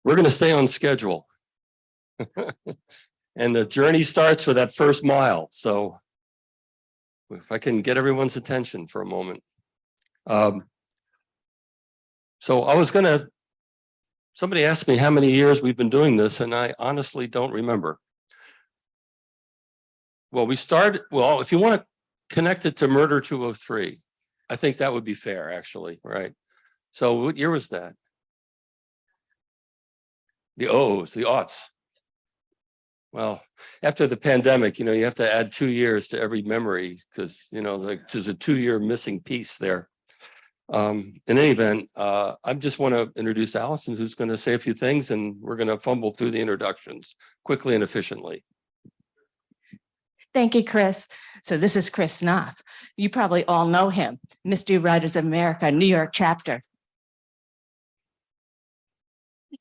We're going to stay on schedule. And the journey starts with that first mile. So if I can get everyone's attention for a moment. So I was going to, somebody asked me how many years we've been doing this, and I honestly don't remember. Well, we started, well, if you want to connect it to Murder 203, I think that would be fair, actually, right? So what year was that? The O's, the aughts. Well, after the pandemic, you have to add 2 years to every memory because, like there's a 2-year missing piece there. In any event, I just want to introduce Allison, who's going to say a few things, and we're going to fumble through the introductions quickly and efficiently. Thank you, Chris. So this is Chris Knopf. You probably all know him, Mystery Writers of America, New York chapter.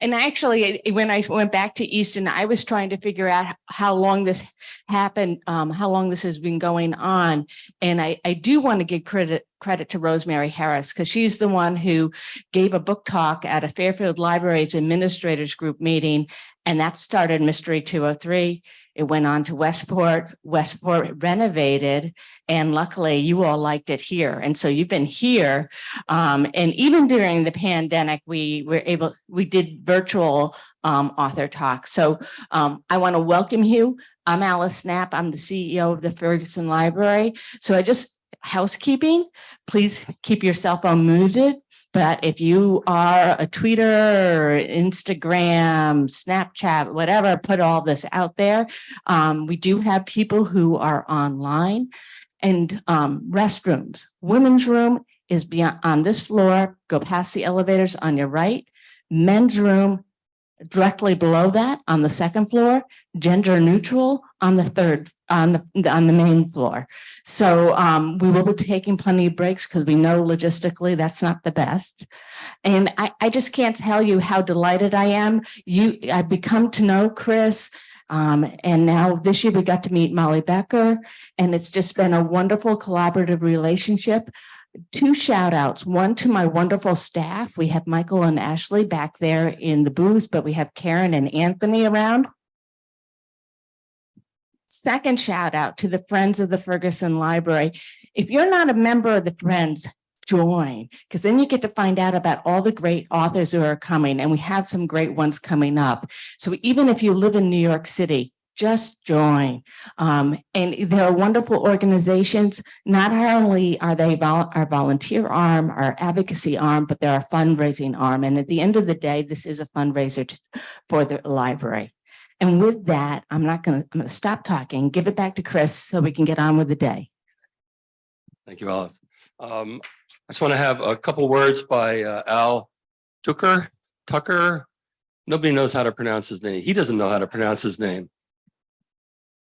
And actually, when I went back to Easton, I was trying to figure out how long this happened, how long this has been going on. And I do want to give credit to Rosemary Harris, because she's the one who gave a book talk at a Fairfield Libraries Administrators Group meeting. And that started Mystery 203. It went on to Westport renovated, and luckily you all liked it here. And so you've been here. And even during the pandemic, we did virtual author talks. So I want to welcome you. I'm Alice Knapp. I'm the CEO of the Ferguson Library. So housekeeping, please keep your cell phone muted. But if you are a Twitter, Instagram, Snapchat, whatever, put all this out there. We do have people who are online. And restrooms. Women's room is beyond on this floor. Go past the elevators on your right. Men's room directly below that on the second floor. Gender neutral on the third, on the main floor. So we will be taking plenty of breaks because we know logistically that's not the best. And I just can't tell you how delighted I am. I've become to know Chris. And now this year we got to meet Molly Becker, and it's just been a wonderful collaborative relationship. 2 shout outs, one to my wonderful staff. We have Michael and Ashley back there in the booth, but we have Karen and Anthony around. Second shout out to the Friends of the Ferguson Library. If you're not a member of the Friends, join, because then you get to find out about all the great authors who are coming, and we have some great ones coming up. So even if you live in New York City, just join. And there are wonderful organizations. Not only are they our volunteer arm, our advocacy arm, but they're our fundraising arm. And at the end of the day, this is a fundraiser for the library. And with that, I'm going to stop talking, give it back to Chris so we can get on with the day. Thank you, Alice. I just want to have a couple words by Al Tucker. Nobody knows how to pronounce his name. He doesn't know how to pronounce his name.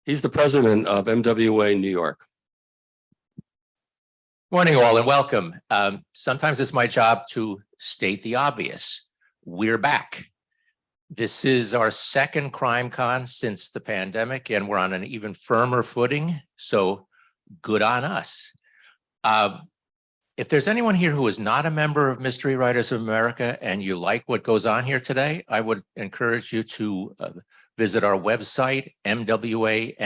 He's the president of MWA New York. Morning, all, and welcome. Sometimes it's my job to state the obvious. We're back. This is our second CrimeConn since the pandemic, and we're on an even firmer footing, so good on us. If there's anyone here who is not a member of Mystery Writers of America and you like what goes on here today, I would encourage you to visit our website, mwany.org,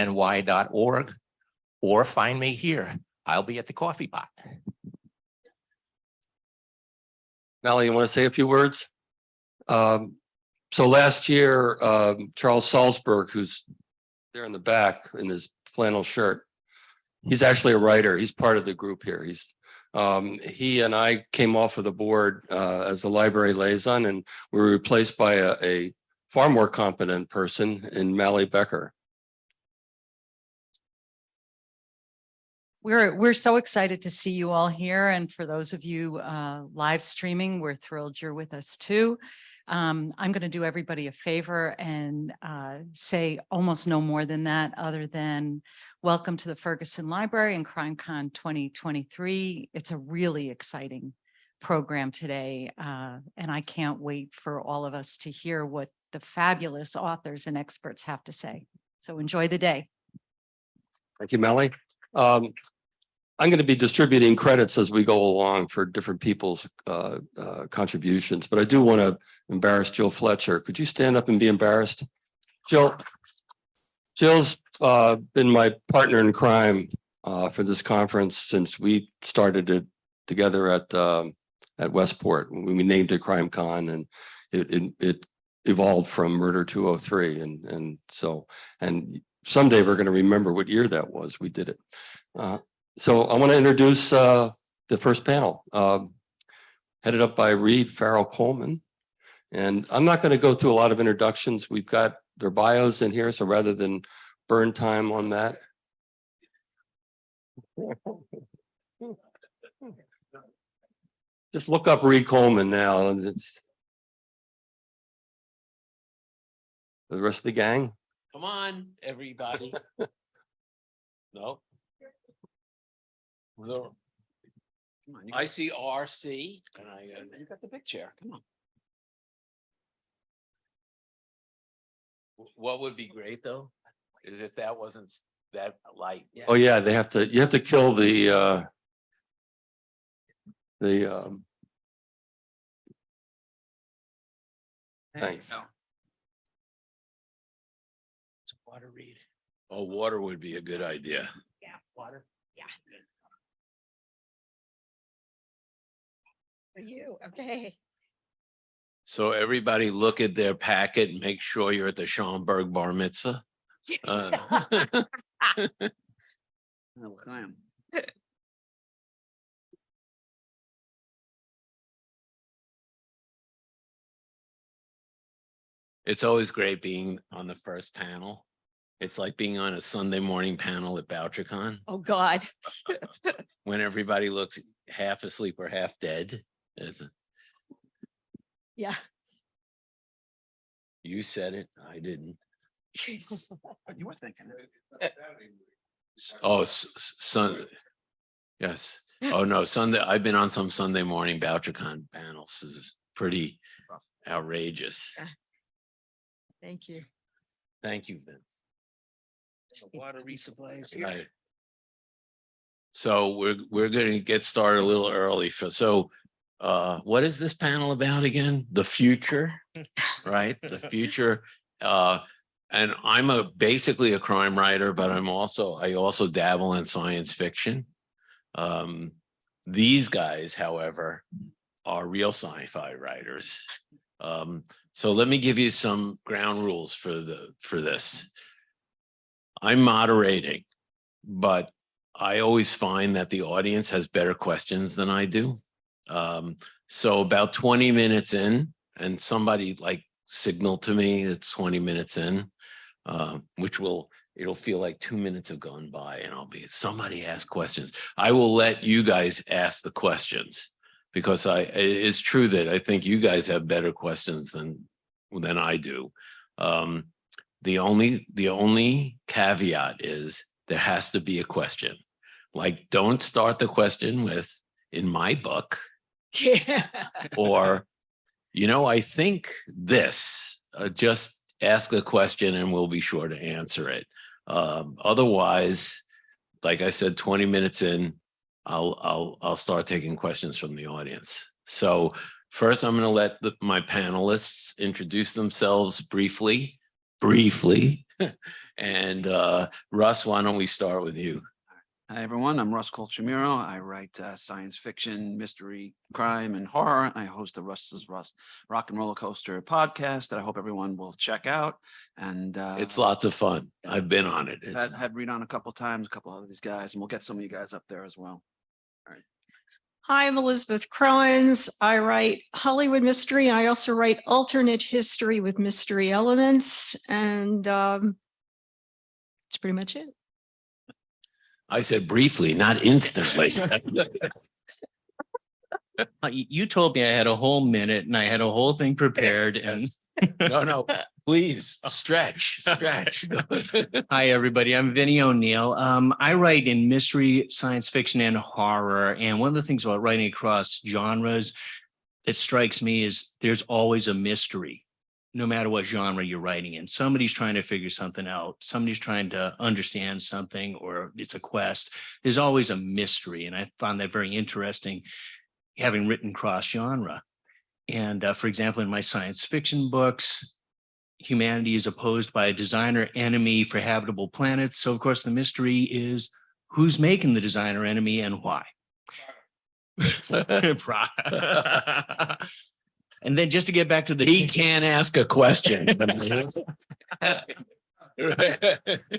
or find me here. I'll be at the coffee pot. Nally, you want to say a few words? So last year, Charles Salzberg, who's there in the back in his flannel shirt, he's actually a writer. He's part of the group here. He and I came off of the board as the library liaison, and we were replaced by a far more competent person in Molly Becker. We're so excited to see you all here. And for those of you live streaming, we're thrilled you're with us too. I'm going to do everybody a favor and say almost no more than that, other than welcome to the Ferguson Library and CrimeConn 2023. It's a really exciting program today. And I can't wait for all of us to hear what the fabulous authors and experts have to say. So enjoy the day. Thank you, Melly. I'm going to be distributing credits as we go along for different people's contributions, but I do want to embarrass Jill Fletcher. Could you stand up and be embarrassed? Jill's been my partner in crime for this conference since we started it together at Westport when we named it CrimeConn, and it evolved from Murder 203, and someday we're going to remember what year that was. We did it. So I want to introduce the first panel, headed up by Reed Farrell Coleman. And I'm not going to go through a lot of introductions. We've got their bios in here, so rather than burn time on that. Just look up Reed Coleman now. And it's the rest of the gang. Come on, everybody. No. No. I see RC and You got the big chair. Come on. what would be great though, is if that wasn't that light. Oh yeah, you have to kill the thanks. It's water, Reed. Oh, water would be a good idea. Yeah, water. Yeah. For you, okay. So everybody look at their packet and make sure you're at the Schaumburg bar mitzvah. Oh, I am. It's always great being on the first panel. It's like being on a Sunday morning panel at BoucherCon Oh, God. when everybody looks half asleep or half dead. Yeah. You said it, I didn't. But you were thinking. Oh, yes. Oh, no, Sunday. I've been on some Sunday morning BoucherCon panels. This is pretty outrageous. Thank you. Thank you, Vince. Water resupplies Right. here. So we're going to get started a little early. So what is this panel about again? The future, right? The future. And I'm basically a crime writer, but I also dabble in science fiction. These guys, however, are real sci-fi writers. So let me give you some ground rules for this. I'm moderating, but I always find that the audience has better questions than I do. So about 20 minutes in, and somebody like signal to me it's 20 minutes in, it'll feel like 2 minutes have gone by, and somebody ask questions. I will let you guys ask the questions, because it is true that I think you guys have better questions than I do. The only caveat is there has to be a question. Like, don't start the question with, in my book, or, I think this. Just ask a question and we'll be sure to answer it. Otherwise, like I said, 20 minutes in, I'll start taking questions from the audience. So first, I'm going to let my panelists introduce themselves briefly. And Russ, why don't we start with you? Hi, everyone. I'm Russ Colchamiro. I write science fiction, mystery, crime, and horror. I host the Russ's Rock and Roller Coaster podcast that I hope everyone will check out. And It's lots of fun. I've been on it. had Reed on a couple times, a couple of these guys, and we'll get some of you guys up there as well. All right. Hi, I'm Elizabeth Crowens. I write Hollywood mystery. I also write alternate history with mystery elements. And that's pretty much it. I said briefly, not instantly. You told me I had a whole minute and I had a whole thing prepared and No, please stretch. hi, everybody. I'm Vinny O'Neill. I write in mystery, science fiction, and horror. And one of the things about writing across genres that strikes me is there's always a mystery. no matter what genre you're writing in. Somebody's trying to figure something out. Somebody's trying to understand something, or it's a quest. There's always a mystery. And I found that very interesting, having written cross genre. And for example, in my science fiction books, humanity is opposed by a designer enemy for habitable planets. So of course, the mystery is who's making the designer enemy and why. And then just to get back to the He can't ask a question.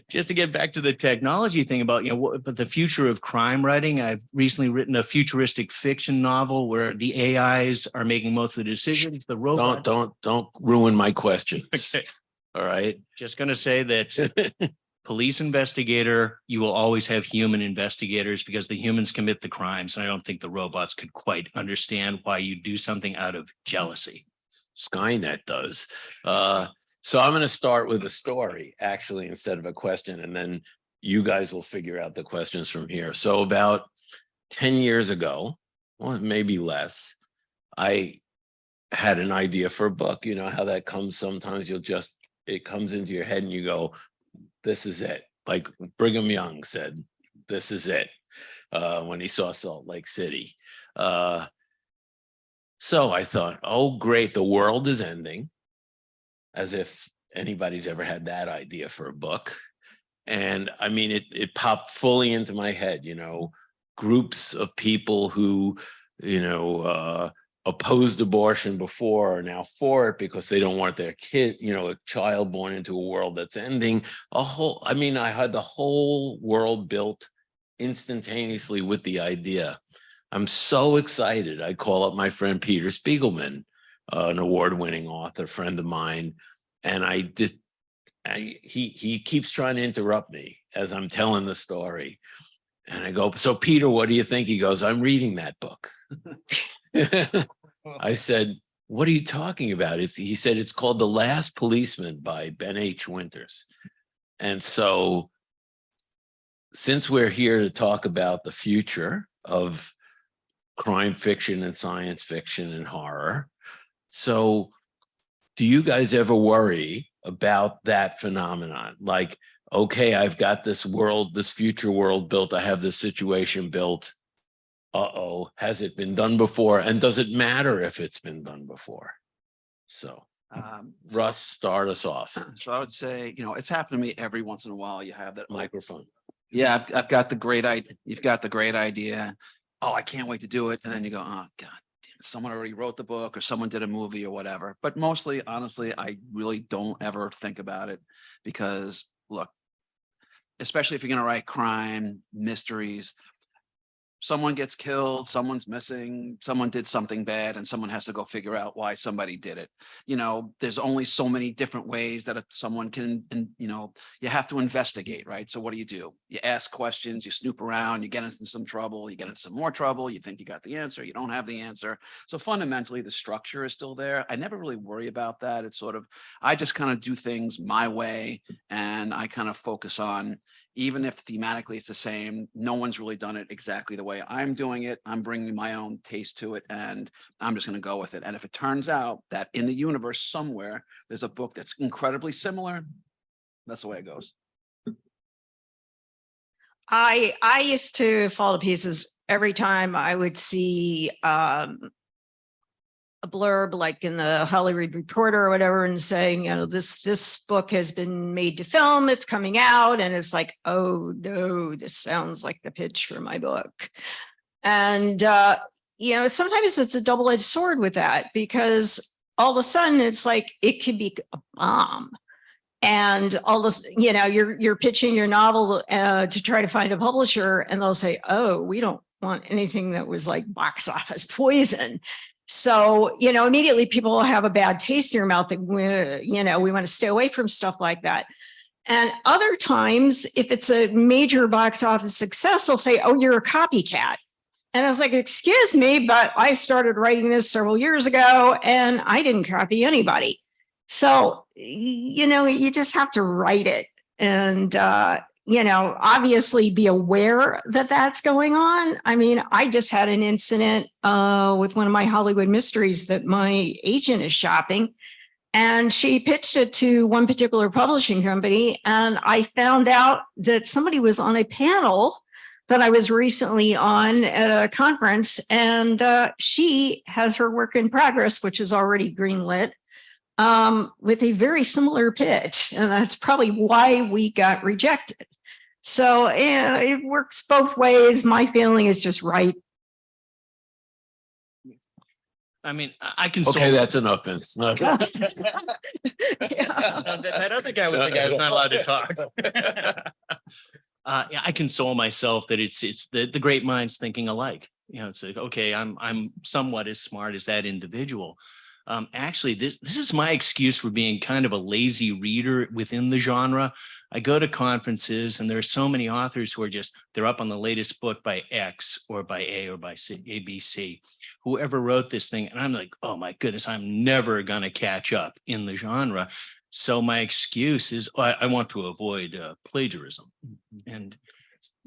just to get back to the technology thing about, but the future of crime writing, I've recently written a futuristic fiction novel where the AIs are making most of the decisions. The robot. Don't ruin my questions. Okay. All right. Just going to say that police investigator, you will always have human investigators because the humans commit the crimes. And I don't think the robots could quite understand why you do something out of jealousy. Skynet does. So I'm going to start with a story, actually, instead of a question, and then you guys will figure out the questions from here. So about 10 years ago, or maybe less, I had an idea for a book. You know how that comes sometimes, it comes into your head and you go, this is it. Like Brigham Young said, this is it, when he saw Salt Lake City. So I thought, oh, great, the world is ending. As if anybody's ever had that idea for a book. And I mean, it popped fully into my head, groups of people who, opposed abortion before are now for it because they don't want their kid, a child born into a world that's ending. I had the whole world built instantaneously with the idea. I'm so excited. I call up my friend Peter Spiegelman, an award-winning author, friend of mine, and he keeps trying to interrupt me as I'm telling the story. And I go, so Peter, what do you think? He goes, I'm reading that book. I said, what are you talking about? He said, it's called The Last Policeman by Ben H. Winters. And so since we're here to talk about the future of crime fiction and science fiction and horror, so do you guys ever worry about that phenomenon? Like, okay, I've got this world, this future world built. I have this situation built. Uh-oh, has it been done before? And does it matter if it's been done before? So, Russ, start us off. So I would say, it's happened to me every once in a while. You have that Microphone. Yeah, I've got the great idea. You've got the great idea. Oh, I can't wait to do it. And then you go, oh, God. Someone already wrote the book or someone did a movie or whatever. But mostly, honestly, I really don't ever think about it because, look, especially if you're going to write crime, mysteries, someone gets killed, someone's missing, someone did something bad, and someone has to go figure out why somebody did it. There's only so many different ways that someone can, and you have to investigate, right? So what do? You ask questions, you snoop around, you get into some trouble, you get into some more trouble, you think you got the answer, you don't have the answer. So fundamentally, the structure is still there. I never really worry about that. It's sort of, I just kind of do things my way, and I kind of focus on, even if thematically it's the same, no one's really done it exactly the way I'm doing it. I'm bringing my own taste to it, and I'm just going to go with it. And if it turns out that in the universe somewhere, there's a book that's incredibly similar, that's the way it goes. I used to fall to pieces every time I would see a blurb like in the Hollywood Reporter or whatever, and saying, this book has been made to film, it's coming out, and it's like, oh no, this sounds like the pitch for my book. And sometimes it's a double-edged sword with that, because all of a sudden it's like it could be a bomb. And all this, you're pitching your novel to try to find a publisher, and they'll say, oh, we don't want anything that was like box office poison. So, immediately people will have a bad taste in your mouth that, we want to stay away from stuff like that. And other times, if it's a major box office success, they'll say, oh, you're a copycat. And I was like, excuse me, but I started writing this several years ago and I didn't copy anybody. So, you just have to write it and, obviously be aware that that's going on. I mean, I just had an incident with one of my Hollywood mysteries that my agent is shopping. And she pitched it to one particular publishing company. And I found out that somebody was on a panel that I was recently on at a conference. And she has her work in progress, which is already greenlit, with a very similar pitch. And that's probably why we got rejected. So it works both ways. My feeling is just right. I mean, I can. Okay, that's enough, Vince. No. Yeah. That other guy was the guy who's not allowed to talk. Yeah, I console myself that it's the great minds thinking alike. You know, it's like, okay, I'm somewhat as smart as that individual. Actually, this is my excuse for being kind of a lazy reader within the genre. I go to conferences and there are so many authors who are they're up on the latest book by X or by A or by C, ABC, whoever wrote this thing. And I'm like, oh my goodness, I'm never going to catch up in the genre. So my excuse is I want to avoid plagiarism.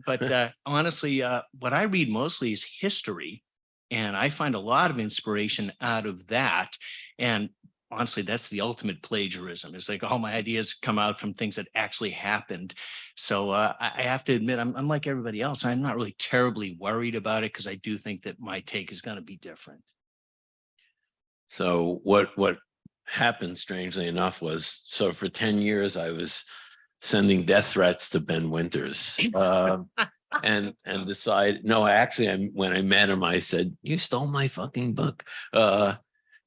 But honestly, what I read mostly is history. And I find a lot of inspiration out of that. And honestly, that's the ultimate plagiarism. It's like all my ideas come out from things that actually happened. So I have to admit, I'm like everybody else. I'm not really terribly worried about it because I do think that my take is going to be different. So what happened, strangely enough, was so for 10 years I was sending death threats to Ben Winters. And decide, no, actually, when I met him, I said, "You stole my fucking book,"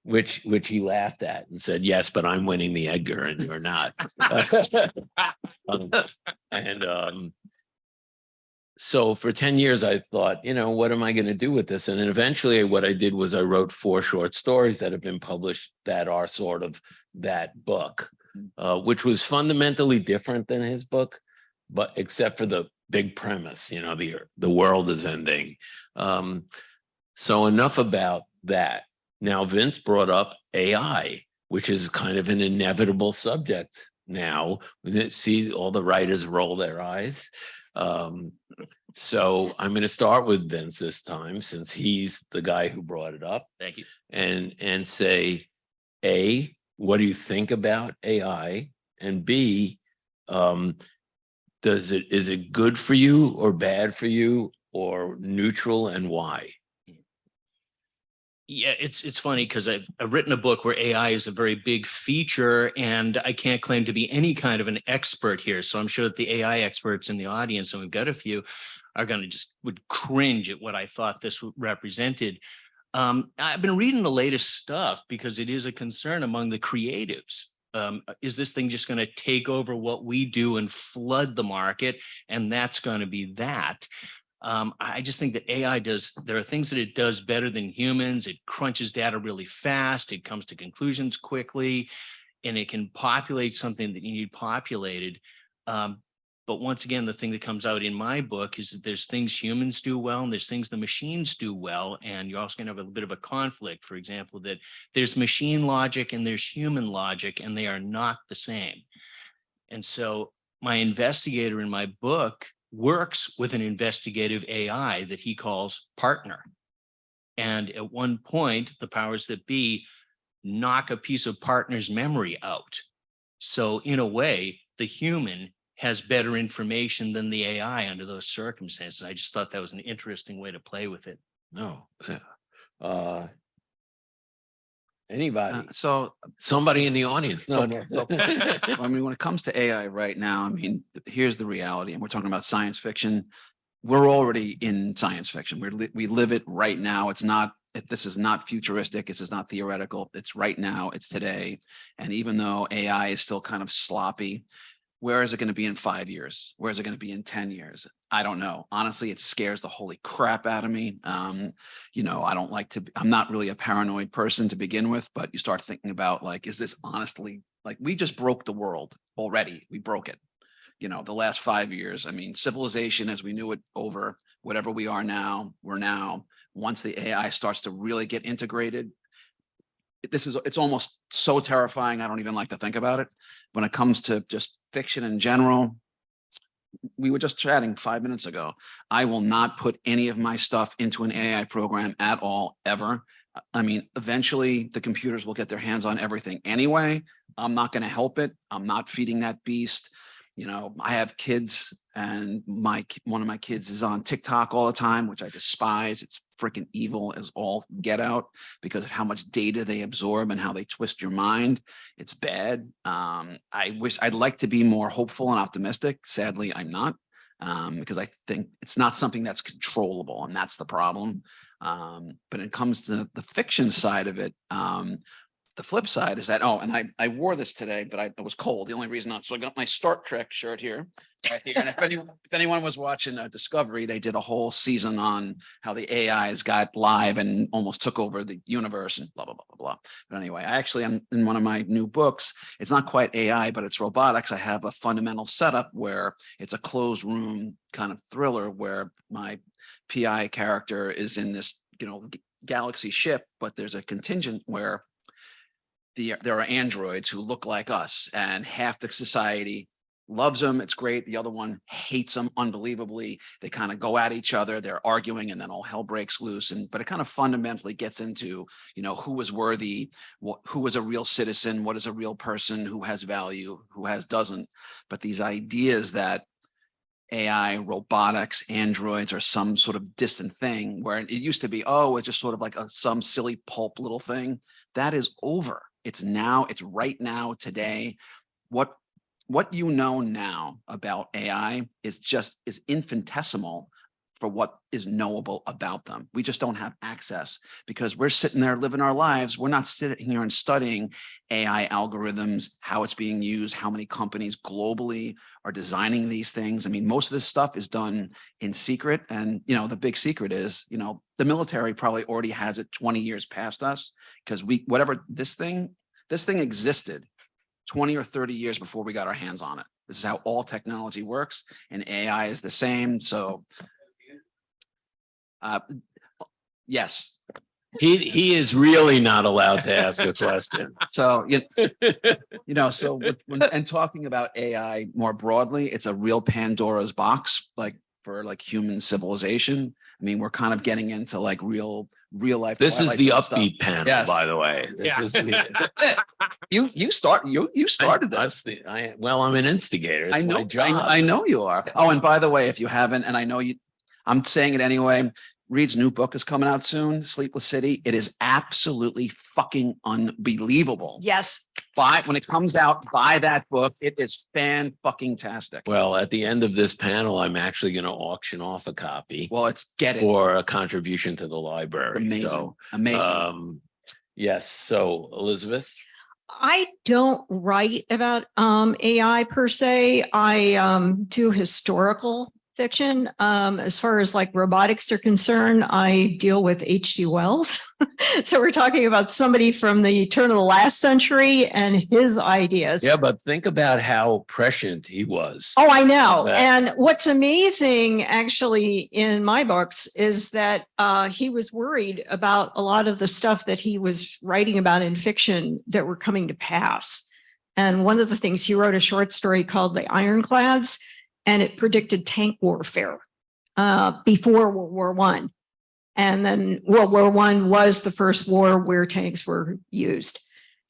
which he laughed at and said, "Yes, but I'm winning the Edgar and you're not." So for 10 years, I thought, what am I going to do with this? And then eventually what I did was I wrote 4 short stories that have been published that are sort of that book, which was fundamentally different than his book, but except for the big premise, the world is ending. So enough about that. Now, Vince brought up AI, which is kind of an inevitable subject now. See all the writers roll their eyes. So I'm going to start with Vince this time, since he's the guy who brought it up. Thank you. And say, A, what do you think about AI? And B, is it good for you or bad for you or neutral, and why? Yeah, it's funny because I've written a book where AI is a very big feature, and I can't claim to be any kind of an expert here. So I'm sure that the AI experts in the audience, and we've got a few, are going to would cringe at what I thought this represented. I've been reading the latest stuff because it is a concern among the creatives. Is this thing just going to take over what we do and flood the market? And that's going to be that. I just think that AI there are things that it does better than humans. It crunches data really fast. It comes to conclusions quickly, and it can populate something that you need populated. But once again, the thing that comes out in my book is that there's things humans do well and there's things the machines do well. And you're also going to have a bit of a conflict, for example, that there's machine logic and there's human logic, and they are not the same. And so my investigator in my book works with an investigative AI that he calls partner. And at one point, the powers that be knock a piece of partner's memory out. So in a way, the human has better information than the AI under those circumstances. I just thought that was an interesting way to play with it. No. Anybody? So Somebody in the audience? No. I mean, when it comes to AI right now, I mean, here's the reality, and we're talking about science fiction. We're already in science fiction. We live it right now. This is not futuristic. This is not theoretical. It's right now. It's today. And even though AI is still kind of sloppy, where is it going to be in 5 years? Where is it going to be in 10 years? I don't know. Honestly, it scares the holy crap out of me. I'm not really a paranoid person to begin with, but you start thinking about, like, is this honestly, like, we just broke the world already. We broke it. The last 5 years, I mean, civilization as we knew it over, whatever we are now, once the AI starts to really get integrated, it's almost so terrifying. I don't even like to think about it. When it comes to just fiction in general, we were just chatting 5 minutes ago. I will not put any of my stuff into an AI program at all, ever. I mean, eventually the computers will get their hands on everything anyway. I'm not going to help it. I'm not feeding that beast. You know, I have kids, and one of my kids is on TikTok all the time, which I despise. It's freaking evil as all get out because of how much data they absorb and how they twist your mind. It's bad. I'd like to be more hopeful and optimistic. Sadly, I'm not, because I think it's not something that's controllable, and that's the problem. But when it comes to the fiction side of it, the flip side is that, and I wore this today, but it was cold. The only reason not, so I got my Star Trek shirt here. Right here. And if anyone was watching Discovery, they did a whole season on how the AIs got live and almost took over the universe and blah, blah, blah, blah, blah. But anyway, I'm in one of my new books. It's not quite AI, but it's robotics. I have a fundamental setup where it's a closed room kind of thriller where my PI character is in this, galaxy ship, but there's a contingent where there are androids who look like us, and half the society loves them. It's great. The other one hates them unbelievably. They kind of go at each other. They're arguing, and then all hell breaks loose. But it kind of fundamentally gets into, who is worthy, who is a real citizen, what is a real person, who has value, who doesn't. But these ideas that AI, robotics, androids are some sort of distant thing, where it used to be, it's just sort of like some silly pulp little thing. That is over. It's now, it's right now, today. What you know now about AI is infinitesimal for what is knowable about them. We just don't have access because we're sitting there living our lives. We're not sitting here and studying AI algorithms, how it's being used, how many companies globally are designing these things. I mean, most of this stuff is done in secret. And, the big secret is, the military probably already has it 20 years past us, because this thing existed 20 or 30 years before we got our hands on it. This is how all technology works, and AI is the same. So yes. He is really not allowed to ask a question. So, and talking about AI more broadly, it's a real Pandora's box, for human civilization. I mean, we're kind of getting into real life. This is Twilight the Zone upbeat stuff. panel, Yes. by the way. This is You started this. I'm an instigator. It's my job. I know you are. Oh, and by the way, if you haven't, and I know I'm saying it anyway, Reed's new book is coming out soon, Sleepless City. It is absolutely fucking unbelievable. Yes. When it comes out, buy that book. It is fan-fucking-tastic. Well, at the end of this panel, I'm actually going to auction off a copy. Well, get it. For a contribution to the library. Amazing. So, amazing. Yes. So, Elizabeth. I don't write about AI per se. I do historical fiction. As far as robotics are concerned, I deal with H.G. Wells. So we're talking about somebody from the turn of the last century and his ideas. Yeah, but think about how prescient he was. Oh, I know. And what's amazing actually in my books is that he was worried about a lot of the stuff that he was writing about in fiction that were coming to pass. And one of the things, he wrote a short story called The Ironclads, and it predicted tank warfare before World War I. And then World War I was the first war where tanks were used.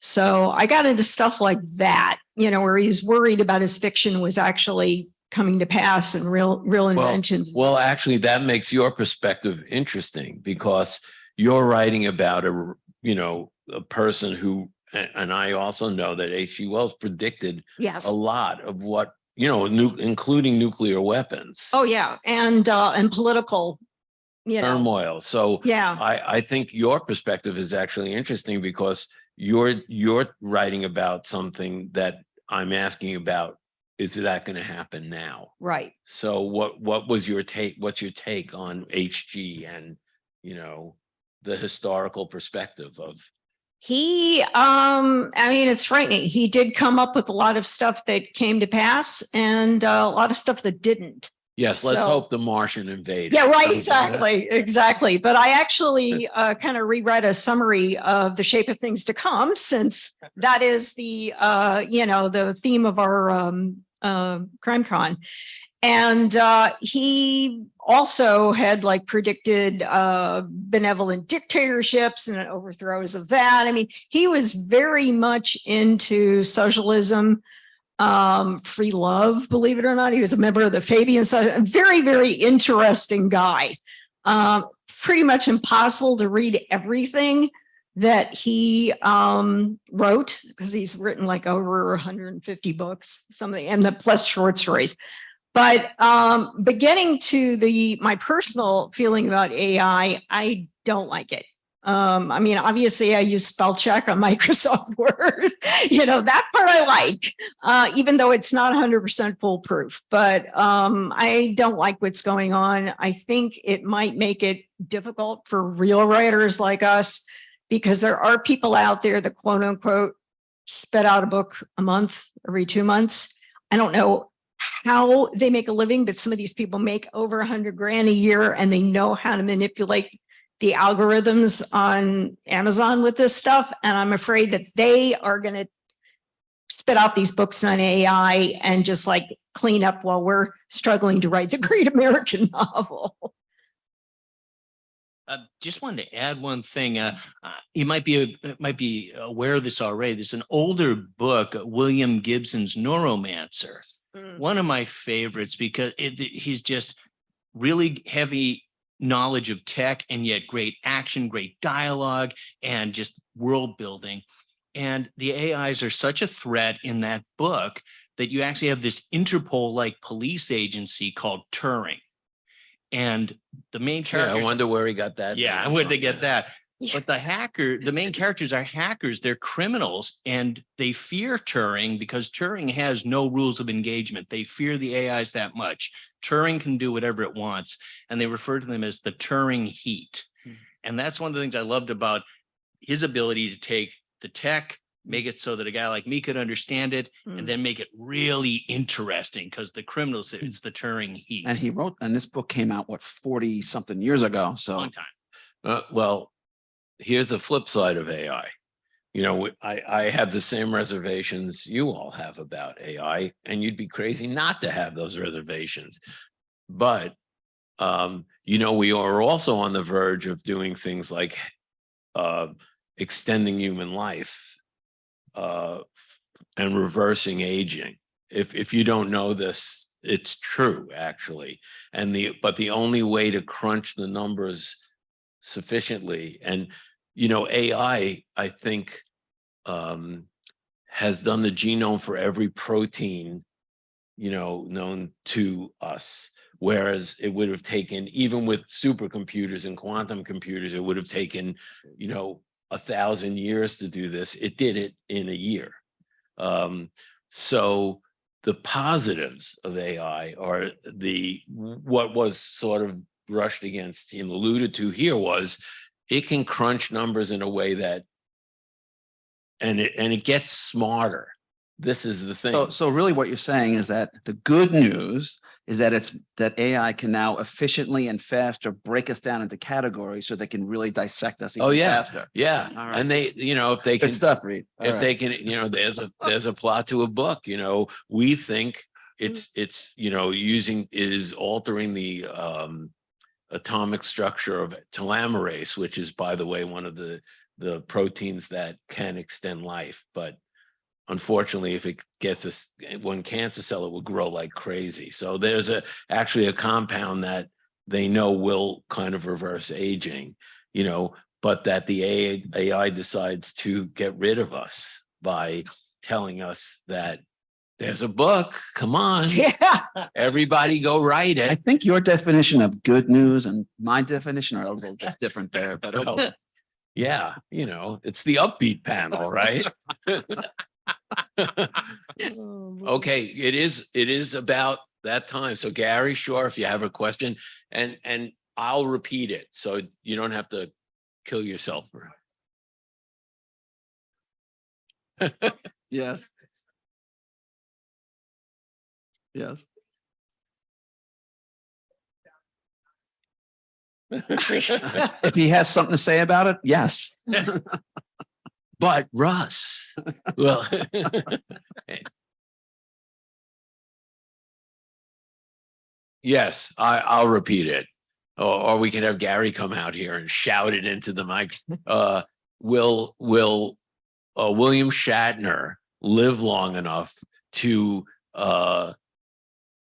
So I got into stuff like that, where he's worried about his fiction was actually coming to pass and real inventions. Well, actually, that makes your perspective interesting, because you're writing about a person who, and I also know that H.G. Wells predicted Yes. a lot of what, including nuclear weapons. Oh yeah, and political, turmoil. So yeah, I think your perspective is actually interesting, because you're writing about something that I'm asking about. Is that going to happen now? right. So what was your take? What's your take on HG and the historical perspective of? He, it's frightening. He did come up with a lot of stuff that came to pass and a lot of stuff that didn't. Yes, let's hope the Martian invaded. Yeah, right, exactly. But I actually kind of reread a summary of The Shape of Things to Come, since that is the, the theme of our CrimeConn. And he also had like predicted benevolent dictatorships and overthrows of that. I mean, he was very much into socialism, free love, believe it or not. He was a member of the Fabian Society. A very, very interesting guy. Pretty much impossible to read everything that he wrote, because he's written like over 150 books, something, and the plus short stories. But getting to my personal feeling about AI, I don't like it. I mean, obviously I use spell check on Microsoft Word, that part I like, even though it's not 100% foolproof, but I don't like what's going on. I think it might make it difficult for real writers like us, because there are people out there that quote unquote spit out a book a month, every 2 months. I don't know how they make a living, but some of these people make over 100 grand a year, and they know how to manipulate the algorithms on Amazon with this stuff. And I'm afraid that they are going to spit out these books on AI and just like clean up while we're struggling to write the great American novel. Just wanted to add one thing. You might be aware of this already. There's an older book, William Gibson's Neuromancer. One of my favorites, because he's just really heavy knowledge of tech, and yet great action, great dialogue, and just world building. And the AIs are such a threat in that book that you actually have this Interpol-like police agency called Turing. And the main character, I wonder where he got that. yeah, name where'd they from. get that? But the main characters are hackers, they're criminals, and they fear Turing because Turing has no rules of engagement. They fear the AIs that much. Turing can do whatever it wants, and they refer to them as the Turing heat. And that's one of the things I loved about his ability to take the tech, make it so that a guy like me could understand it, and then make it really interesting, because the criminals, it's the Turing heat. And he wrote, and this book came out, 40 something years ago. So Long time. Well, here's the flip side of AI. I have the same reservations you all have about AI, and you'd be crazy not to have those reservations. But, we are also on the verge of doing things like extending human life and reversing aging. If you don't know this, it's true, actually. But the only way to crunch the numbers sufficiently, and AI, I think, has done the genome for every protein, known to us. Whereas it would have taken, even with supercomputers and quantum computers, it would have taken, 1,000 years to do this. It did it in a year. So the positives of AI are what was sort of brushed against and alluded to here was it can crunch numbers in a way that, and it gets smarter. This is the thing. So really what you're saying is that the good news is that AI can now efficiently and faster break us down into categories so they can really dissect us even faster. Yeah. All right. And they, if they can, Good stuff, Reed. All if right. they can, there's a plot to a book, we think it's altering the atomic structure of telomerase, which is, by the way, one of the proteins that can extend life. But unfortunately, if it gets one cancer cell, it will grow like crazy. So there's actually a compound that they know will kind of reverse aging, but that the AI decides to get rid of us by telling us that there's a book. Come on. Yeah. Everybody go write I it. think your definition of good news and my definition are a little bit different there, but Well, yeah, it's the upbeat panel, right? Okay, it is about that time. So Gary, sure, if you have a question, and I'll repeat it so you don't have to kill yourself. yes. Yes. If he has something to say about it, yes. But Russ, well, Yes, I'll repeat it. Or we can have Gary come out here and shout it into the mic. Will William Shatner live long enough to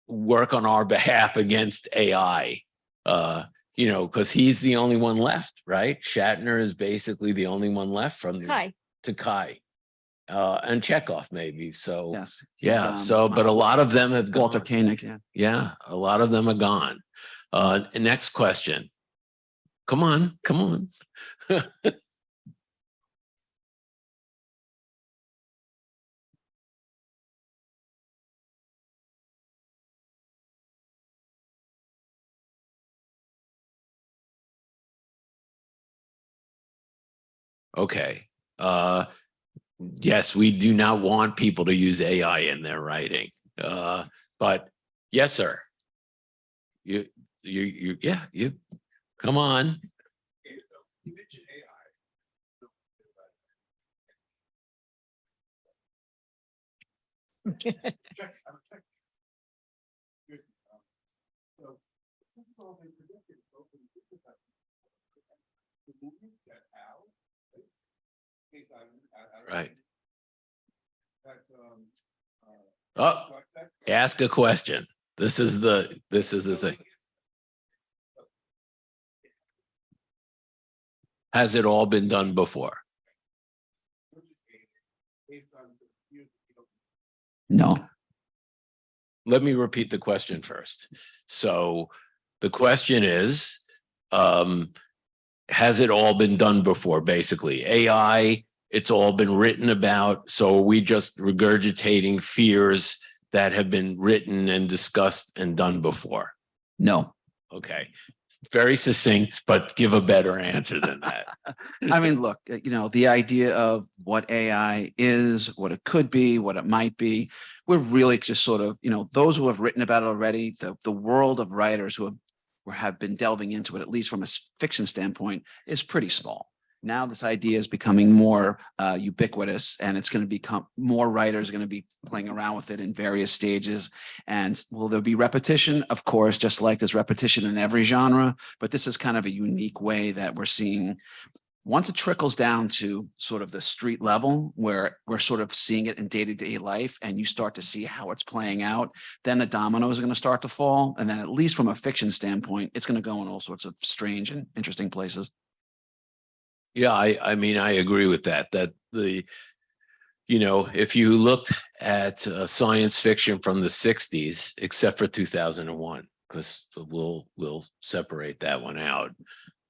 work on our behalf against AI? You know, because he's the only one left, right? Shatner is basically the only one left from the Hi. to Kai. And Chekhov maybe. So Yes. yeah. So but a lot of them have Walter gone. Koenig, yeah. Yeah, a lot of them are gone. Next question. Come on, come on. Okay. Yes, we do not want people to use AI in their writing. But yes, sir. You, yeah, you, come on. Right. Oh, ask a question. This is the thing. Has it all been done before? No. Let me repeat the question first. So the question is, has it all been done before? Basically, AI, it's all been written about. So are we just regurgitating fears that have been written and discussed and done before? No. Okay. Very succinct, but give a better answer than that. I mean, look, the idea of what AI is, what it could be, what it might be, we're really just sort of, those who have written about it already, the world of writers who have been delving into it, at least from a fiction standpoint, is pretty small. Now this idea is becoming more ubiquitous, and it's going to become more writers are going to be playing around with it in various stages. And will there be repetition? Of course, just like there's repetition in every genre, but this is kind of a unique way that we're seeing. Once it trickles down to sort of the street level where we're sort of seeing it in day-to-day life and you start to see how it's playing out, then the dominoes are going to start to fall. And then at least from a fiction standpoint, it's going to go in all sorts of strange and interesting places. Yeah, I mean, I agree with that. That if you looked at science fiction from the 60s, except for 2001, because we'll separate that one out.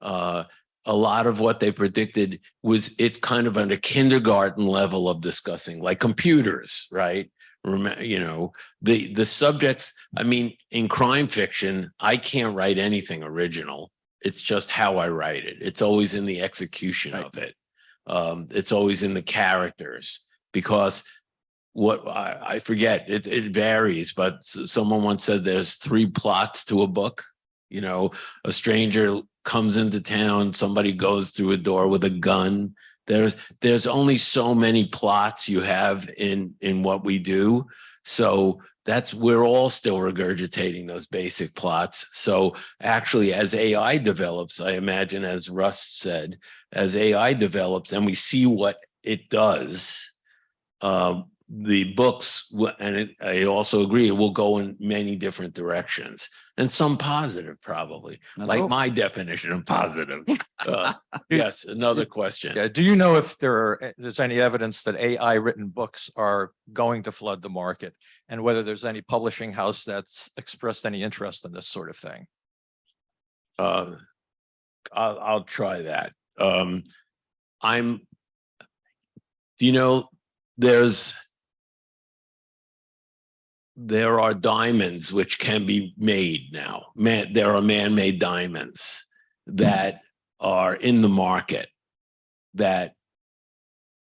A lot of what they predicted was it's kind of on a kindergarten level of discussing, like computers, right? The subjects. I mean, in crime fiction, I can't write anything original. It's just how I write it. It's always in the execution of it. It's always in the characters, because what I forget, it varies, but someone once said there's 3 plots to a book. A stranger comes into town, somebody goes through a door with a gun. There's only so many plots you have in what we do. So we're all still regurgitating those basic plots. So actually, as AI develops, I imagine, as Russ said, as AI develops and we see what it does, the books, and I also agree, it will go in many different directions, and some positive, probably. Like my definition of positive. Yes, another question. Yeah. Do you know if there's any evidence that AI written books are going to flood the market, and whether there's any publishing house that's expressed any interest in this sort of thing? I'll try that. There are diamonds which can be made now. There are man-made diamonds that are in the market that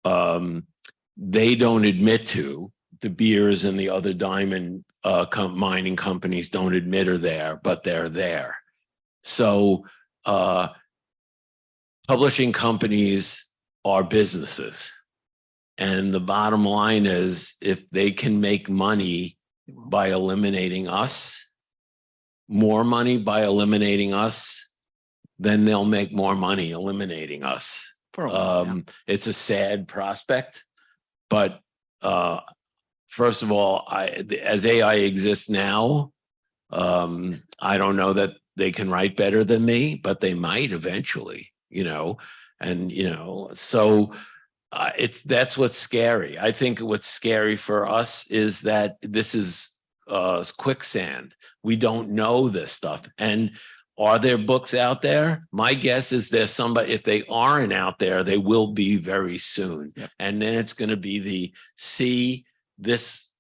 they don't admit to. De Beers and the other diamond mining companies don't admit are there, but they're there. So publishing companies are businesses. And the bottom line is, if they can make money by eliminating us, more money by eliminating us, then they'll make more money eliminating us. For a while, yeah. It's a sad prospect, but first of all, as AI exists now, I don't know that they can write better than me, but they might eventually, and so that's what's scary. I think what's scary for us is that this is quicksand. We don't know this stuff. And are there books out there? My guess is there's somebody, if they aren't out there, they will be very soon. Yep. And then it's going to be this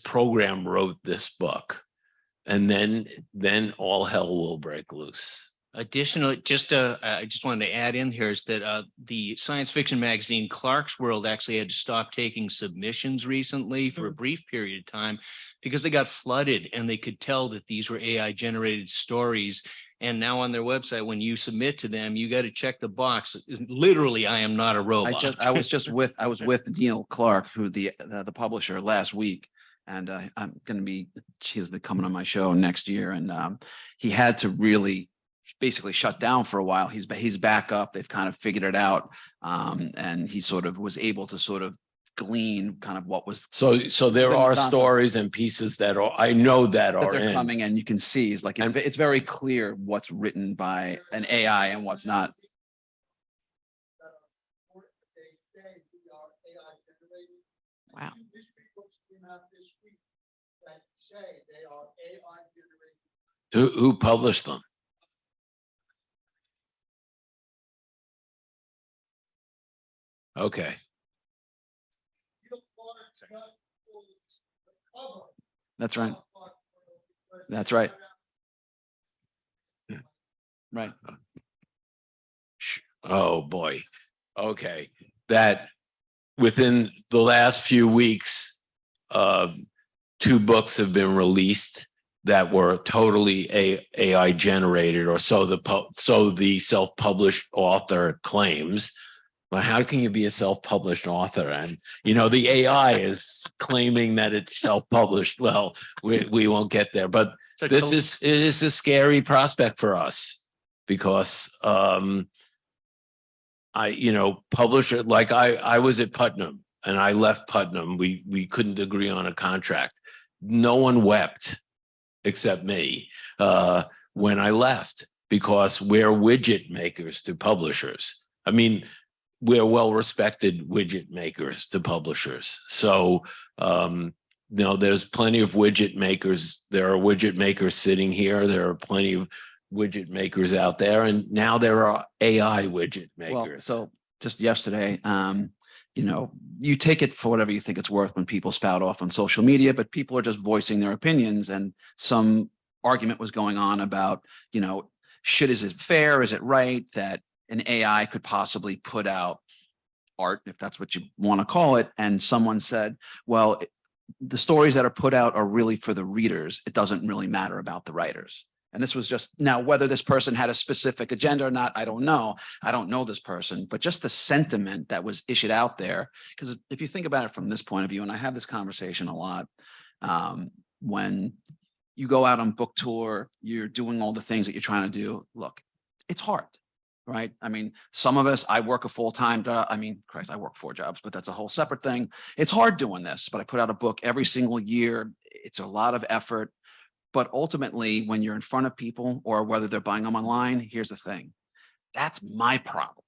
program wrote this book. And then all hell will break loose. Additionally, I just wanted to add in here is that the science fiction magazine Clark's World actually had to stop taking submissions recently for a brief period of time because they got flooded and they could tell that these were AI generated stories. And now on their website, when you submit to them, you got to check the box. Literally, I am not a robot. I was with Neil Clark, who the publisher, last week. And he's been coming on my show next year. And he had to really basically shut down for a while. He's back up. They've kind of figured it out. And he sort of was able to sort of glean kind of what was. So there are stories and pieces that are they're coming, and you can see it's very clear what's written by an AI and what's not. Wow. Who published them? Okay. That's right. That's right. Right. Oh, boy. Okay. That within the last few weeks, 2 books have been released that were totally AI generated, or so the self-published author claims. Well, how can you be a self-published author? And, the AI is claiming that it's self-published. Well, we won't get there, but it is a scary prospect for us because, publisher, like I was at Putnam and I left Putnam. We couldn't agree on a contract. No one wept except me when I left, because we're widget makers to publishers. I mean, we're well-respected widget makers to publishers. So, there's plenty of widget makers. There are widget makers sitting here. There are plenty of widget makers out there. And now there are AI widget makers. Well, so just yesterday, you take it for whatever you think it's worth when people spout off on social media, but people are just voicing their opinions. And some argument was going on about, is it fair? Is it right that an AI could possibly put out art, if that's what you want to call it? And someone said, well, the stories that are put out are really for the readers. It doesn't really matter about the writers. And this was just, now whether this person had a specific agenda or not, I don't know. I don't know this person, but just the sentiment that was issued out there. Because if you think about it from this point of view, and I have this conversation a lot, when you go out on book tour, you're doing all the things that you're trying to do. Look, it's hard, right? I mean, some of us, I work a full-time job. I mean, Christ, I work 4 jobs, but that's a whole separate thing. It's hard doing this, but I put out a book every single year. It's a lot of effort. But ultimately, when you're in front of people, or whether they're buying them online, here's the thing. That's my problem.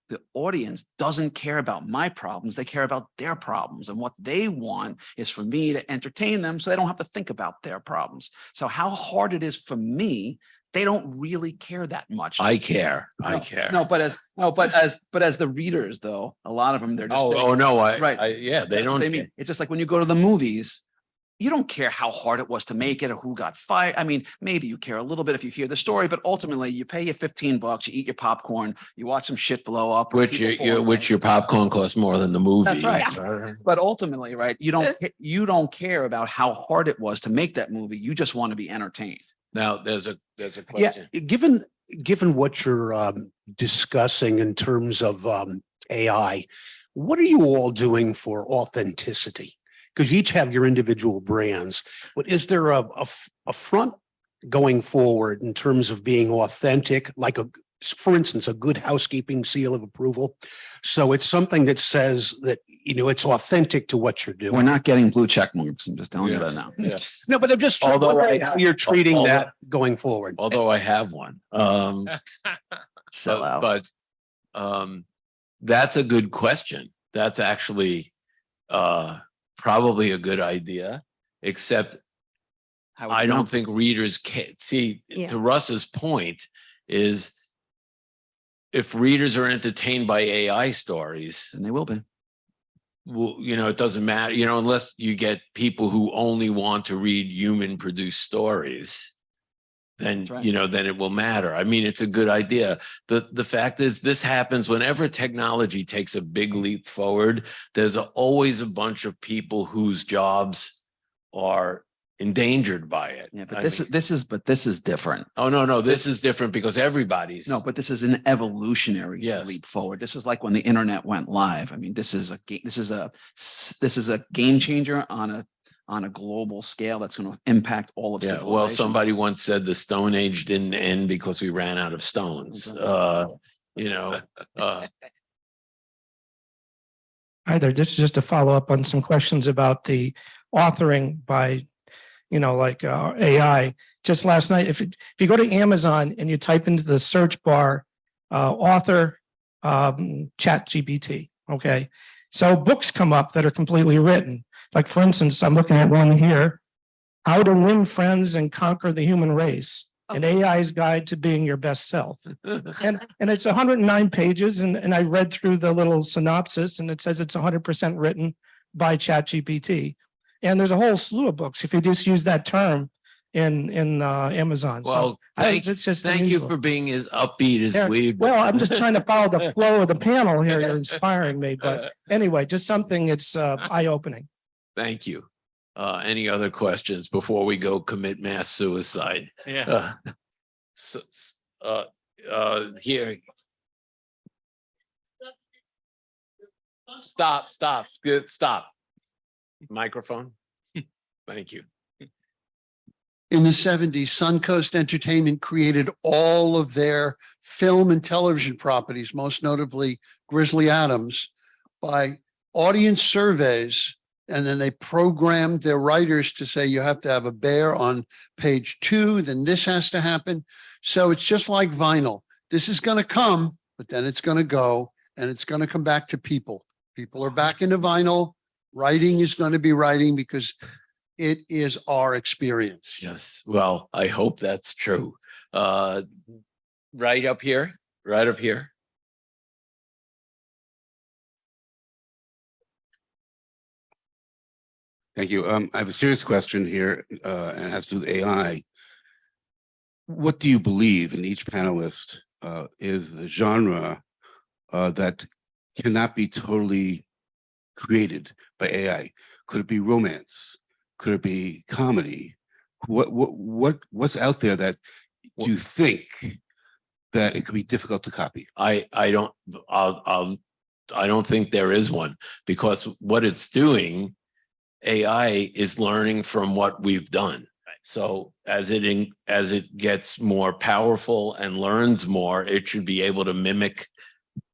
The audience doesn't care about my problems. They care about their problems. And what they want is for me to entertain them so they don't have to think about their problems. So how hard it is for me, they don't really care that much. I care. But as the readers, though, a lot of them, they're just they don't. It's just like when you go to the movies, you don't care how hard it was to make it or who got fired. I mean, maybe you care a little bit if you hear the story, but ultimately you pay your $15, you eat your popcorn, you watch some shit blow up. Which your popcorn costs more than the movie. That's right. But ultimately, right, you don't care about how hard it was to make that movie. You just want to be entertained. Now there's a question. Yeah, given what you're discussing in terms of AI, what are you all doing for authenticity? Because you each have your individual brands, but is there a front going forward in terms of being authentic, like for instance, a good housekeeping seal of approval. So it's something that says that, it's authentic to what you're doing. We're not getting blue check marks. I'm just telling you that Yes. now. Yeah. No, but I'm just Although wondering I- how you're treating although- that going forward. Although I have one. Sell out. But that's a good question. That's actually probably a good idea, except How would I you don't know? think readers can see, Yeah. to Russ's point, is if readers are entertained by AI stories, And they will be. well, it doesn't matter, unless you get people who only want to read human produced stories, then, That's right. then it will matter. I mean, it's a good idea. The fact is, this happens whenever technology takes a big leap forward. There's always a bunch of people whose jobs are endangered by it. Yeah, but I this mean- is different. Oh, no, this is different because everybody's. No, but this is an evolutionary Yes. leap forward. This is like when the internet went live. I mean, this is a game changer on a global scale that's going to impact all of Yeah, civilization. well, somebody once said the Stone Age didn't end because we ran out of stones. Hi there. This is just a follow up on some questions about the authoring by, AI. Just last night, if you go to Amazon and you type into the search bar, author, chat GPT, okay. So books come up that are completely written. Like for instance, I'm looking at one here, How to Win Friends and Conquer the Human Race, an AI's Guide to Being Your Best Self. And it's 109 pages. And I read through the little synopsis and it says it's 100% written by ChatGPT. And there's a whole slew of books if you just use that term in Amazon. So Well, it's just thank you unusual. for being as upbeat as Yeah, we. well, I'm just trying to follow the flow of the panel here. You're inspiring me. But anyway, just something that's eye-opening. Thank you. Any other questions before we go commit mass suicide? Yeah. Here. Stop. Good, stop. Microphone. Thank you. In the 70s, Suncoast Entertainment created all of their film and television properties, most notably Grizzly Adams, by audience surveys. And then they programmed their writers to say, you have to have a bear on page 2, then this has to happen. So it's just like vinyl. This is going to come, but then it's going to go and it's going to come back to people. People are back into vinyl. Writing is going to be writing because it is our experience. Yes, well, I hope that's true. Right up here. Thank you. I have a serious question here, and it has to do with AI. What do you believe, in each panelist, is the genre that cannot be totally created by AI? Could it be romance? Could it be comedy? What's out there that you think that it could be difficult to copy? I don't think there is one, because what it's doing, AI is learning from what we've done. So as it gets more powerful and learns more, it should be able to mimic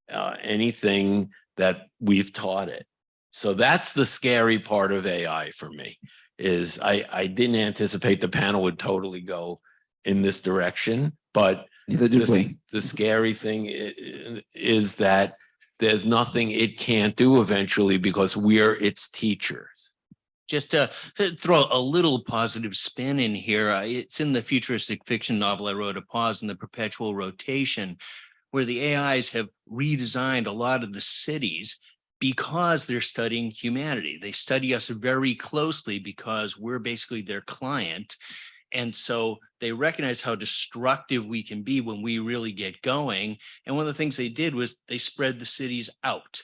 anything that we've taught it. So that's the scary part of AI for me, is I didn't anticipate the panel would totally go in this direction, but Neither did we. the scary thing is that there's nothing it can't do eventually because we're its teachers. Just to throw a little positive spin in here, it's in the futuristic fiction novel I wrote, A Pause in the Perpetual Rotation, where the AIs have redesigned a lot of the cities because they're studying humanity. They study us very closely because we're basically their client. And so they recognize how destructive we can be when we really get going. And one of the things they did was they spread the cities out.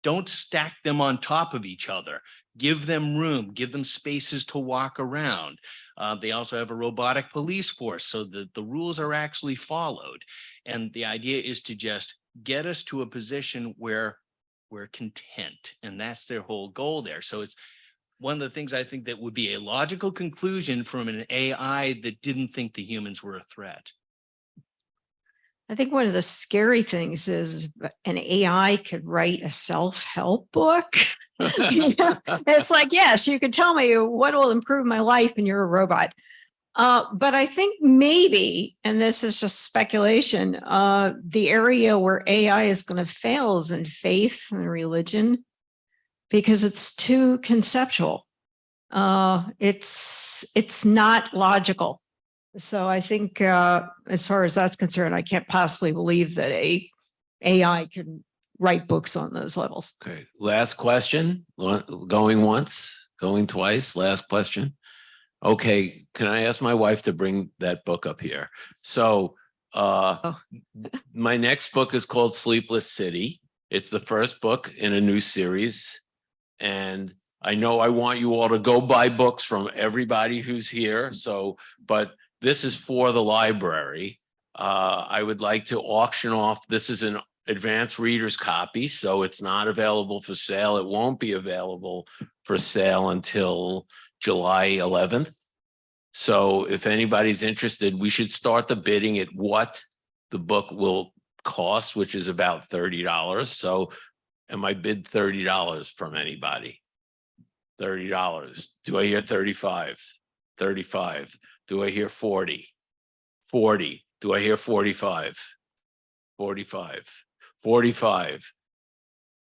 Don't stack them on top of each other. Give them room, give them spaces to walk around. They also have a robotic police force so that the rules are actually followed. And the idea is to just get us to a position where we're content. And that's their whole goal there. So it's one of the things I think that would be a logical conclusion from an AI that didn't think the humans were a threat. I think one of the scary things is an AI could write a self-help book. It's like, yes, you can tell me what will improve my life and you're a robot. But I think maybe, and this is just speculation, the area where AI is going to fail is in faith and religion because it's too conceptual. It's not logical. So I think as far as that's concerned, I can't possibly believe that AI can write books on those levels. Okay, last question, going once, going twice, last question. Okay, can I ask my wife to bring that book up here? So my next book is called Sleepless City. It's the first book in a new series. And I know I want you all to go buy books from everybody who's here. So, but this is for the library. I would like to auction off. This is an advanced reader's copy, so it's not available for sale. It won't be available for sale until July 11th. So if anybody's interested, we should start the bidding at what the book will cost, which is about $30. So am I bid $30 from anybody? $30. Do I hear 35? 35. Do I hear 40? 40. Do I hear 45? 45. 45.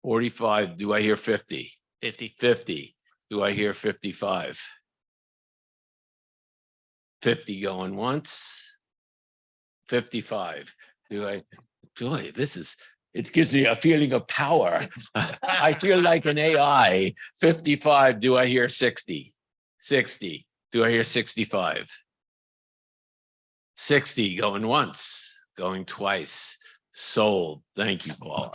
45. Do I hear 50? 50. 50. Do I hear 55? 50 going once. 55. Do I, boy, this is, it gives me a feeling of power. I feel like an AI. 55. Do I hear 60? 60. Do I hear 65? 60 going once, going twice. Sold. Thank you, Paula.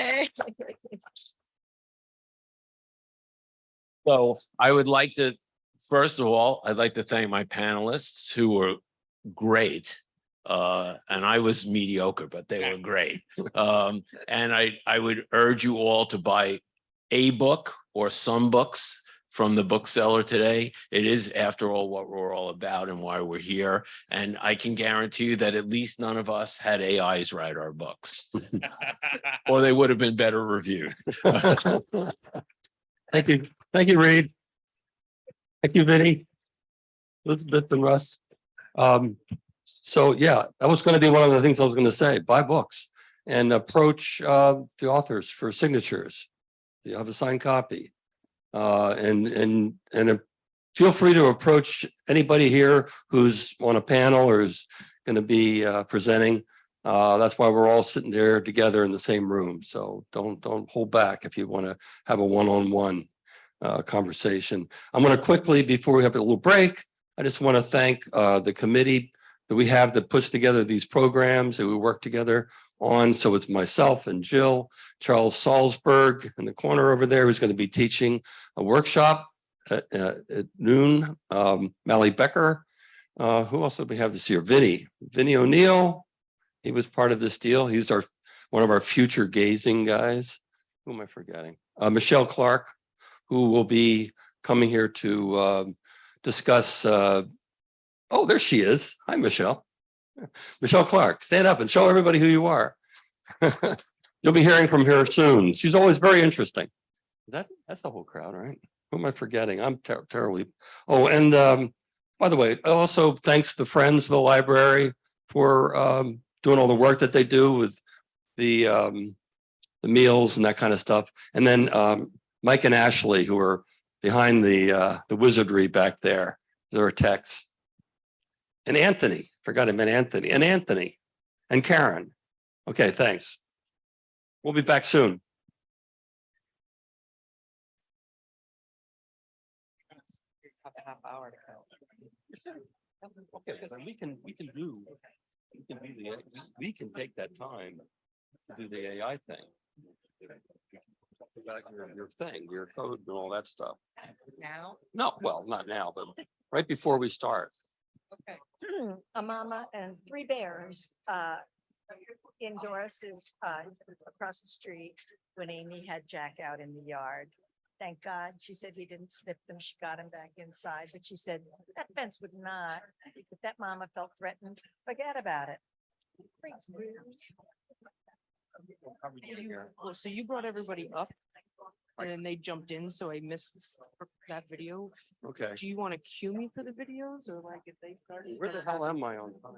So I would like to, first of all, I'd like to thank my panelists who were great. And I was mediocre, but they were great. And I would urge you all to buy a book or some books from the bookseller today. It is, after all, what we're all about and why we're here. And I can guarantee you that at least none of us had AIs write our books, or they would have been better reviewed. Thank you. Thank you, Reed. Thank you, Vinny, Elizabeth and Russ. So yeah, that was going to be one of the things I was going to say. Buy books and approach the authors for signatures. You have a signed copy, and feel free to approach anybody here who's on a panel or is going to be presenting. That's why we're all sitting there together in the same room. So don't hold back if you want to have a one-on-one conversation. I'm going to quickly, before we have a little break, I just want to thank the committee that we have that puts together these programs that we work together on. So it's myself and Jill, Charles Salzberg in the corner over there, who's going to be teaching a workshop at noon. Mally Becker. Who else did we have this year? Vinny O'Neill. He was part of this deal. He's one of our future gazing guys. Who am I forgetting? Michelle Clark, who will be coming here to discuss. Oh, there she is. Hi, Michelle. Michelle Clark, stand up and show everybody who you are. You'll be hearing from her soon. She's always very interesting. That's the whole crowd, right? Who am I forgetting? I'm terribly. Oh, and by the way, also thanks to the Friends of the Library for doing all the work that they do with the meals and that kind of stuff. And then Mike and Ashley, who are behind the wizardry back there. There are techs. And Anthony, forgot I meant Anthony, and Karen. Okay, thanks. We'll be back soon. Okay, then we can take that time to do the AI thing. About your thing, your code and all that stuff. Now? No, well, not now, but right before we start. Okay. A mama and 3 bears indoors is across the street when Amy had Jack out in the yard. thank God. She said he didn't snip them. She got him back inside, but she said that fence would not. If that mama felt threatened, forget about it. Freaks me out. Well, so you brought everybody up and then they jumped in, so I missed that video. Okay. Do you want to cue me for the videos or like if they started? Where the hell am I on time?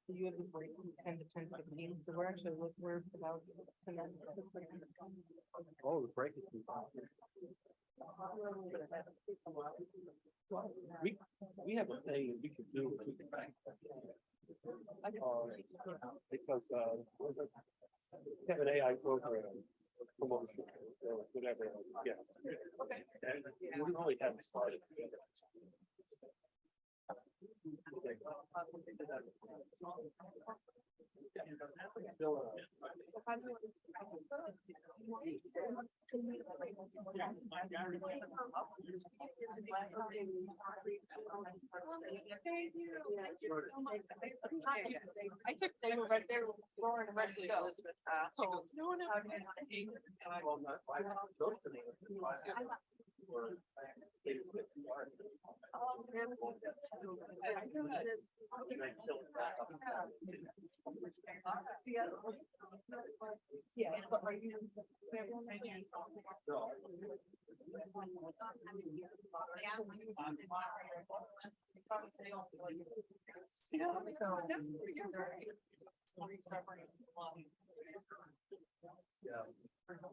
You have the break from 10 to 10:15, so we're actually, we're about 10 minutes. Oh, the break is. We have a thing that we could do. Because we have an AI program promotion, or whatever, yeah. And we only have started. I took, they were right there, roaring and ready to go. So. Yeah, but are you? Yeah,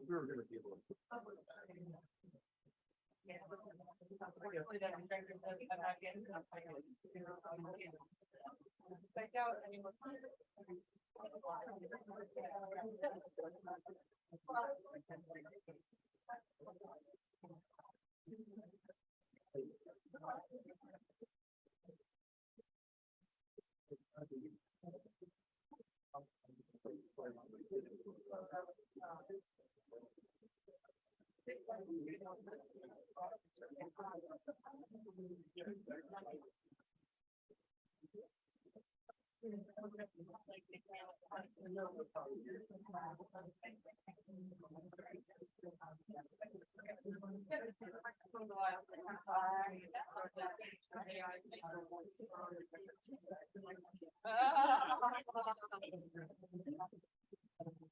we were gonna be able to.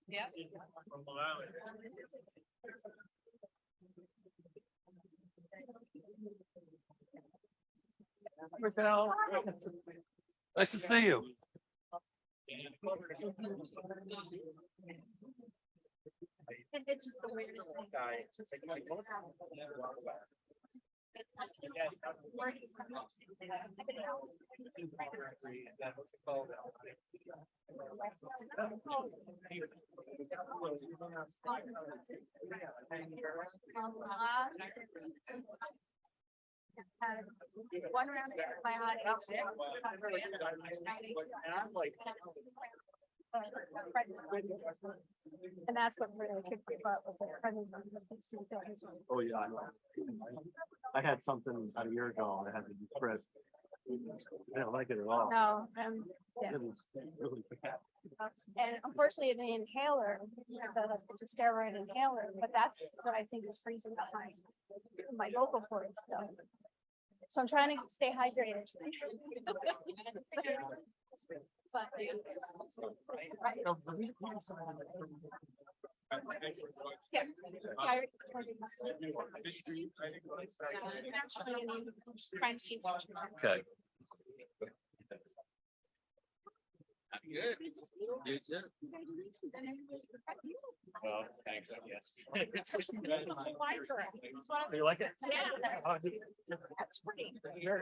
Yeah. Michelle, nice to see you. It's just the weirdest thing. It's just- One round of my eye. And that's what really kicked me butt was the presence of just these two things. Oh, yeah, I know. I had something a year ago, I had to be spread. I don't like it at all. No, yeah. It was really bad. And unfortunately, the inhaler, it's a steroid inhaler, but that's what I think is freezing behind my vocal cords. So I'm trying to stay hydrated. Okay. Good. You too. Well, thanks, I guess. You like it? That's pretty. Yeah.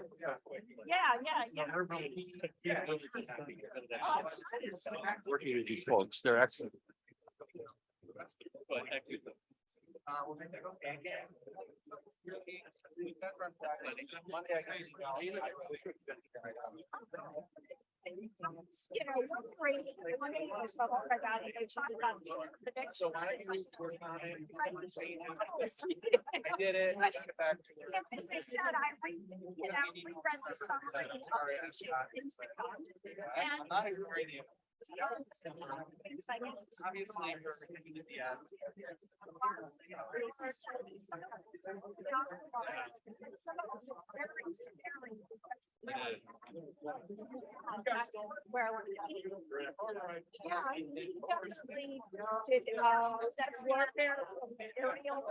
Working with these folks, they're excellent. You know, one great, one day I saw what I got, they talked about the next. I did it. As they said, I read, you know, reread the summary of the things that come. And I'm not ignoring you. things I get. Obviously, yeah. That's where I want to go. Yeah, I definitely did, that warfare, aerial,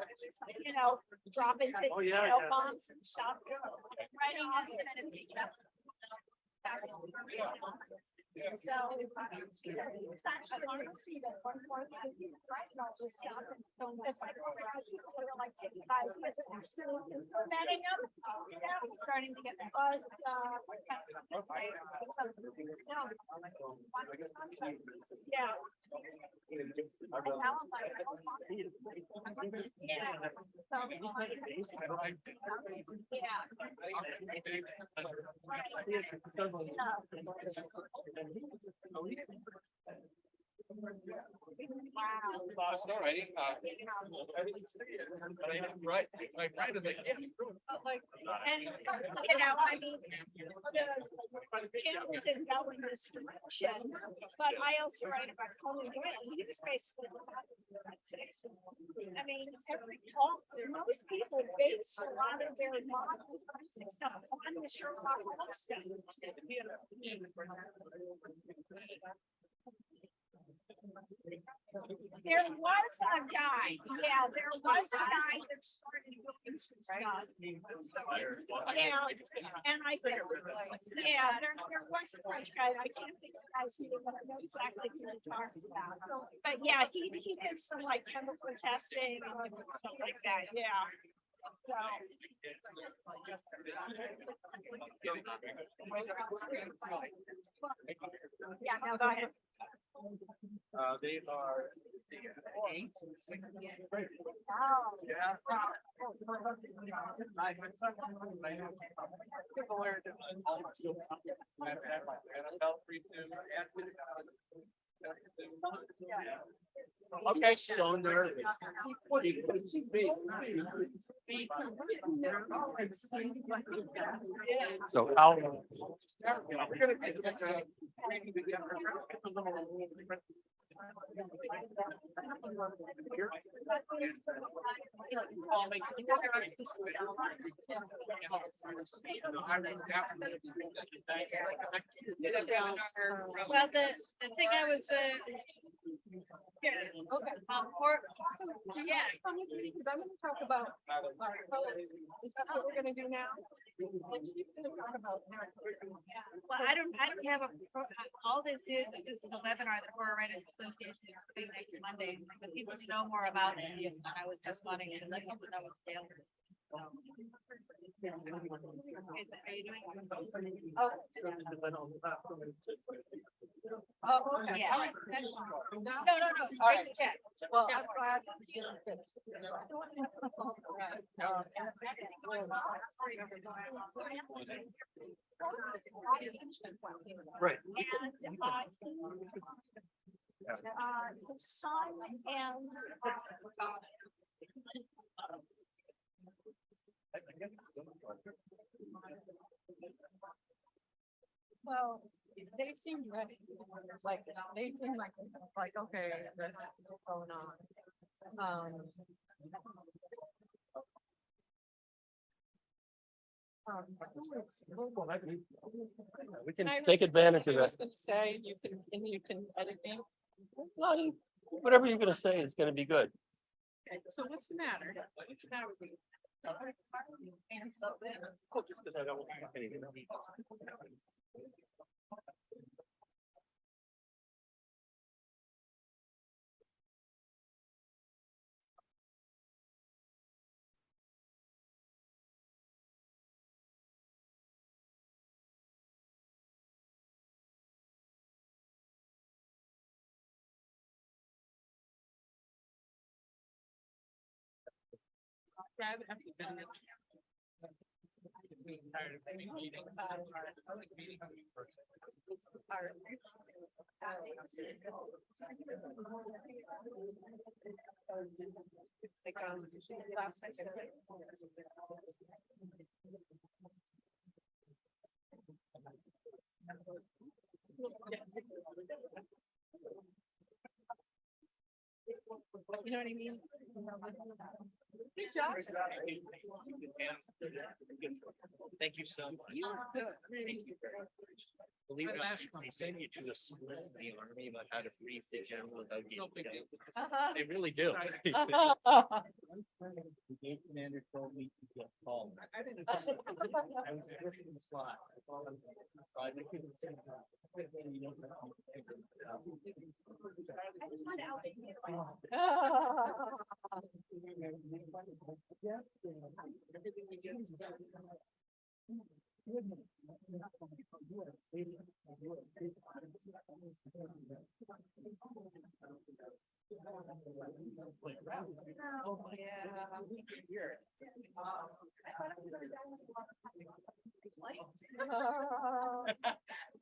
you know, dropping things, shell bombs and stuff. Writing it and then taking up. So it's actually hard to see that one more thing, right? Not just stuff. And so it's like, oh, people are like taking 5 years of actually implementing them, you know, starting to get buzz. Yeah. And now I'm like, oh, yeah. So, All righty. Right. My friend is like, yeah. like, and, you know, I mean, the camera didn't go in this direction, but I also write about Conan Doyle. He was basically I mean, most people base a lot of their models and stuff on the Sherlock Holmes stuff. There was a guy, that started doing some stuff. Yeah, and I think, yeah, there was a French guy, I can't think of the guy's name, but I know exactly who you're talking about. But yeah, he did some like chemical testing and stuff like that, yeah. So. Yeah, no, go ahead. They are 8 and 6. Oh. Yeah. People are okay, so nervous. So how, We're gonna get Well, the thing I was, Yeah, because I'm gonna talk about our color. Is that what we're gonna do now? well, I don't have all this is a webinar that Horror Writers Association is doing next Monday. The people to know more about it, and I was just wanting to let people know what's available. So. Are you doing? Oh, okay. Yeah. All right. That's fine. No, No. All right. Chat. Well, Chat I'm board. glad. Right. And his son and Well, they seemed ready. Like they seemed like okay, there's what's going on. we can take advantage of I was that. gonna say, you can edit me. Well, whatever you're gonna say is gonna be good. Okay, so what's the matter? What's the matter with you? And stuff there. Oh, just because I don't want anything. You know what I mean? Good job. Thank you so much. You are good. Thank you. Believe it or not, they send you to a school in the army about how to brief the general without getting killed. They really do. The gate commander told me to get called. I was pushing the slot. I couldn't say that. I just want to outdate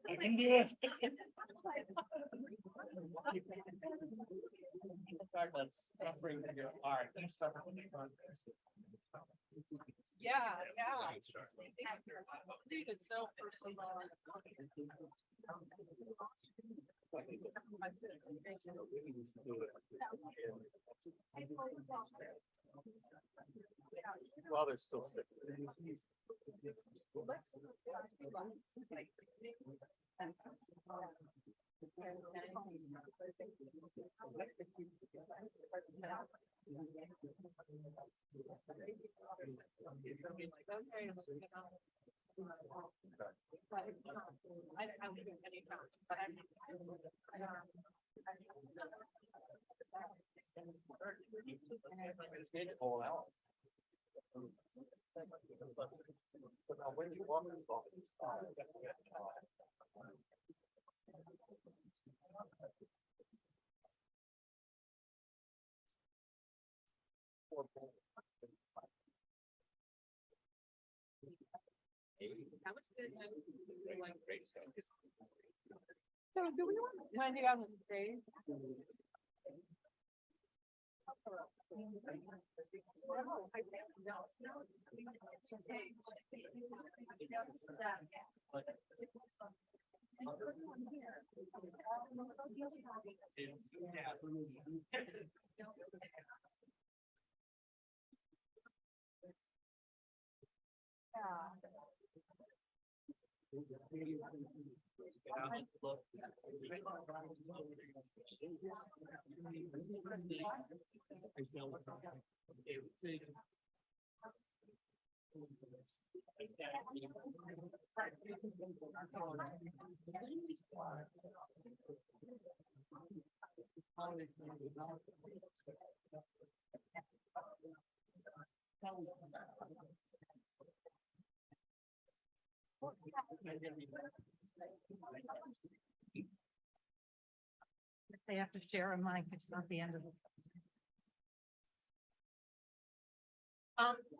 I can do it. Let's bring it here. All right, let's start. Yeah, dude, it's so personal. While they're still sick. I would do any time, but I'm. It's made it all out. But now when you walk in the office, That was good. So do we want to do on the stage? They have to share a mic. It's not the end of it.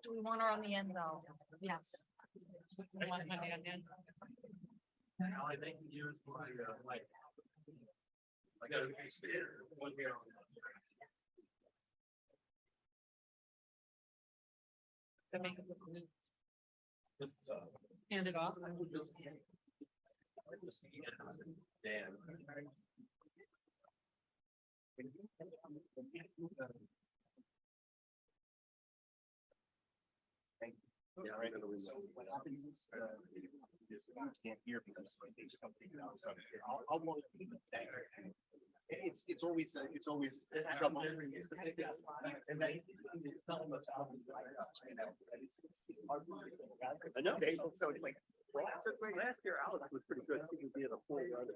Do we want her on the end though? Yes. We want Monday on the end. now I think you use my, like. I got a one here. To make it look neat. Hand it off. Dan. Yeah, right. What happens is, you can't hear because they just don't think it out. So I'll want to be there. It's always trouble. And then some of us out. I know. So it's like. Last year, Alex was pretty good. He could be at a full run.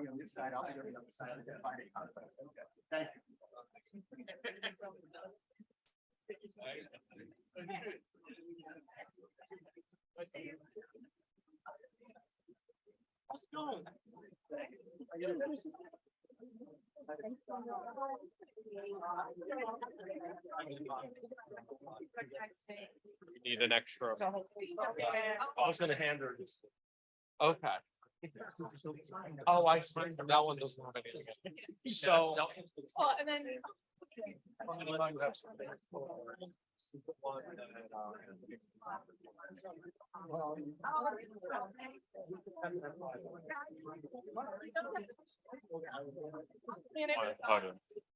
On this side, I'll be on the other side. Thank you. How's it going? Need an extra. I was gonna hand her this. Okay. Oh, I see. That one doesn't have anything. So. Well, and then.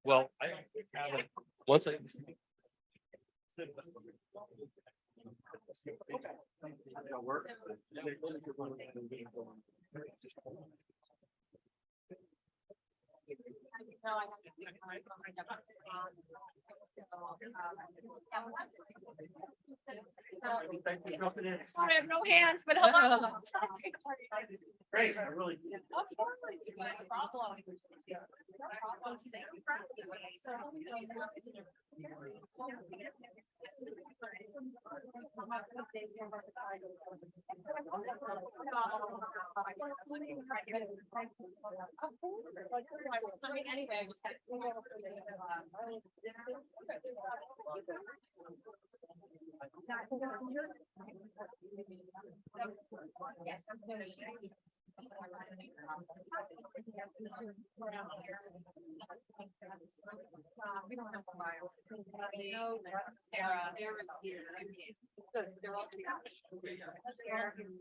Well, I have it. Once I. Sorry, I have no hands, but hello. Great, I really. Anyway. Yes, I'm finished. We don't have a file. No, Sarah, there was here. They're all together.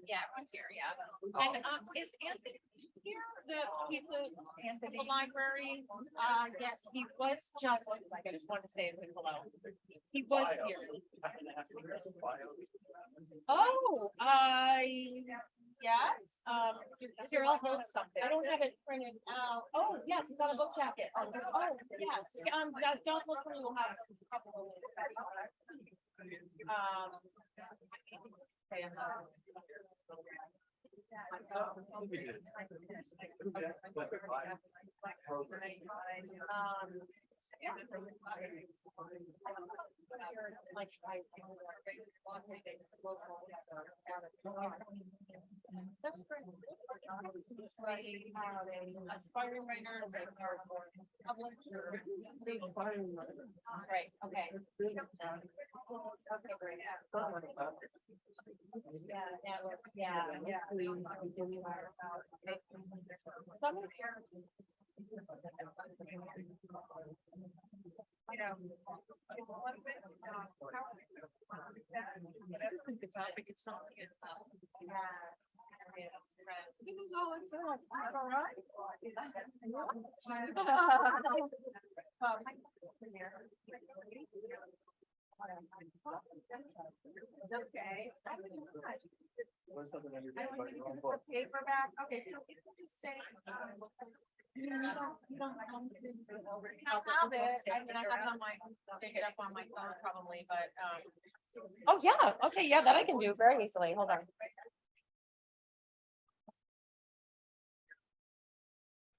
Yeah, everyone's here, yeah. And is Anthony here, the library? Yes, he was just, I just wanted to say hello. He was here. Oh, yes, here, I'll hold something. I don't have it printed out. Oh, yes, it's on a book jacket. Oh, yes, don't look where you'll have a couple of. That's great. Aspiring writers and publisher. Right, okay. Okay, great. Yeah. You know. It's not. Okay. Paperback. Okay, so if you just say. You don't have it. I mean, I have it on my, I'll pick it up on my phone probably, but, Oh, yeah. Okay. Yeah, that I can do very easily. Hold on.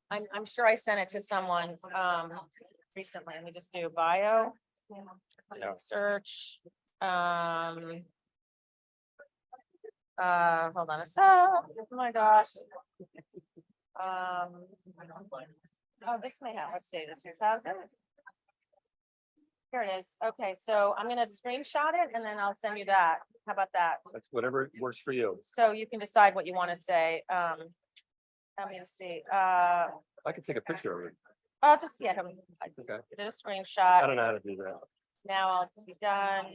I'm sure I sent it to someone, recently. Let me just do bio. Search. Hold on a sec. Oh my gosh. Oh, this may have, let's see, this has it. Here it is. Okay, so I'm gonna screenshot it and then I'll send you that. How about that? That's whatever works for you. So you can decide what you want to say. Let me see. I can take a picture of it. I'll just, I Okay. did a screenshot. I don't know how to do that. Now I'll be done,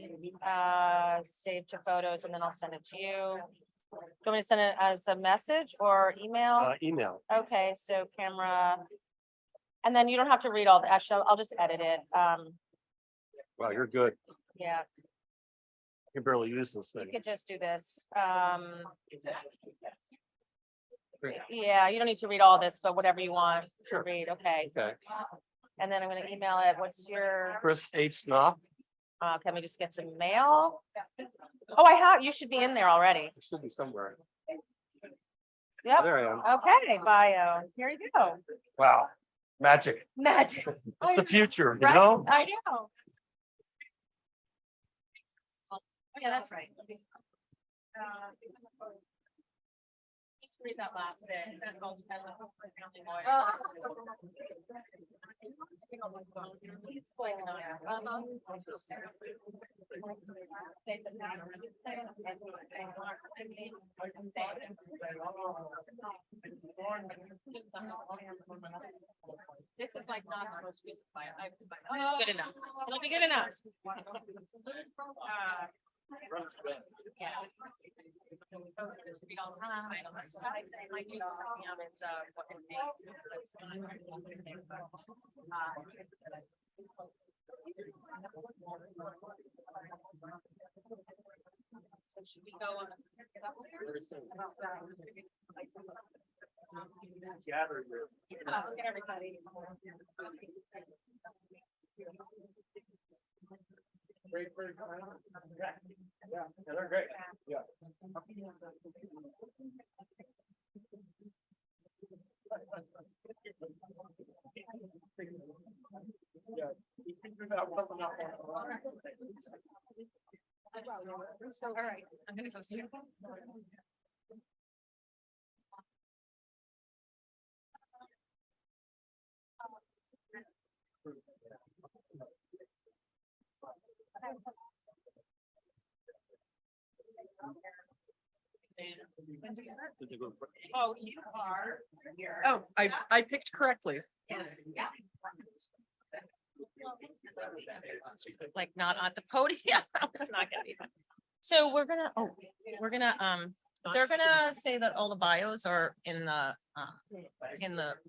save to photos, and then I'll send it to you. Do you want me to send it as a message or email? Email. Okay, so camera. And then you don't have to read all the, actually, I'll just edit it. Wow, you're good. Yeah, I can barely use this you thing. could just do this. Yeah, you don't need to read all this, but whatever you want to read, okay. Okay. And then I'm gonna email it. What's your, Chris H. Knopf. can we just get to mail? Oh, I have, you should be in there already. It should be somewhere. Yep. There I am. Okay, bio. Here you go. Wow. Magic. Magic. It's the future, you Right? know? I know. Oh, yeah, that's right. read that last bit. That's all. This is like not the most recent file. It's good enough. It'll be good enough. Yeah. We don't have time. Like, you know, is what it makes. So should we go on? Look at everybody. Great. Yeah, they're great. Yeah. So, all right, I'm gonna go see. Oh, you are here. Oh, I picked correctly. Yes. Yeah. Like not on the podium. It's not gonna be fun. So we're gonna, they're gonna say that all the bios are in the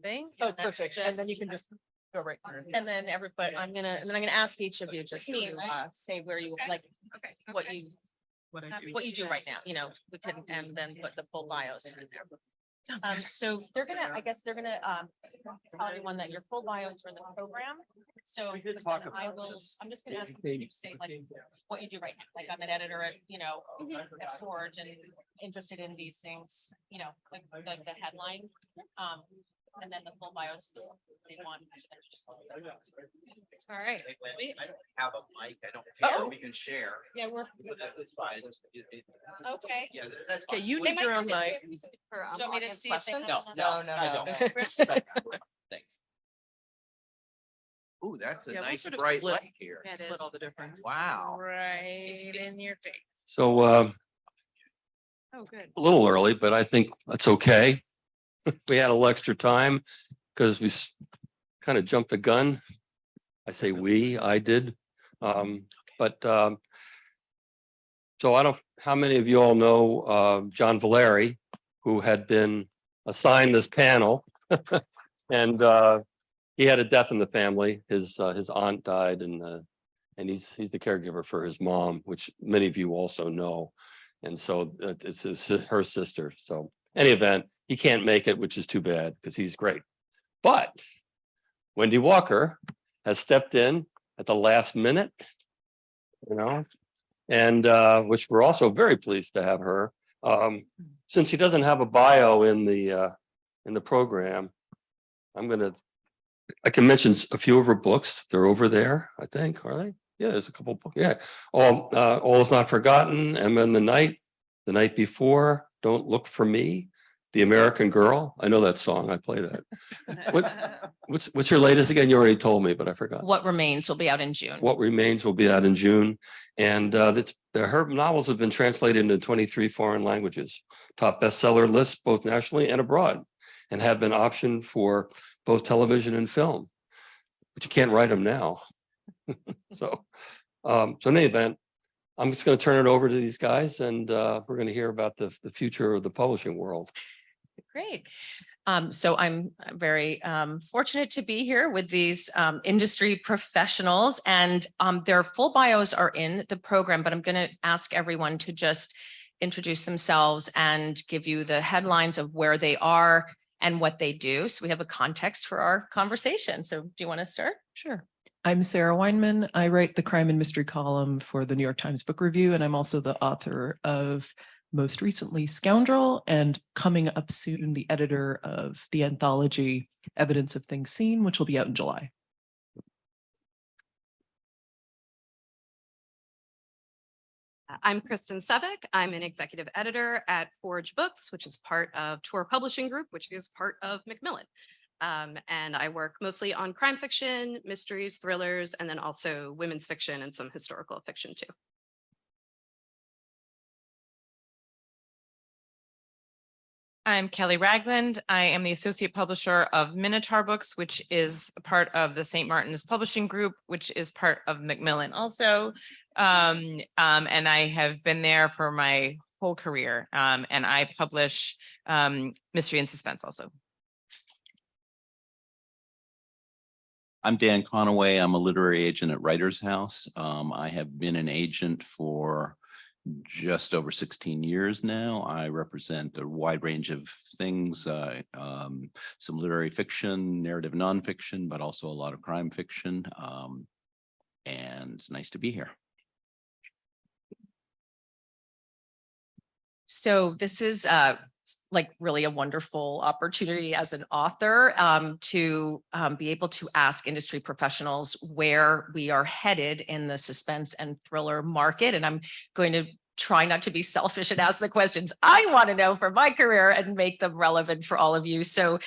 thing. Oh, and then perfect. And then you can just go right through. And then everybody, I'm gonna ask each of you just to say where you like, what you do right now, you know, we can, and then put the full bios in there. So they're gonna, I guess they're gonna tell everyone that your full bios are in the program. So We did but talk then about I will, this. I'm just gonna ask you to say like what you do right now. Like I'm an editor at, you know, at Forge and interested in these things, you know, like the headline. And then the full bios, they want. All right. Sweet. I don't have a mic. I don't Uh-oh. care. We can share. Yeah, we're. It's fine. Okay. Yeah, that's. Okay, fine. you need your own mic. Do you want me to see if they have No, some- I don't. Thanks. Ooh, that's a Yeah, we'll nice sort of bright split- light here. Split all the difference. Wow. Right in your face. So Oh, good. a little early, but I think that's okay. We had a little extra time because we kind of jumped the gun. I say we, I did. But so I don't, how many of you all know John Valeri, who had been assigned this panel? And he had a death in the family. His aunt died, and he's the caregiver for his mom, which many of you also know. And so it's her sister. So any event, he can't make it, which is too bad because he's great. But Wendy Walker has stepped in at the last minute, you know, and which we're also very pleased to have her. Since she doesn't have a bio in the program, I can mention a few of her books. They're over there, I think, are they? Yeah, there's a couple books. Yeah. All is Not Forgotten, Emma and the Night Before, Don't Look for Me, The American Girl. I know that song. I play that. What's your latest again? You already told me, but I forgot. What Remains will be out in June. What Remains will be out in June. And her novels have been translated into 23 foreign languages, top bestseller lists, both nationally and abroad, and have been optioned for both television and film, but you can't write them now. So in any event, I'm just going to turn it over to these guys, and we're going to hear about the future of the publishing world. Great. So I'm very fortunate to be here with these industry professionals, and their full bios are in the program, but I'm going to ask everyone to just introduce themselves and give you the headlines of where they are and what they do. So we have a context for our conversation. So do you want to start? Sure. I'm Sarah Weinman. I write the crime and mystery column for the New York Times Book Review, and I'm also the author of most recently Scoundrel, and coming up soon, the editor of the anthology Evidence of Things Seen, which will be out in July. I'm Kristen Sevick. I'm an executive editor at Forge Books, which is part of Tor Publishing Group, which is part of Macmillan. And I work mostly on crime fiction, mysteries, thrillers, and then also women's fiction and some historical fiction too. I'm Kelly Ragland. I am the associate publisher of Minotaur Books, which is a part of the St. Martin's Publishing Group, which is part of Macmillan also. And I have been there for my whole career. And I publish mystery and suspense also. I'm Dan Conaway. I'm a literary agent at Writers House. I have been an agent for just over 16 years now. I represent a wide range of things, some literary fiction, narrative nonfiction, but also a lot of crime fiction. And it's nice to be here. So this is like really a wonderful opportunity as an author to be able to ask industry professionals where we are headed in the suspense and thriller market. And I'm going to try not to be selfish and ask the questions I want to know for my career and make them relevant for all of you. So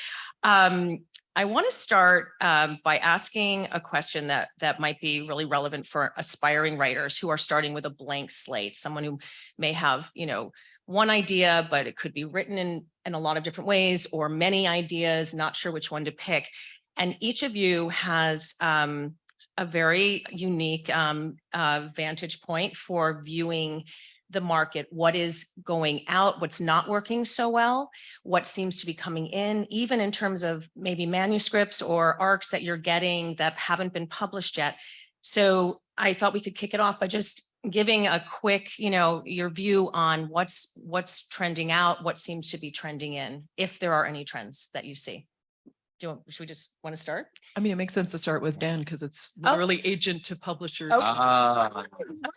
I want to start by asking a question that might be really relevant for aspiring writers who are starting with a blank slate, someone who may have, one idea, but it could be written in a lot of different ways, or many ideas, not sure which one to pick. And each of you has a very unique vantage point for viewing the market, what is going out, what's not working so well, what seems to be coming in, even in terms of maybe manuscripts or arcs that you're getting that haven't been published yet. So I thought we could kick it off by just giving a quick, your view on what's trending out, what seems to be trending in, if there are any trends that you see. Should we just want to start? I mean, it makes sense to start with Dan because it's literally agent to publisher.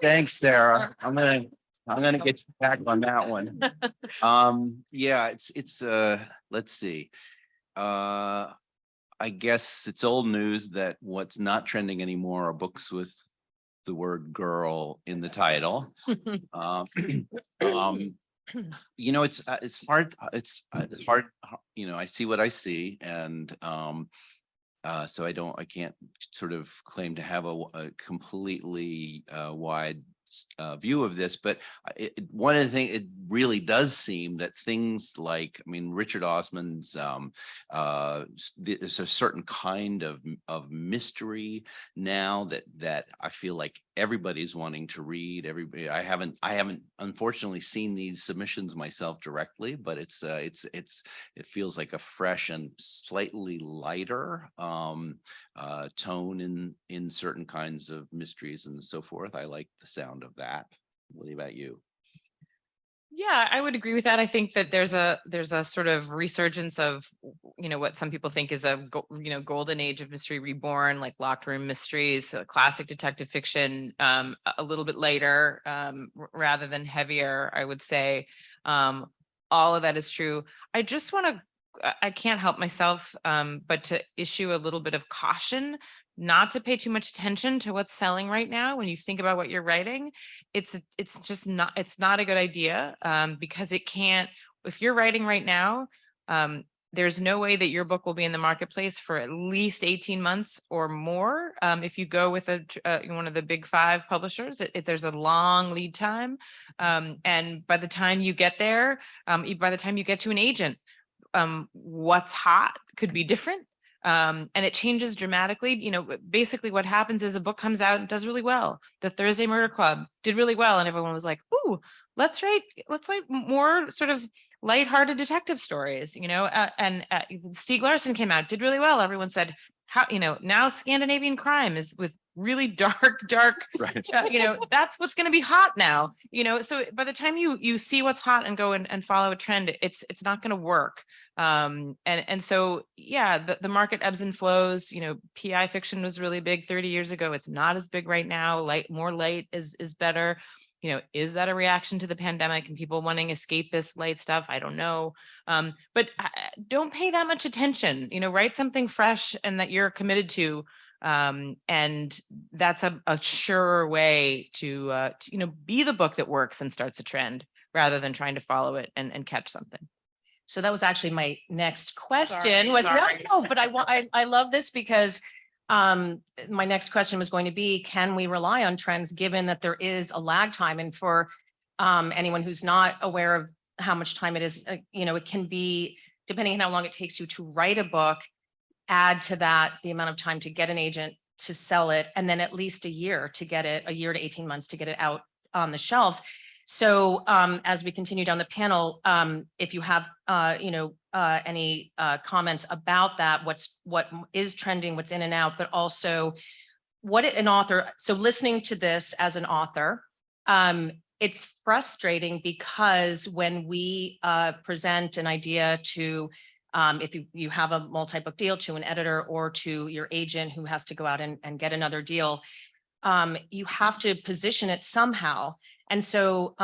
Thanks, Sarah. I'm gonna get you back on that one. Yeah, it's let's see. I guess it's old news that what's not trending anymore are books with the word girl in the title. It's hard. It's hard. I see what I see, and so I can't sort of claim to have a completely wide view of this, but one of the things, it really does seem that things like, Richard Osman's, there's a certain kind of mystery now that I feel like everybody's wanting to read. I haven't unfortunately seen these submissions myself directly, but it feels like a fresh and slightly lighter tone in certain kinds of mysteries and so forth. I like the sound of that. What about you? Yeah, I would agree with that. I think that there's a sort of resurgence of, what some people think is a golden age of mystery reborn, like locked room mysteries, classic detective fiction, a little bit later, rather than heavier, I would say. All of that is true. I just I can't help myself, but to issue a little bit of caution, not to pay too much attention to what's selling right now. When you think about what you're writing, it's not a good idea, because it can't, if you're writing right now, there's no way that your book will be in the marketplace for at least 18 months or more. If you go with one of the big 5 publishers, there's a long lead time. And by the time you get there, by the time you get to an agent, what's hot could be different. And it changes dramatically. Basically what happens is a book comes out and does really well. The Thursday Murder Club did really well. And everyone was like, ooh, let's write more sort of lighthearted detective stories, and Stieg Larsson came out, did really well. Everyone said, how, now Scandinavian crime is with really dark, right. That's what's going to be hot now, so by the time you see what's hot and go and follow a trend, it's not going to work. And so, yeah, the market ebbs and flows. PI fiction was really big 30 years ago. It's not as big right now. More light is better. Is that a reaction to the pandemic and people wanting escapist light stuff? I don't know. But don't pay that much attention. Write something fresh and that you're committed to. And that's a surer way to, be the book that works and starts a trend rather than trying to follow it and catch something. So that was actually my next question Sorry, was, sorry. no, but I love this because my next question was going to be, can we rely on trends given that there is a lag time? And for anyone who's not aware of how much time it is, it can be, depending on how long it takes you to write a book, add to that the amount of time to get an agent to sell it, and then at least a year to get it, a year to 18 months to get it out on the shelves. So as we continue down the panel, if you have, any comments about that, what is trending, what's in and out, but also what an author, so listening to this as an author, it's frustrating because when we present an idea to, if you have a multi-book deal, to an editor or to your agent who has to go out and get another deal, you have to position it somehow. And so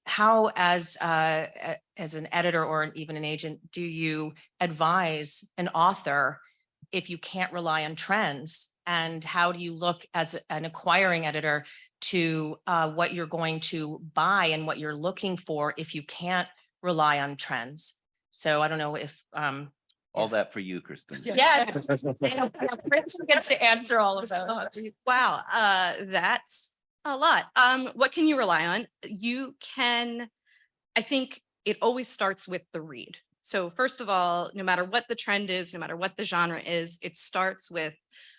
how as an editor or even an agent, do you advise an author if you can't rely on trends? And how do you look as an acquiring editor to what you're going to buy and what you're looking for if you can't rely on trends? So I don't know if All that for you, Kristen. yeah, Kristen gets to answer all of those. Wow, that's a lot. What can you rely on? I think it always starts with the read. So first of all, no matter what the trend is, no matter what the genre is, it starts with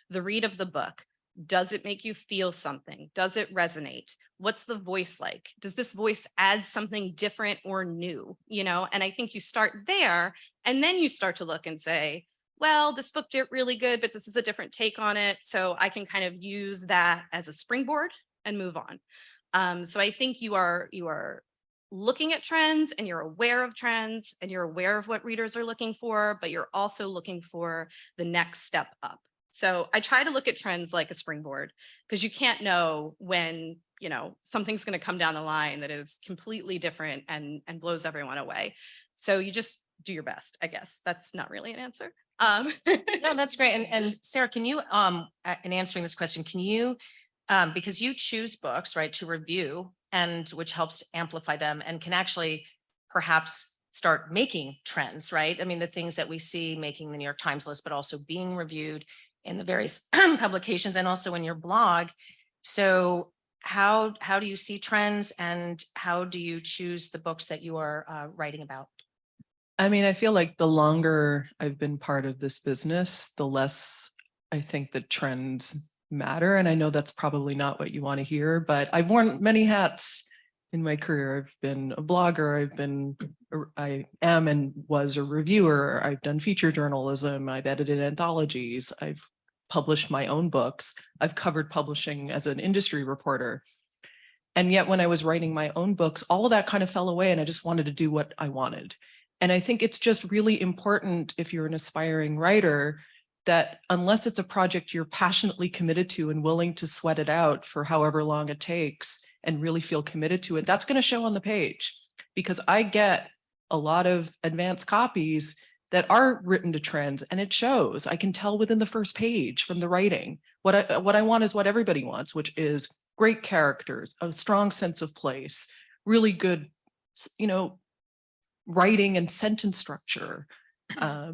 the read of the book. Does it make you feel something? Does it resonate? What's the voice like? Does this voice add something different or new? And I think you start there, and then you start to look and say, well, this book did really good, but this is a different take on it. So I can kind of use that as a springboard and move on. So I think you are looking at trends, and you're aware of trends, and you're aware of what readers are looking for, but you're also looking for the next step up. So I try to look at trends like a springboard, because you can't know when, something's going to come down the line that is completely different and blows everyone away. So you just do your best, I guess. That's not really an answer. No, that's great. And Sarah, can you, in answering this question, can you, because you choose books, right, to review, and which helps amplify them and can actually perhaps start making trends, right? I mean, the things that we see making the New York Times list, but also being reviewed in the various publications and also in your blog. So how do you see trends, and how do you choose the books that you are writing about? I mean, I feel like the longer I've been part of this business, the less I think that trends matter. And I know that's probably not what you want to hear, but I've worn many hats in my career. I've been a blogger, I am and was a reviewer. I've done feature journalism. I've edited anthologies. I've published my own books. I've covered publishing as an industry reporter. And yet when I was writing my own books, all of that kind of fell away, and I just wanted to do what I wanted. And I think it's just really important, if you're an aspiring writer, that unless it's a project you're passionately committed to and willing to sweat it out for however long it takes and really feel committed to it, that's going to show on the page. Because I get a lot of advanced copies that are written to trends, and it shows. I can tell within the first page from the writing. What I want is what everybody wants, which is great characters, a strong sense of place, really good, writing and sentence structure, a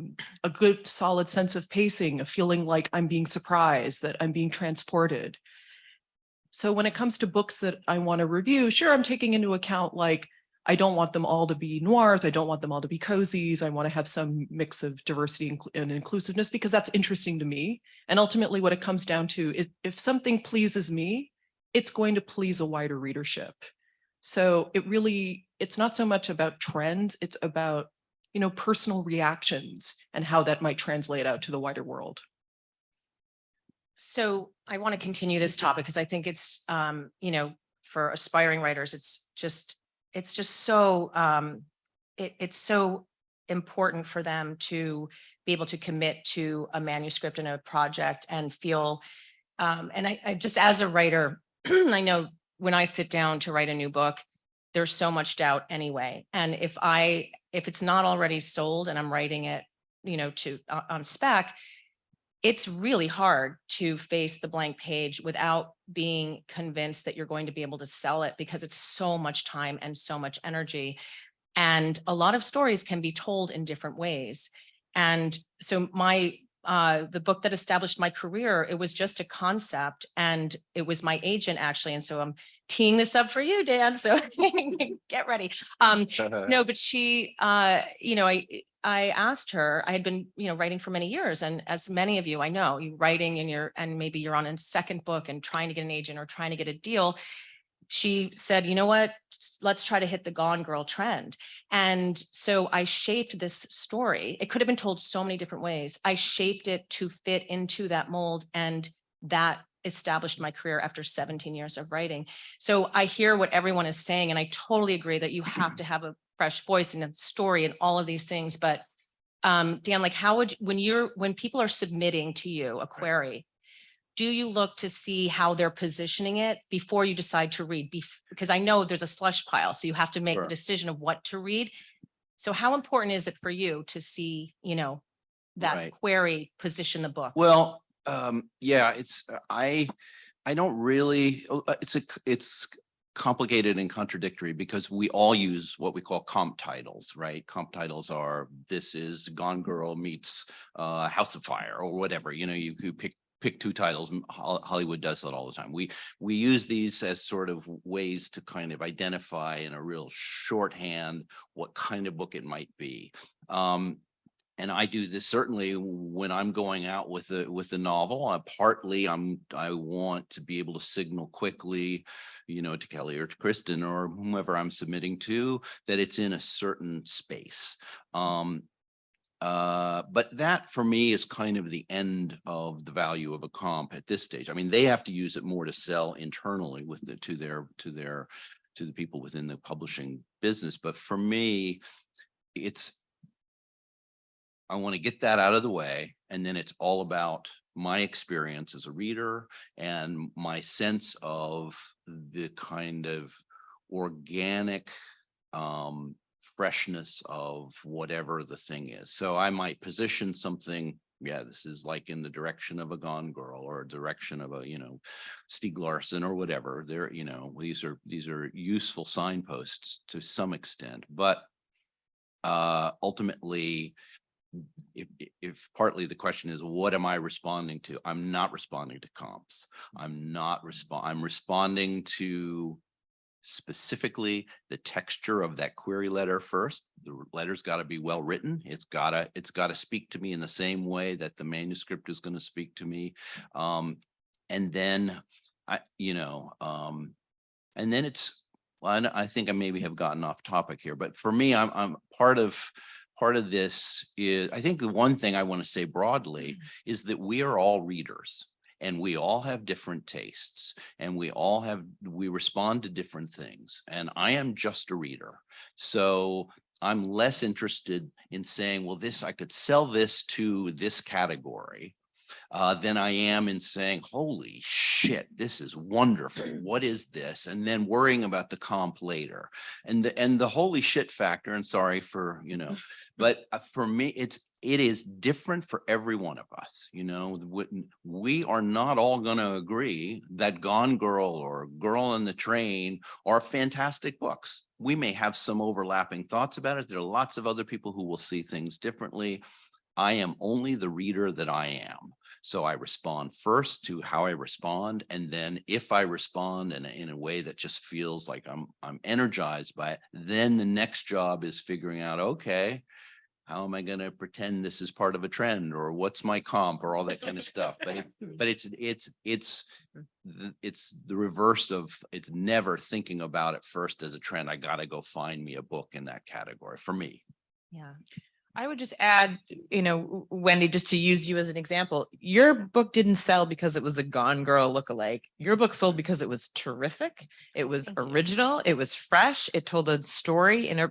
good solid sense of pacing, a feeling like I'm being surprised, that I'm being transported. So when it comes to books that I want to review, sure, I'm taking into account, like, I don't want them all to be noirs. I don't want them all to be cozies. I want to have some mix of diversity and inclusiveness, because that's interesting to me. And ultimately what it comes down to is, if something pleases me, it's going to please a wider readership. So it's not so much about trends, it's about, personal reactions and how that might translate out to the wider world. So I want to continue this topic because I think it's, for aspiring writers, it's just so, it's so important for them to be able to commit to a manuscript and a project and feel, and I just, as a writer, I know when I sit down to write a new book, there's so much doubt anyway. And if it's not already sold and I'm writing it, on spec, it's really hard to face the blank page without being convinced that you're going to be able to sell it, because it's so much time and so much energy. And a lot of stories can be told in different ways. And so the book that established my career, it was just a concept, and it was my agent actually. And so I'm teeing this up for you, Dan. So get ready. No, but she, I asked her, I had been, writing for many years. And as many of you, I know you writing and maybe you're on a second book and trying to get an agent or trying to get a deal. She said, you know what, let's try to hit the Gone Girl trend. And so I shaped this story. It could have been told so many different ways. I shaped it to fit into that mold, and that established my career after 17 years of writing. So I hear what everyone is saying, and I totally agree that you have to have a fresh voice and a story and all of these things. But Dan, like how would, when people are submitting to you a query, do you look to see how they're positioning it before you decide to read? Because I know there's a slush pile, so you have to make the decision of what to read. So how important is it for you to see, that query position the book? Well, yeah, I don't really, it's complicated and contradictory because we all use what we call comp titles, right? Comp titles are, this is Gone Girl meets House of Fire or whatever, you could pick two titles. Hollywood does that all the time. We use these as sort of ways to kind of identify in a real shorthand what kind of book it might be. And I do this certainly when I'm going out with a novel. Partly I want to be able to signal quickly, to Kelly or to Kristen or whomever I'm submitting to, that it's in a certain space. But that for me is kind of the end of the value of a comp at this stage. I mean, they have to use it more to sell internally to the people within the publishing business. But for me, I want to get that out of the way. And then it's all about my experience as a reader and my sense of the kind of organic freshness of whatever the thing is. So I might position something, this is like in the direction of a Gone Girl or a direction of a, Stieg Larsson or whatever. They're, these are useful signposts to some extent, but ultimately, if partly the question is, what am I responding to? I'm not responding to comps. I'm responding to specifically the texture of that query letter first. The letter's got to be well written. It's got to speak to me in the same way that the manuscript is going to speak to me. And then I think I maybe have gotten off topic here, but for me, I'm part of this is, I think the one thing I want to say broadly is that we are all readers. And we all have different tastes, and we respond to different things. And I am just a reader. So I'm less interested in saying, well, I could sell this to this category than I am in saying, holy shit, this is wonderful. What is this? And then worrying about the comp later. And the holy shit factor, and sorry for, but for me, it is different for every one of us. We are not all going to agree that Gone Girl or Girl on the Train are fantastic books. We may have some overlapping thoughts about it. There are lots of other people who will see things differently. I am only the reader that I am. So I respond first to how I respond. And then if I respond in a way that just feels like I'm energized by it, then the next job is figuring out, okay, how am I going to pretend this is part of a trend, or what's my comp, or all that kind of stuff. But it's the reverse of, it's never thinking about it first as a trend. I got to go find me a book in that category for me. Yeah. I would just add, Wendy, just to use you as an example, your book didn't sell because it was a Gone Girl lookalike. Your book sold because it was terrific. It was original. It was fresh. It told a story in a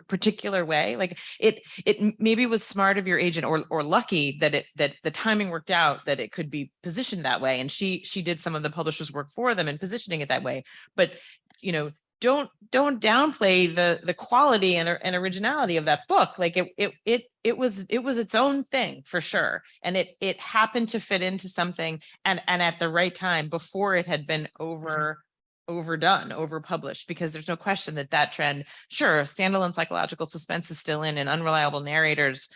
particular way. Like it maybe was smart of your agent or lucky that the timing worked out, that it could be positioned that way. And she did some of the publisher's work for them in positioning it that way. But, don't downplay the quality and originality of that book. Like it was its own thing for sure. And it happened to fit into something and at the right time before it had been overdone, overpublished, because there's no question that trend, sure, standalone psychological suspense is still in and unreliable narrators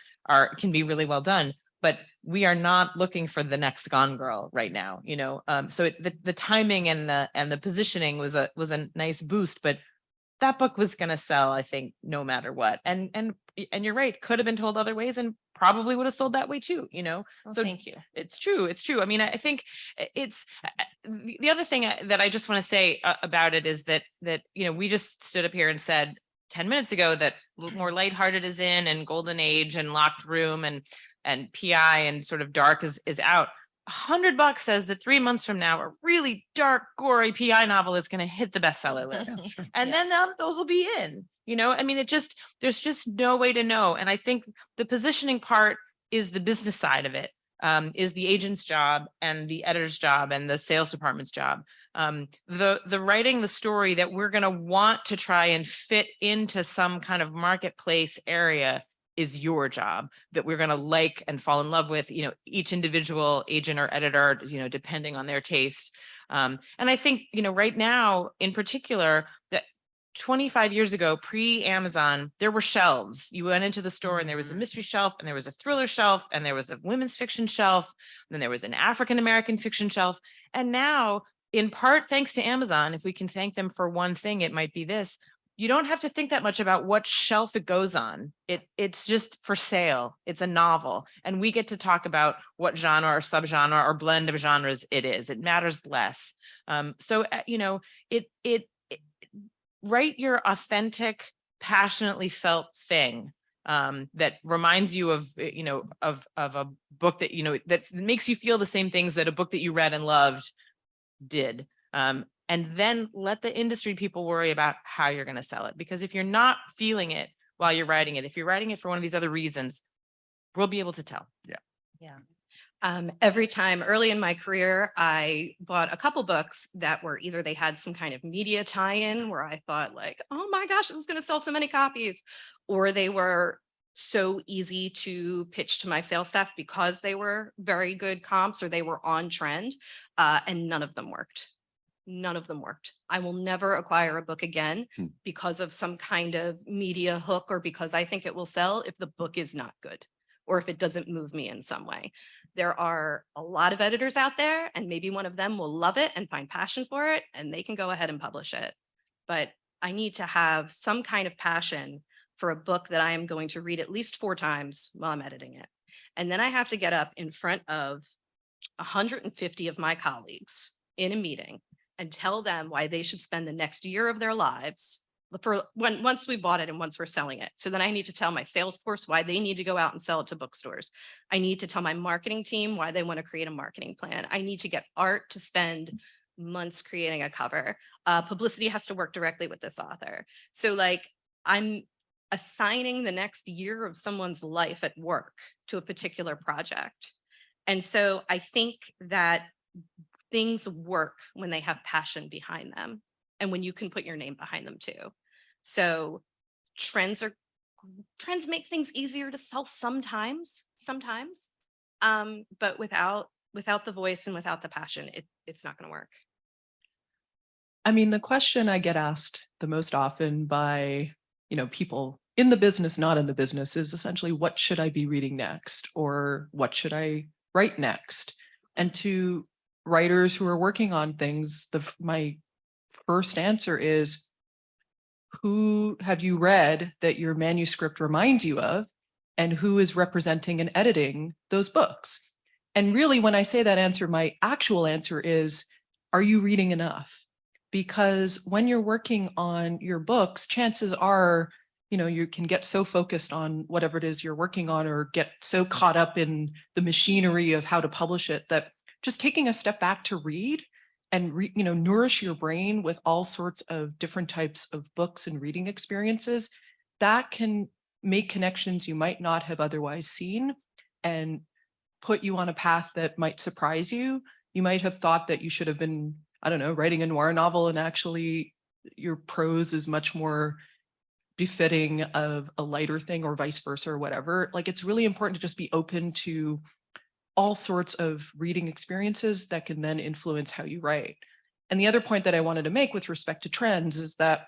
can be really well done, but we are not looking for the next Gone Girl right now, you know. So the timing and the positioning was a nice boost, but that book was going to sell, I think, no matter what. And you're right, could have been told other ways and probably would have sold that way too, you know. Well, so thank you. It's true. I mean, I think it's the other thing that I just want to say about it is that you know, we just stood up here and said 10 minutes ago that More Lighthearted is in, and Golden Age and Locked Room and PI and sort of dark is out. $100 says that 3 months from now, a really dark, gory PI novel is going to hit the bestseller list. And then those will be in, you know. I mean, there's just no way to know. And I think the positioning part is the business side of it, is the agent's job and the editor's job and the sales department's job. The writing the story that we're going to want to try and fit into some kind of marketplace area is your job, that we're going to like and fall in love with, you know, each individual agent or editor, you know, depending on their taste. And I think, you know, right now in particular, that 25 years ago, pre-Amazon, there were shelves. You went into the store and there was a mystery shelf and there was a thriller shelf and there was a women's fiction shelf. And then there was an African-American fiction shelf. And now, in part, thanks to Amazon, if we can thank them for one thing, it might be this: you don't have to think that much about what shelf it goes on. It's just for sale. It's a novel. And we get to talk about what genre or subgenre or blend of genres it is. It matters less. So, you know, write your authentic, passionately felt thing that reminds you of, you know, of a book that, you know, that makes you feel the same things that a book that you read and loved did. And then let the industry people worry about how you're going to sell it. Because if you're not feeling it while you're writing it, if you're writing it for one of these other reasons, we'll be able to tell. Every time early in my career, I bought a couple books that were either they had some kind of media tie-in where I thought like, oh my gosh, this is going to sell so many copies, or they were so easy to pitch to my sales staff because they were very good comps or they were on trend, and none of them worked. None of them worked. I will never acquire a book again because of some kind of media hook or because I think it will sell if the book is not good or if it doesn't move me in some way. There are a lot of editors out there, and maybe one of them will love it and find passion for it, and they can go ahead and publish it. But I need to have some kind of passion for a book that I am going to read at least 4 times while I'm editing it. And then I have to get up in front of 150 of my colleagues in a meeting and tell them why they should spend the next year of their lives once we bought it and once we're selling it. So then I need to tell my sales force why they need to go out and sell it to bookstores. I need to tell my marketing team why they want to create a marketing plan. I need to get art to spend months creating a cover. Publicity has to work directly with this author. So like I'm assigning the next year of someone's life at work to a particular project. And so I think that things work when they have passion behind them and when you can put your name behind them too. So trends make things easier to sell sometimes, but without the voice and without the passion, it's not going to work. I mean, the question I get asked the most often by, you know, people in the business, not in the business, is essentially, what should I be reading next? Or what should I write next? And to writers who are working on things, my first answer is, who have you read that your manuscript reminds you of, and who is representing and editing those books? And really, when I say that answer, my actual answer is, are you reading enough? Because when you're working on your books, chances are, you know, you can get so focused on whatever it is you're working on or get so caught up in the machinery of how to publish it that just taking a step back to read and you know, nourish your brain with all sorts of different types of books and reading experiences, that can make connections you might not have otherwise seen and put you on a path that might surprise you. You might have thought that you should have been, I don't know, writing a noir novel, and actually your prose is much more befitting of a lighter thing or vice versa or whatever. Like, it's really important to just be open to all sorts of reading experiences that can then influence how you write. And the other point that I wanted to make with respect to trends is that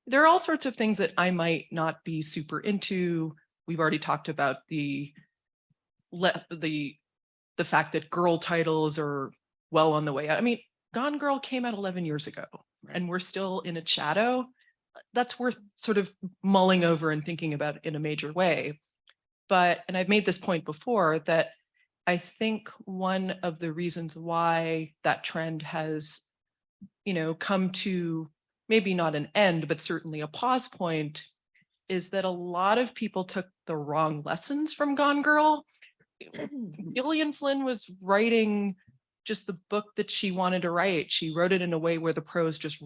there are all sorts of things that I might not be super into. We've already talked about the fact that girl titles are well on the way out. I mean, Gone Girl came out 11 years ago, and we're still in its shadow. That's worth sort of mulling over and thinking about in a major way. But, and I've made this point before, that I think one of the reasons why that trend has, come to maybe not an end, but certainly a pause point, is that a lot of people took the wrong lessons from Gone Girl. Gillian Flynn was writing just the book that she wanted to write. She wrote it in a way where the prose just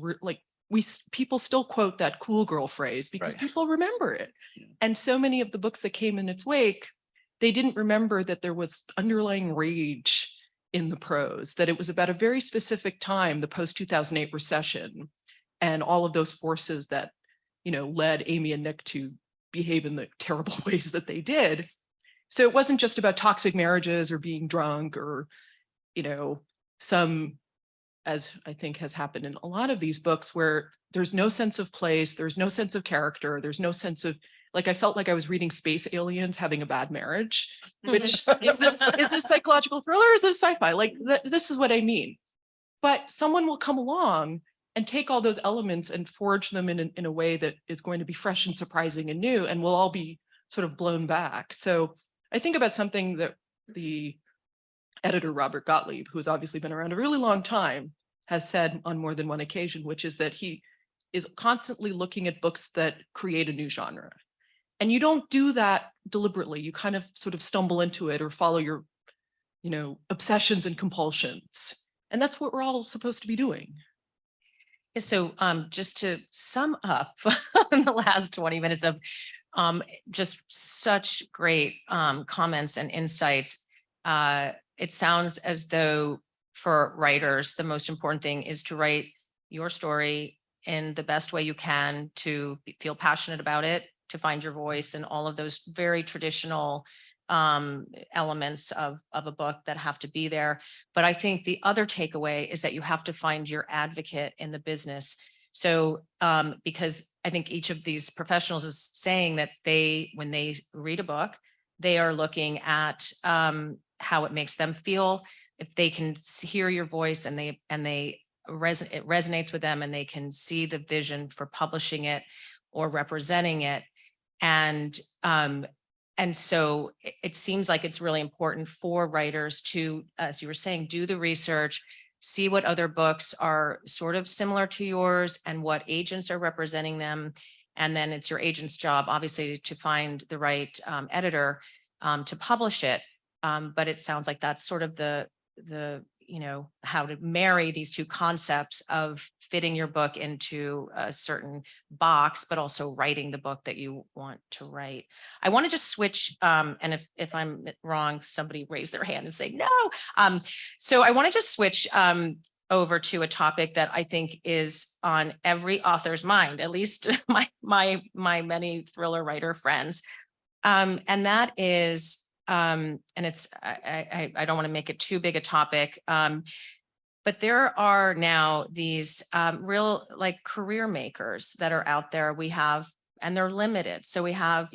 people still quote that cool girl phrase because people remember it. And so many of the books that came in its wake, they didn't remember that there was underlying rage in the prose, that it was about a very specific time, the post-2008 recession, and all of those forces that, led Amy and Nick to behave in the terrible ways that they did. So it wasn't just about toxic marriages or being drunk or, some, as I think has happened in a lot of these books, where there's no sense of place, there's no sense of character, there's no sense of, like, I felt like I was reading space aliens having a bad marriage, which is this psychological thriller or is this sci-fi? Like, this is what I mean. But someone will come along and take all those elements and forge them in a way that is going to be fresh and surprising and new, and we'll all be sort of blown back. So I think about something that the editor, Robert Gottlieb, who has obviously been around a really long time, has said on more than one occasion, which is that he is constantly looking at books that create a new genre. And you don't do that deliberately. You kind of sort of stumble into it or follow your, obsessions and compulsions. And that's what we're all supposed to be doing. So just to sum up in the last 20 minutes of just such great comments and insights, it sounds as though for writers, the most important thing is to write your story in the best way you can, to feel passionate about it, to find your voice, and all of those very traditional elements of a book that have to be there. But I think the other takeaway is that you have to find your advocate in the business. So because I think each of these professionals is saying that when they read a book, they are looking at how it makes them feel. If they can hear your voice and it resonates with them, and they can see the vision for publishing it or representing it. And so it seems like it's really important for writers to, as you were saying, do the research, see what other books are sort of similar to yours and what agents are representing them. And then it's your agent's job, obviously, to find the right editor to publish it. But it sounds like that's sort of the how to marry these two concepts of fitting your book into a certain box, but also writing the book that you want to write. I want to just switch, and if I'm wrong, somebody raise their hand and say no. So I want to just switch over to a topic that I think is on every author's mind, at least my many thriller writer friends, and that is. And it's, I don't want to make it too big a topic, but there are now these real career makers that are out there. We have, and they're limited. So we have,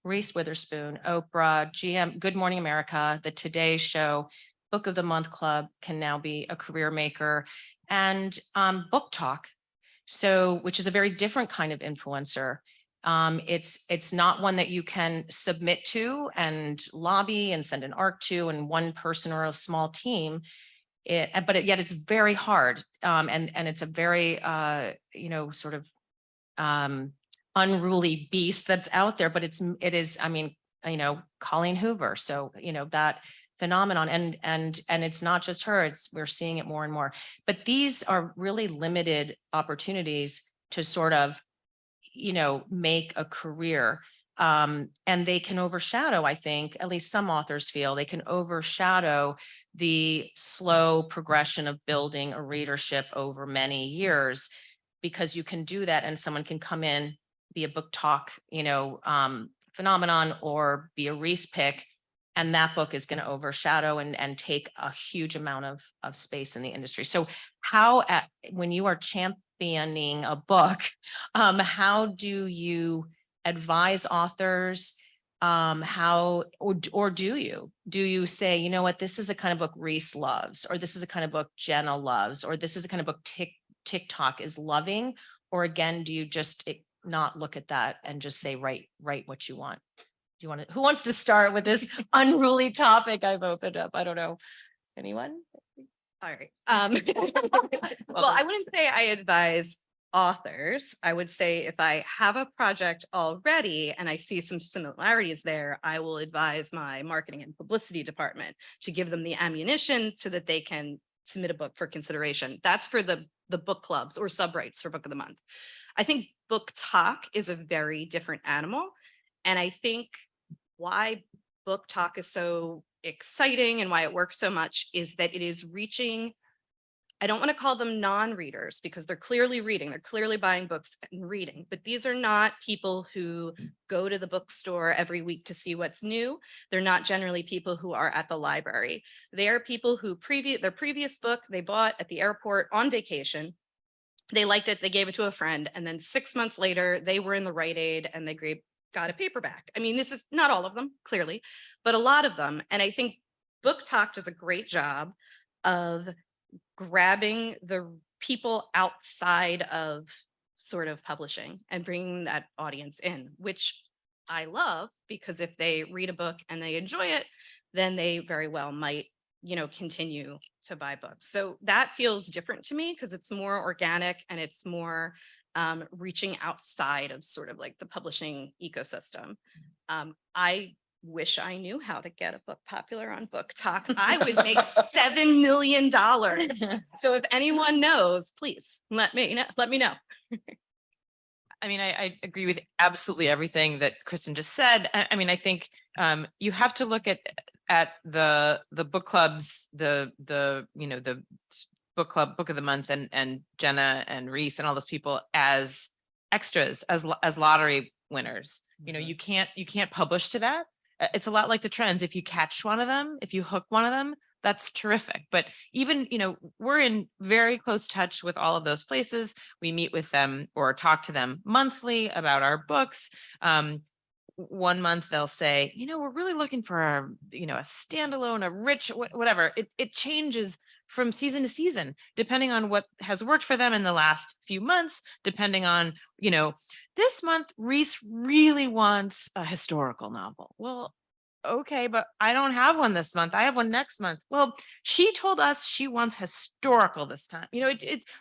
Reese Witherspoon, Oprah, GM, Good Morning America, the Today Show, Book of the Month Club can now be a career maker, and Book Talk, which is a very different kind of influencer. It's not one that you can submit to and lobby and send an ARC to in one person or a small team. But yet it's very hard. And it's a very, sort of unruly beast that's out there, but it is, I mean, Colleen Hoover. So, that phenomenon, and it's not just her, we're seeing it more and more, but these are really limited opportunities to sort of make a career. And they can overshadow, I think, at least some authors feel, they can overshadow the slow progression of building a readership over many years. because you can do that and someone can come in, be a book talk, phenomenon, or be a Reese pick. And that book is going to overshadow and take a huge amount of space in the industry. So when you are championing a book, how do you advise authors? Or do you say, you know what, this is a kind of book Reese loves, or this is a kind of book Jenna loves, or this is a kind of book TikTok is loving? Or again, do you just not look at that and just say, write what you want? Do you want to, who wants to start with this unruly topic I've opened up? I don't know. Anyone? All right. Well, I wouldn't say I advise authors. I would say if I have a project already and I see some similarities there, I will advise my marketing and publicity department to give them the ammunition so that they can submit a book for consideration. That's for the book clubs or subrights for Book of the Month. I think book talk is a very different animal. And I think why book talk is so exciting and why it works so much is that it is reaching, I don't want to call them non-readers because they're clearly reading, they're clearly buying books and reading, but these are not people who go to the bookstore every week to see what's new. They're not generally people who are at the library. They are people who their previous book they bought at the airport on vacation. They liked it, they gave it to a friend, and then 6 months later, they were in the Rite Aid and they got a paperback. I mean, this is not all of them, clearly, but a lot of them. And I think Book Talk does a great job of grabbing the people outside of sort of publishing and bringing that audience in, which I love, because if they read a book and they enjoy it, then they very well might, continue to buy books. So that feels different to me because it's more organic and it's more reaching outside of sort of like the publishing ecosystem. I wish I knew how to get a book popular on Book Talk. I would make $7 million. So if anyone knows, please let me know. I mean, I agree with absolutely everything that Kristen just said. I mean, I think you have to look at the book clubs, the book club, Book of the Month, and Jenna and Reese and all those people as extras, as lottery winners. You can't publish to that. It's a lot like the trends. If you catch one of them, if you hook one of them, that's terrific. But even, we're in very close touch with all of those places. We meet with them or talk to them monthly about our books. 1 month they'll say, we're really looking for a standalone, a rich, whatever. It changes from season to season, depending on what has worked for them in the last few months, depending on, this month, Reese really wants a historical novel. Well, okay, but I don't have one this month. I have one next month. Well, she told us she wants historical this time.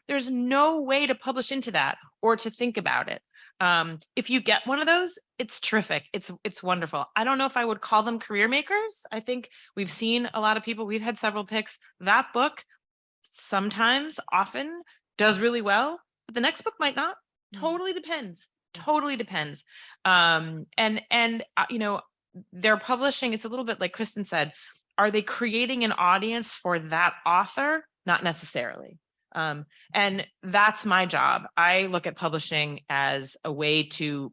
There's no way to publish into that or to think about it. If you get one of those, it's terrific. It's wonderful. I don't know if I would call them career makers. I think we've seen a lot of people, we've had several picks. That book sometimes, often does really well, but the next book might not. Totally depends. Totally depends. They're publishing, it's a little bit like Kristen said, are they creating an audience for that author? Not necessarily. And that's my job. I look at publishing as a way to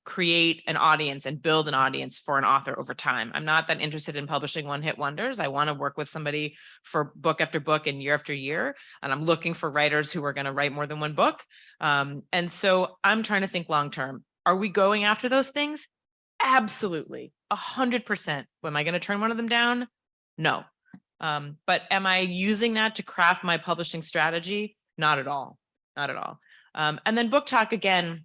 create an audience and build an audience for an author over time. I'm not that interested in publishing one-hit wonders. I want to work with somebody for book after book and year after year. And I'm looking for writers who are going to write more than one book. And so I'm trying to think long-term. Are we going after those things? Absolutely. 100%. Am I going to turn one of them down? No. But am I using that to craft my publishing strategy? Not at all. Not at all. And then Book Talk, again,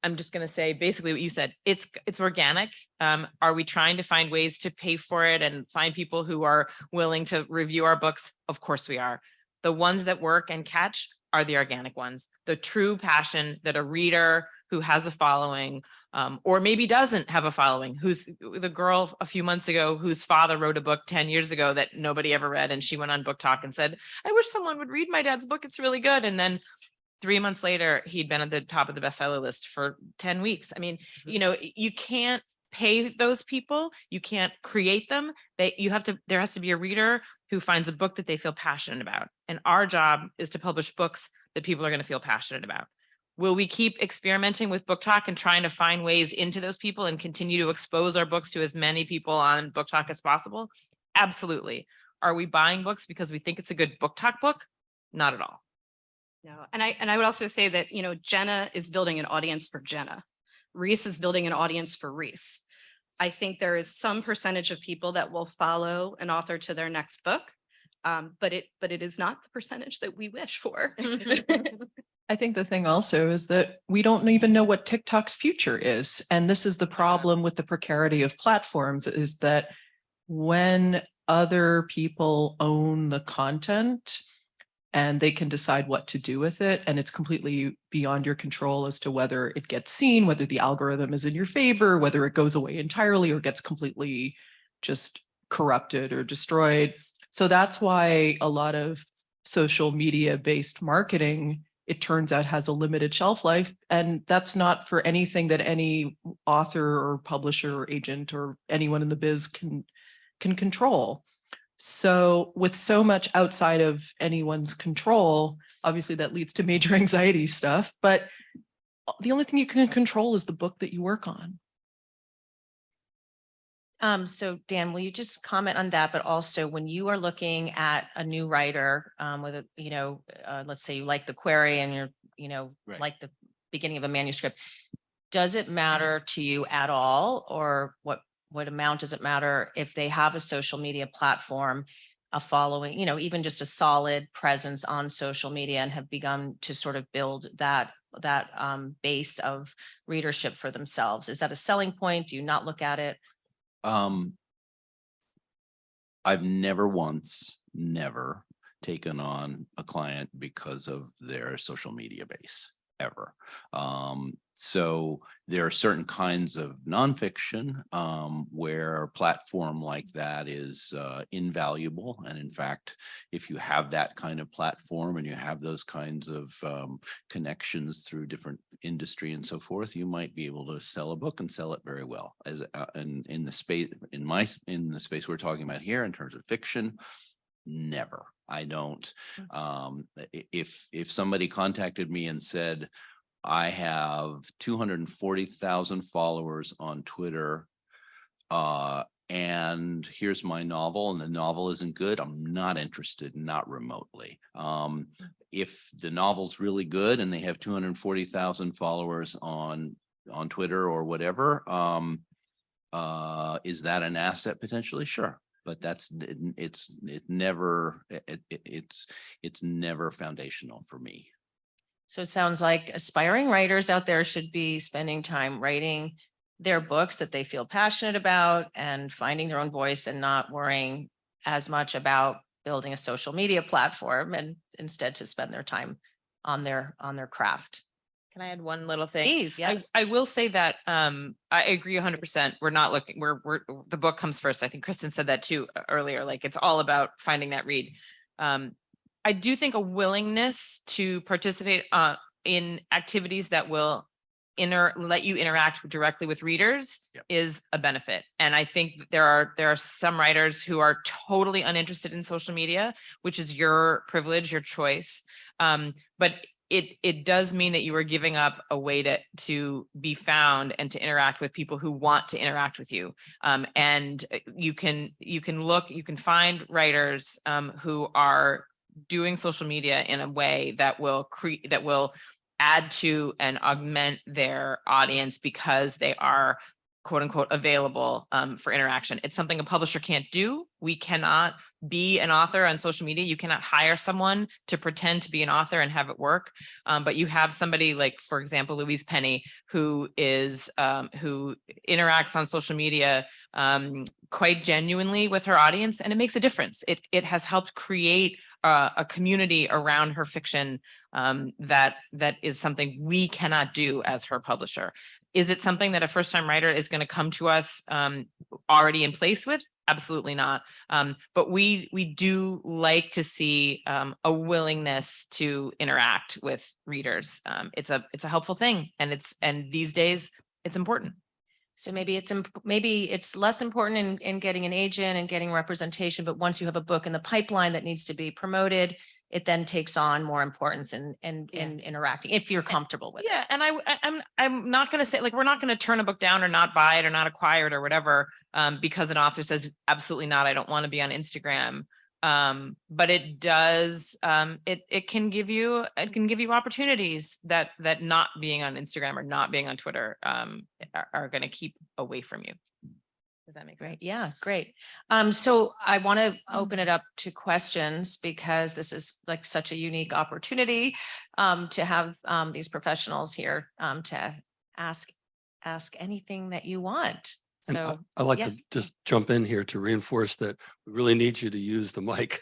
I'm just going to say basically what you said. It's organic. Are we trying to find ways to pay for it and find people who are willing to review our books? Of course we are. The ones that work and catch are the organic ones. The true passion that a reader who has a following, or maybe doesn't have a following, who's the girl a few months ago whose father wrote a book 10 years ago that nobody ever read. And she went on Book Talk and said, I wish someone would read my dad's book. It's really good. And then 3 months later, he'd been at the top of the bestseller list for 10 weeks. I mean, you can't pay those people. You can't create them. There has to be a reader who finds a book that they feel passionate about. And our job is to publish books that people are going to feel passionate about. Will we keep experimenting with Book Talk and trying to find ways into those people and continue to expose our books to as many people on Book Talk as possible? Absolutely. Are we buying books because we think it's a good Book Talk book? Not at all. No, and I would also say that, you know, Jenna is building an audience for Jenna. Reese is building an audience for Reese. I think there is some percentage of people that will follow an author to their next book, but it is not the percentage that we wish for. I think the thing also is that we don't even know what TikTok's future is. And this is the problem with the precarity of platforms, is that when other people own the content and they can decide what to do with it, and it's completely beyond your control as to whether it gets seen, whether the algorithm is in your favor, whether it goes away entirely or gets completely just corrupted or destroyed. So that's why a lot of social media based marketing, it turns out, has a limited shelf life. And that's not for anything that any author or publisher or agent or anyone in the biz can control. So with so much outside of anyone's control, obviously that leads to major anxiety stuff, but the only thing you can control is the book that you work on. So Dan, will you just comment on that? But also when you are looking at a new writer, with a, you know, let's say you like the query and you're, you know, like the beginning of a manuscript, does it matter to you at all? Or what amount does it matter if they have a social media platform, a following, you know, even just a solid presence on social media, and have begun to sort of build that base of readership for themselves? Is that a selling point? Do you not look at it? I've never taken on a client because of their social media base, ever. So there are certain kinds of nonfiction where a platform like that is invaluable. And in fact, if you have that kind of platform and you have those kinds of connections through different industry and so forth, you might be able to sell a book and sell it very well. As in the space, in the space we're talking about here, in terms of fiction, never. I don't. If somebody contacted me and said, I have 240,000 followers on Twitter, and here's my novel, and the novel isn't good, I'm not interested, not remotely. If the novel's really good and they have 240,000 followers on Twitter or whatever, is that an asset potentially? Sure. But it's never foundational for me. So it sounds like aspiring writers out there should be spending time writing their books that they feel passionate about and finding their own voice, and not worrying as much about building a social media platform, and instead to spend their time on their craft. Can I add one little thing? Please, yes. I will say that I agree 100%. We're not looking, the book comes first. I think Kristen said that too earlier. Like, it's all about finding that read. I do think a willingness to participate in activities that will let you interact directly with readers is a benefit. And I think there are some writers who are totally uninterested in social media, which is your privilege, your choice. But it does mean that you are giving up a way to be found and to interact with people who want to interact with you. And you can find writers who are doing social media in a way that will add to and augment their audience, because they are quote unquote available for interaction. It's something a publisher can't do. We cannot be an author on social media. You cannot hire someone to pretend to be an author and have it work. But you have somebody like, for example, Louise Penny, who interacts on social media quite genuinely with her audience, and it makes a difference. It has helped create a community around her fiction that is something we cannot do as her publisher. Is it something that a first-time writer is going to come to us already in place with? Absolutely not. But we do like to see a willingness to interact with readers. It's a helpful thing, and these days it's important. So maybe it's less important in getting an agent and getting representation, but once you have a book in the pipeline that needs to be promoted, it then takes on more importance in interacting, if you're comfortable with it. Yeah, and I'm not going to say, like, we're not going to turn a book down or not buy it or not acquire it or whatever, because an author says absolutely not, I don't want to be on Instagram. But it does, it can give you opportunities that not being on Instagram or not being on Twitter are going to keep away from you. Does that make sense? Great. Yeah, great. So I want to open it up to questions, because this is like such a unique opportunity to have these professionals here to ask anything that you want. And So I'd like yes. to just jump in here to reinforce that we really need you to use the mic.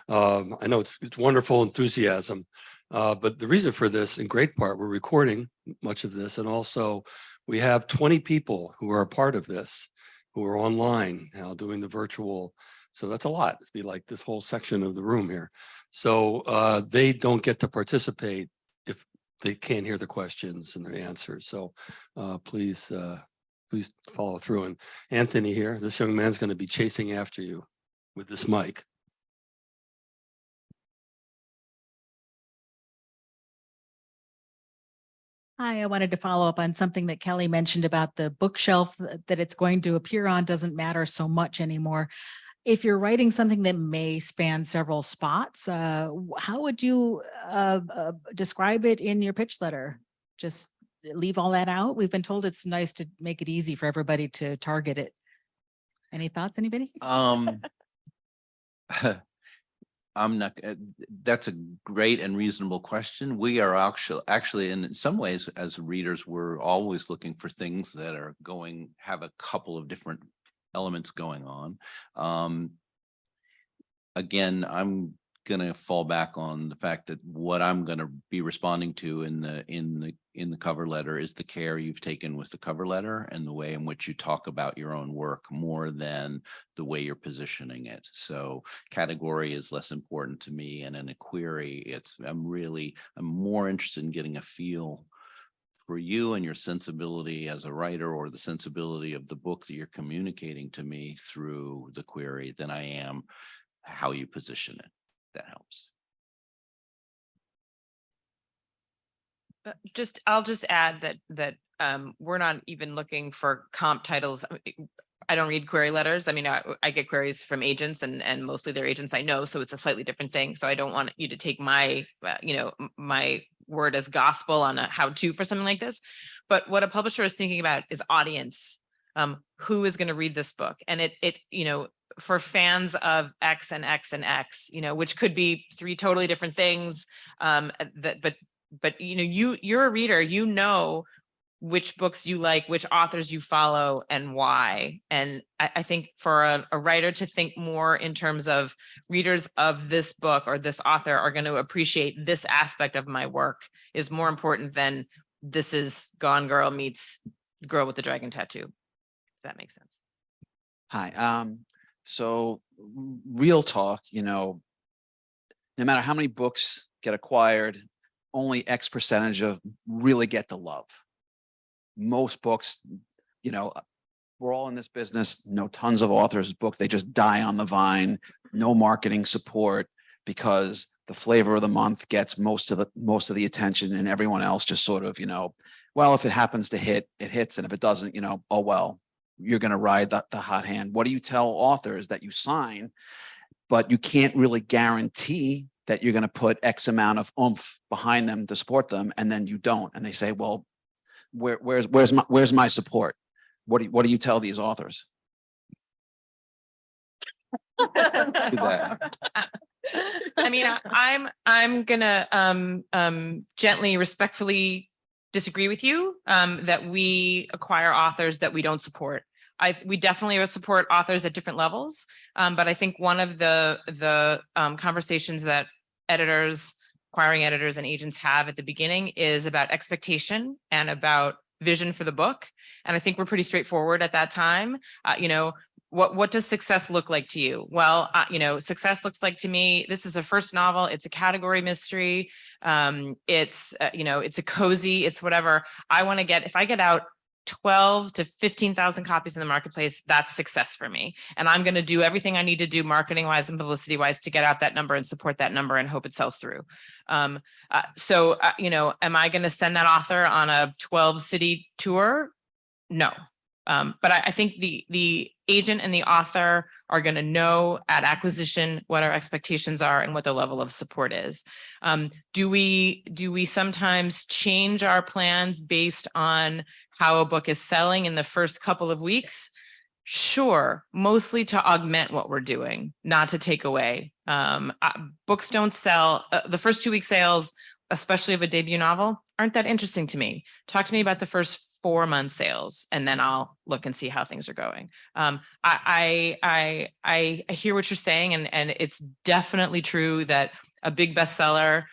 I know it's wonderful enthusiasm, but the reason for this, in great part, we're recording much of this, and also we have 20 people who are a part of this, who are online now doing the virtual. So that's a lot. It'd be like this whole section of the room here. So they don't get to participate if they can't hear the questions and the answers. So please follow through. And Anthony here, this young man's going to be chasing after you with this mic. Hi, I wanted to follow up on something that Kelly mentioned about the bookshelf that it's going to appear on doesn't matter so much anymore. If you're writing something that may span several spots, how would you describe it in your pitch letter? Just leave all that out? We've been told it's nice to make it easy for everybody to target it. Any thoughts, anybody? I'm not, that's a great and reasonable question. We are actually in some ways, as readers, we're always looking for things that are have a couple of different elements going on. Again, I'm going to fall back on the fact that what I'm going to be responding to in the cover letter is the care you've taken with the cover letter and the way in which you talk about your own work more than the way you're positioning it. So category is less important to me, and in a query, I'm more interested in getting a feel for you and your sensibility as a writer, or the sensibility of the book that you're communicating to me through the query, than I am how you position it. That helps. I'll just add that we're not even looking for comp titles. I don't read query letters. I mean, I get queries from agents, and mostly they're agents I know, so it's a slightly different thing. So I don't want you to take my my word as gospel on a how-to for something like this. But what a publisher is thinking about is audience. Who is going to read this book? And it for fans of X and X and X, which could be 3 totally different things. But you're a reader, which books you like, which authors you follow, and why. And I think for a writer to think more in terms of readers of this book or this author are going to appreciate this aspect of my work is more important than this is Gone Girl meets Girl with the Dragon Tattoo. If that makes sense. Hi. So real talk, no matter how many books get acquired, only X percentage of really get the love. Most books, we're all in this business, know tons of authors' book, they just die on the vine, no marketing support, because the flavor of the month gets most of the attention, and everyone else just sort of, well, if it happens to hit, it hits, and if it doesn't, oh well. You're going to ride the hot hand. What do you tell authors that you sign, but you can't really guarantee that you're going to put X amount of oomph behind them to support them, and then you don't, and they say, well, where's my support? What do you tell these authors? I mean, I'm gonna gently, respectfully disagree with you that we acquire authors that we don't support. We definitely support authors at different levels, but I think one of the conversations that acquiring editors and agents have at the beginning is about expectation and about vision for the book. And I think we're pretty straightforward at that time. What does success look like to you? Well, success looks like to me, this is a first novel. It's a category mystery. It's a cozy, it's whatever. I want to get, if I get out 12 to 15,000 copies in the marketplace, that's success for me. And I'm going to do everything I need to do marketing wise and publicity wise to get out that number and support that number and hope it sells through. You know, am I going to send that author on a 12 city tour? No. But I think the agent and the author are going to know at acquisition what our expectations are and what the level of support is. Do we sometimes change our plans based on how a book is selling in the first couple of weeks? Sure, mostly to augment what we're doing, not to take away. Books don't sell. The first 2 week sales, especially of a debut novel, aren't that interesting to me. Talk to me about the first 4 month sales, and then I'll look and see how things are going. I hear what you're saying, and it's definitely true that a big bestseller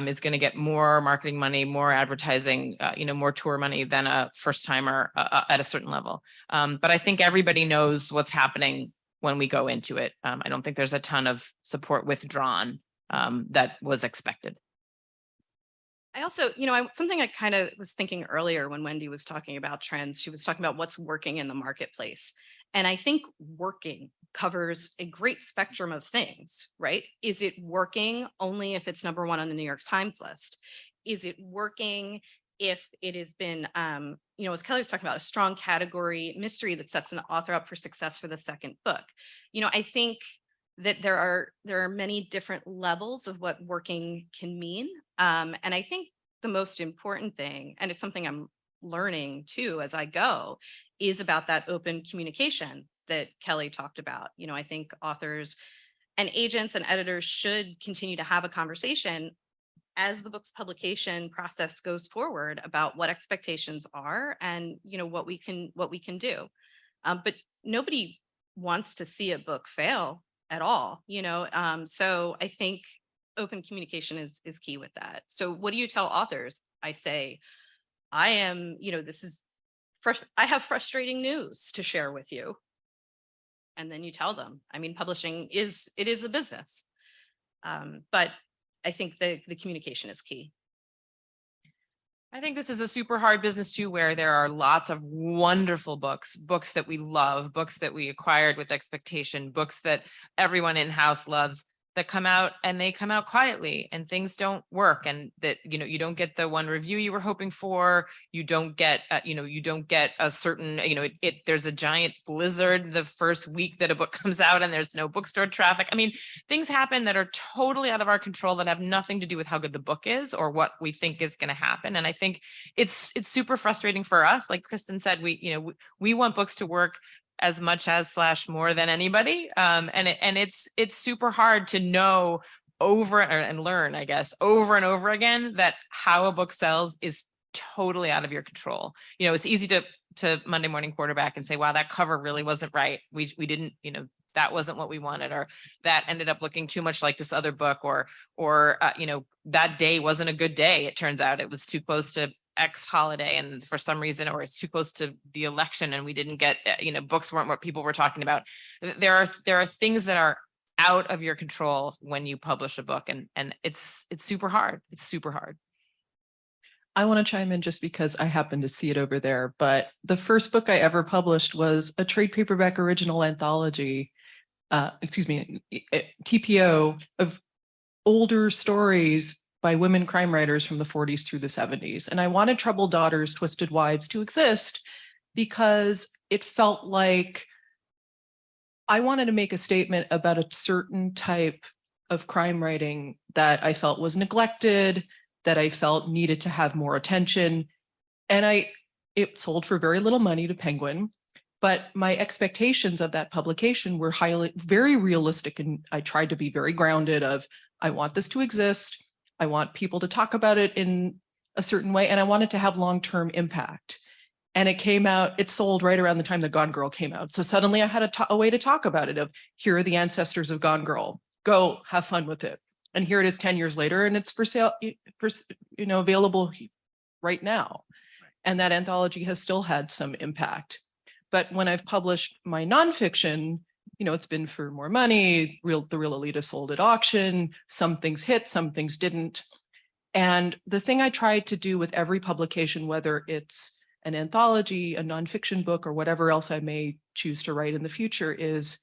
is going to get more marketing money, more advertising, more tour money than a first timer at a certain level. But I think everybody knows what's happening when we go into it. I don't think there's a ton of support withdrawn that was expected. I also, something I kind of was thinking earlier when Wendy was talking about trends, she was talking about what's working in the marketplace. And I think working covers a great spectrum of things, right? Is it working only if it's #1 on the New York Times list? Is it working if it has been, as Kelly was talking about, a strong category mystery that sets an author up for success for the second book? I think that there are many different levels of what working can mean. And I think the most important thing, and it's something I'm learning too as I go, is about that open communication that Kelly talked about. I think authors and agents and editors should continue to have a conversation as the book's publication process goes forward about what expectations are and what we can do. But nobody wants to see a book fail at all, so I think open communication is key with that. So what do you tell authors? I say, I am, this is fresh. I have frustrating news to share with you. And then you tell them. I mean, publishing is a business. But I think the communication is key. I think this is a super hard business too, where there are lots of wonderful books that we love, books that we acquired with expectation, books that everyone in-house loves, that come out and they come out quietly and things don't work, and that you don't get the one review you were hoping for, you don't get a certain there's a giant blizzard the first week that a book comes out and there's no bookstore traffic. I mean, things happen that are totally out of our control that have nothing to do with how good the book is or what we think is going to happen. And I think it's super frustrating for us. Like Kristen said, we want books to work as much as / more than anybody. And it's super hard to know and learn, I guess, over and over again that how a book sells is totally out of your control. It's easy to Monday morning quarterback and say, wow, that cover really wasn't right. We didn't, that wasn't what we wanted, or that ended up looking too much like this other book, or that day wasn't a good day. It turns out it was too close to X holiday and for some reason, or it's too close to the election and we didn't get, books weren't what people were talking about. There are things that are out of your control when you publish a book, and it's super hard. It's super hard. I want to chime in just because I happen to see it over there, but the first book I ever published was a trade paperback original anthology, TPO, of older stories by women crime writers from the 40s through the 70s. And I wanted Troubled Daughters, Twisted Wives to exist because it felt like I wanted to make a statement about a certain type of crime writing that I felt was neglected, that I felt needed to have more attention. And it sold for very little money to Penguin, but my expectations of that publication were very realistic. And I tried to be very grounded of, I want this to exist. I want people to talk about it in a certain way, and I want it to have long-term impact. And it sold right around the time that Gone Girl came out. So suddenly I had a way to talk about it of, here are the ancestors of Gone Girl, go have fun with it. And here it is 10 years later, and it's for sale, available right now. And that anthology has still had some impact. But when I've published my nonfiction, it's been for more money. The Real Elita sold at auction. Some things hit, some things didn't. And the thing I tried to do with every publication, whether it's an anthology, a nonfiction book, or whatever else I may choose to write in the future is,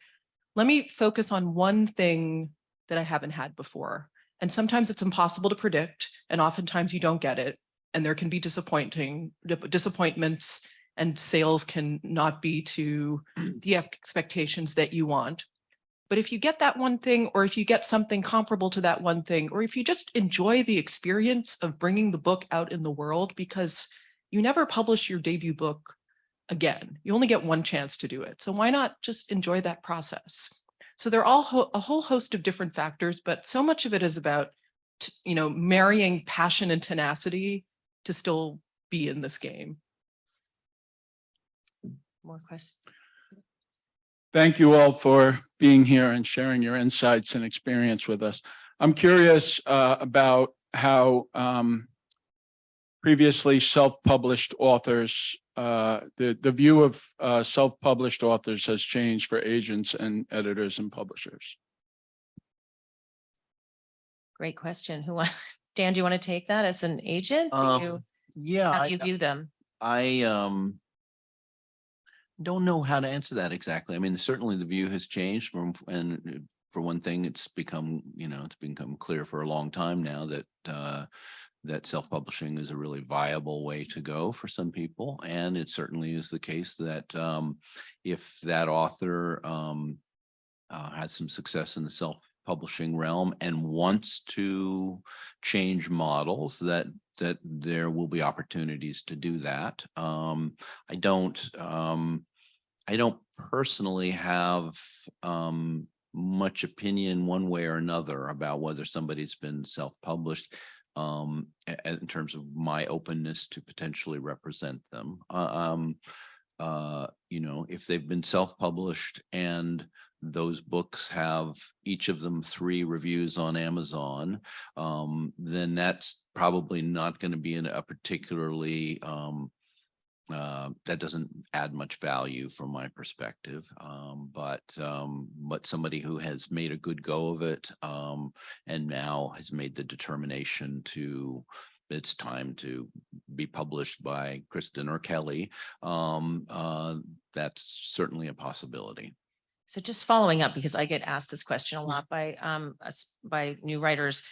let me focus on one thing that I haven't had before. And sometimes it's impossible to predict, and oftentimes you don't get it. And there can be disappointments, and sales can not be to the expectations that you want. But if you get that one thing, or if you get something comparable to that one thing, or if you just enjoy the experience of bringing the book out in the world, because you never publish your debut book again, you only get one chance to do it. So why not just enjoy that process? So there are all a whole host of different factors, but so much of it is about, marrying passion and tenacity to still be in this game. More questions? Thank you all for being here and sharing your insights and experience with us. I'm curious about how previously self-published authors, the view of self-published authors has changed for agents and editors and publishers. Great question. Dan, do you want to take that as an agent? How do you view them? I don't know how to answer that exactly. I mean, certainly the view has changed and for one thing, it's become clear for a long time now that that self-publishing is a really viable way to go for some people. And it certainly is the case that if that author has some success in the self-publishing realm and wants to change models, that there will be opportunities to do that. I don't personally have much opinion one way or another about whether somebody's been self-published in terms of my openness to potentially represent them. If they've been self-published and those books have each of them 3 reviews on Amazon, then that's probably not going to be in a particularly that doesn't add much value from my perspective. But somebody who has made a good go of it and now has made the determination to it's time to be published by Kristen or Kelly, that's certainly a possibility. So just following up, because I get asked this question a lot by new writers.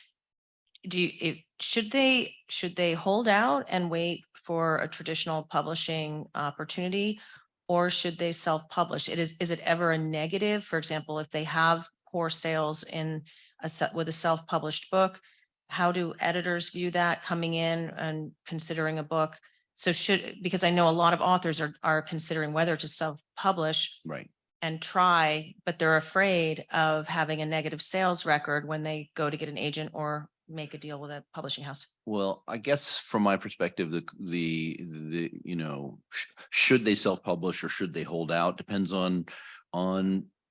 Should they hold out and wait for a traditional publishing opportunity, or should they self-publish? Is it ever a negative? For example, if they have poor sales with a self-published book, how do editors view that coming in and considering a book? So because I know a lot of authors are considering whether to self-publish, right, and try, but they're afraid of having a negative sales record when they go to get an agent or make a deal with a publishing house. Well, I guess from my perspective, should they self-publish or should they hold out depends on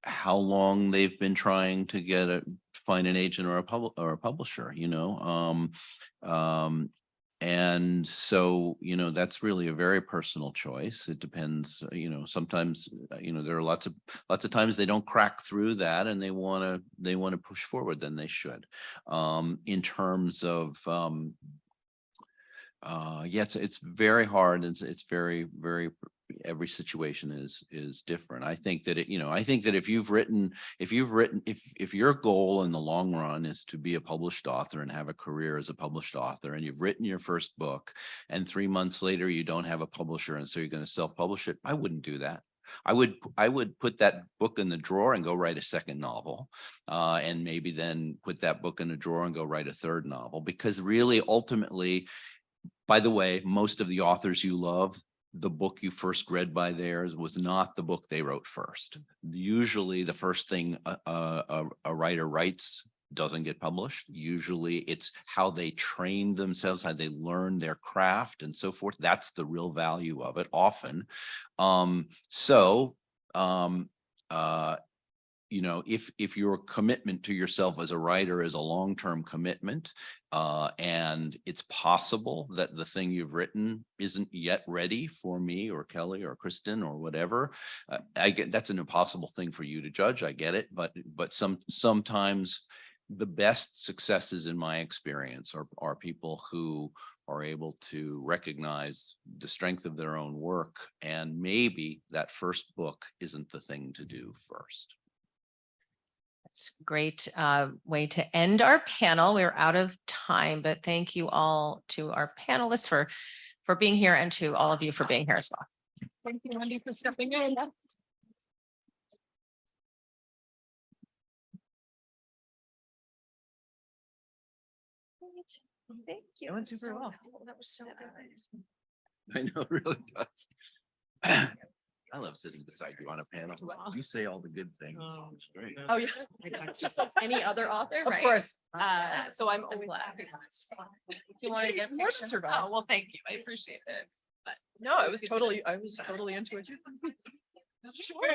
how long they've been trying to find an agent or a publisher, and so, that's really a very personal choice. It depends, sometimes, there are lots of times they don't crack through that and they want to push forward, then they should. In terms of, it's very hard. It's very, very, every situation is different. I think that if your goal in the long run is to be a published author and have a career as a published author, and you've written your first book and 3 months later you don't have a publisher and so you're going to self-publish it, I wouldn't do that. I would put that book in the drawer and go write a second novel, and maybe then put that book in a drawer and go write a third novel, because really ultimately, by the way, most of the authors you love, the book you first read by theirs was not the book they wrote first. Usually the first thing a writer writes doesn't get published. Usually it's how they trained themselves, how they learned their craft and so forth. That's the real value of it often. If your commitment to yourself as a writer is a long-term commitment, and it's possible that the thing you've written isn't yet ready for me or Kelly or Kristen or whatever, I get that's an impossible thing for you to judge. I get it, but sometimes the best successes in my experience are people who are able to recognize the strength of their own work, and maybe that first book isn't the thing to do first. It's a great way to end our panel. We're out of time, but thank you all to our panelists for being here, and to all of you for being here as well. Thank you, Wendy, for stepping in. Thank you. That went super well. That was so good. I know, it really does. I love sitting beside you on a panel. You say all the good things. Oh, It's great. Oh, yeah. Just like any other author, Of right? course. So I'm always happy. If you want to get a picture. Oh, well, thank you. I appreciate it. But No, I was totally into it too.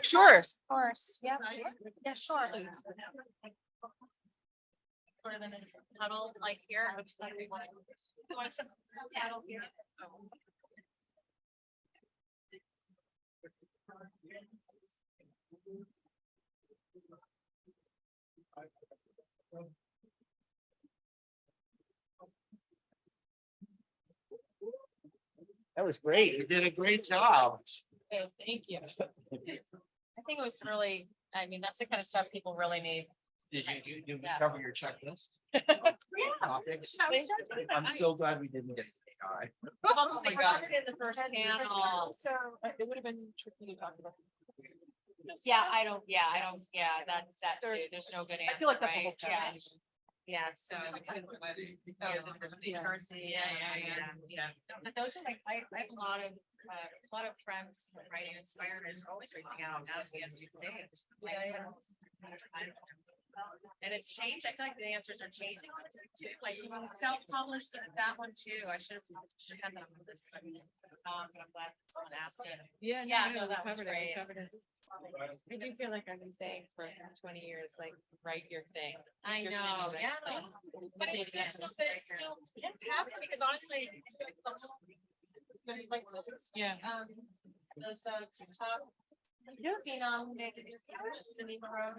Sure. Of course, yeah, yeah, sure. Sort of in this huddle, like here. Huddle here. That was great. You did a great job. Thank you. I think it was really, I mean, that's the kind of stuff people really need. Did you Yeah. cover your checklist? Topics? I'm so glad we didn't get AI. Oh my God. In the first panel. So it would have been tricky to talk about. Yeah, that too. There's no good answer. I feel like that's a whole right? Yeah. challenge. Yeah, so. Diversity, yeah. But those are like, I have a lot of friends who are writing aspirers are always reaching out and asking us these things. And it's changed. I feel like the answers are changing too. Like self-published that one too. I should have that on this. But I'm glad someone asked it. Yeah, No, that was great. I do feel like I've been saying for 20 years, like, write your thing. I Your know, thing, yeah. like, But it's still happening because honestly. Like this. Yeah. Those TikTok. Phenom, Geneva Road.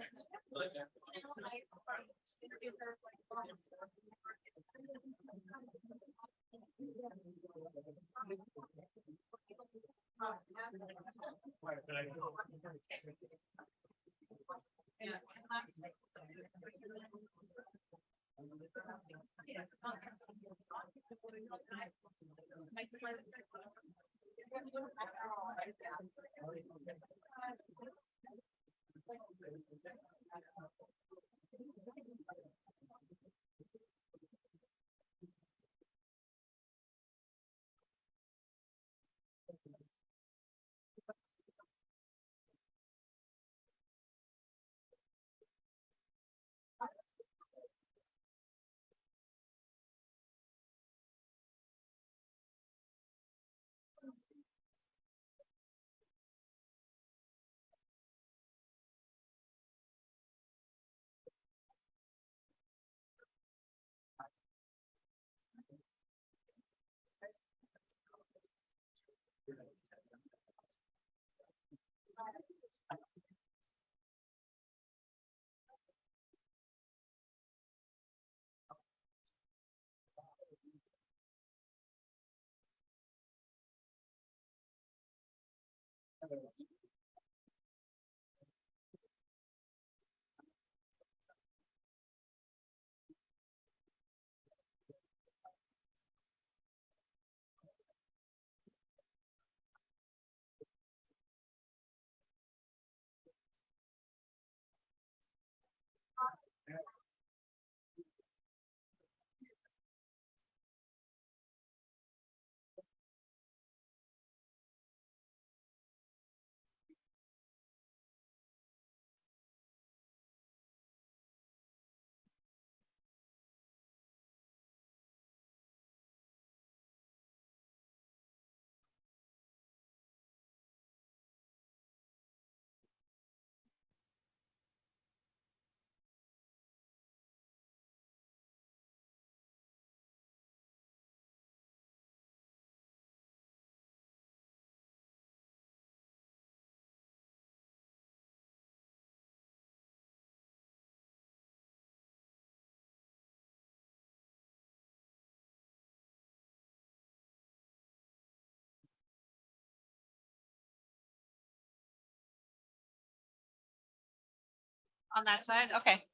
On that side, okay.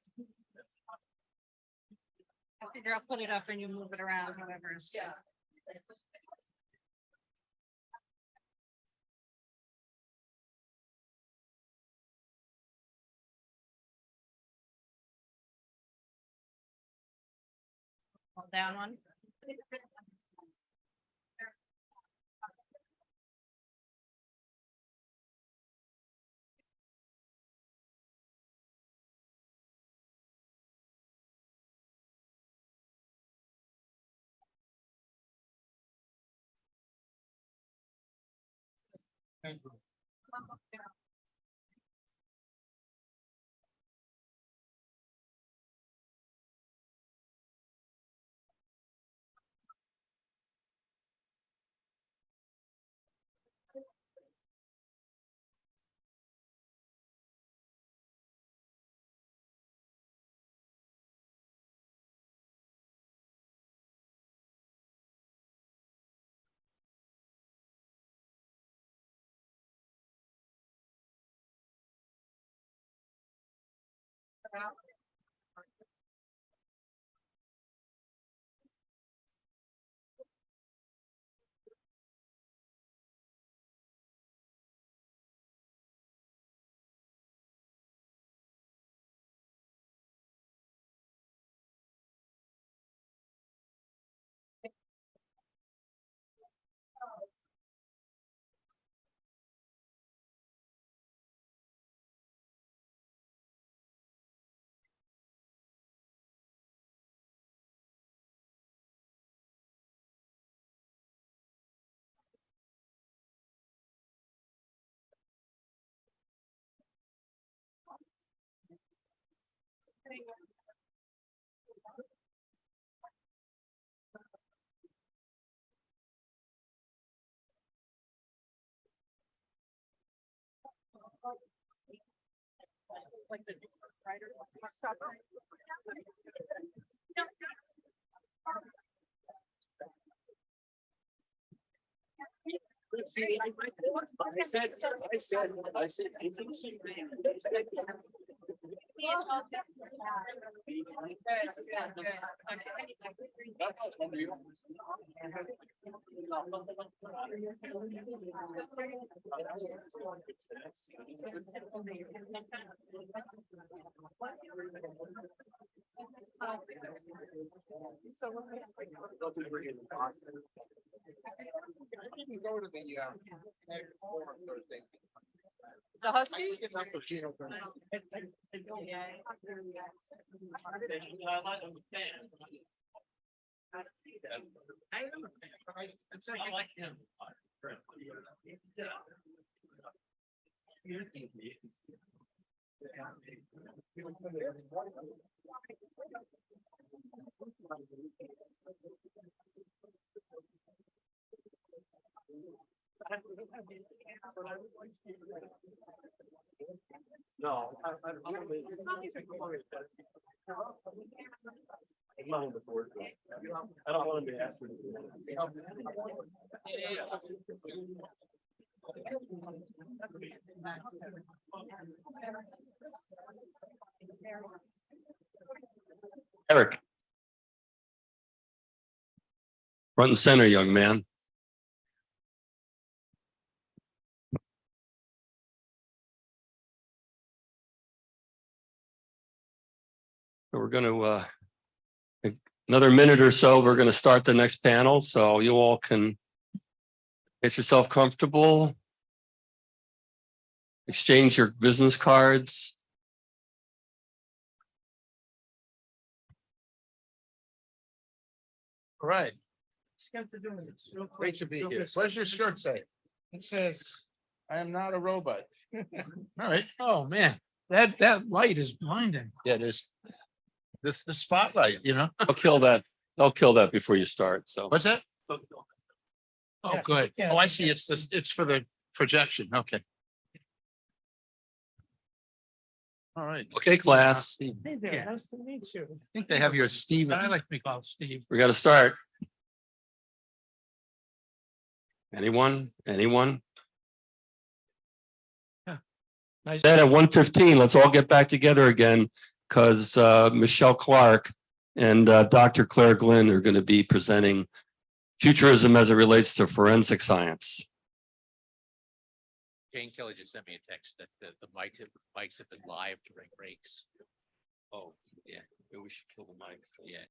I figure I'll put it up and you move it around, however's. Yeah. Hold down one. Like the writer. Go to the forum Thursday. The Husky? I like him. No, I don't want him to ask for Eric. Front and center, young man. So we're going to another minute or so, we're going to start the next panel. So you all can get yourself comfortable. Exchange your business cards. All right. Great to be here. What does your shirt say? It says, I am not a robot. All right. Oh, man, that light is blinding. Yeah, it is. This the spotlight, you know? I'll kill that. They'll kill that before you start. So What's that? Oh, good. Oh, I see. It's for the projection. Okay. All right. okay, class, Hey there, nice to meet you. I think they have your Steve. I like to be called Steve. we got to start. Anyone? Then at 1:15, let's all get back together again because Michelle Clark and Dr. Claire Glynn are going to be presenting futurism as it relates to forensic science. Jane Kelly just sent me a text that the mics have been live during breaks. Oh, yeah, maybe we should kill the mics. Yeah.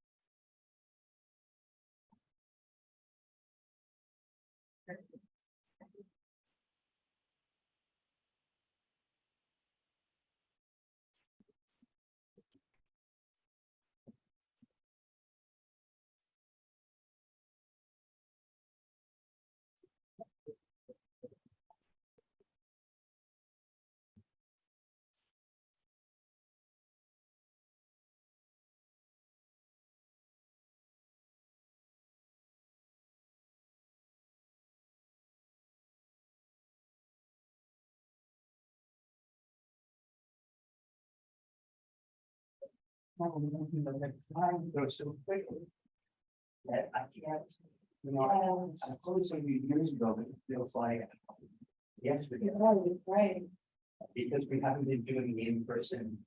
That I can't, I closed on you years ago, but it feels like yesterday. Right. Because we haven't been doing the in-person.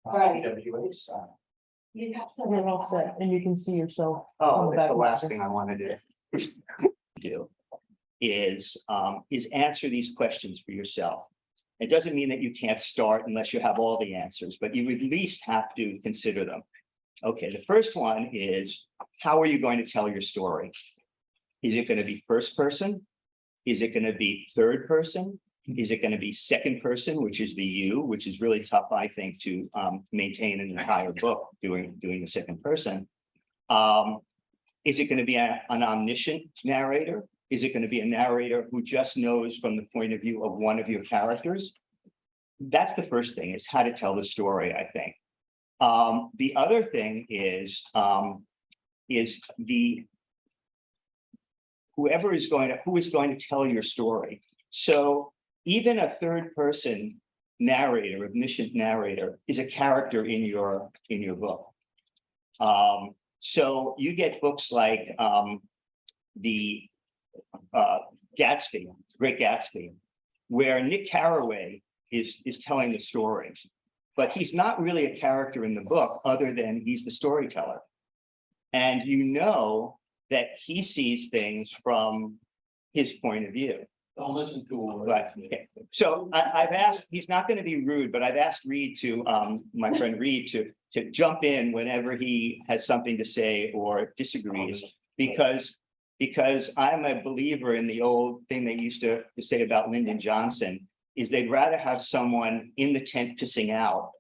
WA stuff. You have to. You're all set and you can see yourself. Oh, that's the last thing I want to do. Is answer these questions for yourself. It doesn't mean that you can't start unless you have all the answers, but you at least have to consider them. Okay, the first one is, how are you going to tell your story? Is it going to be first person? Is it going to be third person? Is it going to be second person, which is the you, which is really tough, I think, to maintain an entire book doing the second person? Is it going to be an omniscient narrator? Is it going to be a narrator who just knows from the point of view of one of your characters? That's the first thing, is how to tell the story, I think. The other thing is who is going to tell your story. So even a third person narrator, omniscient narrator, is a character in your book. So you get books like the Gatsby, Great Gatsby, where Nick Carraway is telling the story, but he's not really a character in the book other than he's the storyteller. And you know that he sees things from his point of view. Don't listen to him. But, okay. So I've asked, he's not going to be rude, but I've asked Reed to, my friend Reed, to jump in whenever he has something to say or disagrees, because I'm a believer in the old thing they used to say about Lyndon Johnson, is they'd rather have someone in the tent pissing out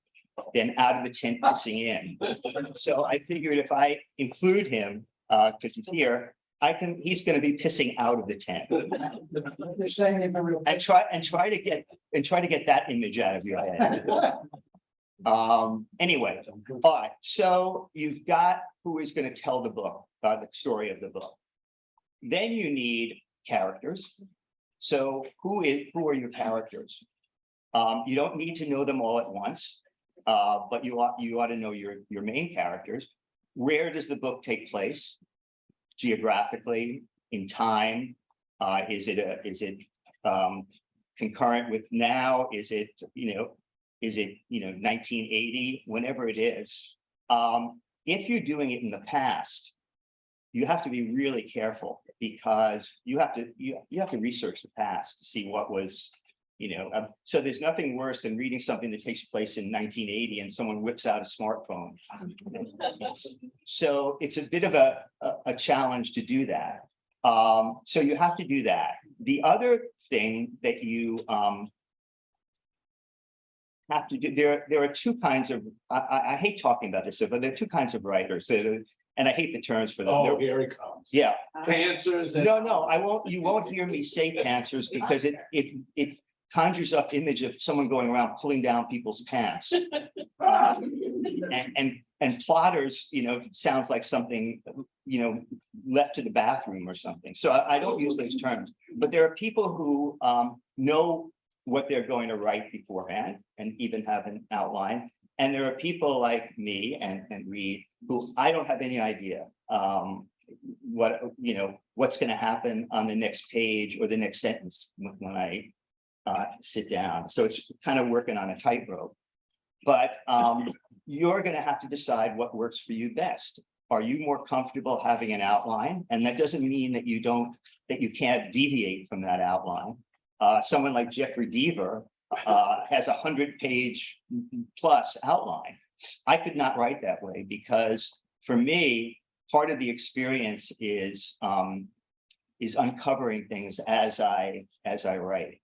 than out of the tent pissing in. So I figured if I include him, because he's here, he's going to be pissing out of the tent. And try to get that image out of your head. Anyway, all right. So you've got who is going to tell the book, the story of the book. Then you need characters. So who are your characters? You don't need to know them all at once, but you ought to know your main characters. Where does the book take place? Geographically, in time? Is it concurrent with now? Is it 1980? Whenever it is. If you're doing it in the past, you have to be really careful, because you have to research the past to see what was, so there's nothing worse than reading something that takes place in 1980 and someone whips out a smartphone. So it's a bit of a challenge to do that. So you have to do that. The other thing that you have to do, there are two kinds of, I hate talking about this, but there are two kinds of writers that are, and I hate the terms for them. Oh, here it comes. Yeah. Pantsers. No, I won't. You won't hear me say pantsers, because it conjures up image of someone going around pulling down people's pants. And plotters, sounds like something, left to the bathroom or something. So I don't use those terms. But there are people who know what they're going to write beforehand and even have an outline. And there are people like me and Reed who I don't have any idea what's going to happen on the next page or the next sentence when I sit down. So it's kind of working on a tightrope. But you're going to have to decide what works for you best. Are you more comfortable having an outline? And that doesn't mean that you can't deviate from that outline. Someone like Jeffrey Deaver has 100-page plus outline. I could not write that way because for me, part of the experience is uncovering things as I write.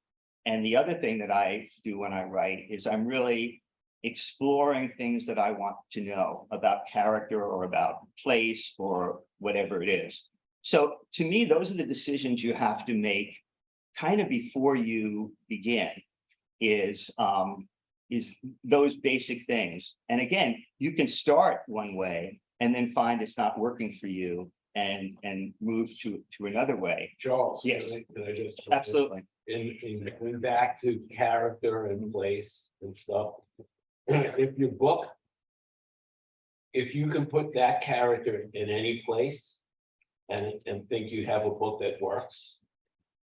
And the other thing that I do when I write is I'm really exploring things that I want to know about character or about place or whatever it is. So to me, those are the decisions you have to make kind of before you begin is those basic things. And again, you can start one way and then find it's not working for you and move to another way. Charles, yes, can I just absolutely. In going back to character and place and stuff, if your book, if you can put that character in any place and think you have a book that works,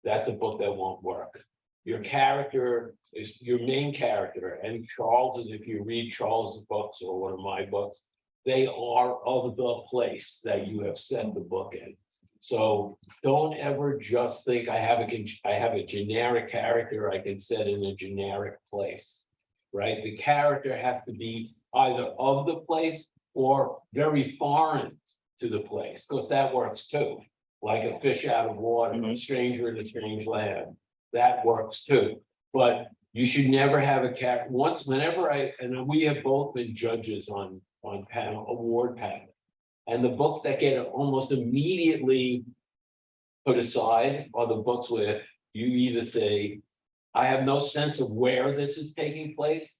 that's a book that won't work. Your character is your main character, and Charles, if you read Charles's books or one of my books, they are of the place that you have set the book in. So don't ever just think I have a generic character I can set in a generic place, right? The character has to be either of the place or very foreign to the place, because that works too. Like a fish out of water, a stranger in a strange land, that works too. But you should never have a character. Whenever and we have both been judges on award panel, and the books that get almost immediately put aside are the books where you either say, I have no sense of where this is taking place,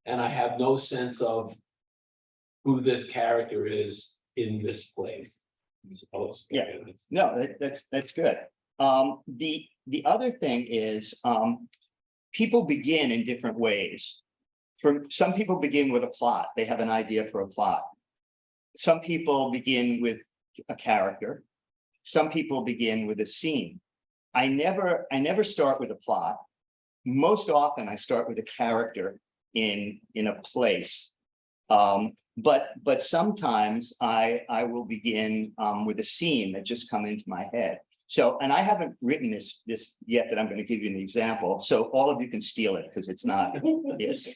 and I have no sense of who this character is in this place. Yeah, no, that's good. The other thing is people begin in different ways. Some people begin with a plot. They have an idea for a plot. Some people begin with a character. Some people begin with a scene. I never start with a plot. Most often I start with a character in a place. But sometimes I will begin with a scene that just come into my head. So, and I haven't written this yet that I'm going to give you an example. So all of you can steal it because it's not. Yes.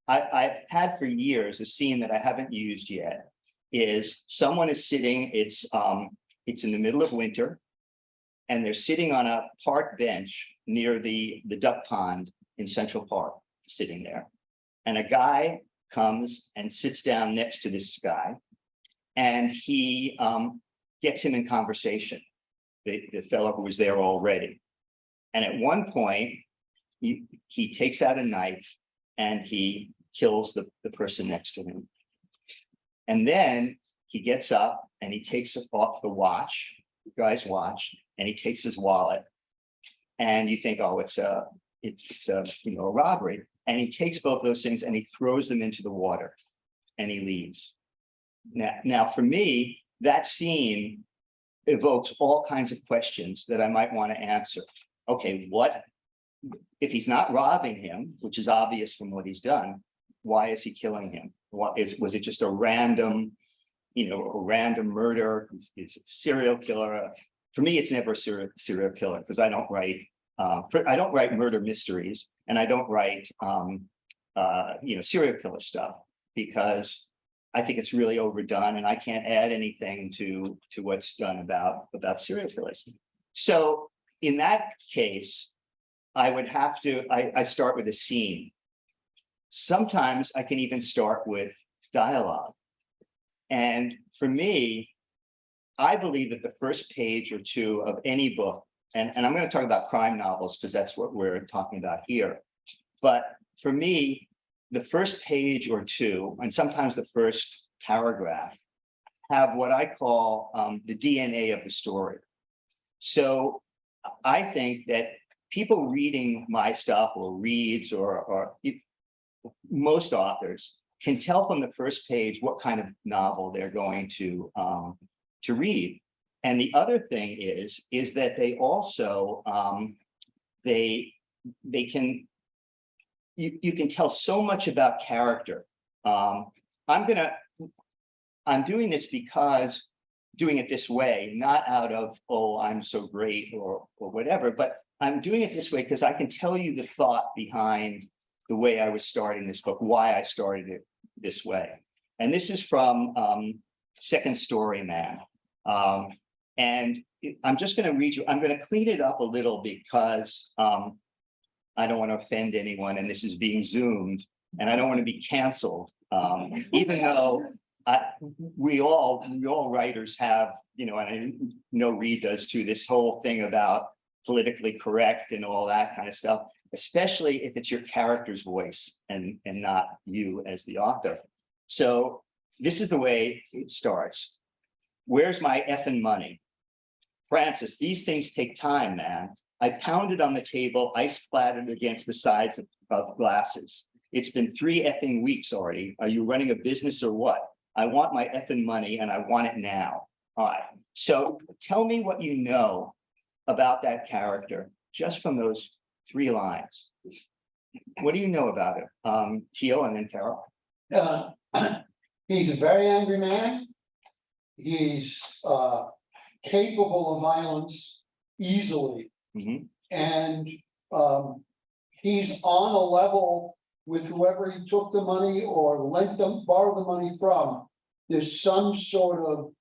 I've had for years a scene that I haven't used yet is someone is sitting, it's in the middle of winter, and they're sitting on a park bench near the duck pond in Central Park, sitting there. And a guy comes and sits down next to this guy, and he gets him in conversation, the fellow who was there already. And at one point, he takes out a knife and he kills the person next to him. And then he gets up and he takes off the guy's watch, and he takes his wallet. And you think, oh, it's a robbery. And he takes both those things and he throws them into the water and he leaves. Now for me, that scene evokes all kinds of questions that I might want to answer. Okay, what if he's not robbing him, which is obvious from what he's done? Why is he killing him? Was it just a random, murder? Is it a serial killer? For me, it's never a serial killer because I don't write murder mysteries, and I don't write serial killer stuff because I think it's really overdone, and I can't add anything to what's done about serial killers. So in that case, I would have to, I start with a scene. Sometimes I can even start with dialogue. And for me, I believe that the first page or two of any book, and I'm going to talk about crime novels because that's what we're talking about here. But for me, the first page or two, and sometimes the first paragraph, have what I call the DNA of the story. So I think that people reading my stuff or reads or most authors can tell from the first page what kind of novel they're going to read. And the other thing is that they also they they can, you can tell so much about character. I'm doing this because doing it this way, not out of, oh, I'm so great or whatever, but I'm doing it this way because I can tell you the thought behind the way I was starting this book, why I started it this way. And this is from Second Story Man. And I'm just going to read you, I'm going to clean it up a little because I don't want to offend anyone, and this is being Zoomed, and I don't want to be canceled, even though we all writers have, you know, and I know Reed does too, this whole thing about politically correct and all that kind of stuff, especially if it's your character's voice and not you as the author. So this is the way it starts. Where's my effing money? Francis, these things take time, man. I pounded on the table, ice splattered against the sides of glasses. It's been 3 effing weeks already. Are you running a business or what? I want my effing money and I want it now. All right. So tell me what you know about that character just from those 3 lines. What do you know about it? Teal and then Carol. He's a very angry man. He's capable of violence easily. Mm-hmm. And he's on a level with whoever he took the money or lent them, borrowed the money from. There's some sort of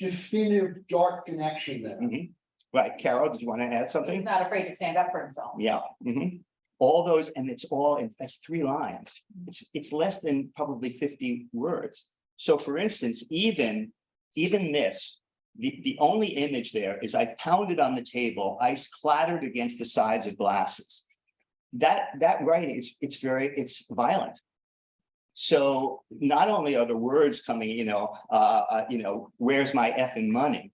definitive dark connection there. Mm-hmm. Right, Carol, did you want to add something? He's not afraid to stand up for himself. Yeah. Mm-hmm. All those, and it's all, that's 3 lines. It's less than probably 50 words. So for instance, even this, the only image there is I pounded on the table, ice clattered against the sides of glasses. That writing, it's violent. So not only are the words coming, where's my effing money?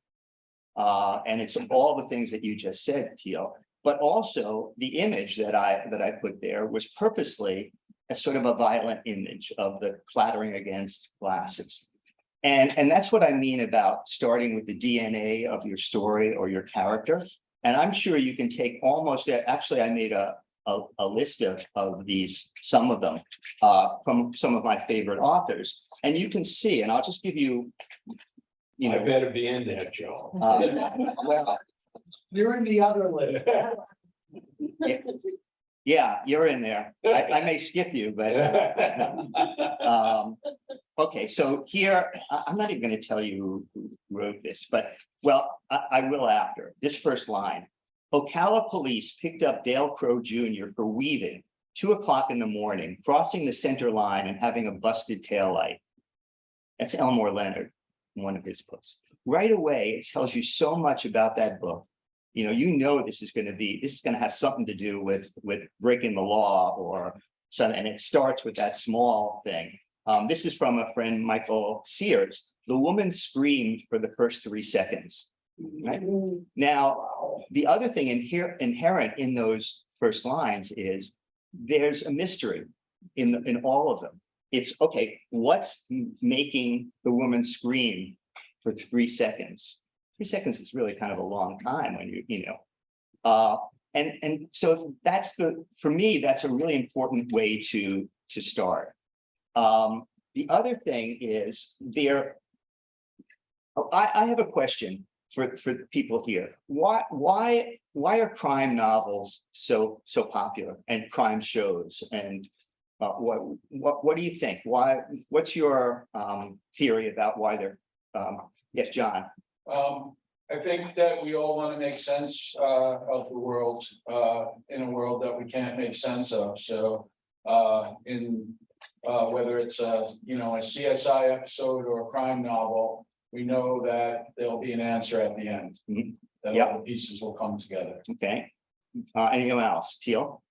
And it's all the things that you just said, Teal, but also the image that I put there was purposely a sort of a violent image of the clattering against glasses. And that's what I mean about starting with the DNA of your story or your character. And I'm sure you can take almost, actually, I made a list of these, some of them, from some of my favorite authors. And you can see, and I'll just give you, I better be in there, Joe. well, You're in the other list. yeah, you're in there. I may skip you, but okay, so here, I'm not even going to tell you who wrote this, but well, I will after. This first line. Ocala police picked up Dale Crow Jr. for weaving 2 o'clock in the morning, crossing the center line and having a busted taillight. That's Elmore Leonard in one of his books. Right away, it tells you so much about that book. You know this is going to have something to do with breaking the law or something, and it starts with that small thing. This is from a friend, Michael Sears. The woman screamed for the first 3 seconds. Right? Now, the other thing inherent in those first lines is there's a mystery in all of them. It's okay, what's making the woman scream for 3 seconds? 3 seconds is really kind of a long time when and so that's for me, that's a really important way to start. The other thing is I have a question for the people here. Why are crime novels so popular and crime shows? And what do you think? What's your theory about why they're yes, John? I think that we all want to make sense of the world in a world that we can't make sense of. So whether it's a CSI episode or a crime novel, we know that there'll be an answer at the end. Mm-hmm. That all the pieces will come together. Okay. Anyone else? Teal?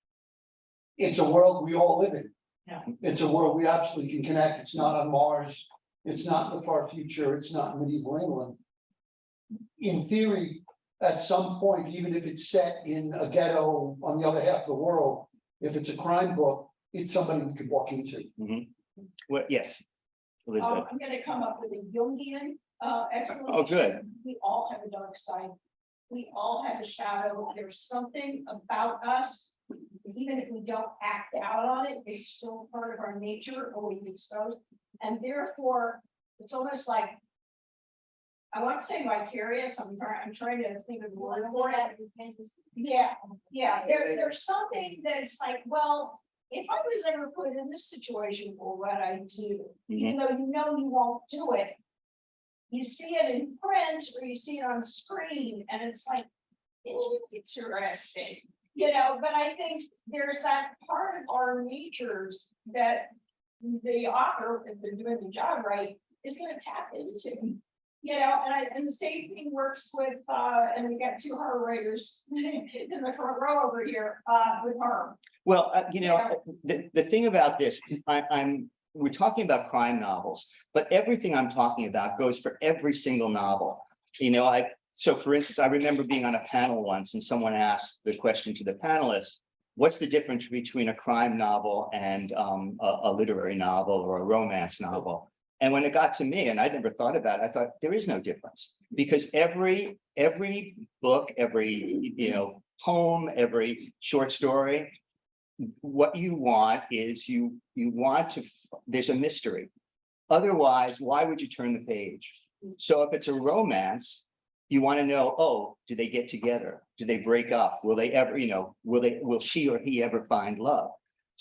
It's a world we all live in. Yeah. It's a world we absolutely can connect. It's not on Mars. It's not in the far future. It's not in medieval England. In theory, at some point, even if it's set in a ghetto on the other half of the world, if it's a crime book, it's somebody we could walk into. Mm-hmm. Well, yes, Elizabeth. I'm going to come up with a Jungian explanation. Oh, good. We all have a dark side. we all have a shadow. There's something about us, even if we don't act out on it, it's still part of our nature or we expose. And therefore, it's almost like, I want to say vicarious, I'm trying to think of the word for it. Yeah, there's something that's like, well, if I was ever put in this situation for what I do, even though you won't do it, you see it in print or you see it on screen and it's like, it's interesting, but I think there's that part of our natures that the author, if they're doing the job right, is going to tap into. And the same thing works with, and we got two horror writers in the front row over here with horror. Well, the thing about this, we're talking about crime novels, but everything I'm talking about goes for every single novel. So for instance, I remember being on a panel once and someone asked the question to the panelists, what's the difference between a crime novel and a literary novel or a romance novel? And when it got to me, and I'd never thought about it, I thought there is no difference because every book, every poem, every short story, what you want is you want to, there's a mystery. Otherwise, why would you turn the page? So if it's a romance, you want to know, oh, do they get together? Do they break up? Will they ever, will she or he ever find love?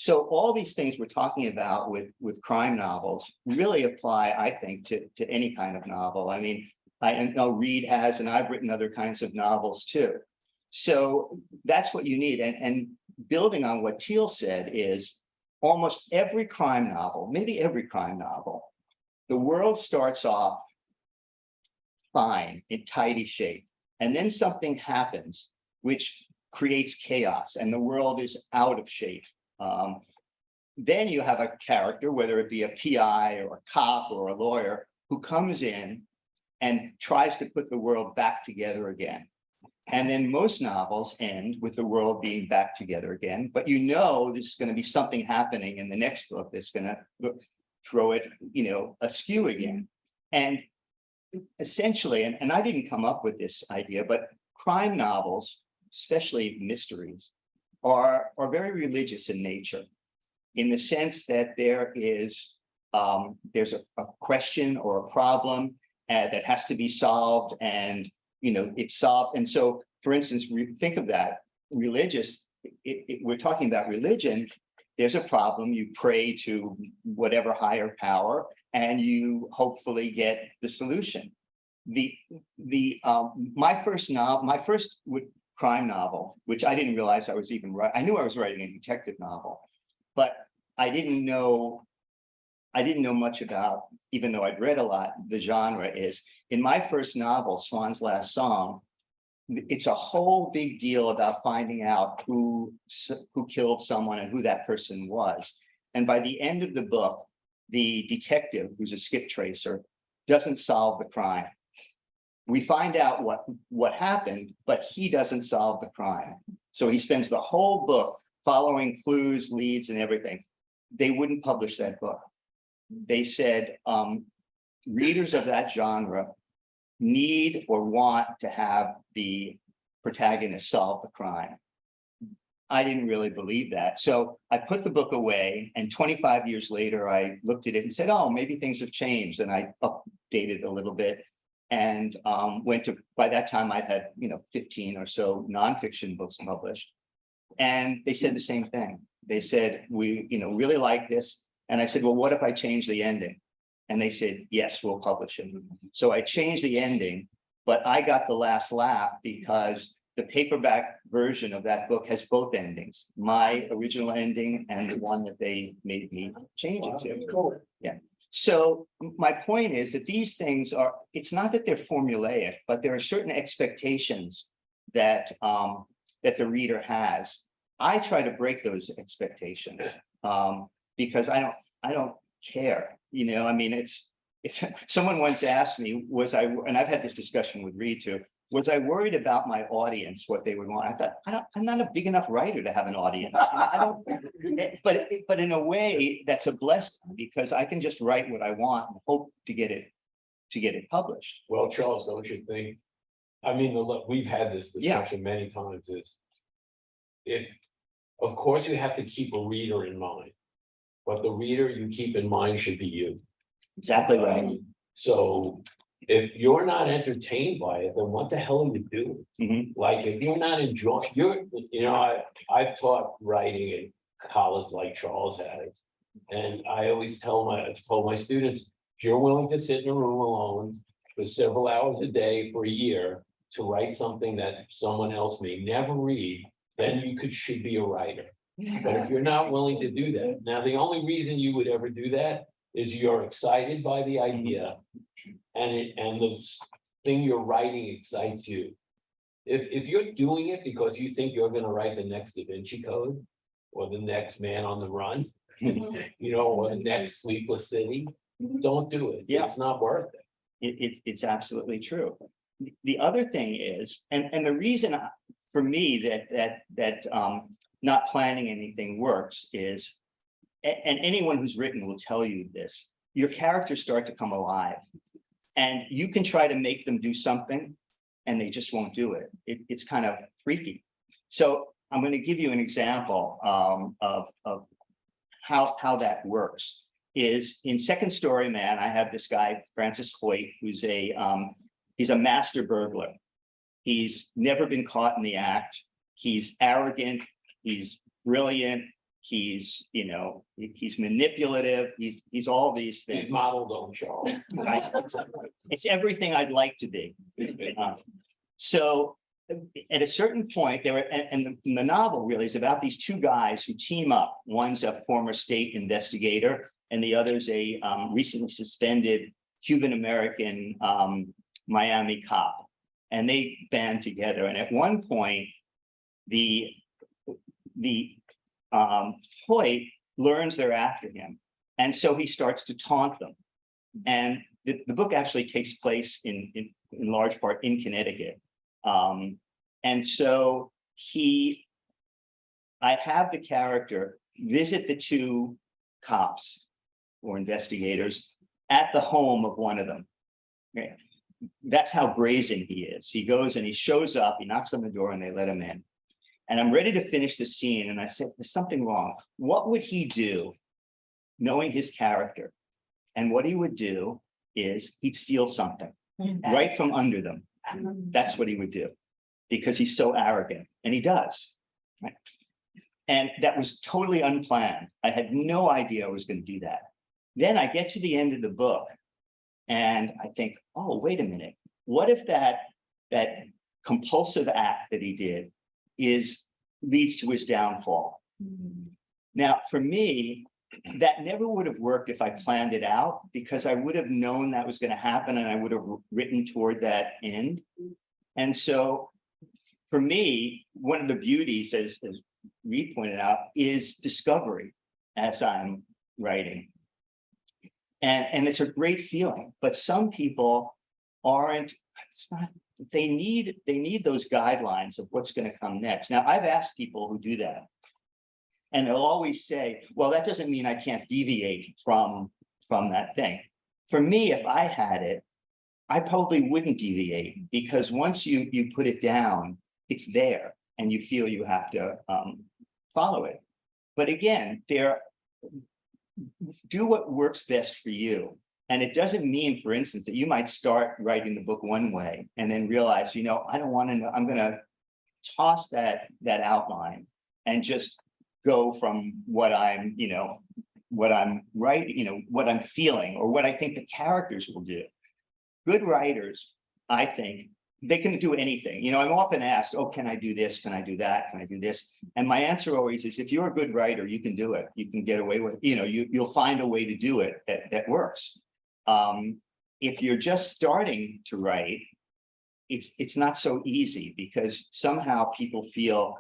So all these things we're talking about with crime novels really apply, I think, to any kind of novel. I mean, I know Reed has, and I've written other kinds of novels too. So that's what you need. And building on what Teal said is almost every crime novel, maybe every crime novel, the world starts off fine, in tidy shape. And then something happens which creates chaos and the world is out of shape. Then you have a character, whether it be a PI or a cop or a lawyer, who comes in and tries to put the world back together again. And then most novels end with the world being back together again, but there's going to be something happening in the next book that's going to throw it, askew again. And essentially, and I didn't come up with this idea, but crime novels, especially mysteries, are very religious in nature, in the sense that there's a question or a problem that has to be solved, and it's solved. And so, for instance, think of that religious. We're talking about religion. There's a problem. You pray to whatever higher power, and you hopefully get the solution. My first crime novel, which I didn't realize I was even writing. I knew I was writing a detective novel, but I didn't know much about, even though I'd read a lot, the genre is. In my first novel, Swan's Last Song, it's a whole big deal about finding out who killed someone and who that person was. And by the end of the book, the detective, who's a skip tracer, doesn't solve the crime. We find out what happened, but he doesn't solve the crime. So he spends the whole book following clues, leads, and everything. They wouldn't publish that book. They said readers of that genre need or want to have the protagonist solve the crime. I didn't really believe that. So I put the book away, and 25 years later, I looked at it and said, oh, maybe things have changed. And I updated a little bit and by that time I'd had, 15 or so nonfiction books published. And they said the same thing. They said, we, really like this. And I said, well, what if I change the ending? And they said, yes, we'll publish it. So I changed the ending, but I got the last laugh because the paperback version of that book has both endings, my original ending and the one that they made me change it to. Cool. Yeah. So my point is that these things are, it's not that they're formulaic, but there are certain expectations that that the reader has. I try to break those expectations because I don't care. I mean, it's someone once asked me, and I've had this discussion with Reed too, was I worried about my audience, what they would want? I thought, I'm not a big enough writer to have an audience. But in a way, that's a blessing because I can just write what I want and hope to get it published. Well, Charles, don't you think I mean, we've had this Yeah. discussion many times is. If, of course, you have to keep a reader in mind. But the reader you keep in mind should be you. Exactly right. So if you're not entertained by it, then what the hell are you doing? Mm-hmm. Like, if you're not enjoying, I've taught writing in college like Charles has. And I've told my students, if you're willing to sit in a room alone for several hours a day for a year to write something that someone else may never read, then you should be a writer. But if you're not willing to do that, now the only reason you would ever do that is you're excited by the idea. And the thing you're writing excites you. If you're doing it because you think you're gonna write the next Da Vinci Code, or the next Man on the Run, or the next Sleepless City, don't do it. Yeah. It's not worth it. It's absolutely true. The other thing is, and the reason for me that not planning anything works is, and anyone who's written will tell you this, your characters start to come alive. And you can try to make them do something and they just won't do it. It's kind of freaky. So I'm going to give you an example of how that works. Is in Second Story Man, I have this guy, Francis Hoyt, who's he's a master burglar. He's never been caught in the act. He's arrogant. He's brilliant. He's manipulative. He's all these things. He's modeled on Charles. Right? It's everything I'd like to be. So at a certain point, and the novel really is about these two guys who team up. One's a former state investigator, and the other's a recently suspended Cuban-American Miami cop. And they band together. And at one point, the Hoyt learns they're after him. And so he starts to taunt them. And the book actually takes place in large part in Connecticut. And so I have the character visit the two cops or investigators at the home of one of them. Okay. That's how brazen he is. He goes and he shows up, he knocks on the door and they let him in. And I'm ready to finish the scene. And I said, there's something wrong. What would he do knowing his character? And what he would do is he'd steal something right from under them. That's what he would do because he's so arrogant, and he does. Right? And that was totally unplanned. I had no idea I was going to do that. Then I get to the end of the book and I think, oh, wait a minute. What if that compulsive act that he did leads to his downfall? Now, for me, that never would have worked if I planned it out, because I would have known that was going to happen and I would have written toward that end. And so for me, one of the beauties, as Reed pointed out, is discovery as I'm writing. And it's a great feeling, but some people aren't, it's not, they need those guidelines of what's going to come next. Now, I've asked people who do that, and they'll always say, well, that doesn't mean I can't deviate from that thing. For me, if I had it, I probably wouldn't deviate, because once you put it down, it's there and you feel you have to follow it. But again, do what works best for you. And it doesn't mean, for instance, that you might start writing the book one way and then realize, I don't want to know, I'm going to toss that outline and just go from what I'm, what I'm writing, what I'm feeling, or what I think the characters will do. Good writers, I think, they can do anything. I'm often asked, oh, can I do this? Can I do that? Can I do this? And my answer always is, if you're a good writer, you can do it. You can get away with it. You'll find a way to do it that works. If you're just starting to write, it's not so easy, because somehow people feel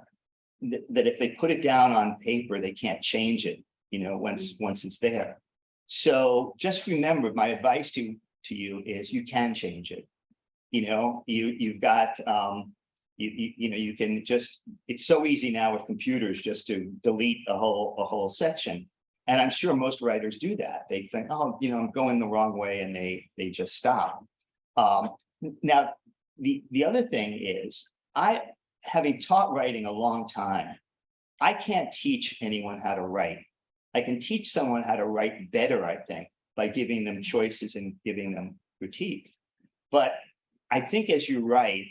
that if they put it down on paper, they can't change it, once it's there. So just remember, my advice to you is you can change it. You've got, you can just, it's so easy now with computers just to delete a whole section. And I'm sure most writers do that. They think, oh, I'm going the wrong way, and they just stop. Now, the other thing is, having taught writing a long time, I can't teach anyone how to write. I can teach someone how to write better, I think, by giving them choices and giving them critique. But I think as you write,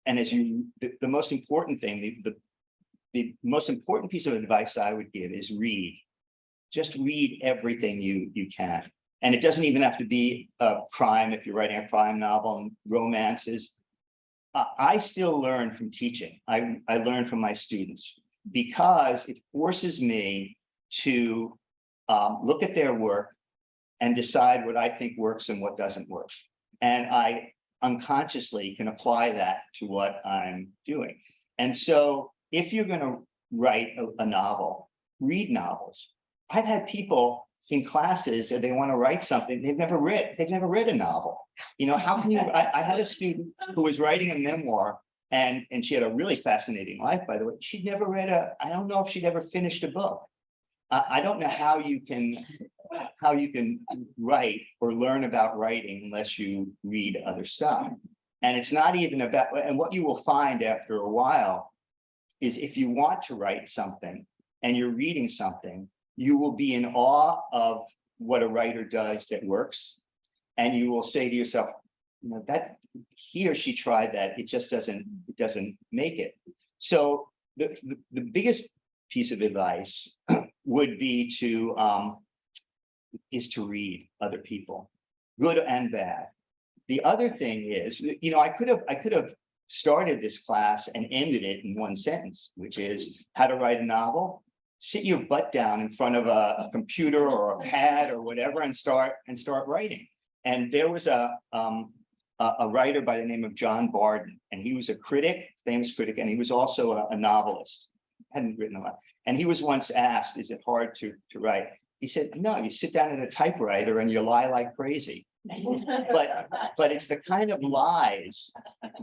and as the most important thing, the most important piece of advice I would give is read. Just read everything you can. And it doesn't even have to be a crime if you're writing a crime novel and romances. I still learn from teaching. I learn from my students because it forces me to look at their work and decide what I think works and what doesn't work. And I unconsciously can apply that to what I'm doing. And so if you're going to write a novel, read novels. I've had people in classes that they want to write something they've never read a novel. You know, how can you? I had a student who was writing a memoir, and she had a really fascinating life, by the way. She'd never read I don't know if she'd ever finished a book. I don't know how you can write or learn about writing unless you read other stuff. And it's not even about, and what you will find after a while is if you want to write something and you're reading something, you will be in awe of what a writer does that works. And you will say to yourself, you know, that he or she tried that, it just doesn't make it. So the biggest piece of advice would be to read other people, good and bad. The other thing is, you know, I could have started this class and ended it in one sentence, which is how to write a novel. Sit your butt down in front of a computer or a pad or whatever and start writing. And there was a writer by the name of John Barden, and he was a critic, famous critic, and he was also a novelist. Hadn't written a lot. And he was once asked, is it hard to write? He said, no, you sit down at a typewriter and you lie like crazy. But it's the kind of lies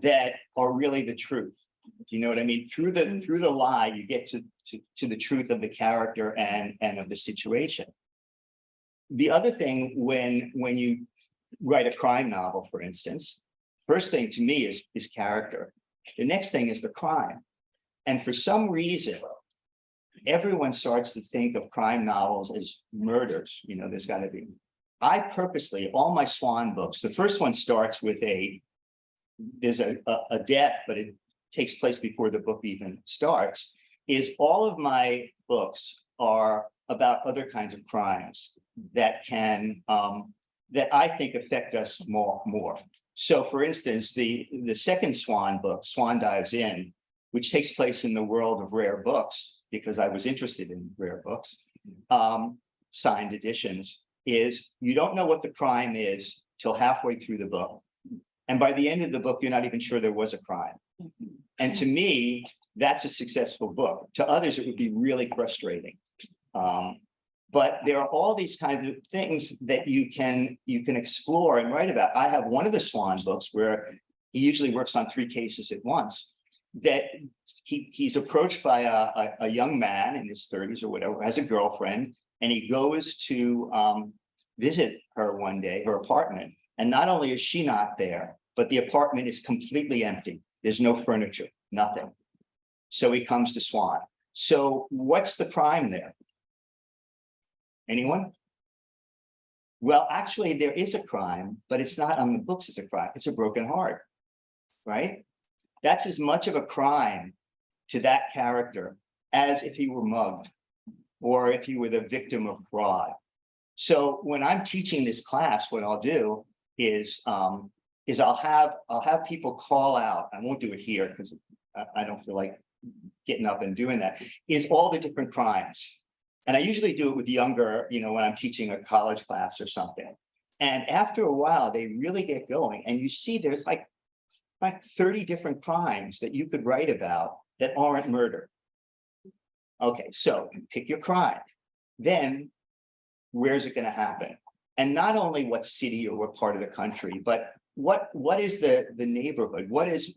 that are really the truth. Do you know what I mean? Through the lie, you get to the truth of the character and of the situation. The other thing, when you write a crime novel, for instance, first thing to me is character. The next thing is the crime. And for some reason, everyone starts to think of crime novels as murders. You know, there's got to be. I purposely, all my Swan books, the first one starts with there's a death, but it takes place before the book even starts, is all of my books are about other kinds of crimes that can, that I think affect us more. So for instance, the second Swan book, Swan Dives In, which takes place in the world of rare books, because I was interested in rare books, signed editions, is you don't know what the crime is till halfway through the book. And by the end of the book, you're not even sure there was a crime. And to me, that's a successful book. To others, it would be really frustrating. But there are all these kinds of things that you can explore and write about. I have one of the Swan books where he usually works on 3 cases at once, that he's approached by a young man in his 30s or whatever, has a girlfriend, and he goes to visit her one day, her apartment. And not only is she not there, but the apartment is completely empty. There's no furniture, nothing. So he comes to Swan. So what's the crime there? Anyone? Well, actually, there is a crime, but it's not on the books as a crime. It's a broken heart, right? That's as much of a crime to that character as if he were mugged or if he were the victim of fraud. So when I'm teaching this class, what I'll do is I'll have people call out. I won't do it here because I don't feel like getting up and doing that, is all the different crimes. And I usually do it with younger, you know, when I'm teaching a college class or something. And after a while, they really get going. And you see there's like 30 different crimes that you could write about that aren't murder. Okay, so pick your crime. Then where's it going to happen? And not only what city or what part of the country, but what is the neighborhood? What is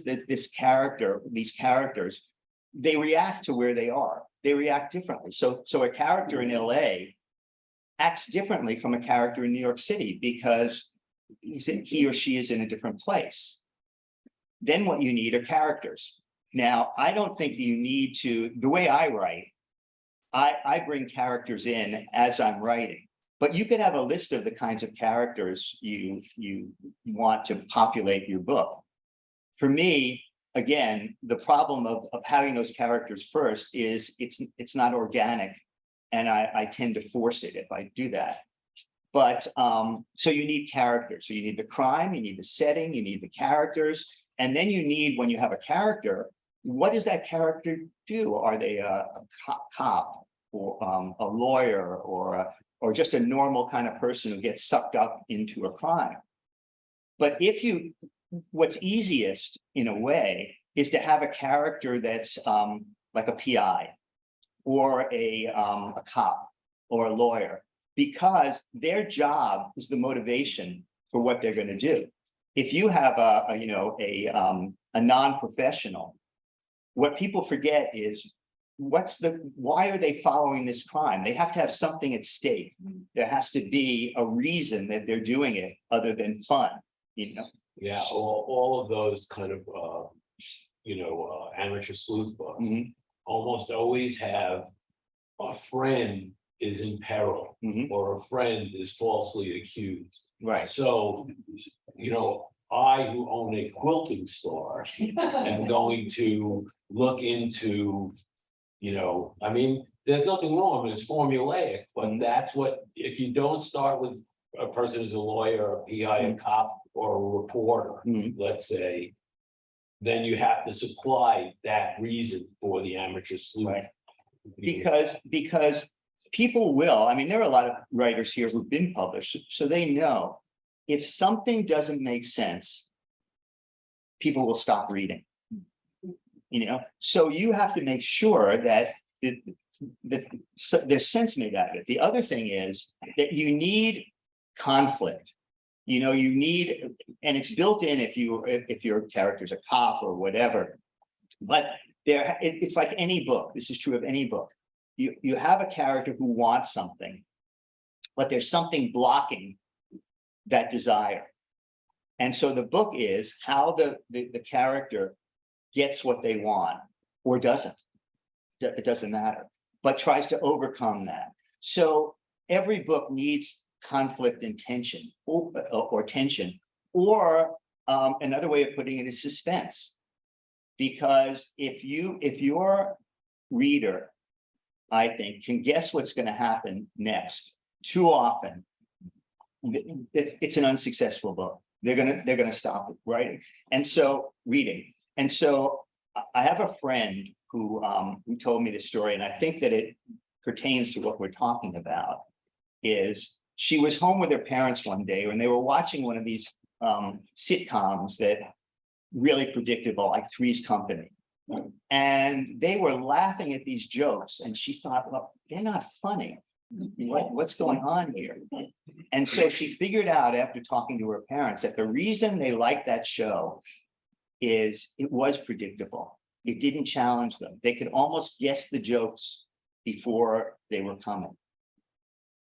this character, these characters? They react to where they are. They react differently. So a character in LA acts differently from a character in New York City because he or she is in a different place. Then what you need are characters. Now, I don't think that you need to, the way I write, I bring characters in as I'm writing, but you could have a list of the kinds of characters you want to populate your book. For me, again, the problem of having those characters first is it's not organic, and I tend to force it if I do that. But so you need characters. So you need the crime, you need the setting, you need the characters, and then you need, when you have a character, what does that character do? Are they a cop or a lawyer or just a normal kind of person who gets sucked up into a crime? But what's easiest in a way is to have a character that's like a PI or a cop or a lawyer, because their job is the motivation for what they're going to do. If you have a non-professional, what people forget is why are they following this crime? They have to have something at stake. There has to be a reason that they're doing it other than fun, Yeah, all of those kind of, amateur sleuth books almost always have a friend is in peril or a friend is falsely accused. Right. So, I, who own a quilting store, am going to look into, there's nothing wrong, it's formulaic, but that's what, if you don't start with a person who's a lawyer, a PI, a cop, or a reporter, let's say, then you have to supply that reason for the amateur sleuth. Right. Because people will, there are a lot of writers here who've been published, so they know if something doesn't make sense, people will stop reading. So you have to make sure that there's sense made out of it. The other thing is that you need conflict. You need, and it's built in if your character's a cop or whatever. But it's like any book. This is true of any book. You have a character who wants something, but there's something blocking that desire. And so the book is how the character gets what they want or doesn't. It doesn't matter, but tries to overcome that. So every book needs conflict and tension or tension, or another way of putting it is suspense. Because if your reader, I think, can guess what's going to happen next too often, it's an unsuccessful book. They're gonna stop writing reading. And so I have a friend who told me this story, and I think that it pertains to what we're talking about. Is she was home with her parents one day when they were watching one of these sitcoms that really predictable, like Three's Company. And they were laughing at these jokes, and she thought, well, they're not funny. What's going on here? And so she figured out, after talking to her parents, that the reason they liked that show is it was predictable. It didn't challenge them. They could almost guess the jokes before they were coming.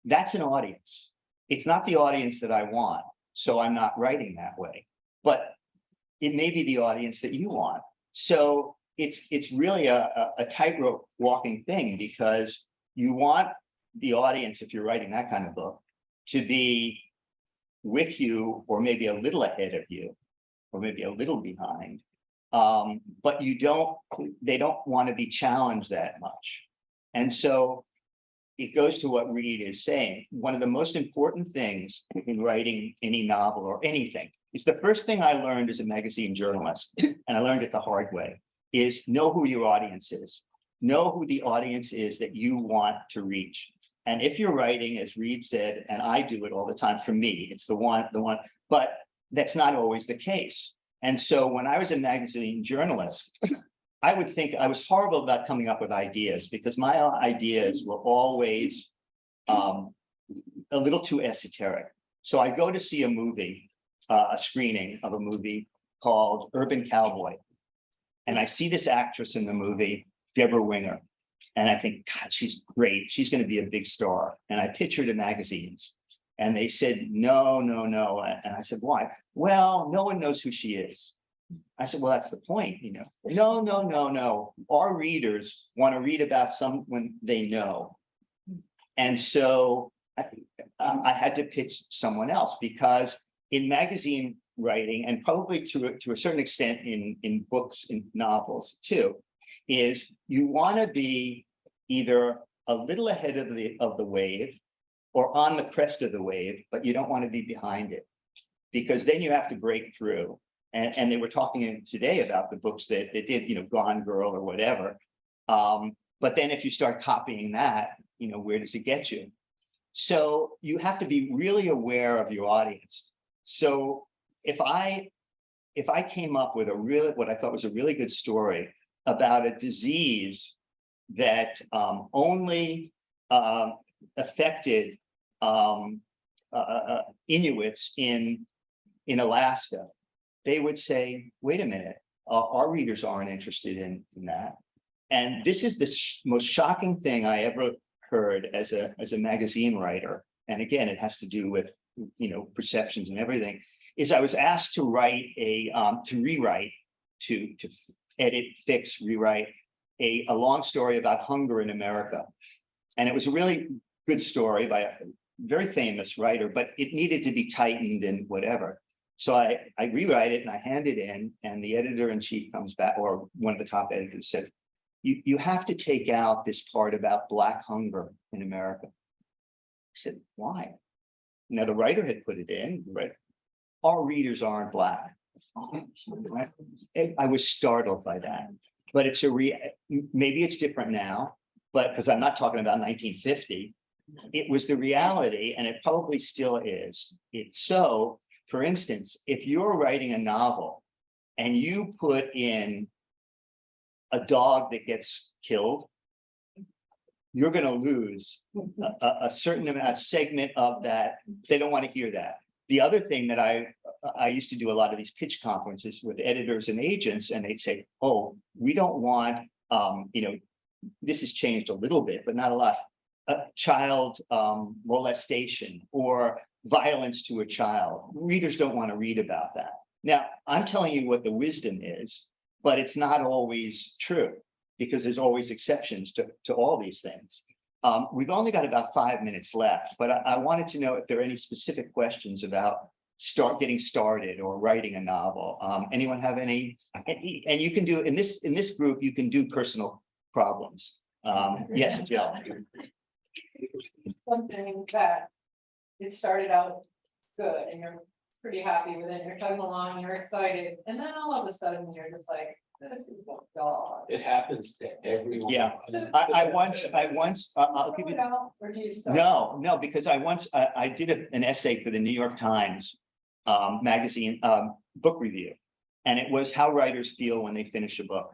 That's an audience. It's not the audience that I want, so I'm not writing that way. But it may be the audience that you want. So it's really a tightrope walking thing, because you want the audience, if you're writing that kind of book, to be with you, or maybe a little ahead of you, or maybe a little behind. But they don't want to be challenged that much. And so it goes to what Reed is saying. One of the most important things in writing any novel or anything, it's the first thing I learned as a magazine journalist, and I learned it the hard way, is know who your audience is. Know who the audience is that you want to reach. And if you're writing, as Reed said, and I do it all the time, for me, it's the one, but that's not always the case. And so when I was a magazine journalist, I would think I was horrible about coming up with ideas, because my ideas were always a little too esoteric. So I go to see a movie, a screening of a movie called Urban Cowboy. And I see this actress in the movie, Deborah Winger. And I think, God, she's great. She's going to be a big star. And I pitch her to magazines. And they said, no. And I said, why? Well, no one knows who she is. I said, well, that's the point, No, no, no, no. Our readers want to read about someone they know. And so I had to pitch someone else, because in magazine writing, and probably to a certain extent in books and novels too, is you want to be either a little ahead of the wave or on the crest of the wave, but you don't want to be behind it, because then you have to break through. And they were talking today about the books that they did, Gone Girl or whatever. But then if you start copying that, where does it get you? So you have to be really aware of your audience. So if I came up with what I thought was a really good story about a disease that only affected Inuits in Alaska, they would say, wait a minute, our readers aren't interested in that. And this is the most shocking thing I ever heard as a magazine writer. And again, it has to do with, perceptions and everything, is I was asked to write to rewrite, to edit, fix, rewrite a long story about hunger in America. And it was a really good story by a very famous writer, but it needed to be tightened and whatever. So I rewrite it and I hand it in, and the editor-in-chief comes back, or one of the top editors said, you have to take out this part about Black hunger in America. I said, why? Now the writer had put it in, right? Our readers aren't Black. I was startled by that, but maybe it's different now, but because I'm not talking about 1950, it was the reality, and it probably still is. So, for instance, if you're writing a novel and you put in a dog that gets killed, you're going to lose a certain amount, a segment of that. They don't want to hear that. The other thing that I used to do a lot of these pitch conferences with editors and agents, and they'd say, oh, we don't want, this has changed a little bit, but not a lot, child molestation or violence to a child. Readers don't want to read about that. Now, I'm telling you what the wisdom is, but it's not always true, because there's always exceptions to all these things. We've only got about 5 minutes left, but I wanted to know if there are any specific questions about getting started or writing a novel. Anyone have any? And you can do in this group, you can do personal problems. Yes, Jill. Something that it started out good and you're pretty happy with it, you're chugging along, you're excited, and then all of a sudden you're just like, this is a dog. It happens to everyone. Yeah, I once, I'll give you. Or do you start? No, because I did an essay for the New York Times magazine book review, and it was how writers feel when they finish a book.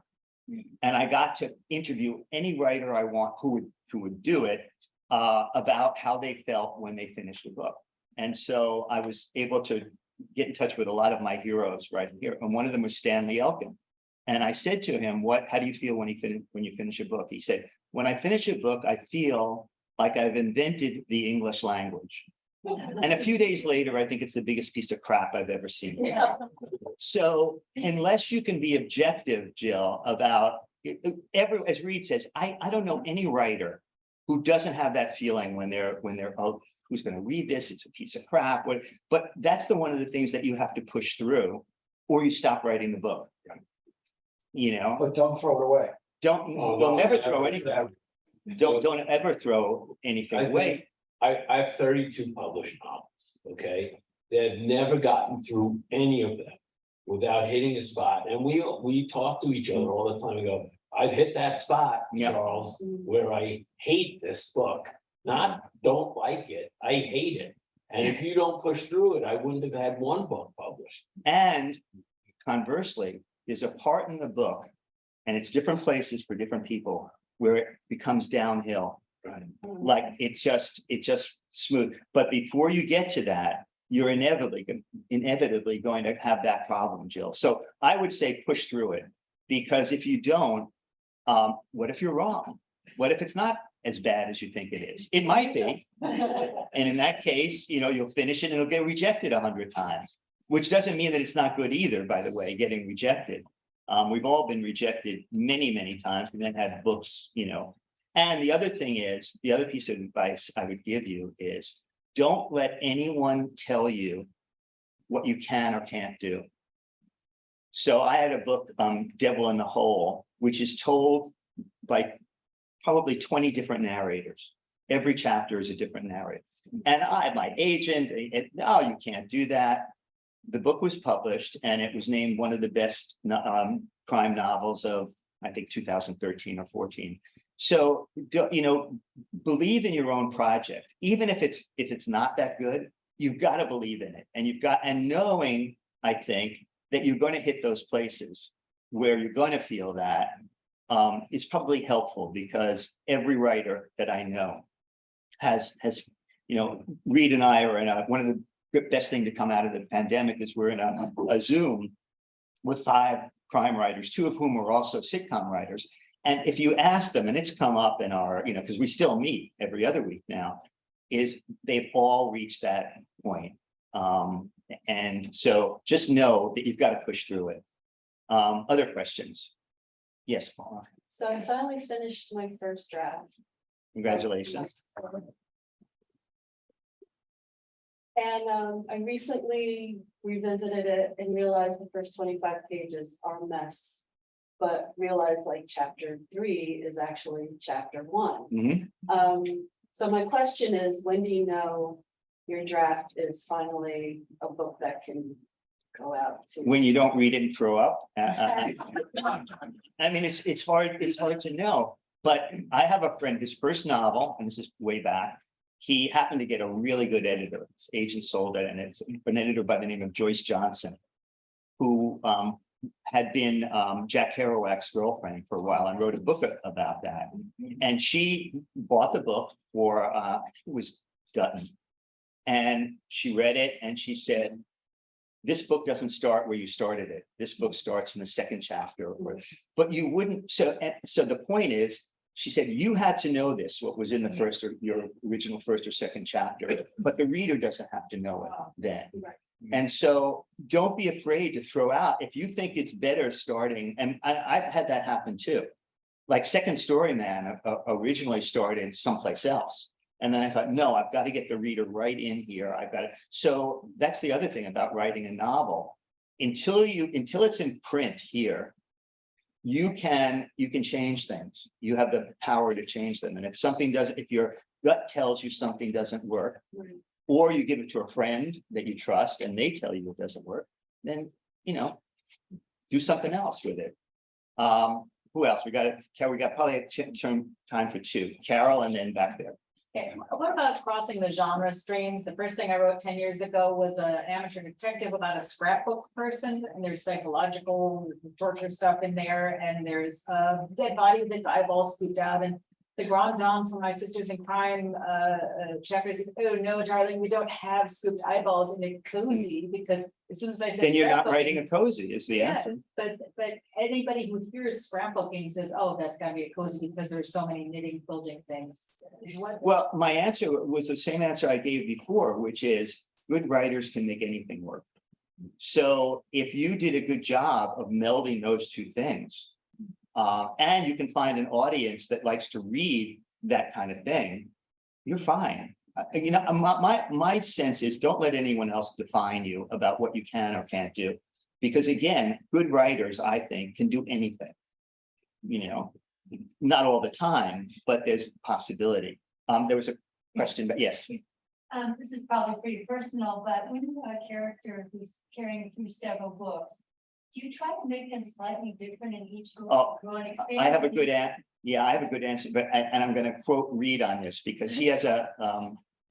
And I got to interview any writer I want who would do it about how they felt when they finished a book. And so I was able to get in touch with a lot of my heroes right here, and one of them was Stanley Elkin. And I said to him, how do you feel when you finish a book? He said, when I finish a book, I feel like I've invented the English language. And a few days later, I think it's the biggest piece of crap I've ever seen. Yeah. So unless you can be objective, Jill, about as Reed says, I don't know any writer who doesn't have that feeling when they're oh, who's going to read this? It's a piece of crap. But that's one of the things that you have to push through, or you stop writing the book. But don't throw it away. Don't never throw anything. Don't ever throw anything away. I have 32 published novels, okay? They've never gotten through any of them without hitting a spot. And we talk to each other all the time and go, I've hit that spot, Charles, where I hate this book. Not don't like it, I hate it. And if you don't push through it, I wouldn't have had one book published. And conversely, there's a part in the book, and it's different places for different people, where it becomes downhill. Right. Like it's just smooth. But before you get to that, you're inevitably going to have that problem, Jill. So I would say push through it, because if you don't, what if you're wrong? What if it's not as bad as you think it is? It might be. And in that case, you'll finish it and it'll get rejected 100 times. which doesn't mean that it's not good either, by the way, getting rejected. We've all been rejected many, many times and then had books, you know. And the other thing is, the other piece of advice I would give you is don't let anyone tell you what you can or can't do. So I had a book, Devil in the Hole, which is told by probably 20 different narrators. Every chapter is a different narrator. And my agent, no, you can't do that. The book was published and it was named one of the best crime novels of, I think, 2013 or 14. So, you know, believe in your own project, even if it's not that good, you've got to believe in it. And knowing, I think, that you're going to hit those places where you're going to feel that is probably helpful, because every writer that I know has, you know, Reed and I are in one of the best thing to come out of the pandemic is we're in a Zoom with 5 crime writers, 2 of whom are also sitcom writers. And if you ask them, and it's come up in our, you know, because we still meet every other week now, is they've all reached that point. And so just know that you've got to push through it. Other questions? Yes, Paula. So I finally finished my first draft. Congratulations. And I recently revisited it and realized the first 25 pages are a mess, but realized like chapter 3 is actually chapter 1. Mm-hmm. So my question is, when do you know your draft is finally a book that can go out to? When you don't read it and throw up. I mean, it's hard to know. But I have a friend, his first novel, and this is way back, he happened to get a really good editor. His agent sold it, and it's an editor by the name of Joyce Johnson, who had been Jack Kerouac's girlfriend for a while and wrote a book about that. And she bought the book for, I think it was Dutton. And she read it and she said, this book doesn't start where you started it. This book starts in the 2nd chapter. But you wouldn't, so the point is, she said, you had to know this, what was in the first or your original 1st or 2nd chapter, but the reader doesn't have to know it then. And so don't be afraid to throw out, if you think it's better starting, and I've had that happen too. Like Second Story Man originally started someplace else. And then I thought, no, I've got to get the reader right in here. I've got to. So that's the other thing about writing a novel. Until it's in print here, you can change things. You have the power to change them. And if something doesn't, if your gut tells you something doesn't work, or you give it to a friend that you trust and they tell you it doesn't work, then, you know, do something else with it. Who else? We got probably time for 2. Carol, and then back there. Okay, what about crossing the genre streams? The first thing I wrote 10 years ago was an amateur detective about a scrapbook person, and there's psychological torture stuff in there, and there's a dead body with its eyeballs scooped out, and the grand dame from My Sisters in Crime chapter said, oh no, darling, we don't have scooped eyeballs in a cozy, because as soon as I said Then you're not scrapbooking- writing a cozy is the Yeah, answer. but anybody who hears scrapbooking says, oh, that's gotta be a cozy because there's so many knitting, quilting things. Well, my answer was the same answer I gave before, which is good writers can make anything work. So if you did a good job of melding those 2 things, and you can find an audience that likes to read that kind of thing, you're fine. You know, my sense is don't let anyone else define you about what you can or can't do. Because again, good writers, I think, can do anything. You know, not all the time, but there's possibility. There was a question, but yes. This is probably pretty personal, but when you have a character who's carrying through several books, do you try to make them slightly different in each book? Oh, I have a good answer. Yeah, I have a good answer, but and I'm going to quote Reed on this because he has a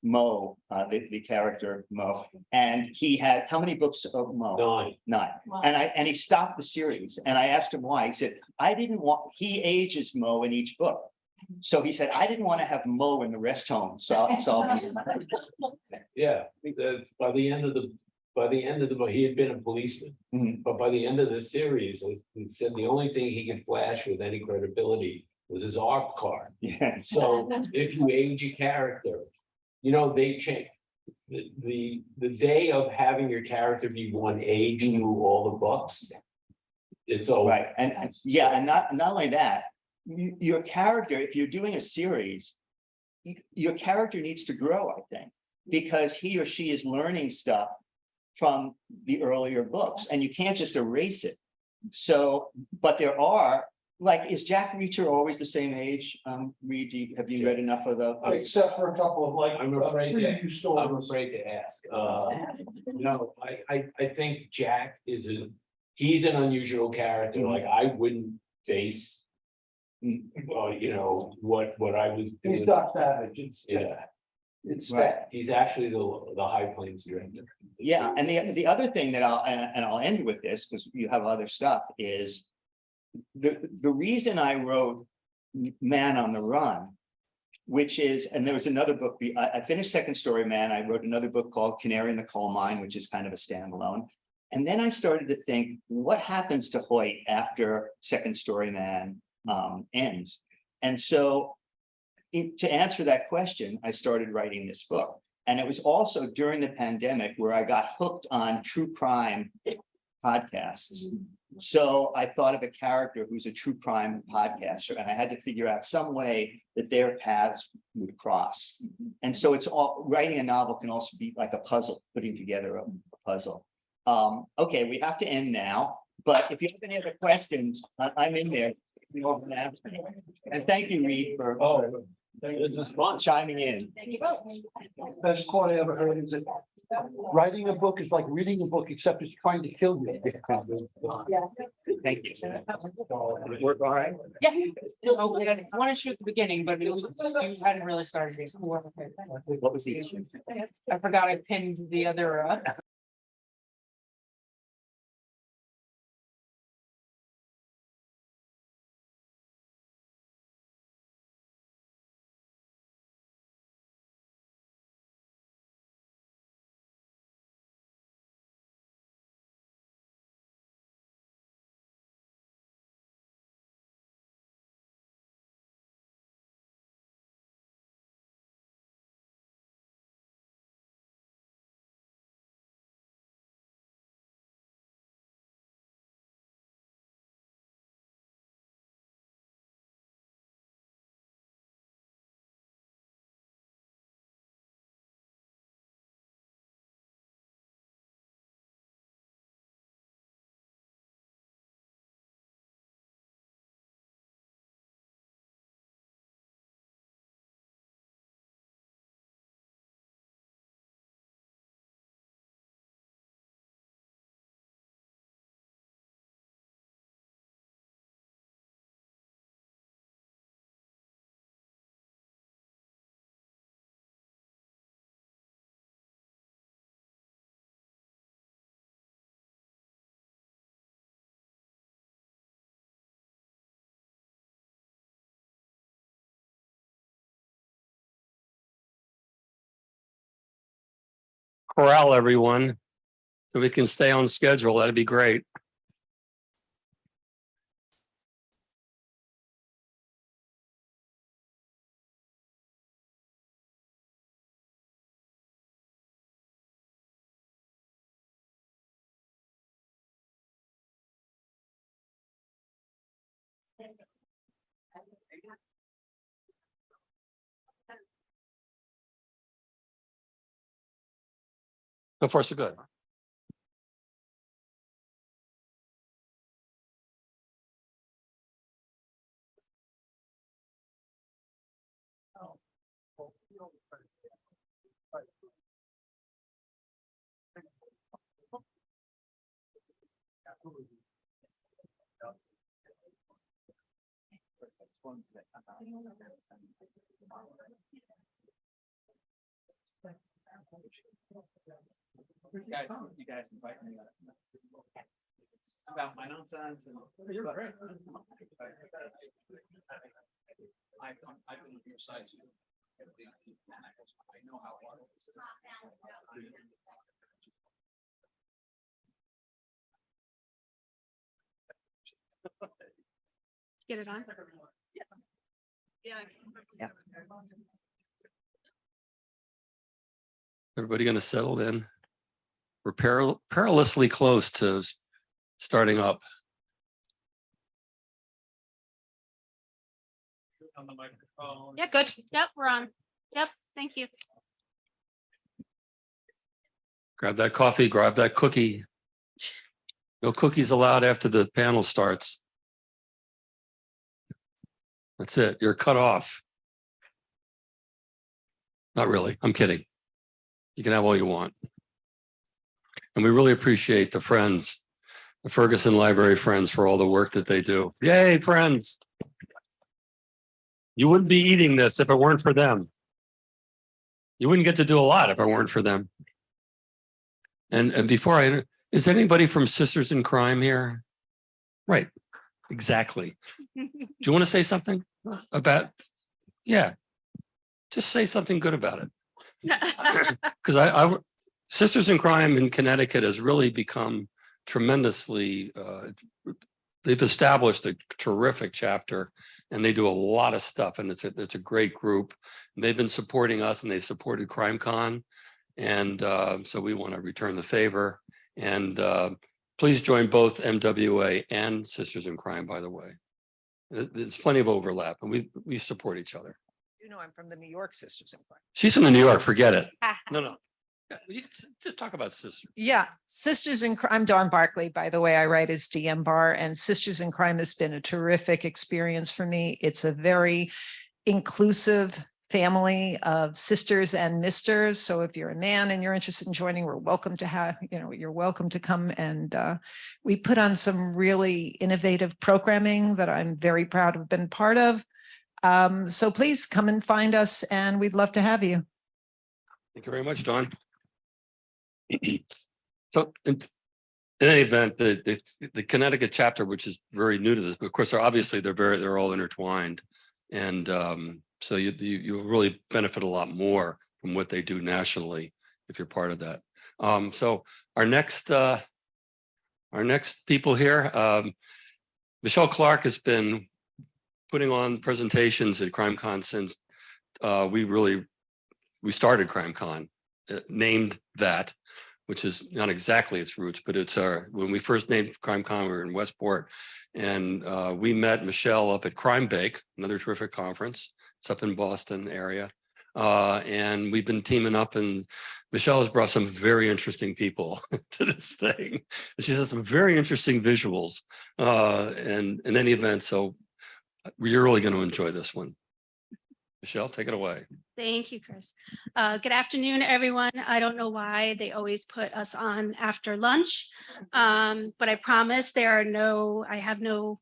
Mo, the character Mo, and he had how many books of Mo? 9. And he stopped the series, and I asked him why. He said, I didn't want. He ages Mo in each book, so he said I didn't want to have Mo in the rest home. So Yeah, by the end of the book, he had been a policeman, but by the end of the series, he said the only thing he could flash with any credibility was his ARP card. Yeah. So if you age a character, you know, they change. the day of having your character be one age through all the books. It's over. Right, and yeah, and not only that, your character, if you're doing a series, your character needs to grow, I think, because he or she is learning stuff from the earlier books, and you can't just erase it. So, but there are, like, is Jack Reacher always the same age? Reed, have you read enough of the? Except for a couple of like. I'm afraid preview I'm stories. afraid to ask. No, I think Jack he's an unusual character. Like, I wouldn't base. You know, what I was doing. He's Doc Savage. It's, Yeah, it's Right. that. he's actually the High Plains director. Yeah, and the other thing that I'll end with this, because you have other stuff, is the reason I wrote Man on the Run, which is, and there was another book, I finished Second Story Man, I wrote another book called Canary in the Coal Mine, which is kind of a standalone. And then I started to think, what happens to Hoyt after Second Story Man ends? And so to answer that question, I started writing this book. And it was also during the pandemic where I got hooked on true crime podcasts. So I thought of a character who's a true crime podcaster, and I had to figure out some way that their paths would cross. And so it's all, writing a novel can also be like a puzzle, putting together a puzzle. Okay, we have to end now, but if you have any other questions, I'm in there. And thank you, Reed, for This is fun. chiming in. Thank you both. Best quote I ever heard is that writing a book is like reading a book, except it's trying to kill you. Thank you. Work all right? Yeah. Oh, we got one issue at the beginning, but you hadn't really started it. What was the issue? I forgot I pinned the other. Corral everyone, so we can stay on schedule. That'd be great. So far, so good. You guys invite me. About my nonsense and. You're right. I've been on your side too. I know how hard this is. Get it on? Yeah. Yeah. Everybody gonna settle in? We're perilously close to starting up. On the microphone. Yeah, good. Yep, we're on. Yep, thank you. Grab that coffee, grab that cookie. No cookies allowed after the panel starts. That's it. You're cut off. Not really. I'm kidding. You can have all you want. And we really appreciate the friends, the Ferguson Library friends, for all the work that they do. Yay, friends. You wouldn't be eating this if it weren't for them. You wouldn't get to do a lot if it weren't for them. And before is anybody from Sisters in Crime here? Right, exactly. Do you want to say something about, yeah, just say something good about it. Because Sisters in Crime in Connecticut has really become tremendously, they've established a terrific chapter and they do a lot of stuff, and it's a great group. And they've been supporting us and they supported CrimeConn. And so we want to return the favor. And please join both MWA and Sisters in Crime, by the way. There's plenty of overlap and we support each other. You know, I'm from the New York Sisters in Crime. She's from the New York, forget it. No. Yeah, we just talk about sisters. Yeah, Sisters in Crime. I'm Dawn Barkley, by the way. I write as DM Barr, and Sisters in Crime has been a terrific experience for me. It's a very inclusive family of sisters and misters. So if you're a man and you're interested in joining, we're welcome to have, you're welcome to come. And we put on some really innovative programming that I'm very proud to have been part of. So please come and find us, and we'd love to have you. Thank you very much, Dawn. So in any event, the Connecticut chapter, which is very new to this, but of course, they're all intertwined. And so you really benefit a lot more from what they do nationally if you're part of that. So our next people here, Michelle Clark has been putting on presentations at CrimeConn since we started CrimeConn, named that, which is not exactly its roots, but it's when we first named CrimeConn, we were in Westport, and we met Michelle up at Crime Bake, another terrific conference. It's up in Boston area. And we've been teaming up, and Michelle has brought some very interesting people to this thing. She has some very interesting visuals. And in any event, so you're really going to enjoy this one. Michelle, take it away. Thank you, Chris. Good afternoon, everyone. I don't know why they always put us on after lunch, but I promise I have no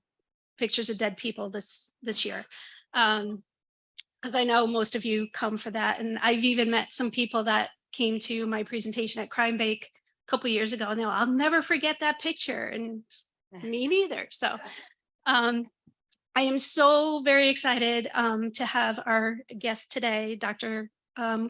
pictures of dead people this year. Because I know most of you come for that. And I've even met some people that came to my presentation at Crime Bake a couple of years ago, and I'll never forget that picture, and me neither. So I am so very excited to have our guest today, Dr.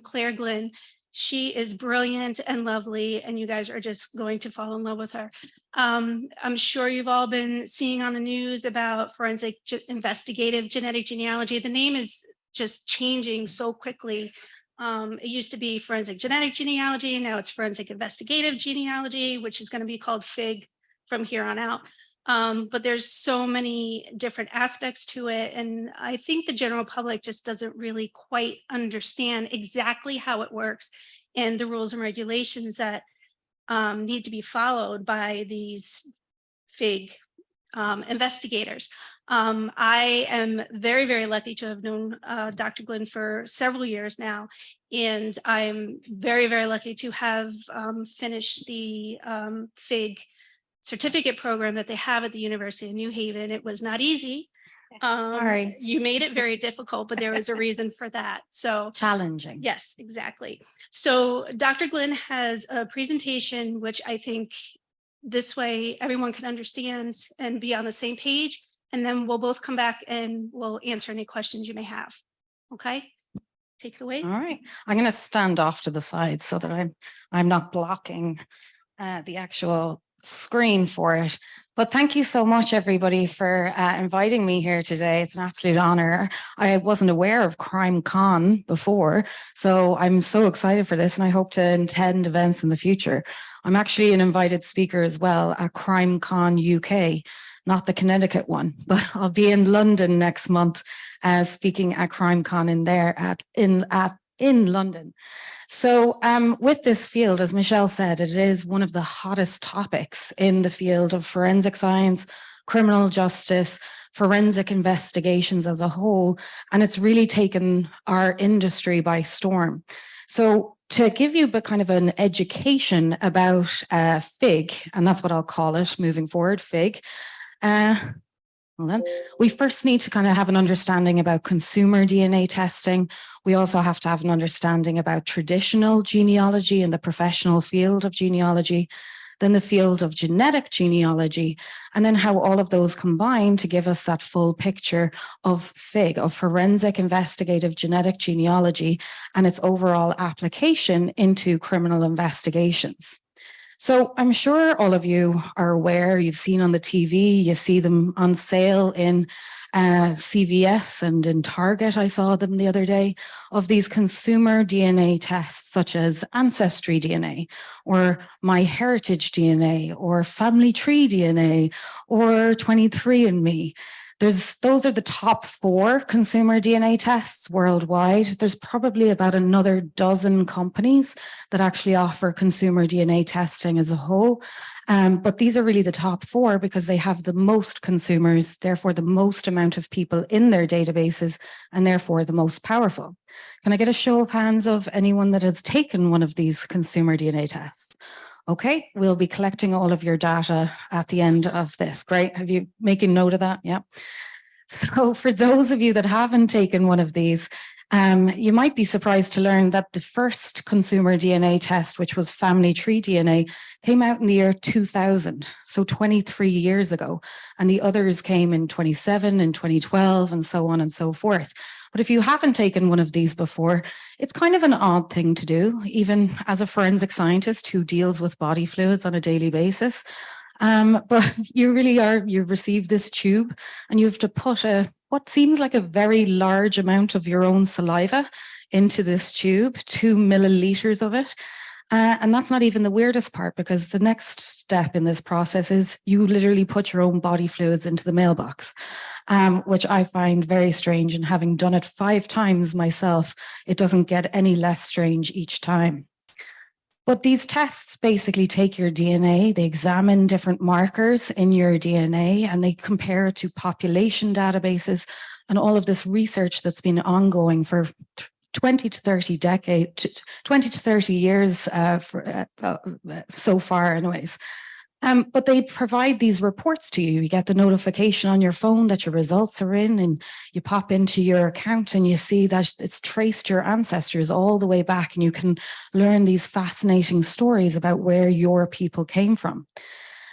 Claire Glynn. She is brilliant and lovely, and you guys are just going to fall in love with her. I'm sure you've all been seeing on the news about forensic investigative genetic genealogy. The name is just changing so quickly. It used to be forensic genetic genealogy, now it's forensic investigative genealogy, which is going to be called FIG from here on out. But there's so many different aspects to it. And I think the general public just doesn't really quite understand exactly how it works and the rules and regulations that need to be followed by these FIG investigators. I am very, very lucky to have known Dr. Glynn for several years now, and I'm very, very lucky to have finished the FIG certificate program that they have at the University of New Haven. It was not easy. Sorry. You made it very difficult, but there was a reason for that. So challenging. Yes, exactly. So Dr. Glynn has a presentation, which I think this way everyone can understand and be on the same page. And then we'll both come back and we'll answer any questions you may have. Okay, take it away. All right. I'm going to stand off to the side so that I'm not blocking the actual screen for it. But thank you so much, everybody, for inviting me here today. It's an absolute honor. I wasn't aware of CrimeConn before, so I'm so excited for this, and I hope to attend events in the future. I'm actually an invited speaker as well at CrimeConn UK, not the Connecticut one, but I'll be in London next month speaking at CrimeConn in London. So with this field, as Michelle said, it is one of the hottest topics in the field of forensic science, criminal justice, forensic investigations as a whole, and it's really taken our industry by storm. So to give you a kind of an education about FIG, and that's what I'll call it moving forward, FIG, we first need to kind of have an understanding about consumer DNA testing. We also have to have an understanding about traditional genealogy in the professional field of genealogy, then the field of genetic genealogy, and then how all of those combine to give us that full picture of FIG, of forensic investigative genetic genealogy, and its overall application into criminal investigations. So I'm sure all of you are aware, you've seen on the TV, you see them on sale in CVS and in Target, I saw them the other day, of these consumer DNA tests such as Ancestry DNA or MyHeritage DNA or Family Tree DNA or 23andMe. Those are the top 4 consumer DNA tests worldwide. There's probably about another dozen companies that actually offer consumer DNA testing as a whole. But these are really the top 4 because they have the most consumers, therefore the most amount of people in their databases, and therefore the most powerful. Can I get a show of hands of anyone that has taken one of these consumer DNA tests? Okay, we'll be collecting all of your data at the end of this. Great. Have you making note of that? Yeah. So for those of you that haven't taken one of these, you might be surprised to learn that the first consumer DNA test, which was Family Tree DNA, came out in the year 2000, so 23 years ago. And the others came in 27 and 2012 and so on and so forth. But if you haven't taken one of these before, it's kind of an odd thing to do, even as a forensic scientist who deals with body fluids on a daily basis. But you really are, you receive this tube and you have to put what seems like a very large amount of your own saliva into this tube, 2 milliliters of it. And that's not even the weirdest part, because the next step in this process is you literally put your own body fluids into the mailbox, which I find very strange. And having done it 5 times myself, it doesn't get any less strange each time. But these tests basically take your DNA, they examine different markers in your DNA, and they compare it to population databases and all of this research that's been ongoing for 20 to 30 years so far anyways. But they provide these reports to you. You get the notification on your phone that your results are in, and you pop into your account and you see that it's traced your ancestors all the way back, and you can learn these fascinating stories about where your people came from.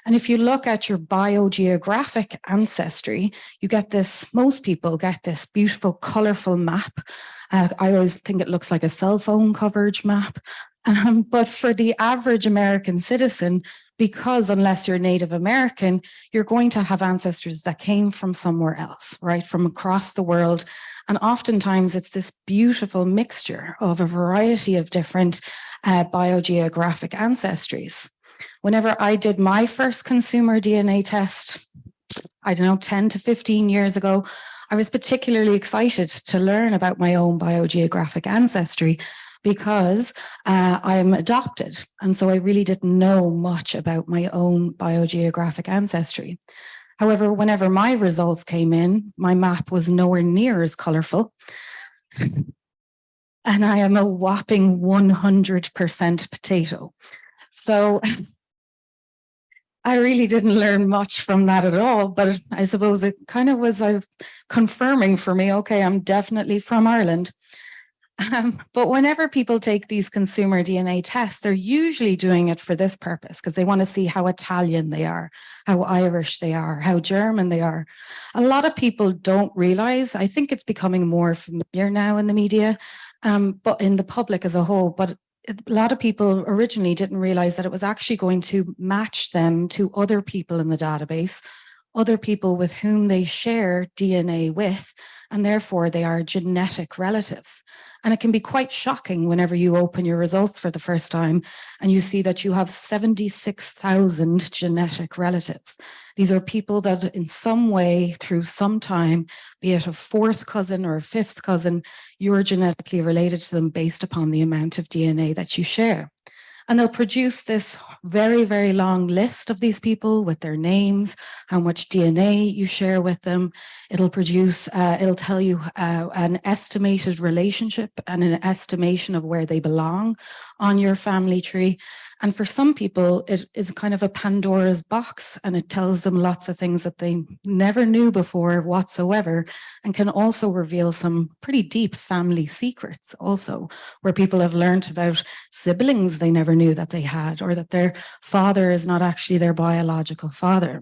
And if you look at your biogeographic ancestry, you get this, most people get this beautiful, colorful map. I always think it looks like a cell phone coverage map. But for the average American citizen, because unless you're Native American, you're going to have ancestors that came from somewhere else, right? From across the world. And oftentimes it's this beautiful mixture of a variety of different biogeographic ancestries. Whenever I did my first consumer DNA test, I don't know, 10 to 15 years ago, I was particularly excited to learn about my own biogeographic ancestry because I'm adopted. And so I really didn't know much about my own biogeographic ancestry. However, whenever my results came in, my map was nowhere near as colorful. And I am a whopping 100% potato. So I really didn't learn much from that at all, but I suppose it kind of was confirming for me, okay, I'm definitely from Ireland. But whenever people take these consumer DNA tests, they're usually doing it for this purpose, because they want to see how Italian they are, how Irish they are, how German they are. A lot of people don't realize, I think it's becoming more familiar now in the media, but in the public as a whole, but a lot of people originally didn't realize that it was actually going to match them to other people in the database, other people with whom they share DNA with, and therefore they are genetic relatives. And it can be quite shocking whenever you open your results for the first time and you see that you have 76,000 genetic relatives. These are people that in some way, through some time, be it a fourth cousin or a fifth cousin, you're genetically related to them based upon the amount of DNA that you share. And they'll produce this very, very long list of these people with their names, how much DNA you share with them. It'll produce, it'll tell you an estimated relationship and an estimation of where they belong on your family tree. And for some people, it is kind of a Pandora's box, and it tells them lots of things that they never knew before whatsoever, and can also reveal some pretty deep family secrets also, where people have learned about siblings they never knew that they had, or that their father is not actually their biological father.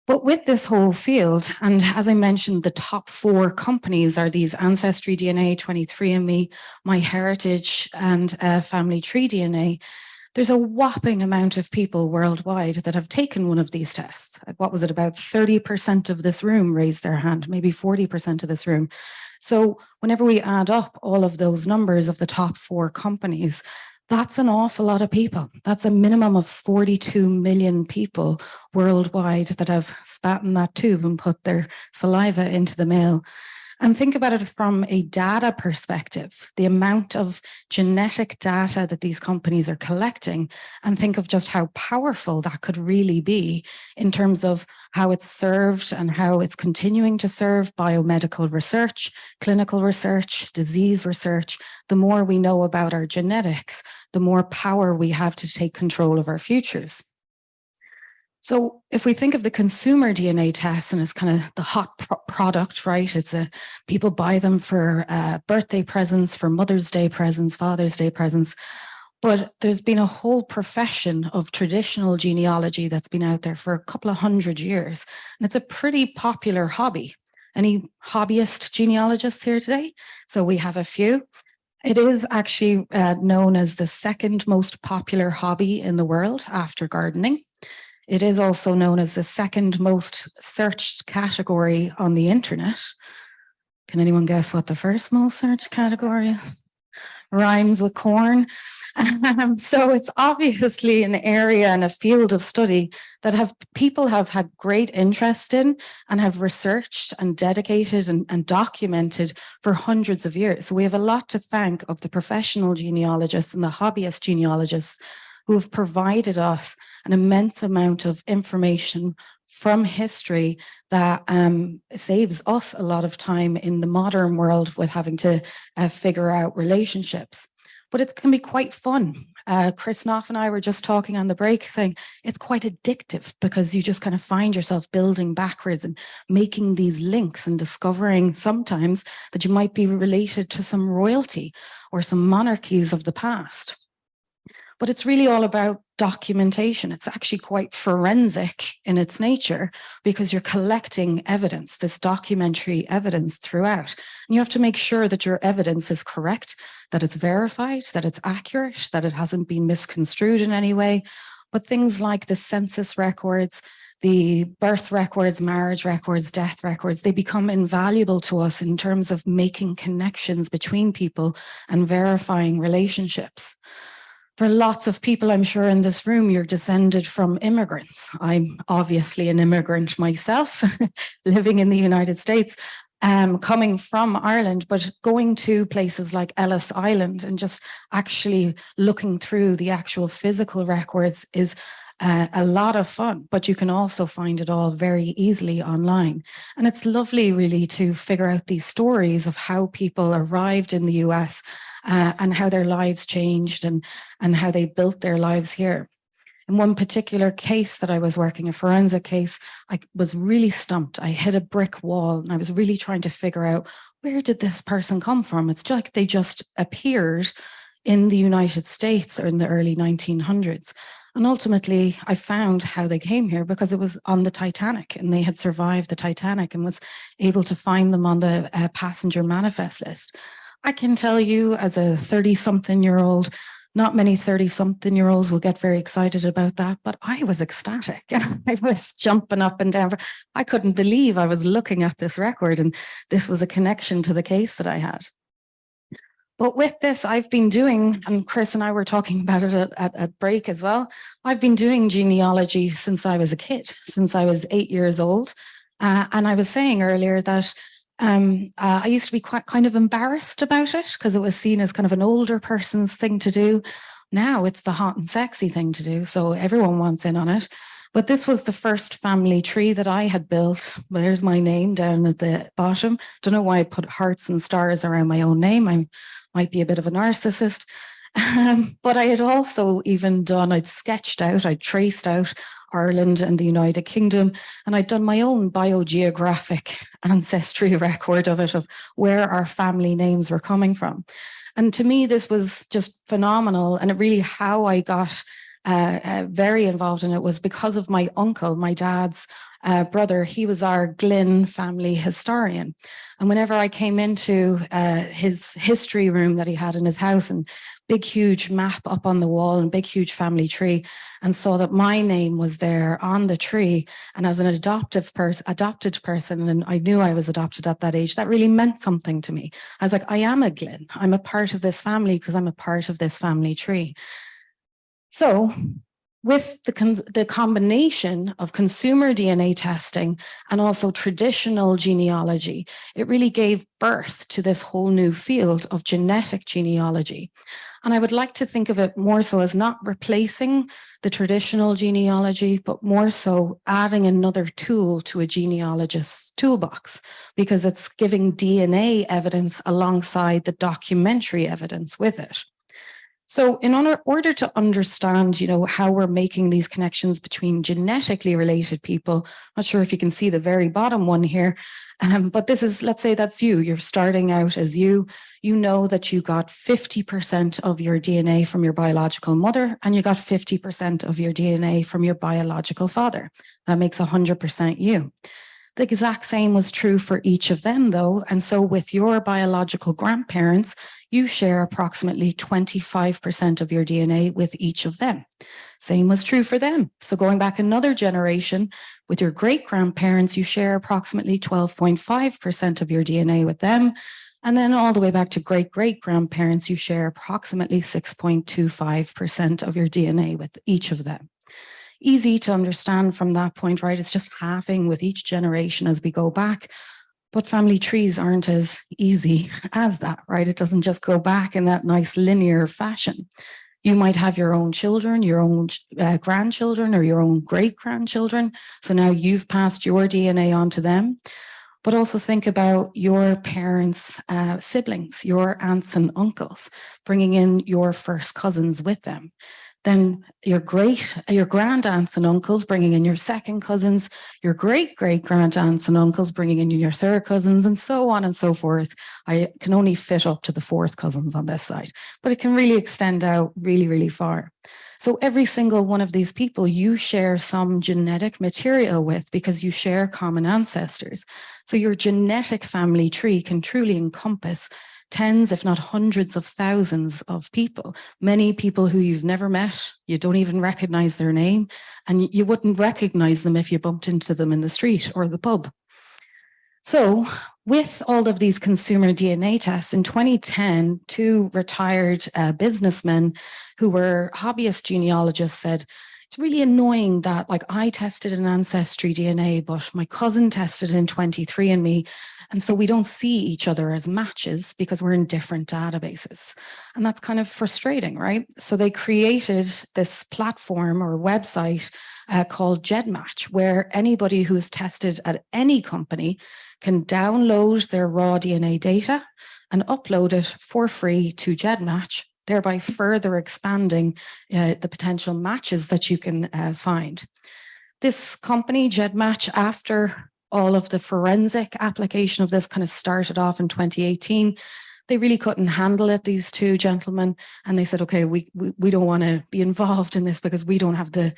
But with this whole field, and as I mentioned, the top 4 companies are these Ancestry DNA, 23andMe, MyHeritage, and Family Tree DNA. There's a whopping amount of people worldwide that have taken one of these tests. What was it, about 30% of this room raised their hand, maybe 40% of this room. So whenever we add up all of those numbers of the top 4 companies, that's an awful lot of people. That's a minimum of 42 million people worldwide that have spat in that tube and put their saliva into the mail. And think about it from a data perspective, the amount of genetic data that these companies are collecting, and think of just how powerful that could really be in terms of how it's served and how it's continuing to serve biomedical research, clinical research, disease research. The more we know about our genetics, the more power we have to take control of our futures. So if we think of the consumer DNA test, and it's kind of the hot product, right? It's people buy them for birthday presents, for Mother's Day presents, Father's Day presents. But there's been a whole profession of traditional genealogy that's been out there for a couple of 100 years. And it's a pretty popular hobby. Any hobbyist genealogists here today? So we have a few. It is actually known as the second most popular hobby in the world after gardening. It is also known as the second most searched category on the internet. Can anyone guess what the first most searched category is? Rhymes with corn. So it's obviously an area and a field of study that people have had great interest in and have researched and dedicated and documented for hundreds of years. So we have a lot to thank of the professional genealogists and the hobbyist genealogists who have provided us an immense amount of information from history that saves us a lot of time in the modern world with having to figure out relationships. But it can be quite fun. Chris Knopf and I were just talking on the break saying it's quite addictive because you just kind of find yourself building backwards and making these links and discovering sometimes that you might be related to some royalty or some monarchies of the past. But it's really all about documentation. It's actually quite forensic in its nature because you're collecting evidence, this documentary evidence throughout. And you have to make sure that your evidence is correct, that it's verified, that it's accurate, that it hasn't been misconstrued in any way. But things like the census records, the birth records, marriage records, death records, they become invaluable to us in terms of making connections between people and verifying relationships. For lots of people, I'm sure in this room, you're descended from immigrants. I'm obviously an immigrant myself, living in the United States, coming from Ireland, but going to places like Ellis Island and just actually looking through the actual physical records is a lot of fun, but you can also find it all very easily online. And it's lovely really to figure out these stories of how people arrived in the US and how their lives changed and how they built their lives here. In one particular case that I was working, a forensic case, I was really stumped. I hit a brick wall and I was really trying to figure out, where did this person come from? It's like they just appeared in the United States or in the early 1900s. And ultimately, I found how they came here because it was on the Titanic and they had survived the Titanic and was able to find them on the passenger manifest list. I can tell you as a 30-something-year-old, not many 30-something-year-olds will get very excited about that, but I was ecstatic. I was jumping up and down. I couldn't believe I was looking at this record, and this was a connection to the case that I had. But with this, I've been doing, and Chris and I were talking about it at break as well, I've been doing genealogy since I was a kid, since I was 8 years old. And I was saying earlier that I used to be quite kind of embarrassed about it because it was seen as kind of an older person's thing to do. Now it's the hot and sexy thing to do, so everyone wants in on it. But this was the first family tree that I had built. There's my name down at the bottom. Don't know why I put hearts and stars around my own name. I might be a bit of a narcissist. But I had also even done, I'd sketched out, I'd traced out Ireland and the United Kingdom, and I'd done my own biogeographic ancestry record of it, of where our family names were coming from. And to me, this was just phenomenal. And it really, how I got very involved in it was because of my uncle, my dad's brother. He was our Glynn family historian. And whenever I came into his history room that he had in his house, and big, huge map up on the wall and big, huge family tree, and saw that my name was there on the tree. And as an adopted person, and I knew I was adopted at that age, that really meant something to me. I was like, I am a Glynn. I'm a part of this family because I'm a part of this family tree. So with the combination of consumer DNA testing and also traditional genealogy, it really gave birth to this whole new field of genetic genealogy. And I would like to think of it more so as not replacing the traditional genealogy, but more so adding another tool to a genealogist's toolbox, because it's giving DNA evidence alongside the documentary evidence with it. So in order to understand, how we're making these connections between genetically related people, I'm not sure if you can see the very bottom one here, but this is, let's say that's you. You're starting out as you know that you got 50% of your DNA from your biological mother, and you got 50% of your DNA from your biological father. That makes 100% you. The exact same was true for each of them, though. And so with your biological grandparents, you share approximately 25% of your DNA with each of them. Same was true for them. So going back another generation, with your great-grandparents, you share approximately 12.5% of your DNA with them. And then all the way back to great-great-grandparents, you share approximately 6.25% of your DNA with each of them. Easy to understand from that point, right? It's just halving with each generation as we go back. But family trees aren't as easy as that, right? It doesn't just go back in that nice linear fashion. You might have your own children, your own grandchildren, or your own great-grandchildren. So now you've passed your DNA on to them. But also think about your parents' siblings, your aunts and uncles, bringing in your first cousins with them. Then your grand aunts and uncles bringing in your second cousins, your great grand aunts and uncles bringing in your third cousins, and so on and so forth. I can only fit up to the fourth cousins on this side, but it can really extend out really, really far. So every single one of these people you share some genetic material with, because you share common ancestors. So your genetic family tree can truly encompass tens, if not hundreds of thousands of people, many people who you've never met, you don't even recognize their name, and you wouldn't recognize them if you bumped into them in the street or the pub. So with all of these consumer DNA tests, in 2010, two retired businessmen who were hobbyist genealogists said, it's really annoying that, like, I tested an ancestry DNA, but my cousin tested in 23andMe. And so we don't see each other as matches because we're in different databases. And that's kind of frustrating, right? So they created this platform or website called GEDmatch, where anybody who's tested at any company can download their raw DNA data and upload it for free to GEDmatch, thereby further expanding the potential matches that you can find. This company, GEDmatch, after all of the forensic application of this kind of started off in 2018, They really couldn't handle it, these two gentlemen, and they said, okay, we don't want to be involved in this because we don't have the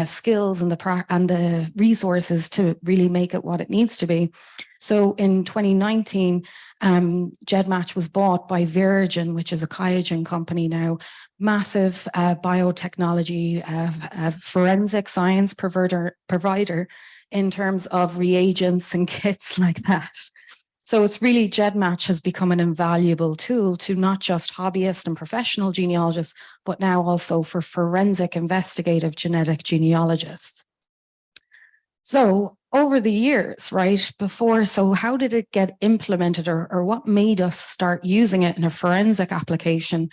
skills and the resources to really make it what it needs to be. So in 2019, GEDmatch was bought by Virgin, which is a QIAGEN company now, massive biotechnology, forensic science provider in terms of reagents and kits like that. So it's really, GEDmatch has become an invaluable tool to not just hobbyist and professional genealogists, but now also for forensic investigative genetic genealogists. So over the years, right, so how did it get implemented, or what made us start using it in a forensic application?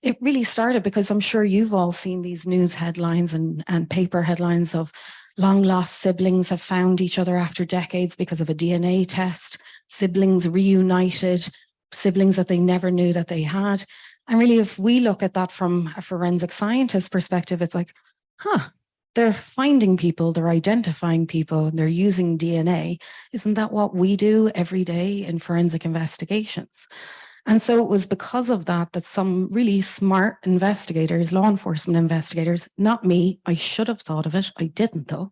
It really started because I'm sure you've all seen these news headlines and paper headlines of long lost siblings have found each other after decades because of a DNA test, siblings reunited, siblings that they never knew that they had. And really, if we look at that from a forensic scientist perspective, it's like, they're finding people, they're identifying people, and they're using DNA. Isn't that what we do every day in forensic investigations? And so it was because of that that some really smart investigators, law enforcement investigators, not me, I should have thought of it, I didn't though,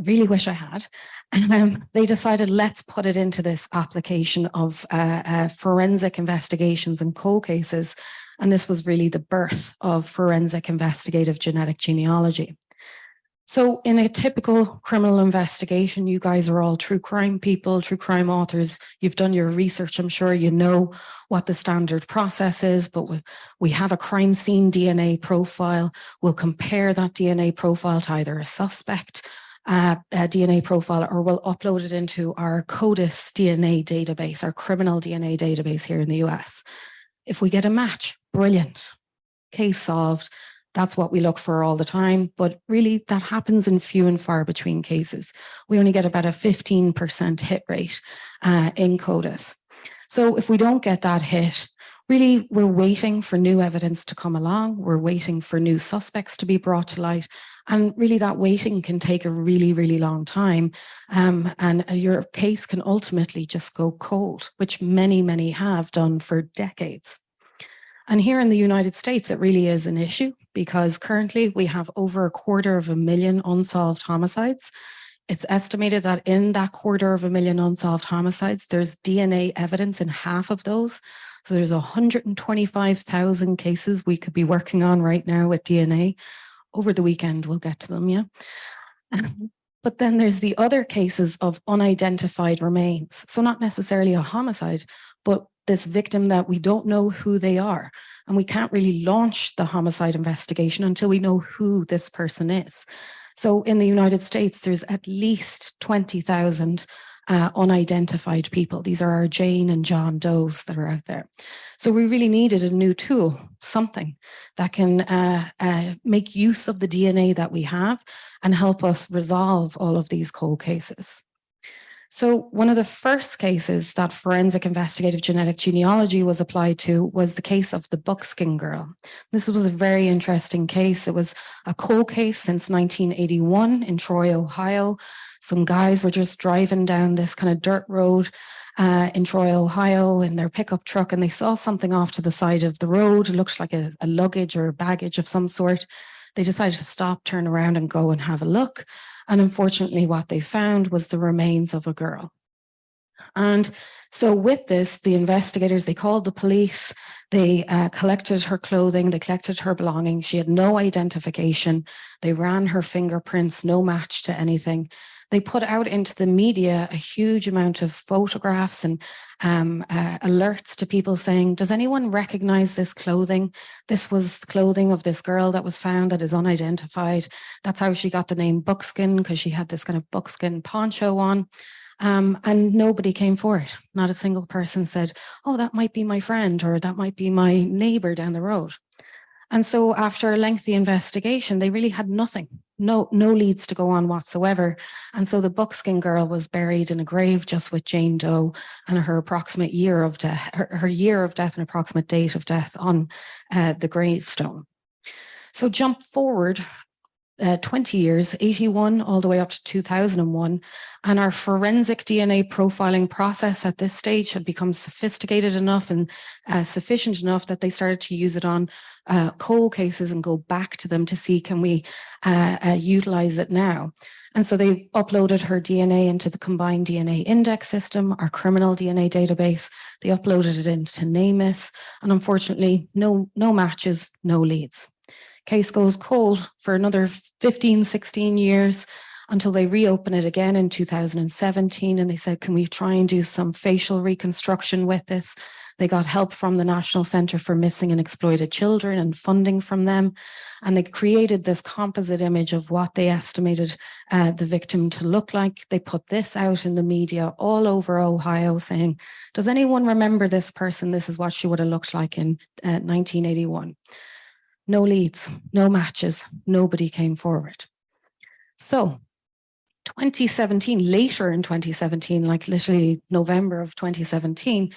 I really wish I had, they decided, let's put it into this application of forensic investigations and cold cases. And this was really the birth of forensic investigative genetic genealogy. So in a typical criminal investigation, you guys are all true crime people, true crime authors. You've done your research. I'm sure you know what the standard process is, but we have a crime scene DNA profile. We'll compare that DNA profile to either a suspect DNA profile, or we'll upload it into our CODIS DNA database, our criminal DNA database here in the US. If we get a match, brilliant, case solved. That's what we look for all the time, but really that happens in few and far between cases. We only get about a 15% hit rate in CODIS. So if we don't get that hit, really we're waiting for new evidence to come along. We're waiting for new suspects to be brought to light. And really that waiting can take a really, really long time. And your case can ultimately just go cold, which many, many have done for decades. And here in the United States, it really is an issue because currently we have over 250,000 unsolved homicides. It's estimated that in that 250,000 unsolved homicides, there's DNA evidence in half of those. So there's 125,000 cases we could be working on right now with DNA. Over the weekend, we'll get to them, yeah. But then there's the other cases of unidentified remains. So not necessarily a homicide, but this victim that we don't know who they are. And we can't really launch the homicide investigation until we know who this person is. So in the United States, there's at least 20,000 unidentified people. These are our Jane and John Does that are out there. So we really needed a new tool, something that can make use of the DNA that we have and help us resolve all of these cold cases. So one of the first cases that forensic investigative genetic genealogy was applied to was the case of the Buckskin girl. This was a very interesting case. It was a cold case since 1981 in Troy, Ohio. Some guys were just driving down this kind of dirt road in Troy, Ohio in their pickup truck, and they saw something off to the side of the road. It looked like a luggage or a baggage of some sort. They decided to stop, turn around and go and have a look. And unfortunately, what they found was the remains of a girl. And so with this, the investigators, they called the police, they collected her clothing, they collected her belongings. She had no identification. They ran her fingerprints, no match to anything. They put out into the media a huge amount of photographs and alerts to people saying, does anyone recognize this clothing? This was clothing of this girl that was found that is unidentified. That's how she got the name Buckskin, because she had this kind of buckskin poncho on. And nobody came forward. Not a single person said, oh, that might be my friend, or that might be my neighbor down the road. And so after a lengthy investigation, they really had nothing, no leads to go on whatsoever. And so the Buckskin girl was buried in a grave just with Jane Doe and her approximate year of death, her year of death and approximate date of death on the gravestone. So jump forward 20 years, 81 all the way up to 2001. And our forensic DNA profiling process at this stage had become sophisticated enough and sufficient enough that they started to use it on cold cases and go back to them to see, can we utilize it now? And so they uploaded her DNA into the combined DNA index system, our criminal DNA database. They uploaded it into NamUs, and unfortunately, no matches, no leads. Case goes cold for another 15, 16 years until they reopen it again in 2017. And they said, can we try and do some facial reconstruction with this? They got help from the National Centre for Missing and Exploited Children and funding from them. And they created this composite image of what they estimated the victim to look like. They put this out in the media all over Ohio saying, does anyone remember this person? This is what she would have looked like in 1981. No leads, no matches, nobody came forward. So 2017, later in 2017, like literally November of 2017,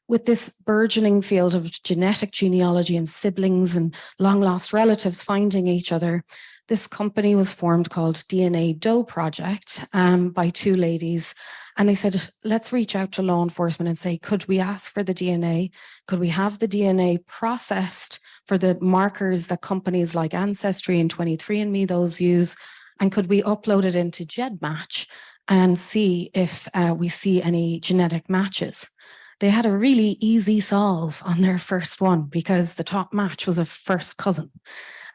with this burgeoning field of genetic genealogy and siblings and long lost relatives finding each other, this company was formed called DNA Doe Project by two ladies. And they said, let's reach out to law enforcement and say, could we ask for the DNA? Could we have the DNA processed for the markers that companies like Ancestry and 23andMe, those use? And could we upload it into GEDmatch and see if we see any genetic matches? They had a really easy solve on their first one because the top match was a first cousin.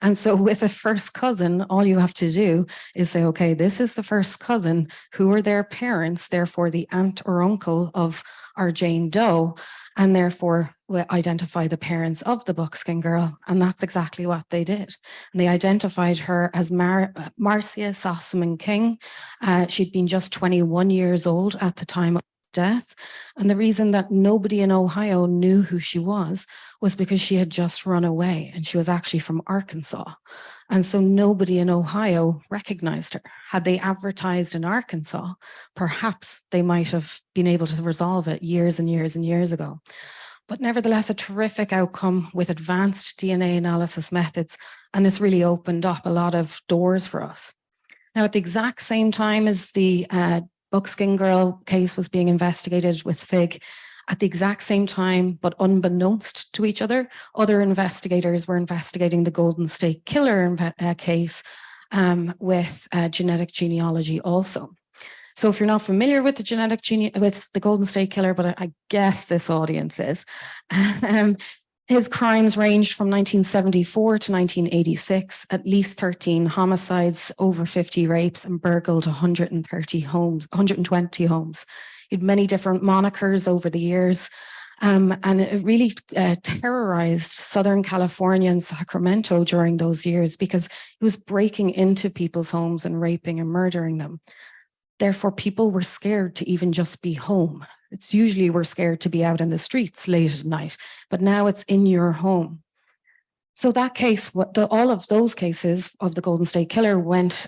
And so with a first cousin, all you have to do is say, okay, this is the first cousin. Who are their parents? Therefore, the aunt or uncle of our Jane Doe, and therefore we identify the parents of the buckskin girl. And that's exactly what they did. And they identified her as Marcia Sossaman King. She'd been just 21 years old at the time of death. And the reason that nobody in Ohio knew who she was because she had just run away and she was actually from Arkansas. And so nobody in Ohio recognized her. Had they advertised in Arkansas, perhaps they might have been able to resolve it years and years and years ago. But nevertheless, a terrific outcome with advanced DNA analysis methods. And this really opened up a lot of doors for us. Now, at the exact same time as the buckskin girl case was being investigated with FIG, at the exact same time, but unbeknownst to each other investigators were investigating the Golden State Killer case with genetic genealogy also. So if you're not familiar with the with the Golden State Killer, but I guess this audience is, his crimes ranged from 1974 to 1986, at least 13 homicides, over 50 rapes, and burgled 120 homes. He had many different monikers over the years, and it really terrorized Southern California and Sacramento during those years because he was breaking into people's homes and raping and murdering them. Therefore, people were scared to even just be home. It's usually we're scared to be out in the streets late at night, but now it's in your home. So that case, all of those cases of the Golden State Killer went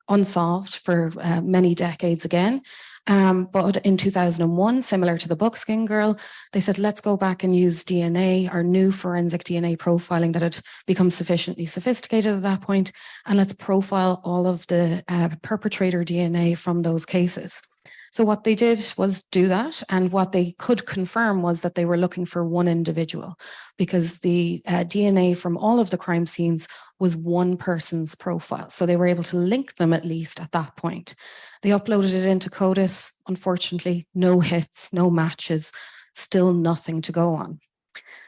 unsolved for many decades again. But in 2001, similar to the buckskin girl, they said, let's go back and use DNA, our new forensic DNA profiling that had become sufficiently sophisticated at that point, and let's profile all of the perpetrator DNA from those cases. So what they did was do that, and what they could confirm was that they were looking for one individual because the DNA from all of the crime scenes was one person's profile. So they were able to link them at least at that point. They uploaded it into CODIS. Unfortunately, no hits, no matches, still nothing to go on.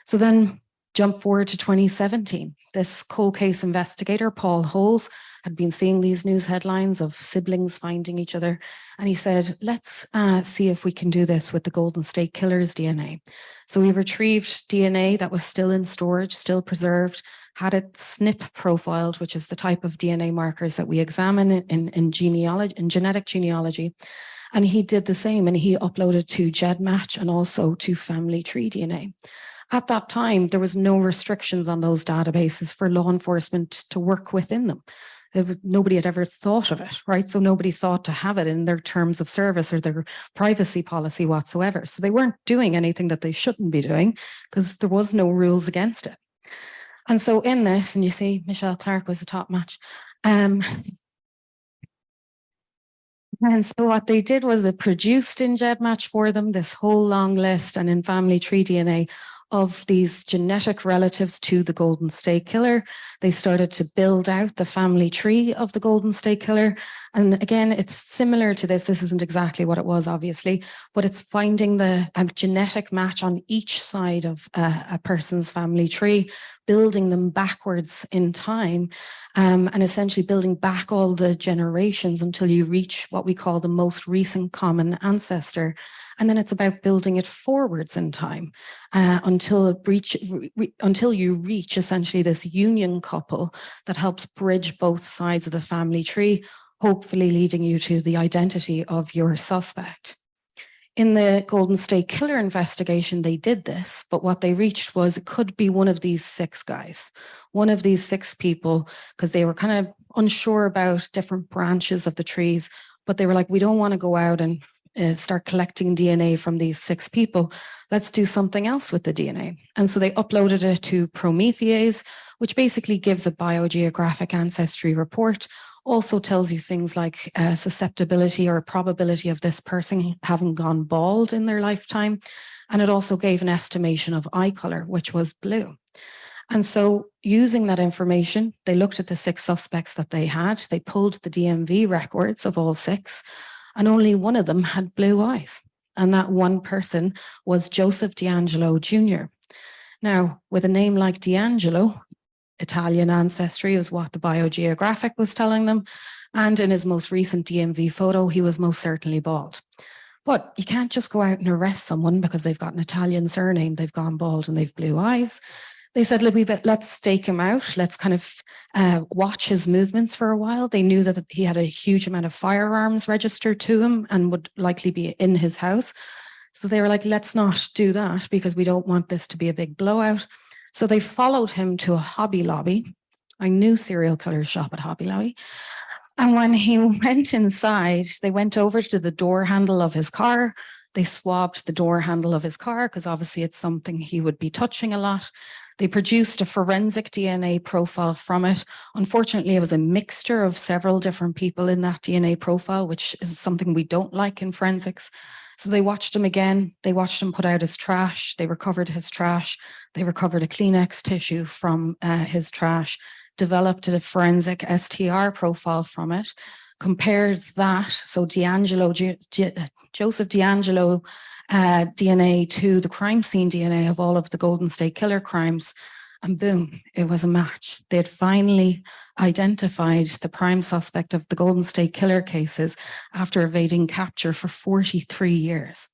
So then jump forward to 2017. This cold case investigator, Paul Holes, had been seeing these news headlines of siblings finding each other. And he said, let's see if we can do this with the Golden State Killer's DNA. So we retrieved DNA that was still in storage, still preserved, had it SNP profiled, which is the type of DNA markers that we examine in genealogy, in genetic genealogy. And he did the same, and he uploaded to GEDmatch and also to Family Tree DNA. At that time, there was no restrictions on those databases for law enforcement to work within them. Nobody had ever thought of it, right? So nobody thought to have it in their terms of service or their privacy policy whatsoever. So they weren't doing anything that they shouldn't be doing because there was no rules against it. And so in this, and you see Michelle Clark was a top match. And so what they did was it produced in GEDmatch for them this whole long list and in family tree DNA of these genetic relatives to the Golden State Killer. They started to build out the family tree of the Golden State Killer. And again, it's similar to this. This isn't exactly what it was, obviously, but it's finding the genetic match on each side of a person's family tree, building them backwards in time, and essentially building back all the generations until you reach what we call the most recent common ancestor. And then it's about building it forwards in time until you reach essentially this union couple that helps bridge both sides of the family tree, hopefully leading you to the identity of your suspect. In the Golden State Killer investigation, they did this, but what they reached was it could be one of these 6 guys, one of these 6 people, because they were kind of unsure about different branches of the trees, but they were like, we don't want to go out and start collecting DNA from these 6 people. Let's do something else with the DNA. And so they uploaded it to Prometheus, which basically gives a biogeographic ancestry report, also tells you things like susceptibility or probability of this person having gone bald in their lifetime. And it also gave an estimation of eye color, which was blue. And so using that information, they looked at the 6 suspects that they had. They pulled the DMV records of all 6, and only one of them had blue eyes. And that one person was Joseph D'Angelo Jr. Now, with a name like D'Angelo, Italian ancestry is what the biogeographic was telling them. And in his most recent DMV photo, he was most certainly bald. But you can't just go out and arrest someone because they've got an Italian surname, they've gone bald and they've blue eyes. They said, let's stake him out. Let's kind of watch his movements for a while. They knew that he had a huge amount of firearms registered to him and would likely be in his house. So they were like, let's not do that because we don't want this to be a big blowout. So they followed him to a Hobby Lobby. I knew serial killers shop at Hobby Lobby. And when he went inside, they went over to the door handle of his car. They swabbed the door handle of his car because obviously it's something he would be touching a lot. They produced a forensic DNA profile from it. Unfortunately, it was a mixture of several different people in that DNA profile, which is something we don't like in forensics. So they watched him again. They watched him put out his trash. They recovered his trash. They recovered a Kleenex tissue from his trash, developed a forensic STR profile from it, compared that, so Joseph D'Angelo DNA to the crime scene DNA of all of the Golden State Killer crimes, and boom, it was a match. They had finally identified the prime suspect of the Golden State Killer cases after evading capture for 43 years.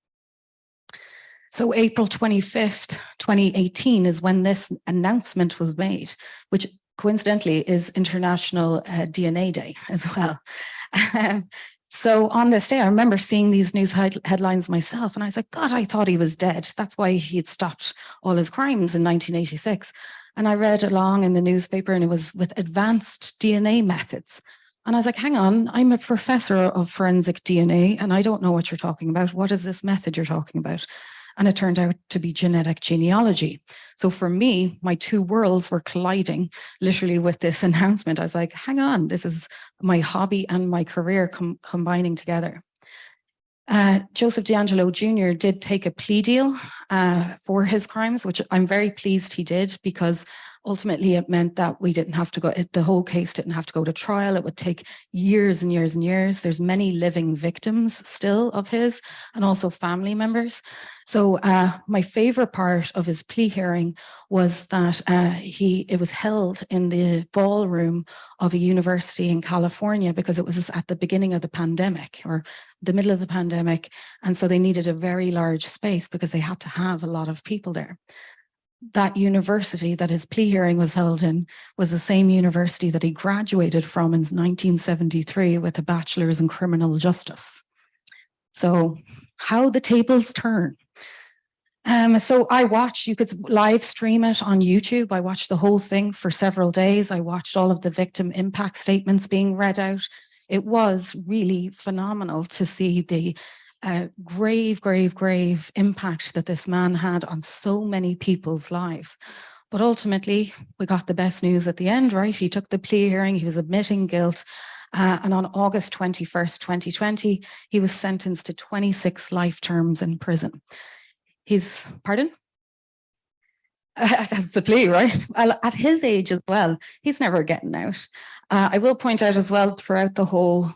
So April 25th, 2018 is when this announcement was made, which coincidentally is International DNA Day as well. So on this day, I remember seeing these news headlines myself, and I was like, God, I thought he was dead. That's why he had stopped all his crimes in 1986. And I read along in the newspaper, and it was with advanced DNA methods. And I was like, hang on, I'm a professor of forensic DNA, and I don't know what you're talking about. What is this method you're talking about? And it turned out to be genetic genealogy. So for me, my 2 worlds were colliding literally with this announcement. I was like, hang on, this is my hobby and my career combining together. Joseph D'Angelo Jr. did take a plea deal for his crimes, which I'm very pleased he did, because ultimately it meant that we didn't have to go, the whole case didn't have to go to trial. It would take years and years and years. There's many living victims still of his, and also family members. So my favorite part of his plea hearing was that it was held in the ballroom of a university in California, because it was at the beginning of the pandemic, or the middle of the pandemic. And so they needed a very large space because they had to have a lot of people there. That university that his plea hearing was held in was the same university that he graduated from in 1973 with a bachelor's in criminal justice. So how the tables turn. So I watched, you could live stream it on YouTube. I watched the whole thing for several days. I watched all of the victim impact statements being read out. It was really phenomenal to see the grave impact that this man had on so many people's lives. But ultimately, we got the best news at the end, right? He took the plea hearing, he was admitting guilt. And on August 21st, 2020, he was sentenced to 26 life terms in prison. He's, pardon? That's the plea, right? Well, at his age as well, he's never getting out. I will point out as well, throughout the whole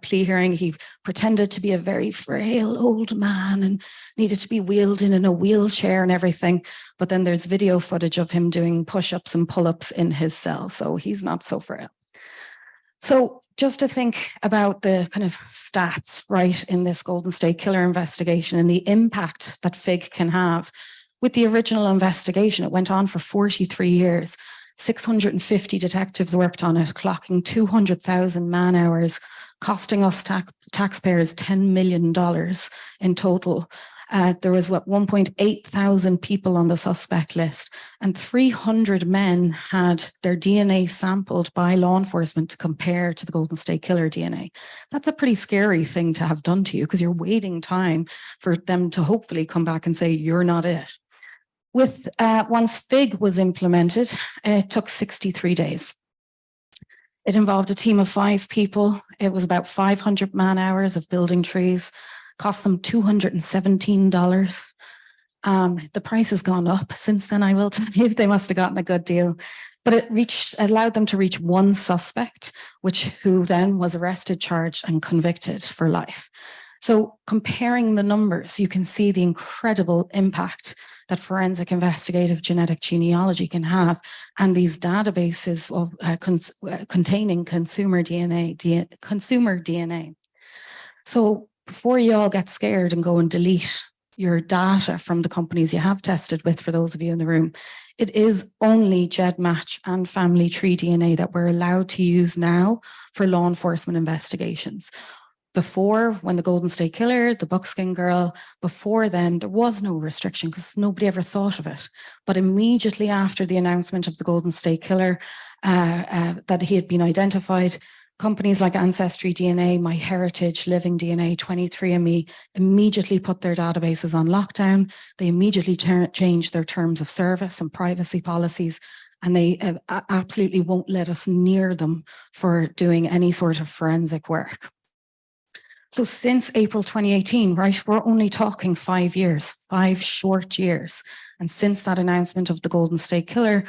plea hearing, he pretended to be a very frail old man and needed to be wheeled in a wheelchair and everything. But then there's video footage of him doing push-ups and pull-ups in his cell, so he's not so frail. So just to think about the kind of stats, right, in this Golden State Killer investigation and the impact that FIG can have. With the original investigation, it went on for 43 years. 650 detectives worked on it, clocking 200,000 man hours, costing us taxpayers $10 million in total. There was 1.8 thousand people on the suspect list, and 300 men had their DNA sampled by law enforcement to compare to the Golden State Killer DNA. That's a pretty scary thing to have done to you, because you're waiting time for them to hopefully come back and say, you're not it. With once FIG was implemented, it took 63 days. It involved a team of 5 people. It was about 500 man hours of building trees, cost them $217. The price has gone up since then, I will tell you. They must have gotten a good deal. But it allowed them to reach one suspect, who then was arrested, charged, and convicted for life. So comparing the numbers, you can see the incredible impact that forensic investigative genetic genealogy can have, and these databases of containing consumer DNA. So before you all get scared and go and delete your data from the companies you have tested with, for those of you in the room, it is only GEDmatch and family tree DNA that we're allowed to use now for law enforcement investigations. Before, when the Golden State Killer, the Buckskin Girl, before then, there was no restriction because nobody ever thought of it. But immediately after the announcement of the Golden State Killer, that he had been identified, companies like Ancestry DNA, MyHeritage, Living DNA, 23andMe immediately put their databases on lockdown. They immediately changed their terms of service and privacy policies, and they absolutely won't let us near them for doing any sort of forensic work. So since April 2018, right, we're only talking 5 years, 5 short years. And since that announcement of the Golden State Killer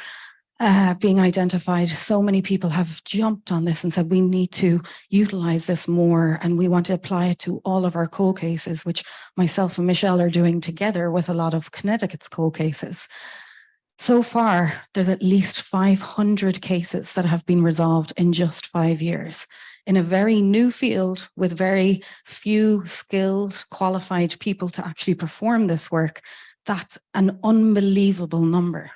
being identified, so many people have jumped on this and said, we need to utilize this more, and we want to apply it to all of our cold cases, which myself and Michelle are doing together with a lot of Connecticut's cold cases. So far, there's at least 500 cases that have been resolved in just 5 years. In a very new field with very few skilled, qualified people to actually perform this work, that's an unbelievable number.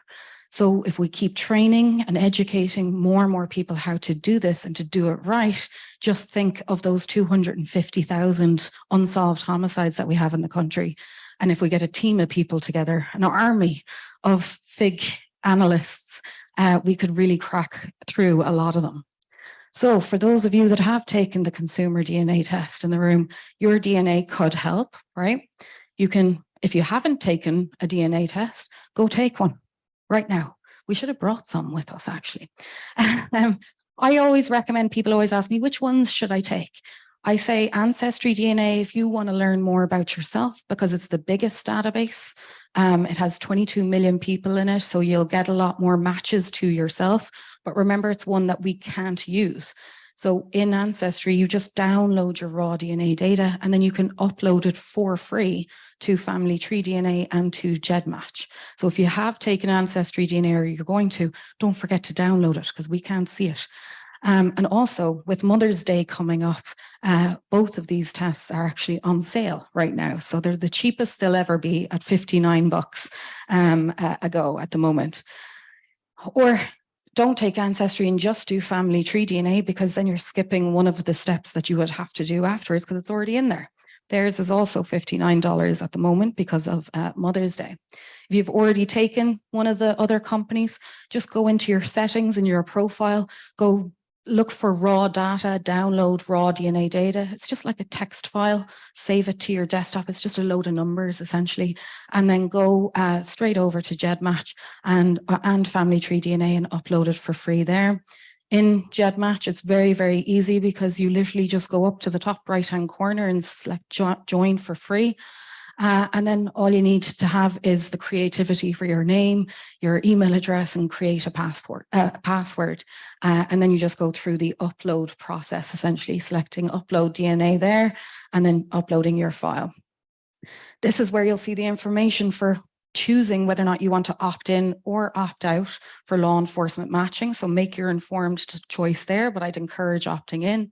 So if we keep training and educating more and more people how to do this and to do it right, just think of those 250,000 unsolved homicides that we have in the country. And if we get a team of people together, an army of FIG analysts, we could really crack through a lot of them. So for those of you that have taken the consumer DNA test in the room, your DNA could help, right? You can, if you haven't taken a DNA test, go take one right now. We should have brought some with us, actually. I always recommend, people always ask me, which ones should I take? I say Ancestry DNA if you want to learn more about yourself, because it's the biggest database. It has 22 million people in it, so you'll get a lot more matches to yourself. But remember, it's one that we can't use. So in Ancestry, you just download your raw DNA data, and then you can upload it for free to Family Tree DNA and to GEDmatch. So if you have taken Ancestry DNA or you're going to, don't forget to download it, because we can't see it. And also with Mother's Day coming up, both of these tests are actually on sale right now. So they're the cheapest they'll ever be at $59 a go at the moment. Or don't take Ancestry and just do Family Tree DNA, because then you're skipping one of the steps that you would have to do afterwards, because it's already in there. Theirs is also $59 at the moment because of Mother's Day. If you've already taken one of the other companies, just go into your settings in your profile, go look for raw data, download raw DNA data. It's just like a text file, save it to your desktop. It's just a load of numbers essentially, and then go straight over to GEDmatch and Family Tree DNA and upload it for free there. In GEDmatch, it's very, very easy because you literally just go up to the top right-hand corner and select join for free. And then all you need to have is the creativity for your name, your email address, and create a password. And then you just go through the upload process, essentially selecting upload DNA there, and then uploading your file. This is where you'll see the information for choosing whether or not you want to opt in or opt out for law enforcement matching. So make your informed choice there, but I'd encourage opting in.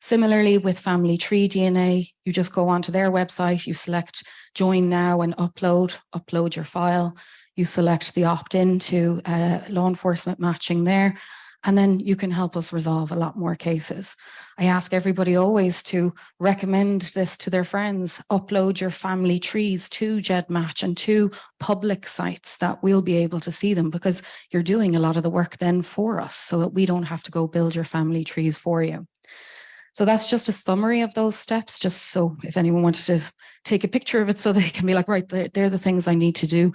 Similarly, with Family Tree DNA, you just go onto their website, you select join now and upload your file. You select the opt-in to law enforcement matching there, and then you can help us resolve a lot more cases. I ask everybody always to recommend this to their friends. Upload your family trees to GEDmatch and to public sites that we'll be able to see them, because you're doing a lot of the work then for us so that we don't have to go build your family trees for you. So that's just a summary of those steps, just so if anyone wanted to take a picture of it so they can be like, right, they're the things I need to do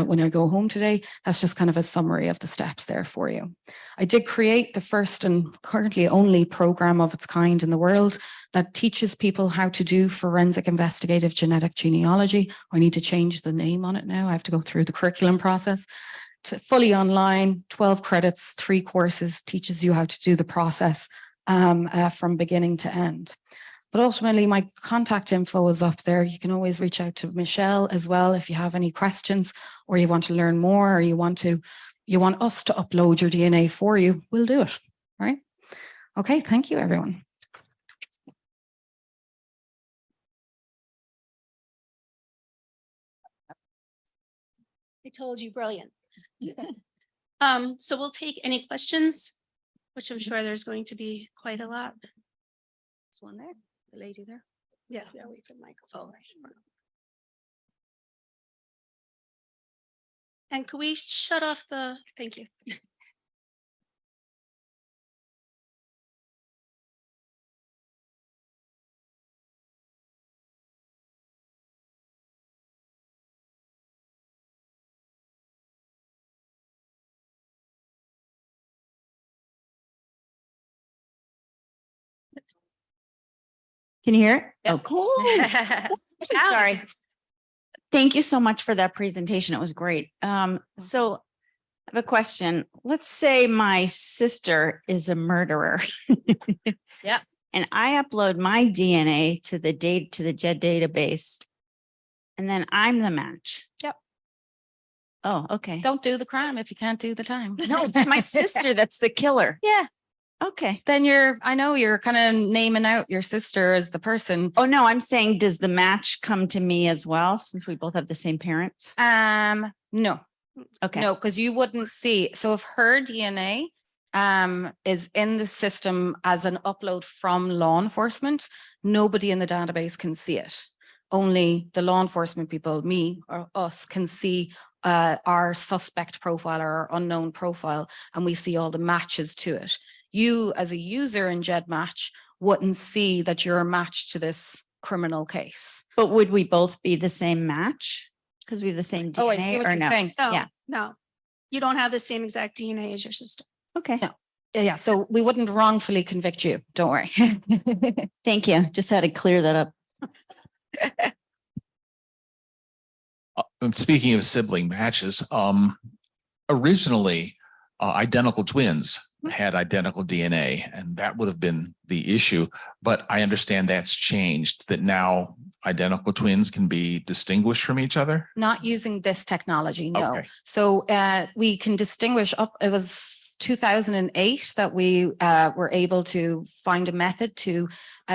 when I go home today. That's just kind of a summary of the steps there for you. I did create the first and currently only program of its kind in the world that teaches people how to do forensic investigative genetic genealogy. I need to change the name on it now. I have to go through the curriculum process. Fully online, 12 credits, 3 courses, teaches you how to do the process from beginning to end. But ultimately, my contact info is up there. You can always reach out to Michelle as well if you have any questions, or you want to learn more, or you want us to upload your DNA for you. We'll do it. All right. Okay. Thank you, everyone. I told you, brilliant. So we'll take any questions, which I'm sure there's going to be quite a lot. There's one there, the lady there. Yeah, wait for the microphone. And can we shut off the, thank you. Can you hear it? Yep. Oh, cool. Sorry. Thank you so much for that presentation. It was great. So I have a question. Let's say my sister is a murderer. Yeah. And I upload my DNA to the GED database, and then I'm the match. Yep. Oh, okay. Don't do the crime if you can't do the time. No, it's my sister that's the killer. Yeah. Okay. Then I know you're kind of naming out your sister as the person. Oh, no, I'm saying, does the match come to me as well, since we both have the same parents? No. Okay. No, because you wouldn't see. So if her DNA is in the system as an upload from law enforcement, nobody in the database can see it. Only the law enforcement people, me or us, can see our suspect profile or our unknown profile, and we see all the matches to it. You as a user in GEDmatch wouldn't see that you're a match to this criminal case. But would we both be the same match? Because we have the same DNA, Oh, I see what or you're no? saying. No, Yeah. no, you don't have the same exact DNA as your sister. Okay. No. Yeah, so we wouldn't wrongfully convict you. Don't worry. Thank you. Just had to clear that up. Speaking of sibling matches, originally identical twins had identical DNA, and that would have been the issue. But I understand that's changed, that now identical twins can be distinguished from each other. Not using this technology, no. Okay. So we can distinguish up, it was 2008 that we were able to find a method to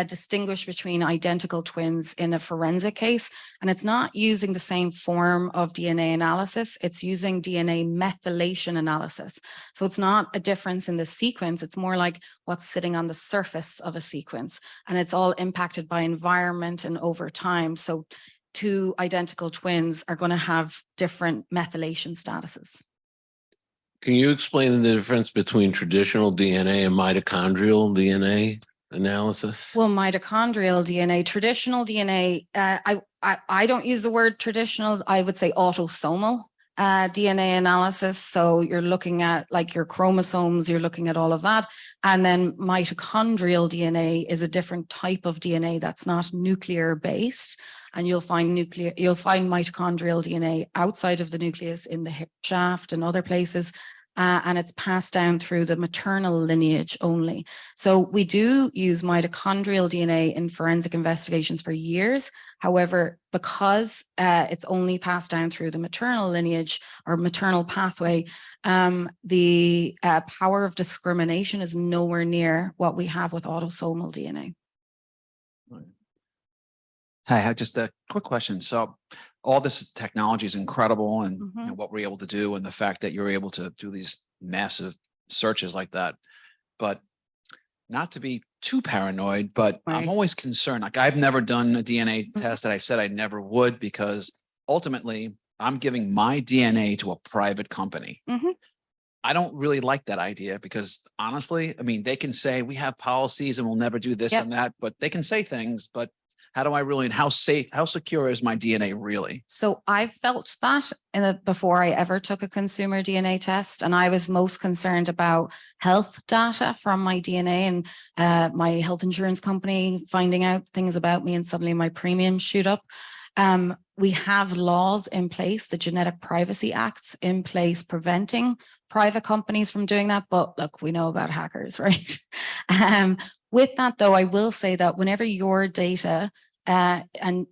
distinguish between identical twins in a forensic case. And it's not using the same form of DNA analysis, it's using DNA methylation analysis. So it's not a difference in the sequence, it's more like what's sitting on the surface of a sequence. And it's all impacted by environment and over time. So 2 identical twins are going to have different methylation statuses. Can you explain the difference between traditional DNA and mitochondrial DNA analysis? Well, mitochondrial DNA, traditional DNA, I don't use the word traditional. I would say autosomal DNA analysis. So you're looking at like your chromosomes, you're looking at all of that. And then mitochondrial DNA is a different type of DNA that's not nuclear based. And you'll find mitochondrial DNA outside of the nucleus in the hip shaft and other places. And it's passed down through the maternal lineage only. So we do use mitochondrial DNA in forensic investigations for years. However, because it's only passed down through the maternal lineage or maternal pathway, the power of discrimination is nowhere near what we have with autosomal DNA. Hi, I had just a quick question. So all this technology is incredible and you know, what we're able to do and the fact that you're able to do these massive searches like that. But not to be too paranoid, but I'm always concerned. Like I've never done a DNA test that I said I never would because ultimately I'm giving my DNA to a private company. I don't really like that idea because honestly, I mean, they can say we have policies and we'll never do this and that, but they can say things, but how do I really, and how safe, how secure is my DNA really? So I felt that before I ever took a consumer DNA test, and I was most concerned about health data from my DNA and my health insurance company finding out things about me and suddenly my premiums shoot up. We have laws in place, the Genetic Privacy Acts in place, preventing private companies from doing that. But look, we know about hackers, right? With that, though, I will say that whenever your data, I'm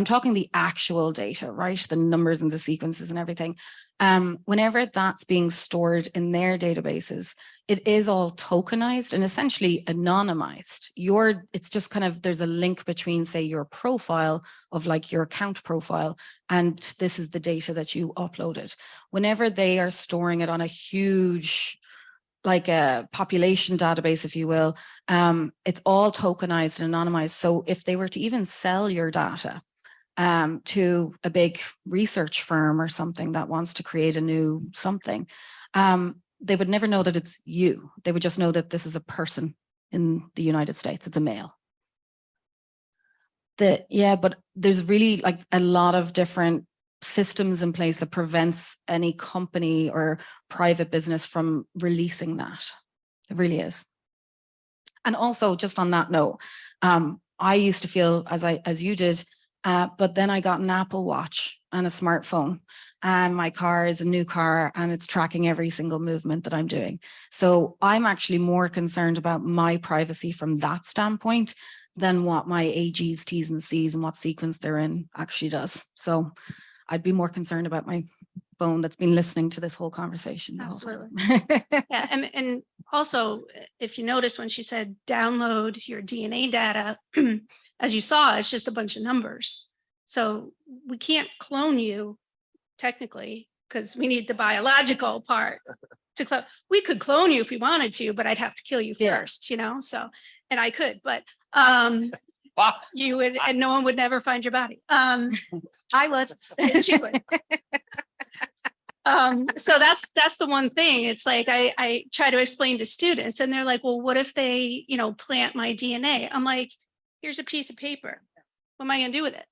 talking the actual data, right? The numbers and the sequences and everything. Whenever that's being stored in their databases, it is all tokenized and essentially anonymized. It's just kind of, there's a link between, say, your profile of like your account profile, and this is the data that you uploaded. Whenever they are storing it on a huge, like a population database, if you will, it's all tokenized and anonymized. So if they were to even sell your data to a big research firm or something that wants to create a new something, they would never know that it's you. They would just know that this is a person in the United States. It's a male. But there's really like a lot of different systems in place that prevents any company or private business from releasing that. It really is. And also, just on that note, I used to feel as you did, but then I got an Apple Watch and a smartphone, and my car is a new car and it's tracking every single movement that I'm doing. So I'm actually more concerned about my privacy from that standpoint than what my AGs, T's and C's and what sequence they're in actually does. So I'd be more concerned about my phone that's been listening to this whole conversation. Absolutely. Yeah, and also, if you notice when she said download your DNA data, as you saw, it's just a bunch of numbers. So we can't clone you technically because we need the biological part to clone. We could clone you if we wanted to, but I'd have to kill you first, you know? So, and I could, but you would, and no one would never find your body. I would, and she would. So that's the one thing. It's like I try to explain to students and they're like, well, what if they, you know, plant my DNA? I'm like, here's a piece of paper. What am I gonna do with it?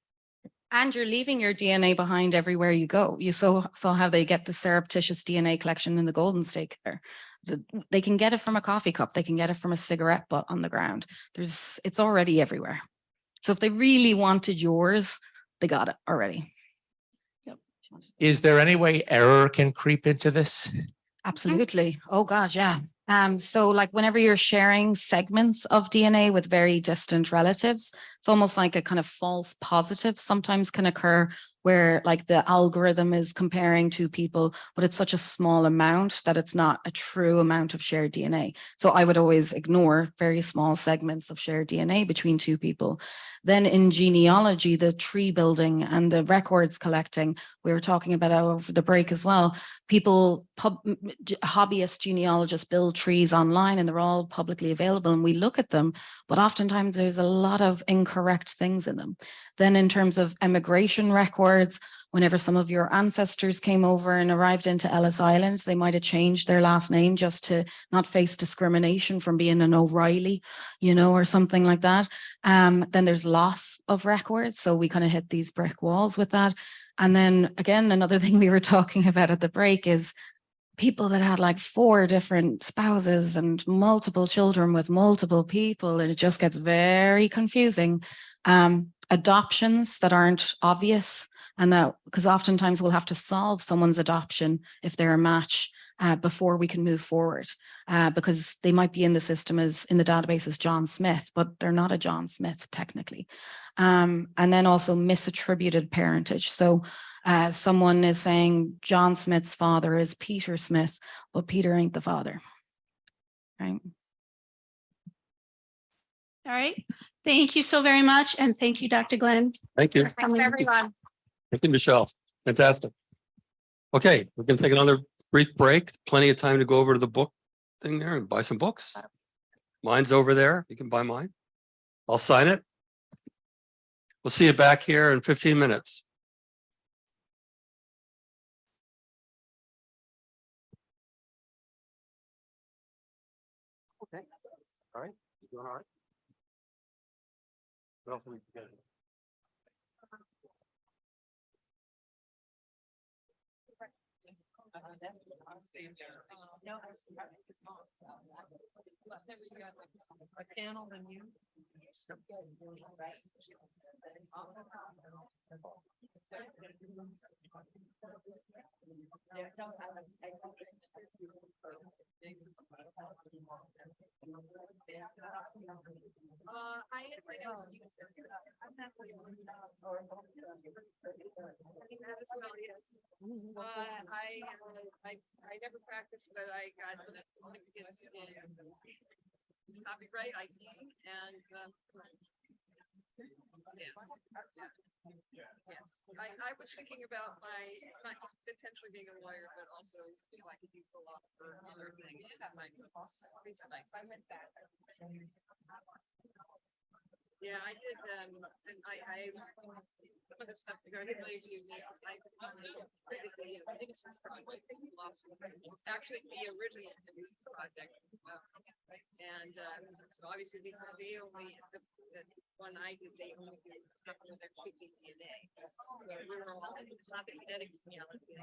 And you're leaving your DNA behind everywhere you go. You saw how they get the surreptitious DNA collection in the Golden State Killer. They can get it from a coffee cup. They can get it from a cigarette butt on the ground. It's already everywhere. So if they really wanted yours, they got it already. Yep. Is there any way error can creep into this? Absolutely. Oh gosh, yeah. So like whenever you're sharing segments of DNA with very distant relatives, it's almost like a kind of false positive sometimes can occur where like the algorithm is comparing two people, but it's such a small amount that it's not a true amount of shared DNA. So I would always ignore very small segments of shared DNA between two people. Then in genealogy, the tree building and the records collecting, we were talking about over the break as well. People, hobbyist genealogists build trees online and they're all publicly available and we look at them, but oftentimes there's a lot of incorrect things in them. Then in terms of immigration records, whenever some of your ancestors came over and arrived into Ellis Island, they might have changed their last name just to not face discrimination from being an O'Reilly, you know, or something like that. Then there's loss of records. So we kind of hit these brick walls with that. And then again, another thing we were talking about at the break is people that had like 4 different spouses and multiple children with multiple people, and it just gets very confusing. Adoptions that aren't obvious, and that because oftentimes we'll have to solve someone's adoption if they're a match before we can move forward, because they might be in the system as in the database as John Smith, but they're not a John Smith technically. And then also misattributed parentage. So someone is saying John Smith's father is Peter Smith, but Peter ain't the father, right? All right. Thank you so very much. And thank you, Dr. Glenn. Thank you. Thanks, everyone. Thank you, Michelle. Fantastic. Okay, we're going to take another brief break. Plenty of time to go over to the book thing there and buy some books. Mine's over there. You can buy mine. I'll sign it. We'll see you back here in 15 minutes. Okay. All right. You doing all right? What else are we forgetting? A panel and you. I never practiced, but I got certificates in copyright, IP, and yes, I was thinking about not just potentially being a lawyer, but also feel I could use the law for other things. That might be reason I went back. Yeah, I did, and I some of the stuff that goes really unique. I did the Innocence Project in law school. It's actually the original Innocence Project, and so obviously the only the one I did, they only do stuff where there could be DNA. So we were all, it's not the kinetic reality,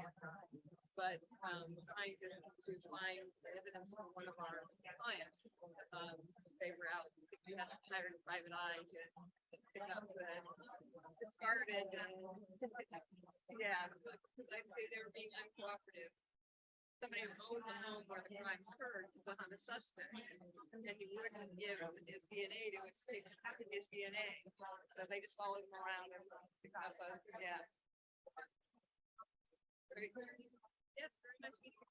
but trying to find the evidence from one of our clients. They were out, we had hired a private eye to pick up the discarded, yeah, because I'd say they were being uncooperative. Somebody who owned the home where the crime occurred wasn't a suspect, and he wouldn't give his DNA to his DNA. So they just followed him around and picked up yeah. Very good. Yes, very nice meeting you.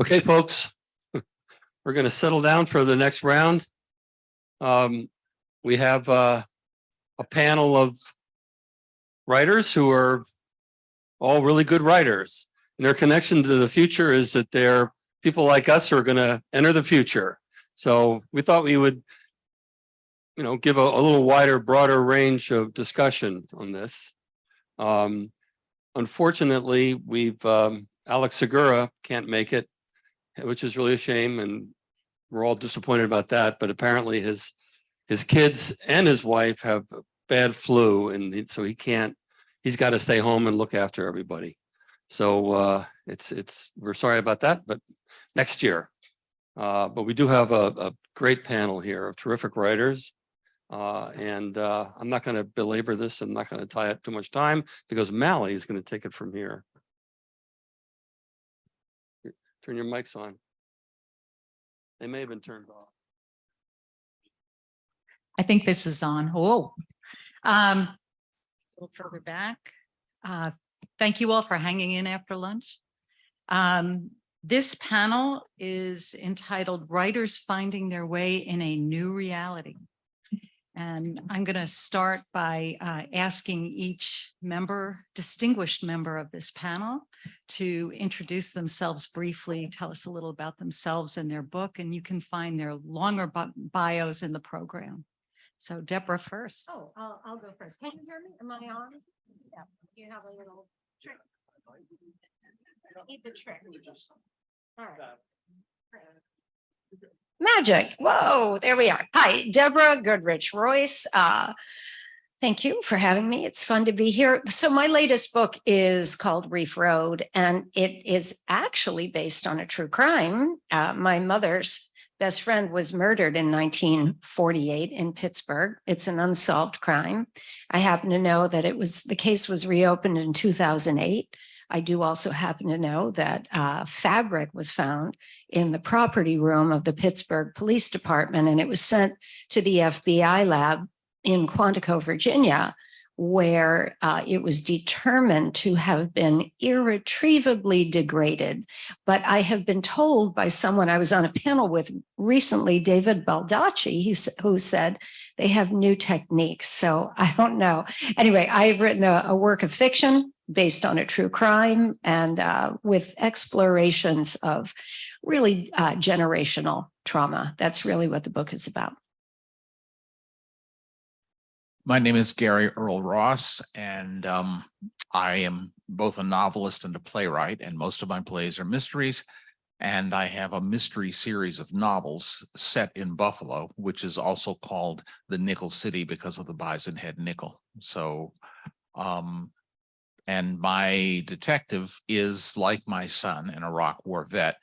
Okay, folks, we're going to settle down for the next round. We have a panel of writers who are all really good writers. And their connection to the future is that they're people like us who are going to enter the future. So we thought we would, give a little wider, broader range of discussion on this. Unfortunately, we've Alex Segura can't make it, which is really a shame, and we're all disappointed about that. But apparently, his kids and his wife have bad flu, and so he can't. He's got to stay home and look after everybody. So we're sorry about that, but next year. But we do have a great panel here of terrific writers. And I'm not going to belabor this. I'm not going to tie up too much time because Mally is going to take it from here. Turn your mics on. They may have been turned off. I think this is on. Oh, a little further back. Thank you all for hanging in after lunch. This panel is entitled Writers Finding Their Way in a New Reality. And I'm going to start by asking each distinguished member of this panel to introduce themselves briefly, tell us a little about themselves and their book, and you can find their longer bios in the program. So Deborah first. Oh, I'll go first. Can you hear me? Am I on? Yeah, you have a little trick. Need the trick. All right. Magic. Whoa, there we are. Hi, Deborah Goodrich Royce. Thank you for having me. It's fun to be here. So my latest book is called Reef Road, and it is actually based on a true crime. My mother's best friend was murdered in 1948 in Pittsburgh. It's an unsolved crime. I happen to know that the case was reopened in 2008. I do also happen to know that fabric was found in the property room of the Pittsburgh Police Department, and it was sent to the FBI lab in Quantico, Virginia, where it was determined to have been irretrievably degraded. But I have been told by someone I was on a panel with recently, David Baldacci, who said they have new techniques. So I don't know. Anyway, I've written a work of fiction based on a true crime and with explorations of really generational trauma. That's really what the book is about. My name is Gary Earl Ross, and I am both a novelist and a playwright, and most of my plays are mysteries. And I have a mystery series of novels set in Buffalo, which is also called the Nickel City because of the Bison Head nickel. So, and my detective is like my son, an Iraq War vet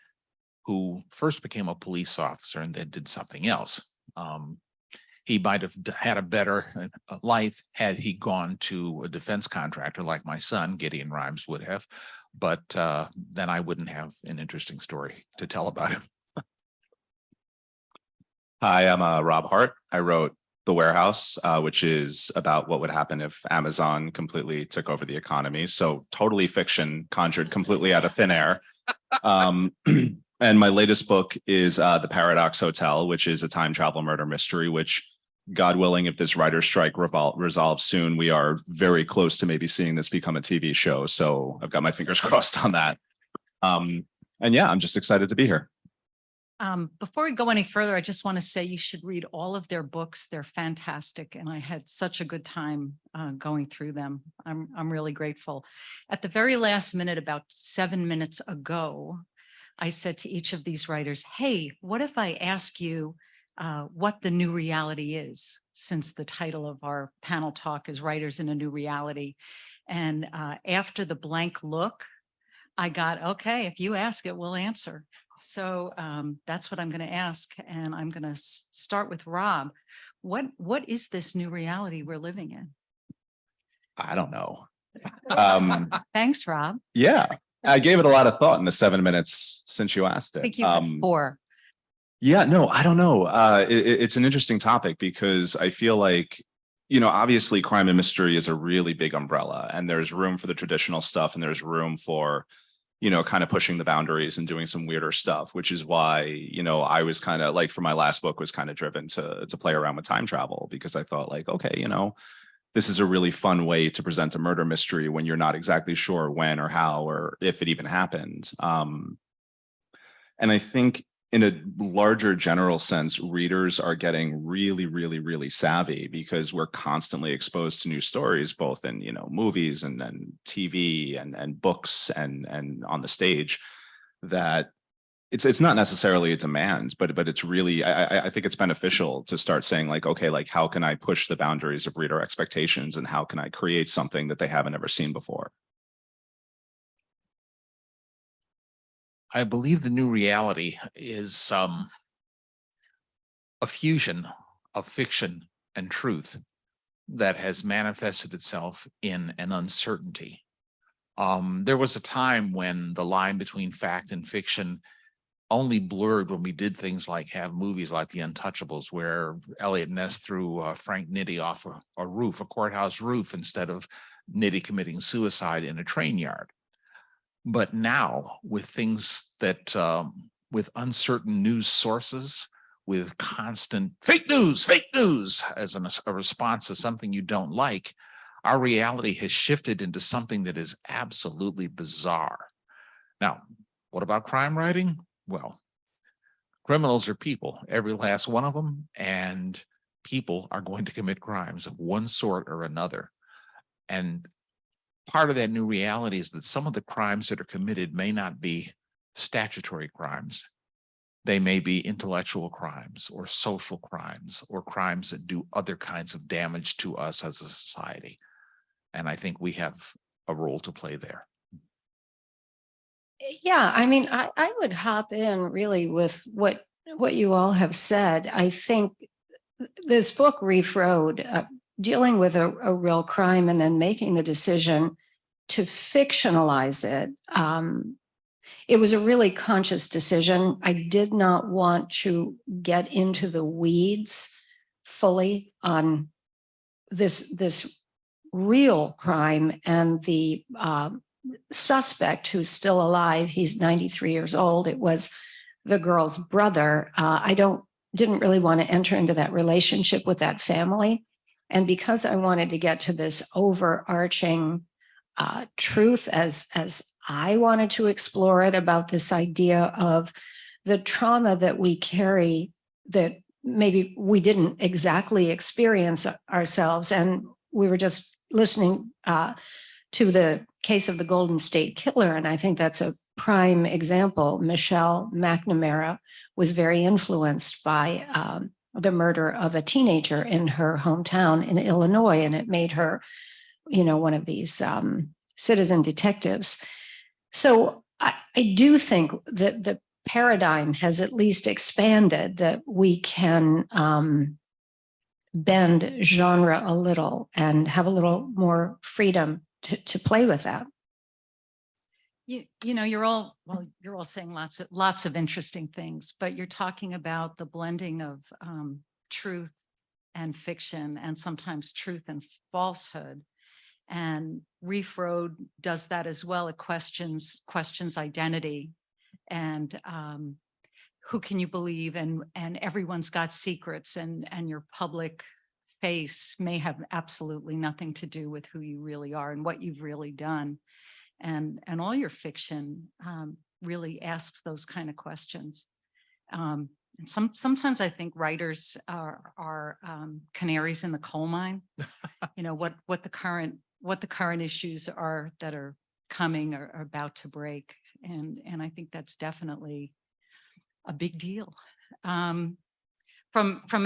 who first became a police officer and then did something else. He might have had a better life had he gone to a defense contractor like my son, Gideon Rhymes, would have. But then I wouldn't have an interesting story to tell about him. Hi, I'm Rob Hart. I wrote The Warehouse, which is about what would happen if Amazon completely took over the economy. So totally fiction, conjured completely out of thin air. And my latest book is The Paradox Hotel, which is a time travel murder mystery, which, God willing, if this writer's strike resolves soon, we are very close to maybe seeing this become a TV show. So I've got my fingers crossed on that. And yeah, I'm just excited to be here. Before we go any further, I just want to say you should read all of their books. They're fantastic, and I had such a good time going through them. I'm really grateful. At the very last minute, about 7 minutes ago, I said to each of these writers, hey, what if I ask you what the new reality is, since the title of our panel talk is Writers in a New Reality. And after the blank look, I got, okay, if you ask it, we'll answer. So that's what I'm going to ask. And I'm going to start with Rob. What is this new reality we're living in? I don't know. Thanks, Rob. Yeah, I gave it a lot of thought in the 7 minutes since you asked it. I think you had 4. Yeah, no, I don't know. It's an interesting topic because I feel like, obviously crime and mystery is a really big umbrella, and there's room for the traditional stuff and there's room for kind of pushing the boundaries and doing some weirder stuff, which is why, I was kind of like, for my last book, was kind of driven to play around with time travel, because I thought like, okay, this is a really fun way to present a murder mystery when you're not exactly sure when or how or if it even happened. And I think in a larger general sense, readers are getting really, really, really savvy, because we're constantly exposed to new stories, both in, movies and TV and books and on the stage, that it's not necessarily a demand, but it's really, I think it's beneficial to start saying like, okay, like how can I push the boundaries of reader expectations, and how can I create something that they haven't ever seen before? I believe the new reality is a fusion of fiction and truth that has manifested itself in an uncertainty. There was a time when the line between fact and fiction only blurred when we did things like have movies like The Untouchables, where Elliot Ness threw Frank Nitti off a roof, a courthouse roof, instead of Nitti committing suicide in a train yard. But now, with things that, with uncertain news sources, with constant fake news as a response to something you don't like, our reality has shifted into something that is absolutely bizarre. Now, what about crime writing? Well, criminals are people, every last one of them, and people are going to commit crimes of one sort or another. And part of that new reality is that some of the crimes that are committed may not be statutory crimes. They may be intellectual crimes or social crimes or crimes that do other kinds of damage to us as a society. And I think we have a role to play there. Yeah, I mean, I would hop in really with what you all have said. I think this book, Reef Road, dealing with a real crime and then making the decision to fictionalize it, it was a really conscious decision. I did not want to get into the weeds fully on this real crime, and the suspect who's still alive, he's 93 years old. It was the girl's brother. I didn't really want to enter into that relationship with that family. And because I wanted to get to this overarching truth as I wanted to explore it, about this idea of the trauma that we carry that maybe we didn't exactly experience ourselves. And we were just listening to the case of the Golden State Killer, and I think that's a prime example. Michelle McNamara was very influenced by the murder of a teenager in her hometown in Illinois, and it made her, one of these citizen detectives. So I do think that the paradigm has at least expanded, that we can bend genre a little and have a little more freedom to play with that. You're all saying lots of interesting things, but you're talking about the blending of truth and fiction, and sometimes truth and falsehood. And Reef Road does that as well. It questions identity and who can you believe, and everyone's got secrets, and your public face may have absolutely nothing to do with who you really are and what you've really done. And all your fiction really asks those kind of questions. And sometimes I think writers are canaries in the coal mine. What the current issues are that are coming or are about to break, and I think that's definitely a big deal. From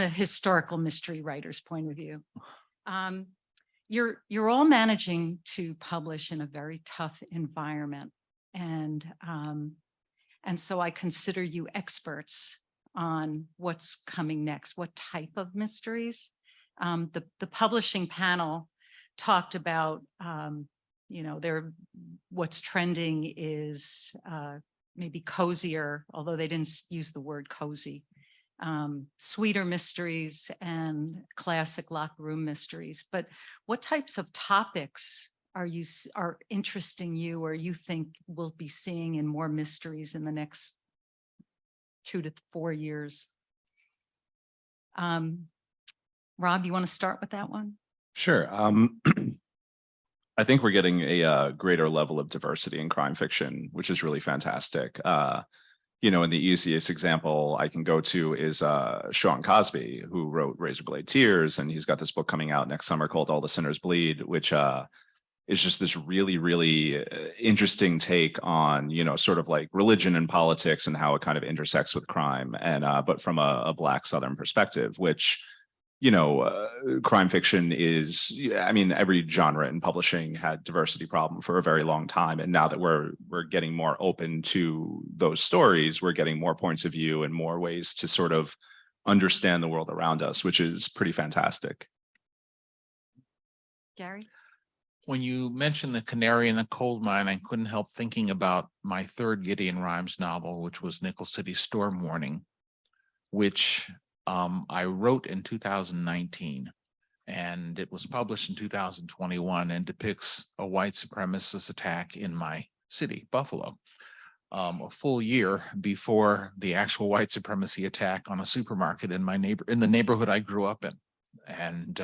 a historical mystery writer's point of view. You're all managing to publish in a very tough environment. And so I consider you experts on what's coming next, what type of mysteries. The publishing panel talked about, what's trending is maybe cozier, although they didn't use the word cozy. Sweeter mysteries and classic locker room mysteries. But what types of topics are interesting you, or you think we'll be seeing in more mysteries in the next 2 to 4 years? Rob, you want to start with that one? Sure. I think we're getting a greater level of diversity in crime fiction, which is really fantastic. And the easiest example I can go to is Sean Cosby, who wrote Razorblade Tears, and he's got this book coming out next summer called All the Sinners Bleed, which is just this really, really interesting take on, sort of like religion and politics and how it kind of intersects with crime, and but from a Black Southern perspective, which crime fiction is, every genre in publishing had diversity problem for a very long time. And now that we're getting more open to those stories, we're getting more points of view and more ways to sort of understand the world around us, which is pretty fantastic. Gary? When you mentioned the canary in the coal mine, I couldn't help thinking about my third Gideon Rhymes novel, which was Nickel City Storm Warning, which I wrote in 2019, and it was published in 2021 and depicts a white supremacist attack in my city, Buffalo, a full year before the actual white supremacy attack on a supermarket in the neighborhood I grew up in. And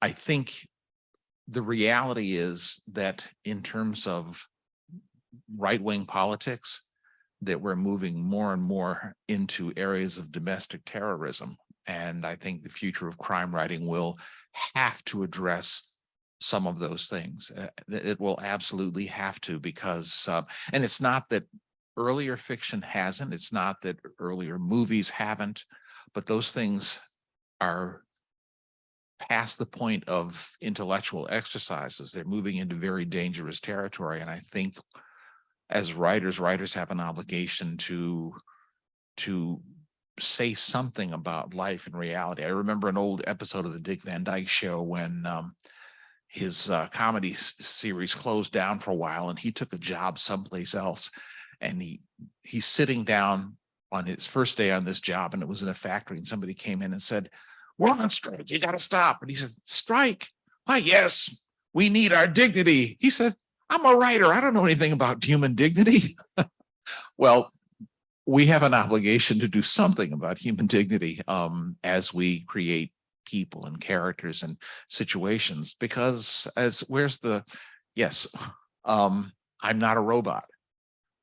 I think the reality is that in terms of right-wing politics, that we're moving more and more into areas of domestic terrorism. And I think the future of crime writing will have to address some of those things. It will absolutely have to, because, and it's not that earlier fiction hasn't, it's not that earlier movies haven't, but those things are past the point of intellectual exercises. They're moving into very dangerous territory. And I think as writers have an obligation to say something about life and reality. I remember an old episode of the Dick Van Dyke Show when his comedy series closed down for a while, and he took a job someplace else. And he's sitting down on his first day on this job, and it was in a factory, and somebody came in and said, "We're on strike, you got to stop." And he said, "Strike? Why, yes, we need our dignity." He said, "I'm a writer. I don't know anything about human dignity." Well, we have an obligation to do something about human dignity as we create people and characters and situations, because I'm not a robot.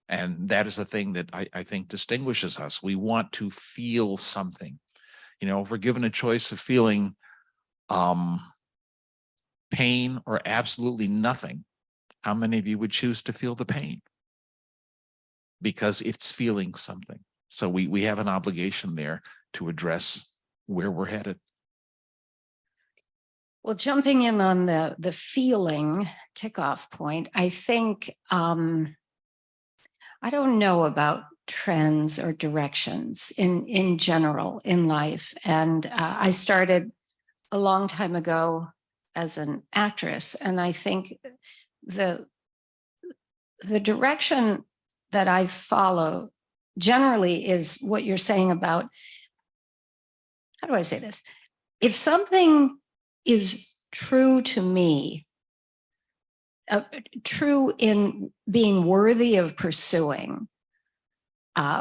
And that is the thing that I think distinguishes us. We want to feel something. If we're given a choice of feeling pain or absolutely nothing, how many of you would choose to feel the pain? Because it's feeling something. So we have an obligation there to address where we're headed. Well, jumping in on the feeling kickoff point, I think I don't know about trends or directions in general in life. And I started a long time ago as an actress, and I think the direction that I follow generally is what you're saying about, how do I say this? If something is true to me, true in being worthy of pursuing,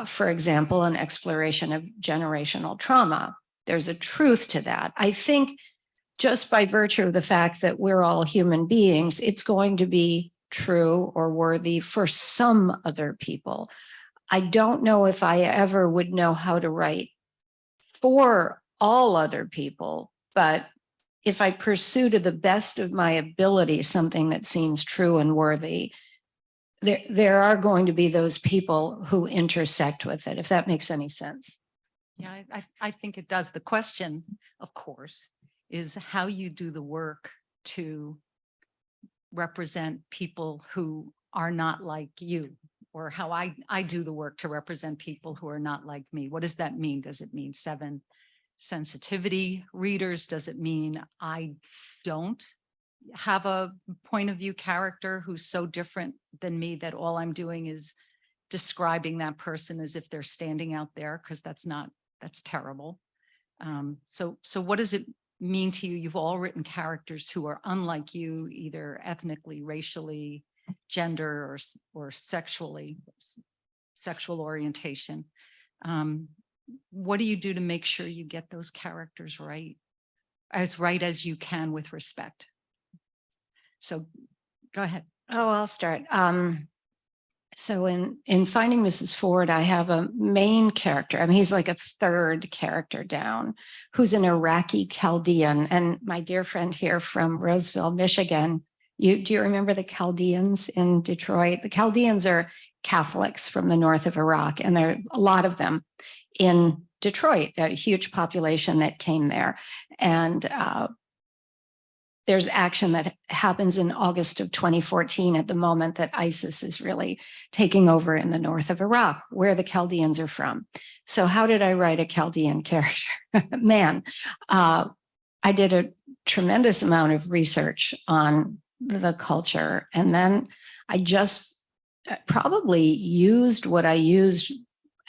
for example, an exploration of generational trauma, there's a truth to that. I think just by virtue of the fact that we're all human beings, it's going to be true or worthy for some other people. I don't know if I ever would know how to write for all other people, but if I pursue to the best of my ability something that seems true and worthy, there are going to be those people who intersect with it, if that makes any sense. Yeah, I think it does. The question, of course, is how you do the work to represent people who are not like you, or how I do the work to represent people who are not like me. What does that mean? Does it mean 7 sensitivity readers? Does it mean I don't have a point of view character who's so different than me that all I'm doing is describing that person as if they're standing out there? Because that's terrible. So what does it mean to you? You've all written characters who are unlike you, either ethnically, racially, gender, or sexually, sexual orientation. What do you do to make sure you get those characters right as you can with respect? So go ahead. Oh, I'll start. So in Finding Mrs. Ford, I have a main character. I mean, he's like a third character down, who's an Iraqi Chaldean. And my dear friend here from Roseville, Michigan, do you remember the Chaldeans in Detroit? The Chaldeans are Catholics from the north of Iraq, and there are a lot of them in Detroit, a huge population that came there. And there's action that happens in August of 2014 at the moment that ISIS is really taking over in the north of Iraq, where the Chaldeans are from. So how did I write a Chaldean character? Man, I did a tremendous amount of research on the culture. And then I just probably used what I used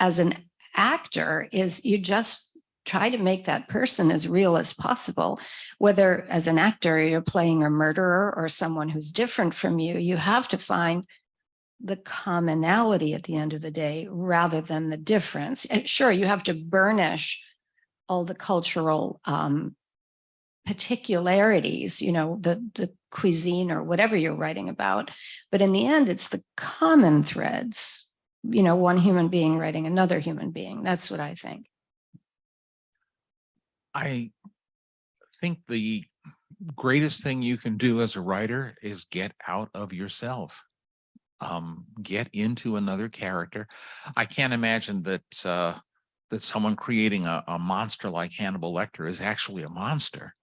as an actor is you just try to make that person as real as possible. Whether as an actor you're playing a murderer or someone who's different from you, you have to find the commonality at the end of the day rather than the difference. And sure, you have to burnish all the cultural particularities, the cuisine or whatever you're writing about. But in the end, it's the common threads, one human being writing another human being. That's what I think. I think the greatest thing you can do as a writer is get out of yourself. Get into another character. I can't imagine that that someone creating a monster like Hannibal Lecter is actually a monster.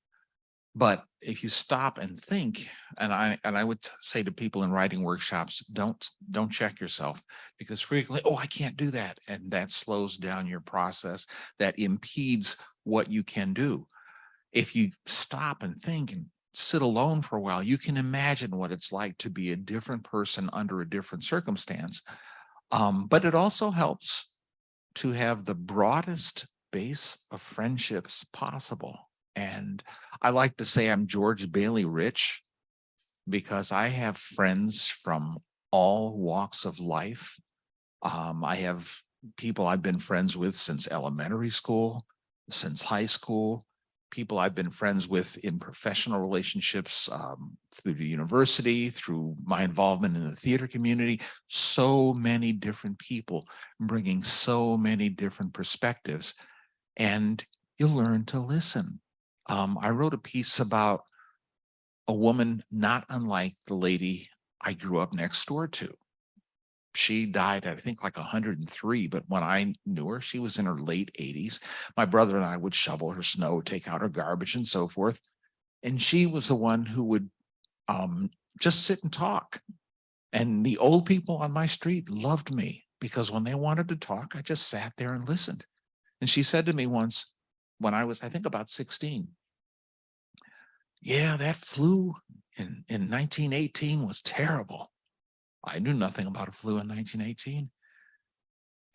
But if you stop and think, and I would say to people in writing workshops, don't check yourself, because frequently, I can't do that. And that slows down your process, that impedes what you can do. If you stop and think and sit alone for a while, you can imagine what it's like to be a different person under a different circumstance. But it also helps to have the broadest base of friendships possible. And I like to say I'm George Bailey Rich, because I have friends from all walks of life. I have people I've been friends with since elementary school, since high school, people I've been friends with in professional relationships, through the university, through my involvement in the theater community. So many different people bringing so many different perspectives, and you learn to listen. I wrote a piece about a woman not unlike the lady I grew up next door to. She died at, I think, like 103, but when I knew her, she was in her late 80s. My brother and I would shovel her snow, take out her garbage, and so forth. And she was the one who would just sit and talk. And the old people on my street loved me, because when they wanted to talk, I just sat there and listened. And she said to me once, when I was, I think, about 16, "Yeah, that flu in 1918 was terrible." I knew nothing about a flu in 1918.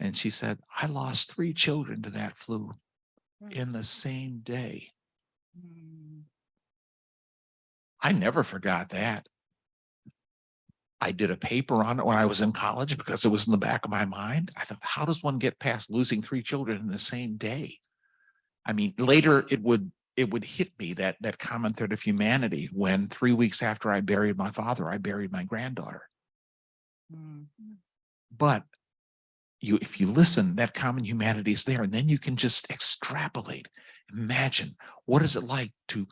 And she said, "I lost 3 children to that flu in the same day." I never forgot that. I did a paper on it when I was in college because it was in the back of my mind. I thought, how does one get past losing 3 children in the same day? I mean, later it would hit me, that common thread of humanity, when 3 weeks after I buried my father, I buried my granddaughter. But if you listen, that common humanity is there, and then you can just extrapolate. Imagine, what is it like to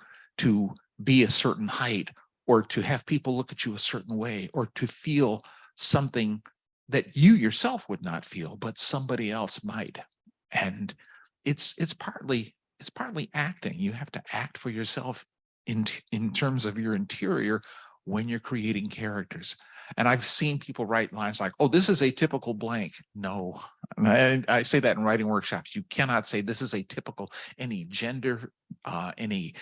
be a certain height, or to have people look at you a certain way, or to feel something that you yourself would not feel, but somebody else might. And it's partly acting. You have to act for yourself in terms of your interior when you're creating characters. And I've seen people write lines like, "Oh, this is a typical blank." No, I say that in writing workshops. You cannot say this is a typical, any gender, any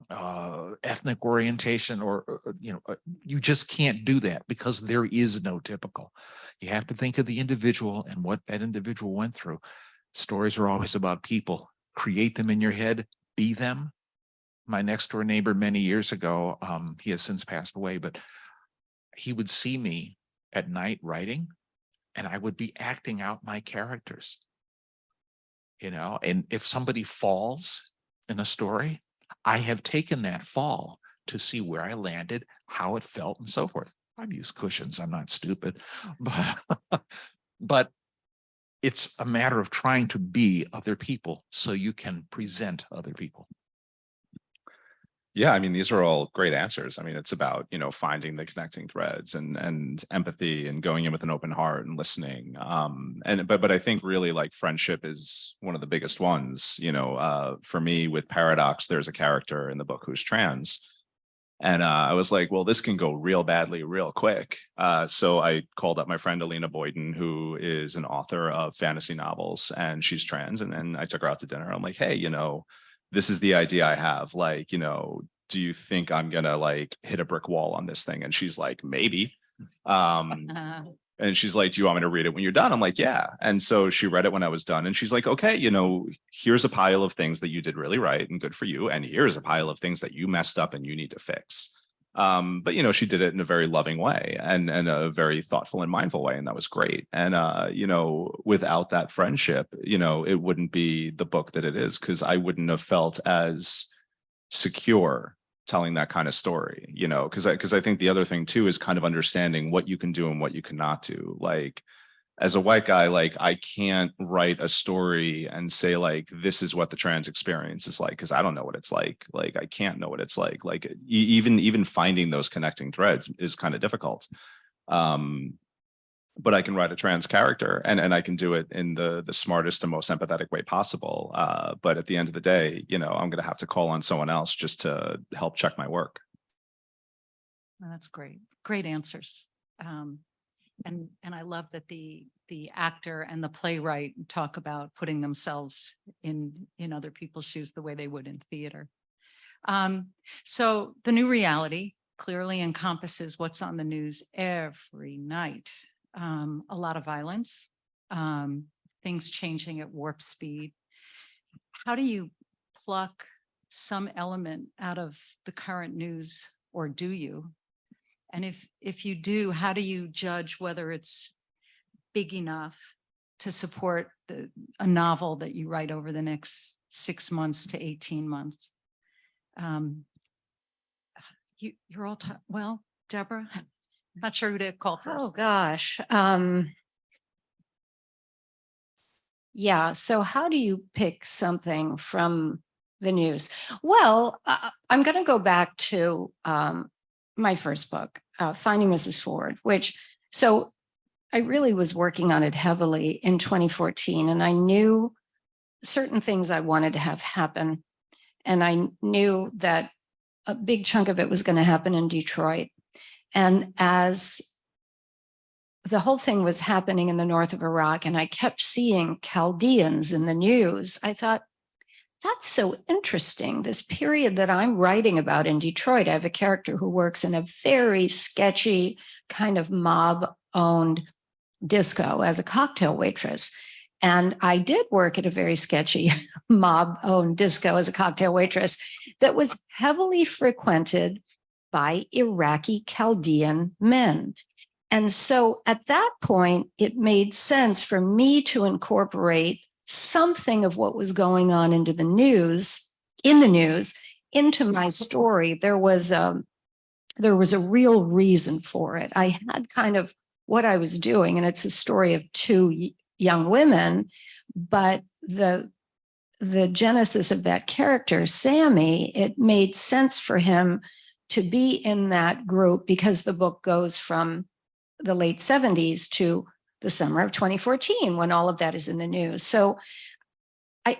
ethnic orientation, or you just can't do that, because there is no typical. You have to think of the individual and what that individual went through. Stories are always about people. Create them in your head, be them. My next door neighbor many years ago, he has since passed away, but he would see me at night writing, and I would be acting out my characters. You know, and if somebody falls in a story, I have taken that fall to see where I landed, how it felt, and so forth. I've used cushions. I'm not stupid, but it's a matter of trying to be other people so you can present other people. Yeah, I mean, these are all great answers. I mean, it's about, you know, finding the connecting threads and empathy and going in with an open heart and listening. But I think really like friendship is one of the biggest ones. You know, for me with Paradox, there's a character in the book who's trans. And I was like, well, this can go real badly real quick. So I called up my friend Alina Boyden, who is an author of fantasy novels, and she's trans. And then I took her out to dinner. I'm like, hey, you know, this is the idea I have. Like, you know, do you think I'm gonna like hit a brick wall on this thing? And she's like, maybe. And she's like, do you want me to read it when you're done? I'm like, yeah. And so she read it when I was done. And she's like, okay, you know, here's a pile of things that you did really right and good for you. And here's a pile of things that you messed up and you need to fix. But, you know, she did it in a very loving way and a very thoughtful and mindful way. And that was great. And, you know, without that friendship, you know, it wouldn't be the book that it is, because I wouldn't have felt as secure telling that kind of story, you know, because I think the other thing too is kind of understanding what you can do and what you cannot do. Like, as a white guy, like I can't write a story and say like, this is what the trans experience is like, because I don't know what it's like. Like, I can't know what it's like. Like even finding those connecting threads is kind of difficult. But I can write a trans character and I can do it in the smartest and most empathetic way possible. But at the end of the day, you know, I'm going to have to call on someone else just to help check my work. That's great. Great answers. And I love that the actor and the playwright talk about putting themselves in other people's shoes the way they would in theater. So the new reality clearly encompasses what's on the news every night. A lot of violence, things changing at warp speed. How do you pluck some element out of the current news, or do you? And if you do, how do you judge whether it's big enough to support a novel that you write over the next 6 months to 18 months? You're all well, Deborah. Not sure who to call first. Oh gosh. Yeah. So how do you pick something from the news? Well, I'm going to go back to my first book, Finding Mrs. Ford, so I really was working on it heavily in 2014, and I knew certain things I wanted to have happen. And I knew that a big chunk of it was going to happen in Detroit. And as the whole thing was happening in the north of Iraq, and I kept seeing Chaldeans in the news, I thought, that's so interesting. This period that I'm writing about in Detroit, I have a character who works in a very sketchy kind of mob-owned disco as a cocktail waitress. And I did work at a very sketchy mob-owned disco as a cocktail waitress that was heavily frequented by Iraqi Chaldean men. And so at that point, it made sense for me to incorporate something of what was going on in the news into my story. There was a real reason for it. I had kind of what I was doing, and it's a story of two young women, but the genesis of that character, Sammy, it made sense for him to be in that group because the book goes from the late 70s to the summer of 2014 when all of that is in the news. So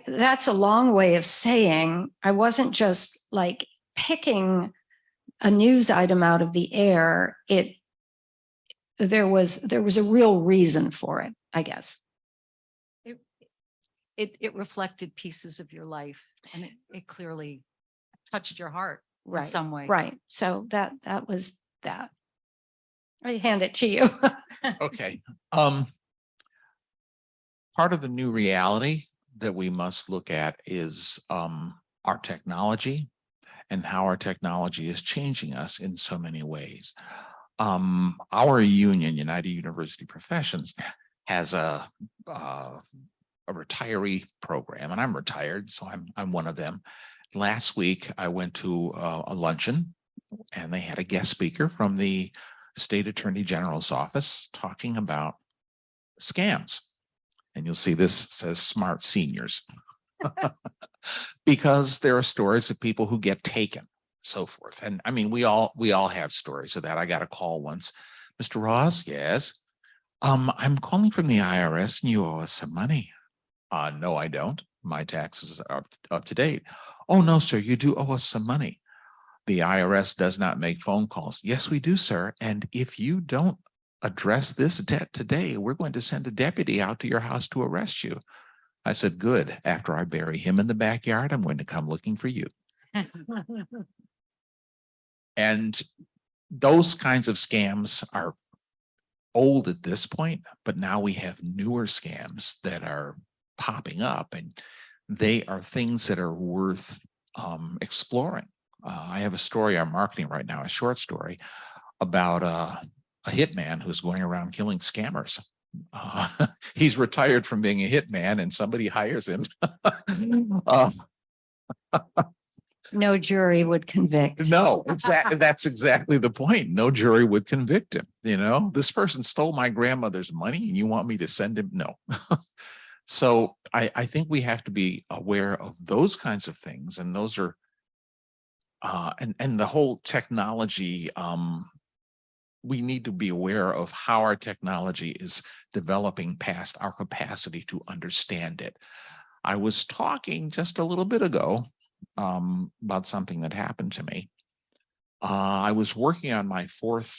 that's a long way of saying I wasn't just like picking a news item out of the air. There was a real reason for it, I guess. It reflected pieces of your life, and it clearly touched your heart in some way. Right. So that was that. I hand it to you. Okay. Part of the new reality that we must look at is our technology and how our technology is changing us in so many ways. Our union, United University Professions, has a retiree program, and I'm retired, so I'm one of them. Last week, I went to a luncheon, and they had a guest speaker from the State Attorney General's office talking about scams. And you'll see this says smart seniors. Because there are stories of people who get taken, so forth. And I mean, we all have stories of that. I got a call once. Mr. Ross, yes. I'm calling from the IRS and you owe us some money. No, I don't. My taxes are up to date. Oh, no, sir, you do owe us some money. The IRS does not make phone calls. Yes, we do, sir. And if you don't address this debt today, we're going to send a deputy out to your house to arrest you. I said, good. After I bury him in the backyard, I'm going to come looking for you. And those kinds of scams are old at this point, but now we have newer scams that are popping up, and they are things that are worth exploring. I have a story I'm marketing right now, a short story about a hitman who's going around killing scammers. He's retired from being a hitman and somebody hires him. No jury would convict. No, exactly. That's exactly the point. No jury would convict him. You know, this person stole my grandmother's money and you want me to send him? No. So I think we have to be aware of those kinds of things. And those are, and the whole technology, we need to be aware of how our technology is developing past our capacity to understand it. I was talking just a little bit ago about something that happened to me. I was working on my fourth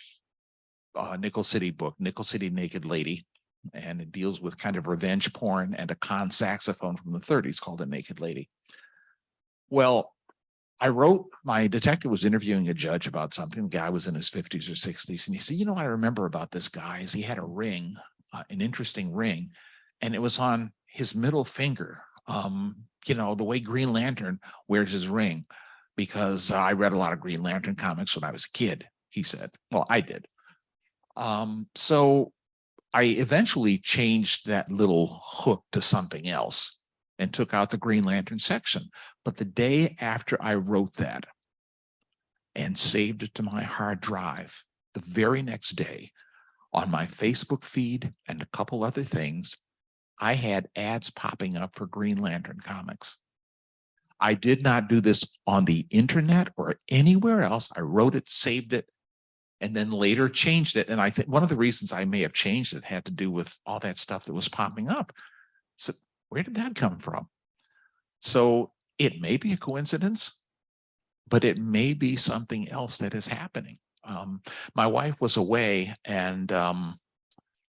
Nickel City book, Nickel City Naked Lady, and it deals with kind of revenge porn and a con saxophone from the 30s called A Naked Lady. Well, my detective was interviewing a judge about something. The guy was in his 50s or 60s. And he said, you know what I remember about this guy is he had a ring, an interesting ring, and it was on his middle finger. You know, the way Green Lantern wears his ring, because I read a lot of Green Lantern comics when I was a kid, he said. Well, I did. So I eventually changed that little hook to something else and took out the Green Lantern section. But the day after I wrote that and saved it to my hard drive, the very next day on my Facebook feed and a couple other things, I had ads popping up for Green Lantern comics. I did not do this on the internet or anywhere else. I wrote it, saved it, and then later changed it. And I think one of the reasons I may have changed it had to do with all that stuff that was popping up. So where did that come from? So it may be a coincidence, but it may be something else that is happening. My wife was away, and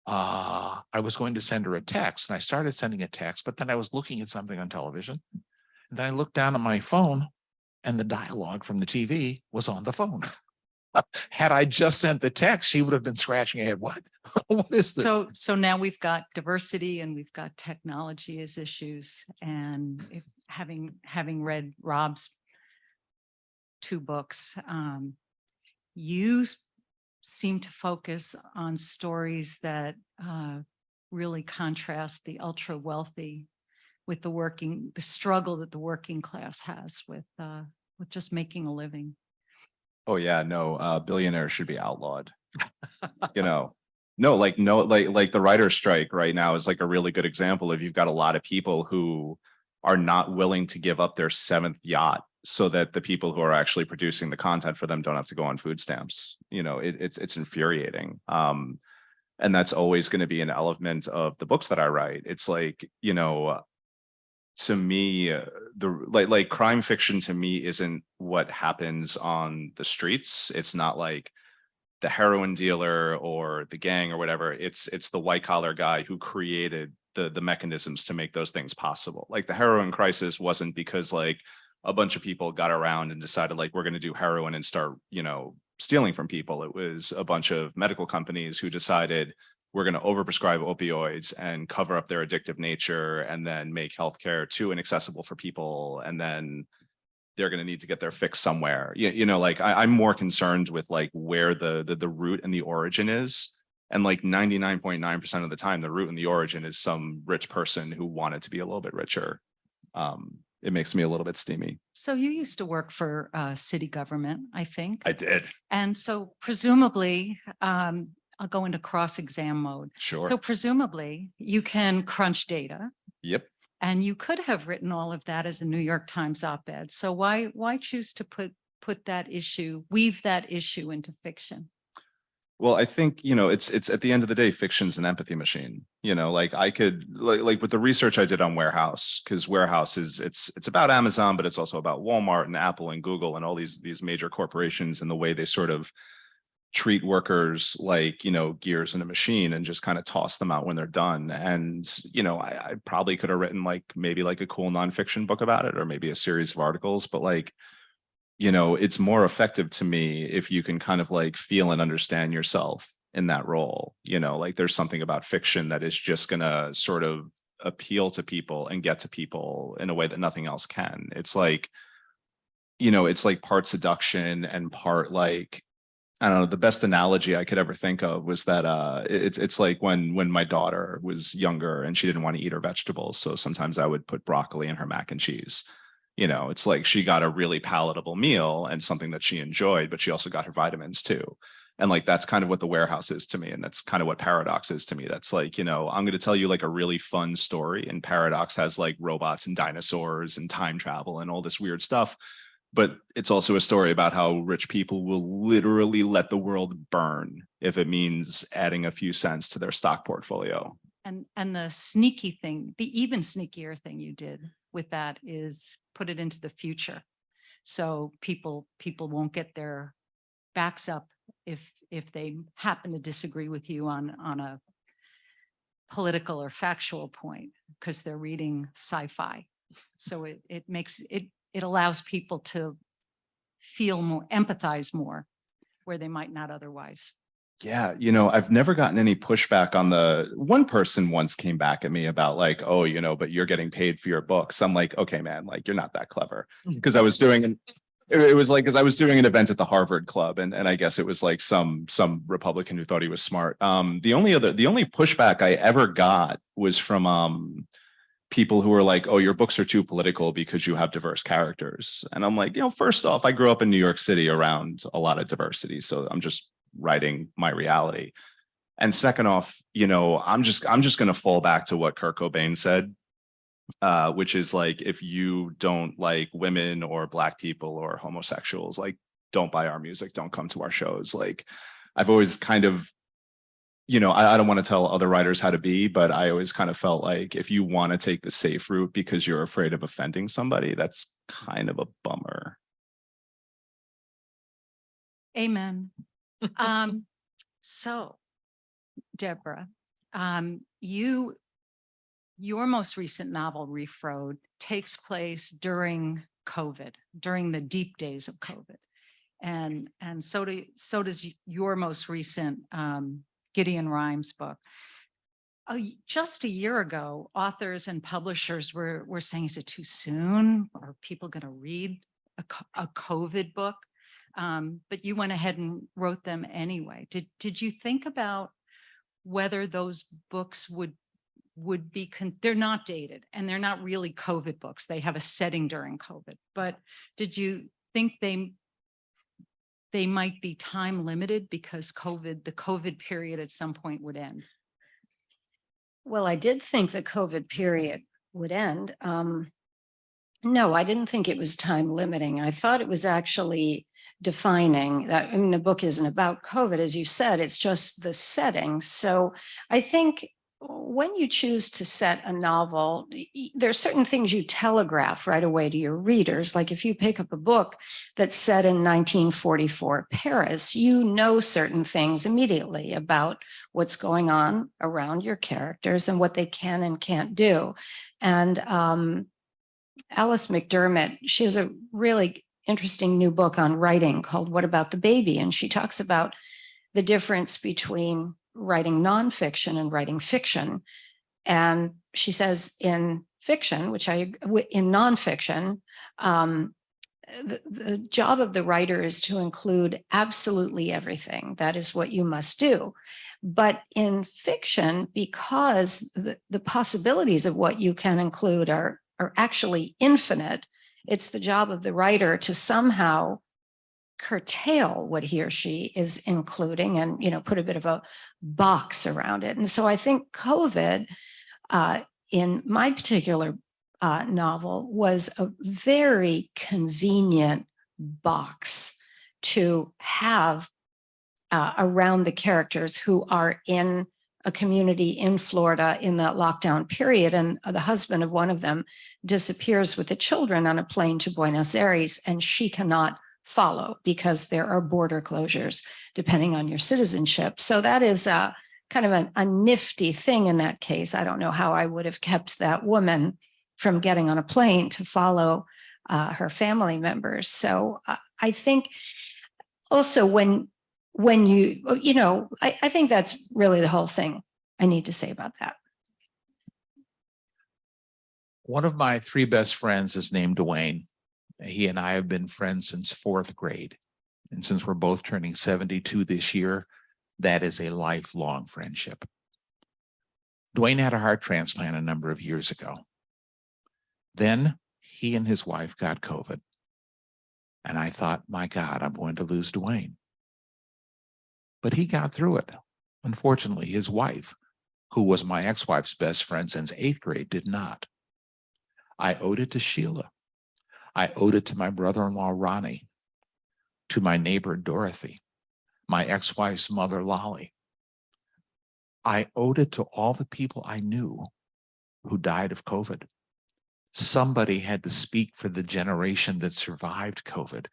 I was going to send her a text, and I started sending a text, but then I was looking at something on television. And then I looked down at my phone, and the dialogue from the TV was on the phone. Had I just sent the text, she would have been scratching her head. What? What is this? So now we've got diversity and we've got technology as issues. And having read Rob's 2 books, you seem to focus on stories that really contrast the ultra wealthy with the struggle that the working class has with just making a living. Oh yeah, no, billionaires should be outlawed. You know, like the writer's strike right now is like a really good example of, you've got a lot of people who are not willing to give up their 7th yacht so that the people who are actually producing the content for them don't have to go on food stamps. You know, it's infuriating. And that's always going to be an element of the books that I write. It's like, you know, to me, like crime fiction to me isn't what happens on the streets. It's not like the heroin dealer or the gang or whatever. It's the white collar guy who created the mechanisms to make those things possible. Like the heroin crisis wasn't because like a bunch of people got around and decided like, we're going to do heroin and start, you know, stealing from people. It was a bunch of medical companies who decided, we're going to overprescribe opioids and cover up their addictive nature and then make healthcare too inaccessible for people. And then they're going to need to get their fix somewhere. You know, like I'm more concerned with like where the root and the origin is. And like 99.9% of the time, the root and the origin is some rich person who wanted to be a little bit richer. It makes me a little bit steamy. So you used to work for city government, I think. I did. And so presumably, I'll go into cross-exam mode. Sure. So presumably you can crunch data. Yep. And you could have written all of that as a New York Times op-ed. So why choose to put that issue, weave that issue into fiction? Well, I think, you know, it's at the end of the day, fiction's an empathy machine. You know, like I could like with the research I did on Warehouse, because Warehouse is it's about Amazon, but it's also about Walmart and Apple and Google and all these major corporations and the way they sort of treat workers like, you know, gears in a machine and just kind of toss them out when they're done. And, you know, I probably could have written like maybe like a cool nonfiction book about it or maybe a series of articles, but like, you know, it's more effective to me if you can kind of like feel and understand yourself in that role. You know, like there's something about fiction that is just going to sort of appeal to people and get to people in a way that nothing else can. It's like, you know, it's like part seduction and part like, I don't know, the best analogy I could ever think of was that it's like when my daughter was younger and she didn't want to eat her vegetables. So sometimes I would put broccoli in her mac and cheese. You know, it's like she got a really palatable meal and something that she enjoyed, but she also got her vitamins too. And like, that's kind of what the Warehouse is to me. And that's kind of what Paradox is to me. That's like, you know, I'm going to tell you like a really fun story. And Paradox has like robots and dinosaurs and time travel and all this weird stuff. But it's also a story about how rich people will literally let the world burn if it means adding a few cents to their stock portfolio. And the sneaky thing, the even sneakier thing you did with that is put it into the future. So people won't get their backs up if they happen to disagree with you on a political or factual point because they're reading sci-fi. So it allows people to feel more, empathize more where they might not otherwise. Yeah, you know, I've never gotten any pushback on the one person once came back at me about like, oh, you know, but you're getting paid for your books. I'm like, okay, man, like you're not that clever. Because I was doing it was like because I was doing an event at the Harvard Club and I guess it was like some Republican who thought he was smart. The only pushback I ever got was from people who were like, oh, your books are too political because you have diverse characters. And I'm like, you know, first off, I grew up in New York City around a lot of diversity. So I'm just writing my reality. And second off, you know, I'm just going to fall back to what Kurt Cobain said, which is like, if you don't like women or Black people or homosexuals, like, don't buy our music, don't come to our shows. Like, I've always kind of, you know, I don't want to tell other writers how to be, but I always kind of felt like if you want to take the safe route because you're afraid of offending somebody, that's kind of a bummer. Amen. So, Deborah, your most recent novel, Reef Road, takes place during COVID, during the deep days of COVID, and so does your most recent Gideon Rhymes book. Just a year ago, authors and publishers were saying, is it too soon? Are people going to read a COVID book? But you went ahead and wrote them anyway. Did you think about whether those books would be, they're not dated and they're not really COVID books. They have a setting during COVID, but did you think they might be time limited because the COVID period at some point would end? Well, I did think the COVID period would end. No, I didn't think it was time limiting. I thought it was actually defining that. I mean, the book isn't about COVID, as you said, it's just the setting. So I think when you choose to set a novel, there are certain things you telegraph right away to your readers. Like if you pick up a book that's set in 1944 Paris, you know certain things immediately about what's going on around your characters and what they can and can't do. And Alice McDermott, she has a really interesting new book on writing called What About the Baby? And she talks about the difference between writing nonfiction and writing fiction. And she says in fiction, in nonfiction, the job of the writer is to include absolutely everything. That is what you must do. But in fiction, because the possibilities of what you can include are actually infinite, it's the job of the writer to somehow curtail what he or she is including and, you know, put a bit of a box around it. And so I think COVID, in my particular novel, was a very convenient box to have around the characters who are in a community in Florida in the lockdown period. And the husband of one of them disappears with the children on a plane to Buenos Aires, and she cannot follow because there are border closures depending on your citizenship. So that is kind of a nifty thing in that case. I don't know how I would have kept that woman from getting on a plane to follow her family members. So I think also when you know, I think that's really the whole thing I need to say about that. One of my 3 best friends is named Dwayne. He and I have been friends since 4th grade. And since we're both turning 72 this year, that is a lifelong friendship. Dwayne had a heart transplant a number of years ago. Then he and his wife got COVID. And I thought, my God, I'm going to lose Dwayne. But he got through it. Unfortunately, his wife, who was my ex-wife's best friend since 8th grade, did not. I owed it to Sheila. I owed it to my brother-in-law, Ronnie, to my neighbor, Dorothy, my ex-wife's mother, Lolly. I owed it to all the people I knew who died of COVID. Somebody had to speak for the generation that survived COVID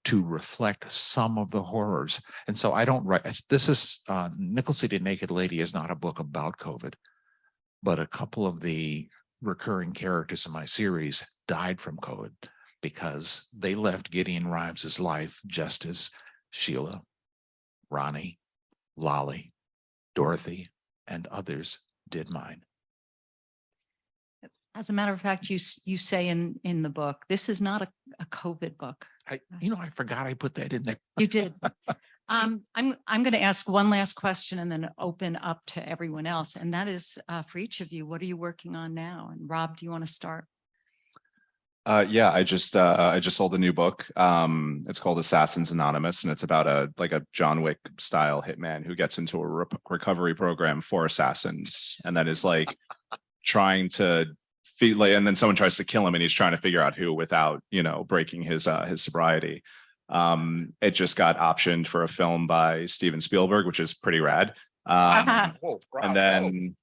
to reflect some of the horrors. And so I don't write, this is, Nickel City Naked Lady is not a book about COVID, but a couple of the recurring characters in my series died from COVID because they left Gideon Rhymes's life just as Sheila, Ronnie, Lolly, Dorothy, and others did mine. As a matter of fact, you say in the book, this is not a COVID book. I forgot I put that in there. You did. I'm going to ask one last question and then open up to everyone else. And that is for each of you, what are you working on now? And Rob, do you want to start? Yeah, I just sold a new book. It's called Assassins Anonymous, and it's about a John Wick style hitman who gets into a recovery program for assassins, and that is like trying to feel like, and then someone tries to kill him, and he's trying to figure out who without, you know, breaking his sobriety. It just got optioned for a film by Steven Spielberg, which is pretty rad. And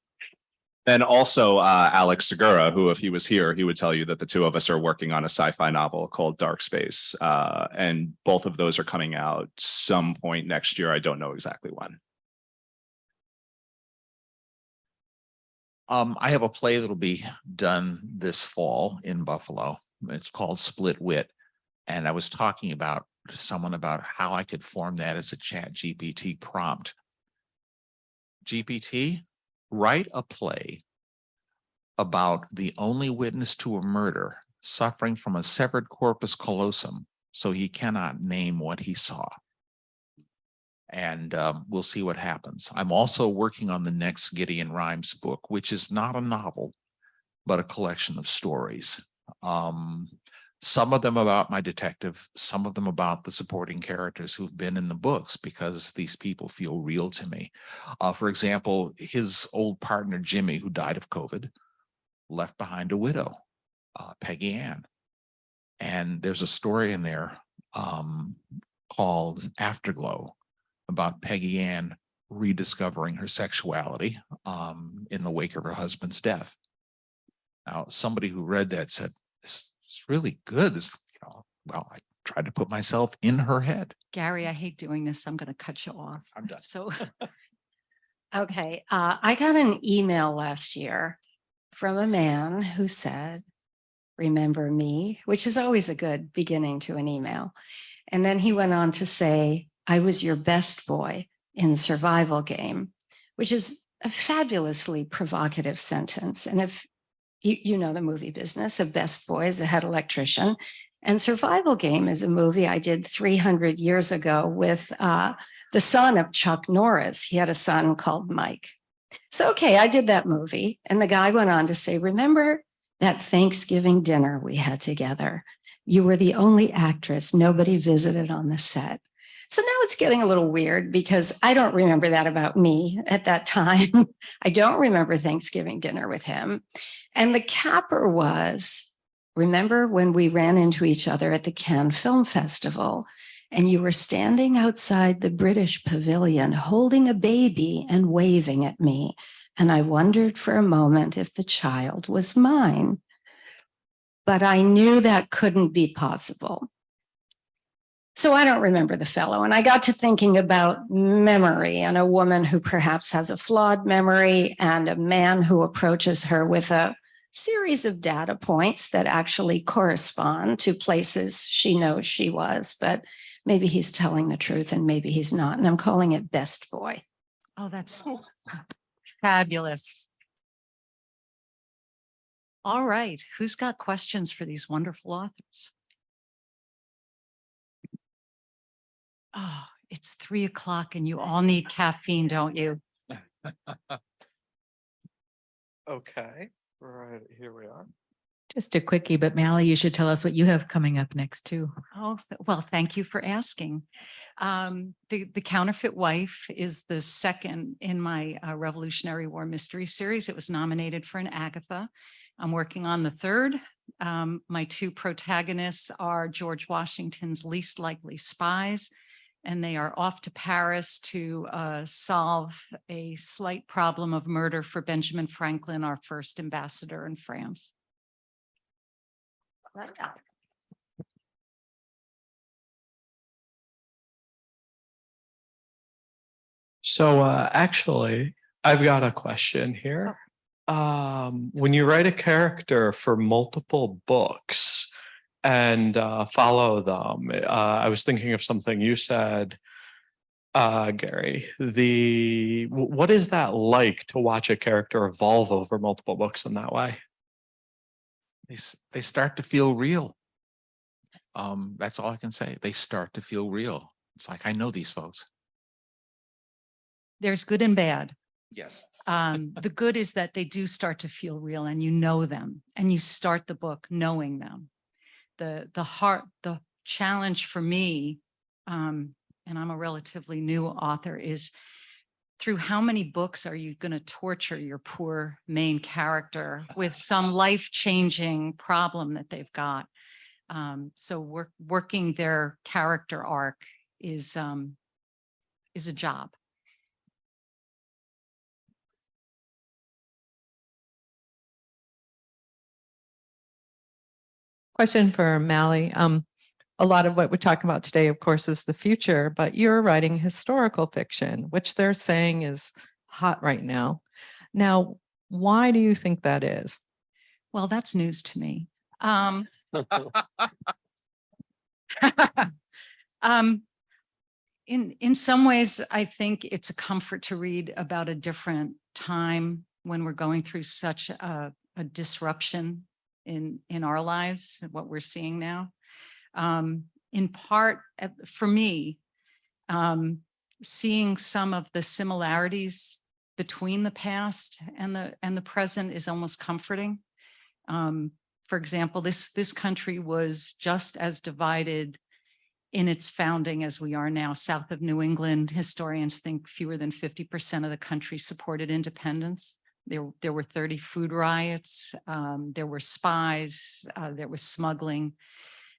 then also Alex Segura, who, if he was here, he would tell you that the 2 of us are working on a sci-fi novel called Dark Space. And both of those are coming out some point next year. I don't know exactly when. I have a play that'll be done this fall in Buffalo. It's called Split Wit. And I was talking to someone about how I could form that as a ChatGPT prompt. GPT, write a play about the only witness to a murder suffering from a severed corpus callosum, so he cannot name what he saw. And we'll see what happens. I'm also working on the next Gideon Rhymes book, which is not a novel, but a collection of stories. Some of them about my detective, some of them about the supporting characters who've been in the books, because these people feel real to me. For example, his old partner, Jimmy, who died of COVID, left behind a widow, Peggy Ann. And there's a story in there called Afterglow, about Peggy Ann rediscovering her sexuality in the wake of her husband's death. Now, somebody who read that said, it's really good. Well, I tried to put myself in her head. Gary, I hate doing this. I'm going to cut you off. I'm done. So, Okay, I got an email last year from a man who said, "Remember me," which is always a good beginning to an email. And then he went on to say, "I was your best boy in Survival Game," which is a fabulously provocative sentence. And if you know the movie business, a best boy is a head electrician. And Survival Game is a movie I did 300 years ago with the son of Chuck Norris. He had a son called Mike. So, okay, I did that movie. And the guy went on to say, remember that Thanksgiving dinner we had together? You were the only actress nobody visited on the set. So now it's getting a little weird because I don't remember that about me at that time. I don't remember Thanksgiving dinner with him. And the capper was, remember when we ran into each other at the Cannes Film Festival and you were standing outside the British pavilion holding a baby and waving at me. And I wondered for a moment if the child was mine. But I knew that couldn't be possible. So I don't remember the fellow. And I got to thinking about memory and a woman who perhaps has a flawed memory and a man who approaches her with a series of data points that actually correspond to places she knows she was, but maybe he's telling the truth and maybe he's not. And I'm calling it Best Boy. Oh, that's fabulous. All right, who's got questions for these wonderful authors? Oh, it's 3 o'clock and you all need caffeine, don't you? Okay, right, here we are. Just a quickie, but Mally, you should tell us what you have coming up next too. Oh, well, thank you for asking. The Counterfeit Wife is the second in my Revolutionary War mystery series. It was nominated for an Agatha. I'm working on the third. My two protagonists are George Washington's least likely spies, and they are off to Paris to solve a slight problem of murder for Benjamin Franklin, our first ambassador in France. So actually, I've got a question here. When you write a character for multiple books and follow them, I was thinking of something you said, Gary. What is that like to watch a character evolve over multiple books in that way? They start to feel real. That's all I can say. They start to feel real. It's like, I know these folks. There's good and bad. Yes. The good is that they do start to feel real and you know them and you start the book knowing them. The challenge for me, and I'm a relatively new author, is through how many books are you going to torture your poor main character with some life-changing problem that they've got? So working their character arc is a job. Question for Mally. A lot of what we're talking about today, of course, is the future, but you're writing historical fiction, which they're saying is hot right now. Now, why do you think that is? Well, that's news to me. In some ways, I think it's a comfort to read about a different time when we're going through such a disruption in our lives, what we're seeing now. In part, for me, seeing some of the similarities between the past and the present is almost comforting. For example, this country was just as divided in its founding as we are now. South of New England, historians think fewer than 50% of the country supported independence. There were 30 food riots, there were spies, there was smuggling.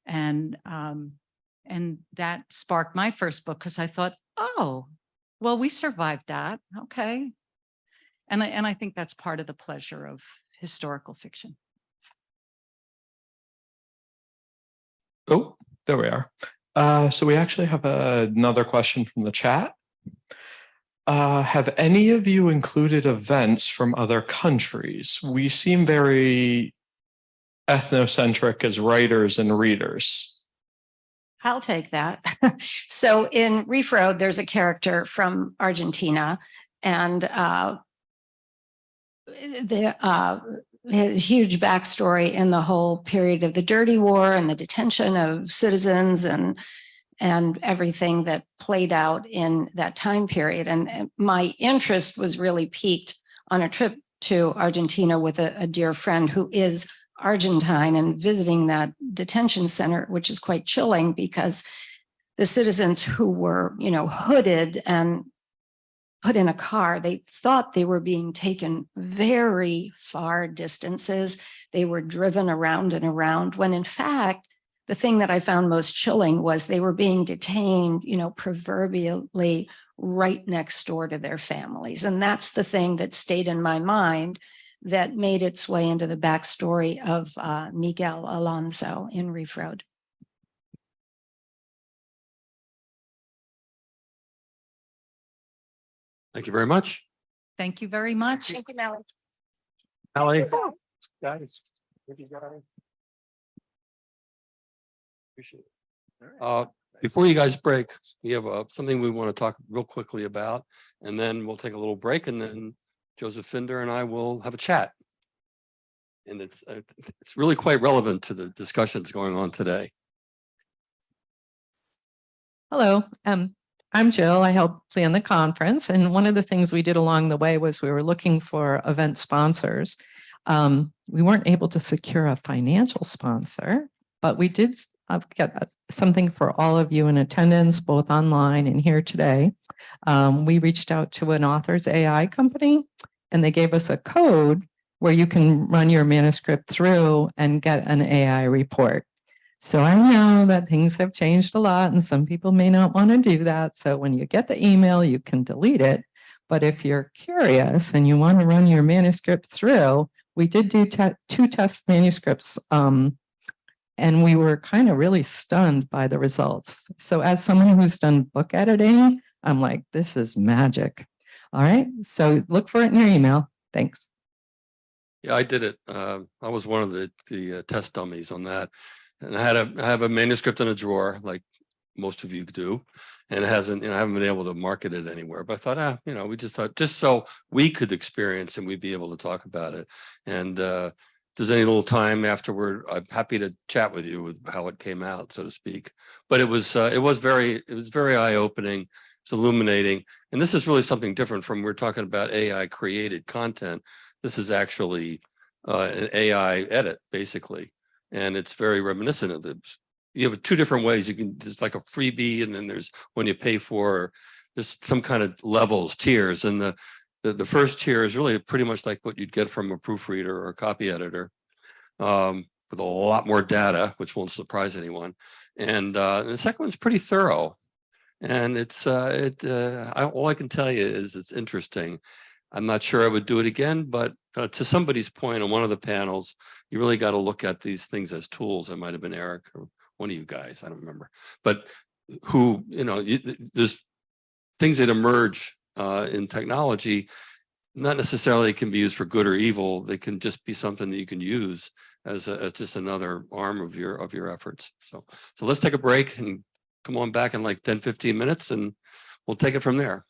And that sparked my first book because I thought, oh, well, we survived that. Okay. And I think that's part of the pleasure of historical fiction. Oh, there we are. So we actually have another question from the chat. Have any of you included events from other countries? We seem very ethnocentric as writers and readers. I'll take that. So in Reef Road, there's a character from Argentina, and huge backstory in the whole period of the Dirty War and the detention of citizens and everything that played out in that time period. And my interest was really piqued on a trip to Argentina with a dear friend who is Argentine, and visiting that detention center, which is quite chilling because the citizens who were, hooded and put in a car, they thought they were being taken very far distances. They were driven around and around, when in fact, the thing that I found most chilling was they were being detained, proverbially right next door to their families. And that's the thing that stayed in my mind, that made its way into the backstory of Miguel Alonso in Reef Road. Thank you very much. Thank you very much. Thank you, Melanie. Allie. Guys. Appreciate it. Before you guys break, we have something we want to talk real quickly about, and then we'll take a little break, and then Joseph Finder and I will have a chat. And it's really quite relevant to the discussions going on today. Hello, I'm Jill. I help plan the conference. And one of the things we did along the way was we were looking for event sponsors. We weren't able to secure a financial sponsor, but we did get something for all of you in attendance, both online and here today. We reached out to an author's AI company, and they gave us a code where you can run your manuscript through and get an AI report. So I know that things have changed a lot and some people may not want to do that. So when you get the email, you can delete it. But if you're curious and you want to run your manuscript through, we did do 2 test manuscripts, and we were kind of really stunned by the results. So as someone who's done book editing, I'm like, this is magic. All right, so look for it in your email. Thanks. Yeah, I did it. I was one of the test dummies on that. And I have a manuscript in a drawer, like most of you do, and it hasn't, I haven't been able to market it anywhere. But I thought, we just thought, just so we could experience and we'd be able to talk about it. And if there's any little time afterward, I'm happy to chat with you with how it came out, so to speak. But it was very eye-opening. It's illuminating. And this is really something different from, we're talking about AI created content. This is actually an AI edit, basically. And it's very reminiscent of you have 2 different ways. You can, there's like a freebie, and then there's when you pay for, there's some kind of levels, tiers. And the first tier is really pretty much like what you'd get from a proofreader or a copy editor, with a lot more data, which won't surprise anyone. And the second one's pretty thorough. And all I can tell you is it's interesting. I'm not sure I would do it again, but to somebody's point on one of the panels, you really got to look at these things as tools. It might have been Eric or one of you guys, I don't remember, but who, there's things that emerge in technology, not necessarily can be used for good or evil. They can just be something that you can use as just another arm of your efforts. So let's take a break and come on back in like 10, 15 minutes, and we'll take it from there.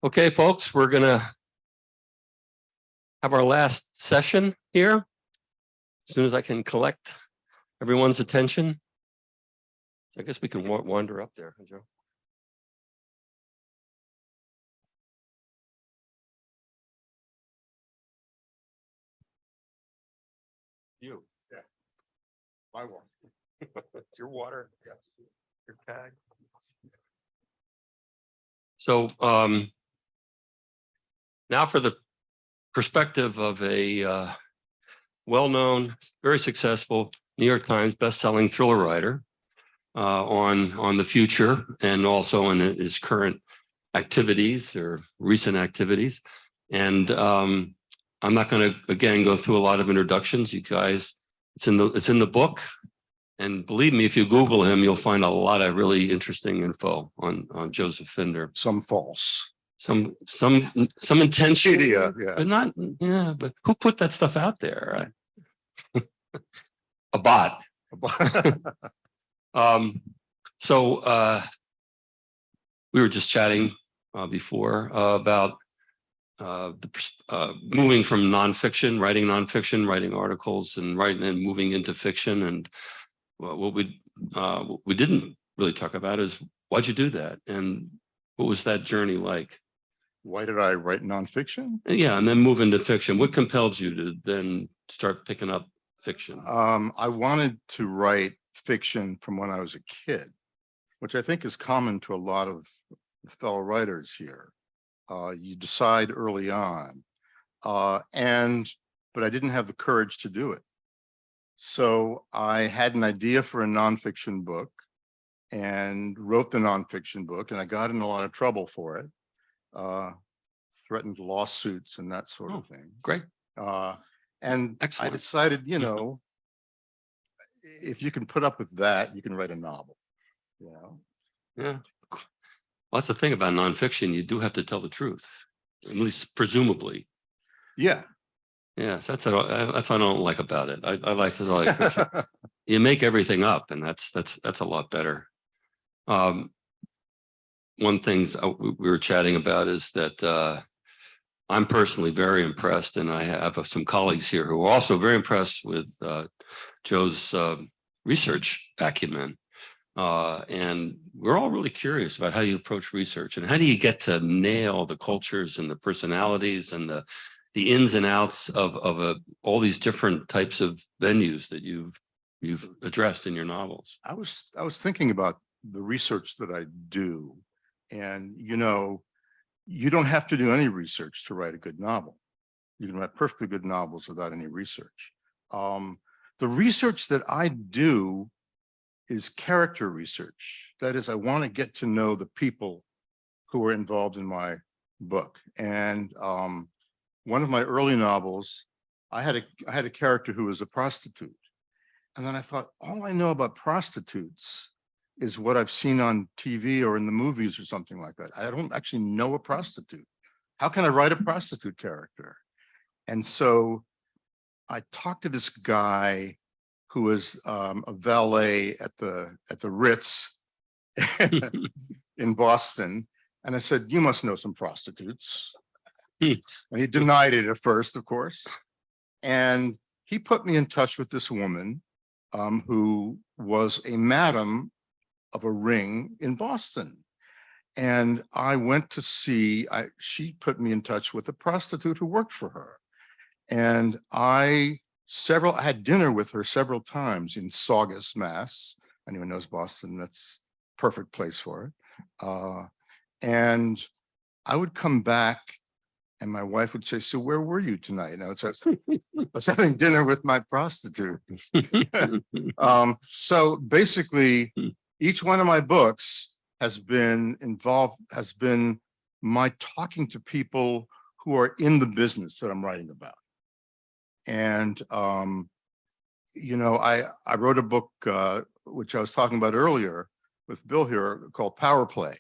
Okay, folks, we're gonna have our last session here. As soon as I can collect everyone's attention. I guess we can wander up there, Joe. You. Yeah. My one. It's your water. Yes. Your tag. So now for the perspective of a well-known, very successful New York Times best-selling thriller writer on the future and also on his current activities or recent activities. And I'm not going to again go through a lot of introductions. You guys, it's in the book, and believe me, if you Google him, you'll find a lot of really interesting info on Joseph Finder. Some false, some intention, yeah. But not, yeah. But who put that stuff out there? A bot. So we were just chatting before about moving from nonfiction, writing articles, and moving into fiction. And what we didn't really talk about is why'd you do that, and what was that journey like? Why did I write nonfiction? Yeah, and then move into fiction. What compelled you to then start picking up fiction? I wanted to write fiction from when I was a kid, which I think is common to a lot of fellow writers here. You decide early on, but I didn't have the courage to do it. So I had an idea for a nonfiction book and wrote the nonfiction book, and I got in a lot of trouble for it. Threatened lawsuits and that sort of thing. Great. And excellent. I decided, you know, if you can put up with that, you can write a novel. You know? Yeah. Well, that's the thing about nonfiction. You do have to tell the truth, at least presumably. Yeah. Yes, that's what I don't like about it. I like to like fiction. You make everything up, and that's a lot better. One thing we were chatting about is that I'm personally very impressed, and I have some colleagues here who are also very impressed with Joe's research acumen. And we're all really curious about how you approach research and how do you get to nail the cultures and the personalities and the ins and outs of all these different types of venues that you've addressed in your novels. I was thinking about the research that I do, and you know, you don't have to do any research to write a good novel. You can write perfectly good novels without any research. The research that I do is character research. That is, I want to get to know the people who are involved in my book. And one of my early novels, I had a character who was a prostitute. And then I thought, all I know about prostitutes is what I've seen on TV or in the movies or something like that. I don't actually know a prostitute. How can I write a prostitute character? And so I talked to this guy who was a valet at the Ritz in Boston. And I said, you must know some prostitutes. And he denied it at first, of course. And he put me in touch with this woman who was a madam of a ring in Boston. And I went to see, she put me in touch with a prostitute who worked for her. And I had dinner with her several times in Saugus, Mass. Anyone knows Boston, that's a perfect place for it. And I would come back and my wife would say, so where were you tonight? And I was having dinner with my prostitute. So basically, each one of my books has been my talking to people who are in the business that I'm writing about. And, you know, I wrote a book, which I was talking about earlier with Bill here, called Power Play.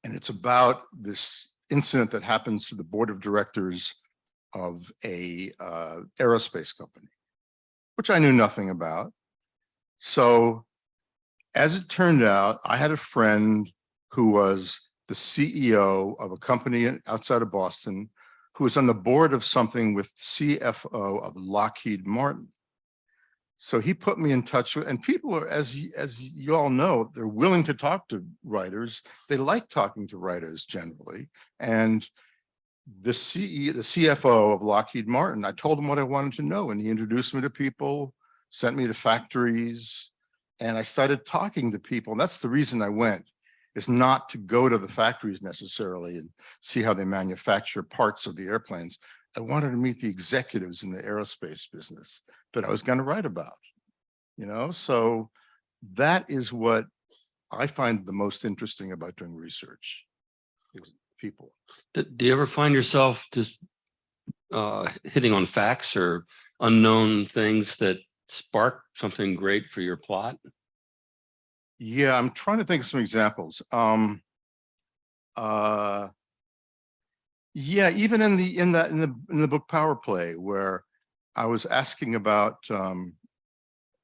And it's about this incident that happens to the board of directors of a aerospace company, which I knew nothing about. So as it turned out, I had a friend who was the CEO of a company outside of Boston who was on the board of something with CFO of Lockheed Martin. So he put me in touch with, and people are, as you all know, they're willing to talk to writers. They like talking to writers generally. And the CFO of Lockheed Martin, I told him what I wanted to know, and he introduced me to people, sent me to factories, and I started talking to people. And that's the reason I went, is not to go to the factories necessarily and see how they manufacture parts of the airplanes. I wanted to meet the executives in the aerospace business that I was going to write about, you know? So that is what I find the most interesting about doing research, is people. Do you ever find yourself just hitting on facts or unknown things that spark something great for your plot? Yeah, I'm trying to think of some examples. Yeah, even in the book Power Play, where I was asking about, you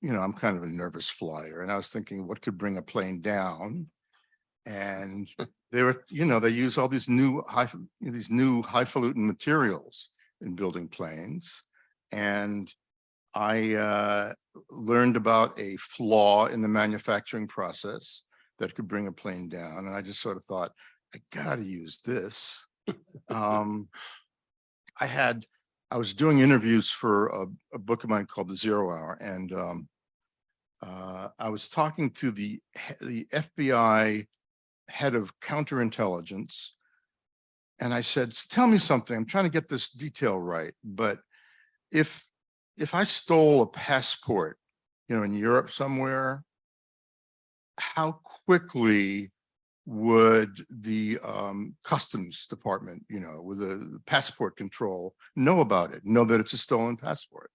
know, I'm kind of a nervous flyer, and I was thinking what could bring a plane down, and they were, you know, they use all these new highfalutin materials in building planes, and I learned about a flaw in the manufacturing process that could bring a plane down, and I just sort of thought, I got to use this. I was doing interviews for a book of mine called The 0 Hour, and I was talking to the FBI head of counterintelligence, and I said, tell me something, I'm trying to get this detail right, but if I stole a passport, you know, in Europe somewhere, how quickly would the customs department, you know, with the passport control, know about it, know that it's a stolen passport?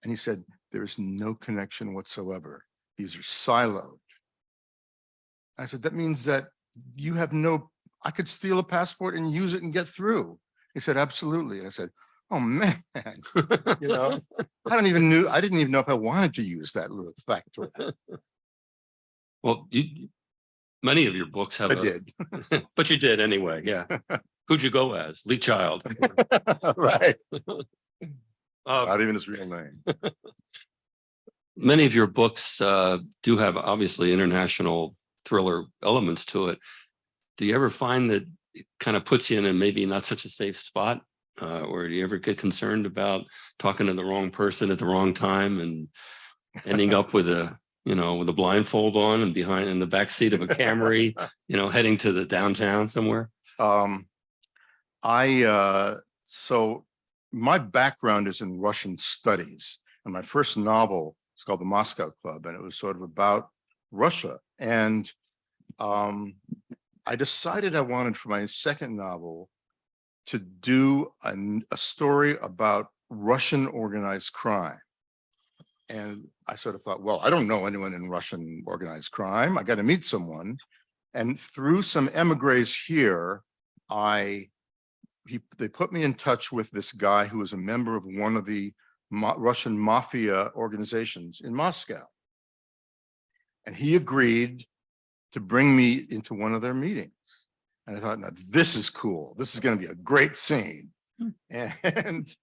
And he said, there's no connection whatsoever. These are siloed. I said, that means that you have no, I could steal a passport and use it and get through. He said, absolutely. And I said, oh man, you know, I didn't even know if I wanted to use that little factor. Well, many of your books have I did. But you did anyway, yeah. Who'd you go as? Lee Child. Right. Not even his real name. Many of your books do have obviously international thriller elements to it. Do you ever find that it kind of puts you in a maybe not such a safe spot? Or do you ever get concerned about talking to the wrong person at the wrong time and ending up with a, you know, with a blindfold on and behind in the back seat of a Camry, you know, heading to the downtown somewhere? So my background is in Russian studies, and my first novel is called The Moscow Club, and it was sort of about Russia. And I decided I wanted for my second novel to do a story about Russian organized crime. And I sort of thought, well, I don't know anyone in Russian organized crime. I got to meet someone. And through some emigres here, they put me in touch with this guy who was a member of one of the Russian mafia organizations in Moscow. And he agreed to bring me into one of their meetings. And I thought, now this is cool. This is going to be a great scene. And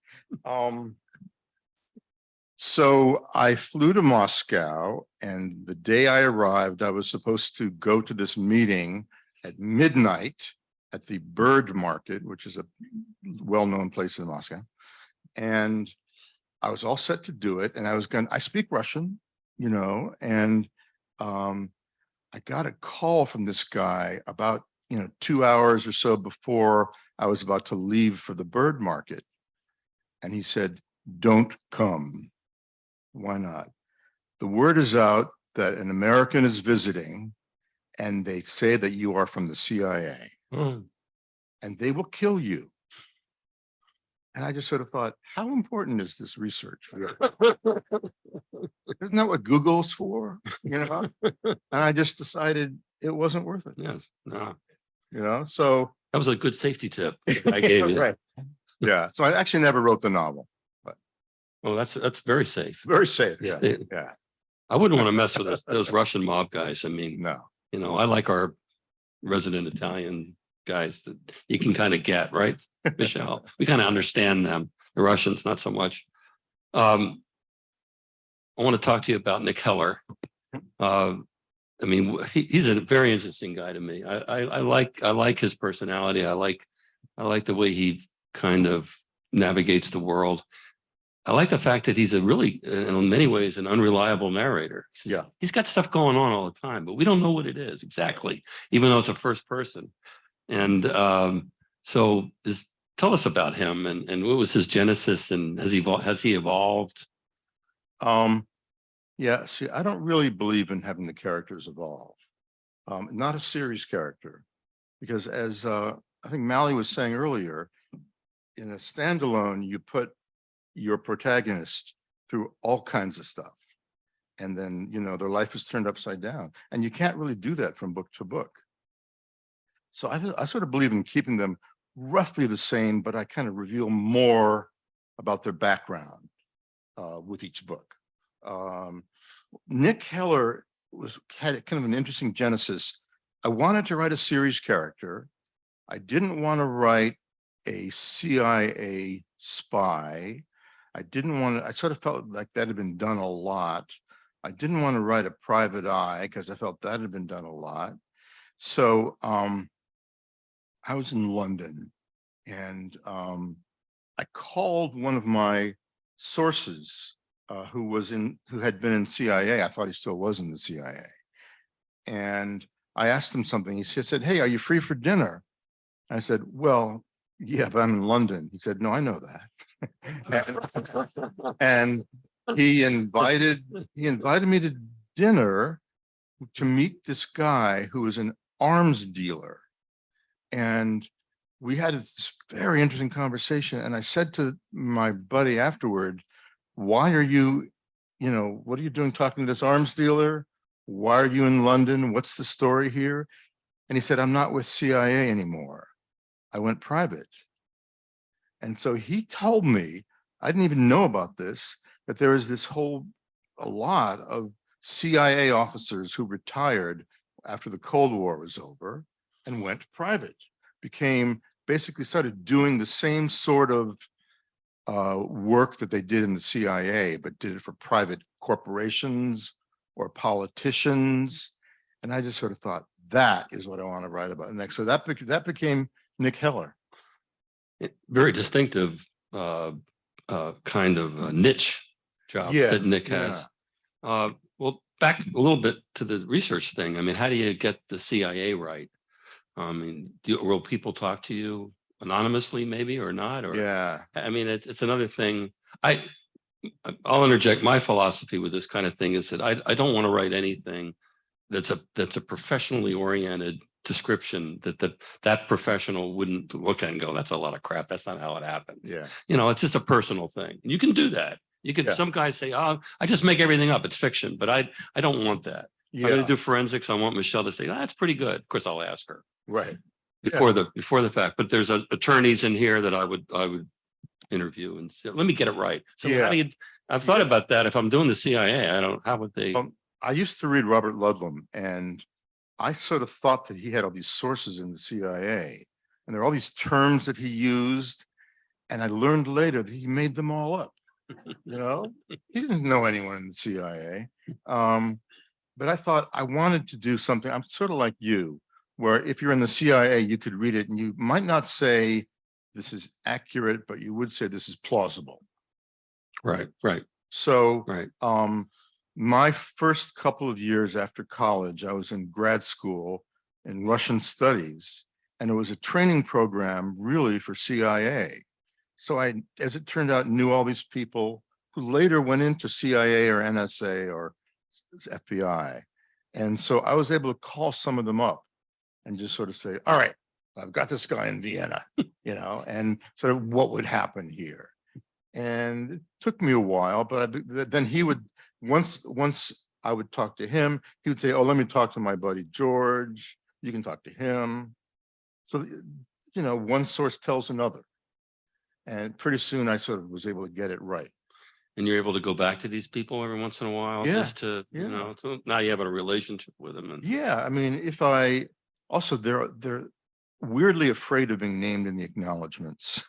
so I flew to Moscow, and the day I arrived, I was supposed to go to this meeting at midnight at the Bird Market, which is a well-known place in Moscow. And I was all set to do it. And I speak Russian, you know, and I got a call from this guy about, 2 hours or so before I was about to leave for the Bird Market. And he said, don't come. Why not? The word is out that an American is visiting, and they say that you are from the CIA, and they will kill you. And I just sort of thought, how important is this research? Isn't that what Google's for? And I just decided it wasn't worth it. Yes. No. So that was a good safety tip I gave you. Right. Yeah. So I actually never wrote the novel. But well, that's very safe. Very safe. Yeah. Yeah. I wouldn't want to mess with those Russian mob guys. I mean, no. I like our resident Italian guys that you can kind of get, right? Michelle, we kind of understand them. The Russians, not so much. I want to talk to you about Nick Heller. I mean, he's a very interesting guy to me. I like his personality. I like the way he kind of navigates the world. I like the fact that he's a really, in many ways, an unreliable narrator. Yeah. He's got stuff going on all the time, but we don't know what it is exactly, even though it's a first person. And tell us about him and what was his genesis, and has he evolved? Yeah, see, I don't really believe in having the characters evolve. Not a series character, because as I think Mally was saying earlier, in a standalone, you put your protagonist through all kinds of stuff. And then, you know, their life is turned upside down. And you can't really do that from book to book. So I sort of believe in keeping them roughly the same, but I kind of reveal more about their background with each book. Nick Heller had kind of an interesting genesis. I wanted to write a series character. I didn't want to write a CIA spy. I sort of felt like that had been done a lot. I didn't want to write a private eye because I felt that had been done a lot. So I was in London and I called one of my sources who had been in CIA. I thought he still was in the CIA. And I asked him something. He said, "Hey, are you free for dinner?" I said, "Well, yeah, but I'm in London." He said, "No, I know that." and he invited me to dinner to meet this guy who was an arms dealer. And we had this very interesting conversation. And I said to my buddy afterward, "Why are you, what are you doing talking to this arms dealer? Why are you in London? What's the story here?" And he said, "I'm not with CIA anymore. I went private." And so he told me, I didn't even know about this, that there is a lot of CIA officers who retired after the Cold War was over and went private, basically started doing the same sort of work that they did in the CIA, but did it for private corporations or politicians. And I just sort of thought, that is what I want to write about next. So that became Nick Heller. Very distinctive kind of niche job that Nick has. Well, back a little bit to the research thing. I mean, how do you get the CIA right? I mean, will people talk to you anonymously, maybe, or not? Or I mean, it's another thing. I'll interject my philosophy with this kind of thing is that I don't want to write anything that's a professionally oriented description that professional wouldn't look at and go, "That's a lot of crap. That's not how it happened." Yeah. It's just a personal thing. You can do that. You can, some guys say, "Oh, I just make everything up. It's fiction," but I don't want that. If I'm going to do forensics, I want Michelle to say, "That's pretty good." Of course, I'll ask her. Right. Before the fact, but there's attorneys in here that I would interview and say, "Let me get it right." So how do you, I've thought about that. If I'm doing the CIA, how would they? I used to read Robert Ludlum, and I sort of thought that he had all these sources in the CIA, and there are all these terms that he used. And I learned later that he made them all up. He didn't know anyone in the CIA. But I thought I wanted to do something. I'm sort of like you, where if you're in the CIA, you could read it and you might not say this is accurate, but you would say this is plausible. Right. So my first couple of years after college, I was in grad school in Russian studies, and it was a training program really for CIA. So I, as it turned out, knew all these people who later went into CIA or NSA or FBI. And so I was able to call some of them up and just sort of say, "All right, I've got this guy in Vienna, and sort of what would happen here." And it took me a while, but then he would, once I would talk to him, he would say, "Oh, let me talk to my buddy George. You can talk to him." So, one source tells another. And pretty soon I sort of was able to get it right. And you're able to go back to these people every once in a while, just to, so now you have a relationship with them. Yeah, I mean, if I also they're weirdly afraid of being named in the acknowledgements.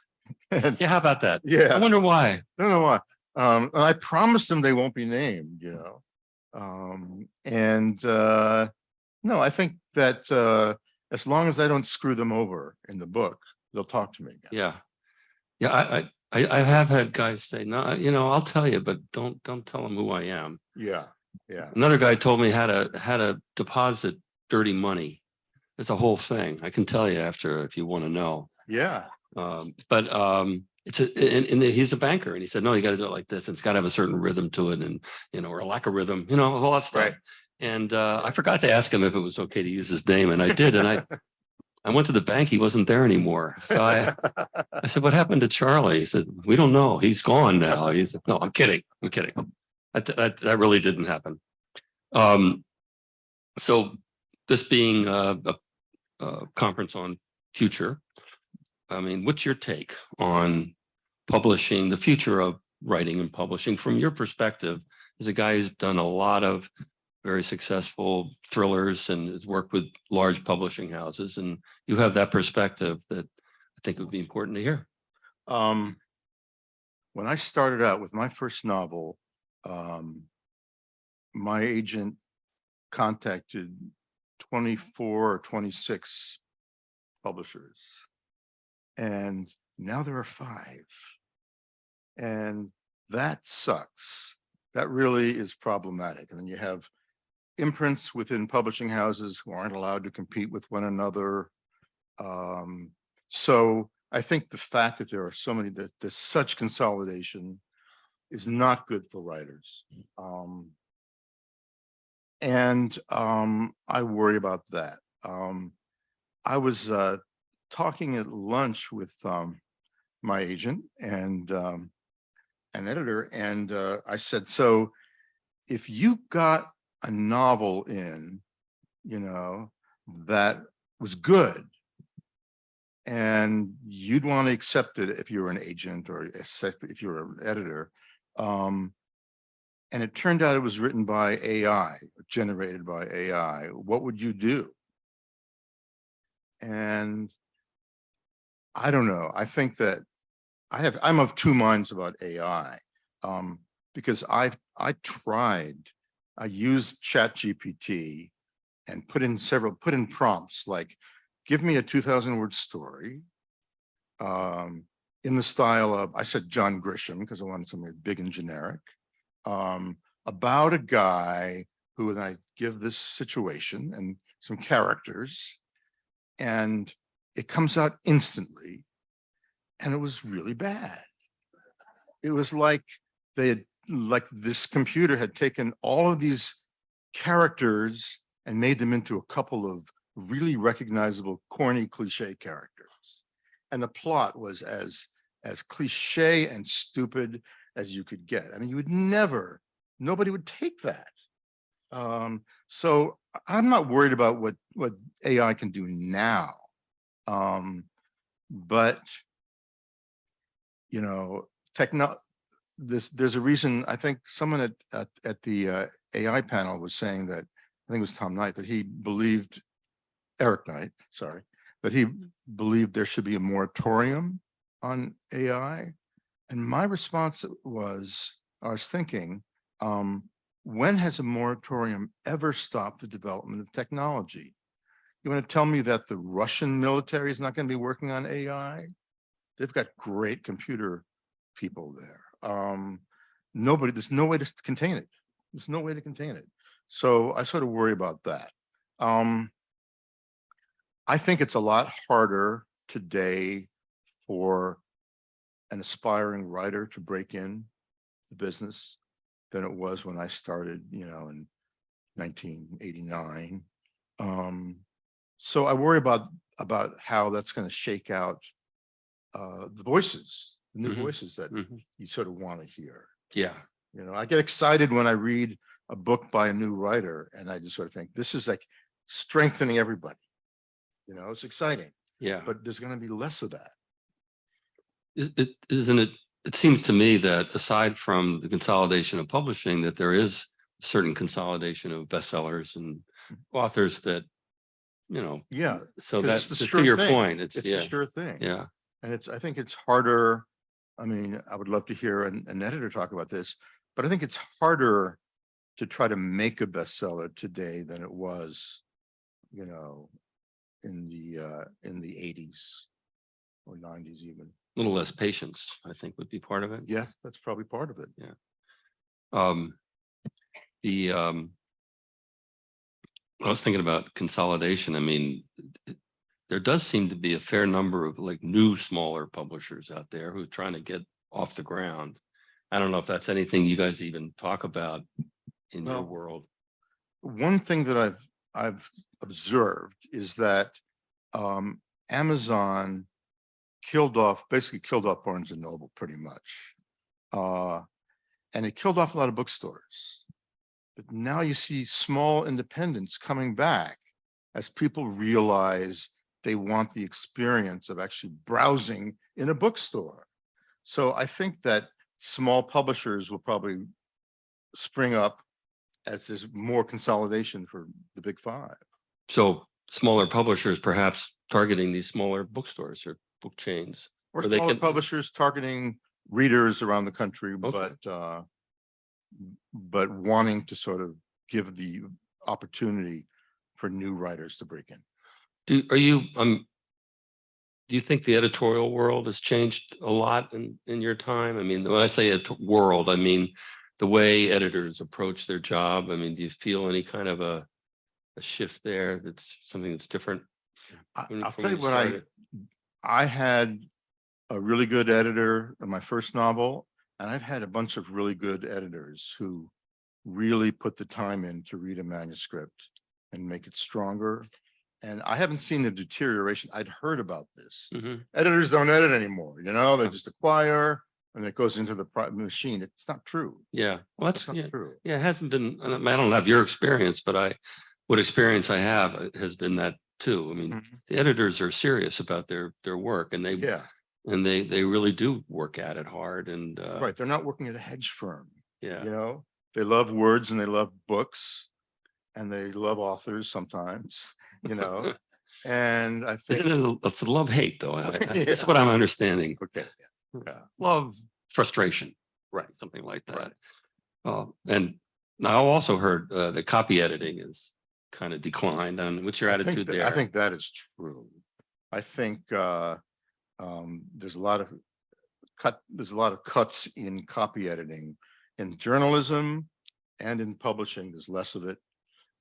And Yeah, how about that? yeah, I wonder why. don't know why. And I promised them they won't be named, no, I think that as long as I don't screw them over in the book, they'll talk to me again. Yeah. Yeah, I have had guys say, no, I'll tell you, but don't tell them who I am. Yeah, yeah. Another guy told me how to deposit dirty money. It's a whole thing. I can tell you after if you want to know. Yeah. And he's a banker, and he said, no, you got to do it like this. And it's got to have a certain rhythm to it, and or a lack of rhythm, all that stuff. Right. And I forgot to ask him if it was okay to use his name, and I did. And I went to the bank. He wasn't there anymore. So I said, what happened to Charlie? He said, we don't know. He's gone now. He said, no, I'm kidding. That really didn't happen. So this being a conference on future, I mean, what's your take on publishing, the future of writing and publishing from your perspective as a guy who's done a lot of very successful thrillers and has worked with large publishing houses, and you have that perspective that I think would be important to hear. When I started out with my first novel, my agent contacted 24 or 26 publishers, and now there are 5. And that sucks. That really is problematic. And then you have imprints within publishing houses who aren't allowed to compete with one another. So I think the fact that there are so many, that there's such consolidation is not good for writers. I worry about that. I was talking at lunch with my agent and an editor, and I said, so if you got a novel in, that was good, and you'd want to accept it if you were an agent or if you're an editor, and it turned out it was written by AI, generated by AI, what would you do? And I don't know. I think that I'm of two minds about AI, because I used ChatGPT and put in prompts like, give me a 2,000-word story in the style of, I said John Grisham because I wanted something big and generic, about a guy who, and I give this situation and some characters, and it comes out instantly, and it was really bad. It was like this computer had taken all of these characters and made them into a couple of really recognizable, corny, cliche characters. And the plot was as cliche and stupid as you could get. I mean, nobody would take that. So I'm not worried about what AI can do now. But there's a reason. I think someone at the AI panel was saying that, I think it was Tom Knight, that he believed, Eric Knight, sorry, that he believed there should be a moratorium on AI. And my response was, I was thinking, when has a moratorium ever stopped the development of technology? You want to tell me that the Russian military is not going to be working on AI? They've got great computer people there. There's no way to contain it. There's no way to contain it. So I sort of worry about that. I think it's a lot harder today for an aspiring writer to break in the business than it was when I started, in 1989. So I worry about how that's going to shake out the voices, the new voices that you sort of want to hear. Yeah. I get excited when I read a book by a new writer, and I just sort of think, this is like strengthening everybody. It's exciting. Yeah. But there's going to be less of that. Isn't it? It seems to me that aside from the consolidation of publishing, that there is a certain consolidation of bestsellers and authors that you know, Yeah. so 'cause that's it's the to sure your thing. point. It's Yeah, the sure thing. yeah. And I think it's harder. I mean, I would love to hear an editor talk about this, but I think it's harder to try to make a bestseller today than it was, you know, in the 80s or 90s even. A little less patience, I think, would be part of it. Yes, that's probably part of it. Yeah. Um, the I was thinking about consolidation. I mean, there does seem to be a fair number of like new smaller publishers out there who are trying to get off the ground. I don't know if that's anything you guys even talk about in your Well, world. One thing that I've observed is that Amazon basically killed off Barnes and Noble pretty much. And it killed off a lot of bookstores. But now you see small independents coming back as people realize they want the experience of actually browsing in a bookstore. So I think that small publishers will probably spring up as there's more consolidation for the big five. So smaller publishers perhaps targeting these smaller bookstores or book chains. Or they smaller can publishers targeting readers around the country, but wanting to sort of give the opportunity for new writers to break in. do you think the editorial world has changed a lot in your time? I mean, when I say world, I mean the way editors approach their job. I mean, do you feel any kind of a shift there that's something that's different? I'll tell you what, I had a really good editor in my first novel, and I've had a bunch of really good editors who really put the time in to read a manuscript and make it stronger. And I haven't seen the deterioration. I'd heard about this. Editors don't edit anymore, you know, they just acquire and it goes into the machine. It's not true. Yeah, well, that's not true. Yeah, it hasn't been. I don't have your experience, but what experience I have has been that too. I mean, the editors are serious about their work, and they really do work at it hard. And Right, they're not working at a hedge firm. Yeah, you know, they love words and they love books and they love authors sometimes, you know. And I think it's a love-hate though. That's what I'm understanding. Okay. Love, frustration, right? Something like that. And I also heard that copy editing is kind of declined. And what's your attitude there? I think that is true. I think there's a lot of cuts in copy editing in journalism and in publishing. There's less of it,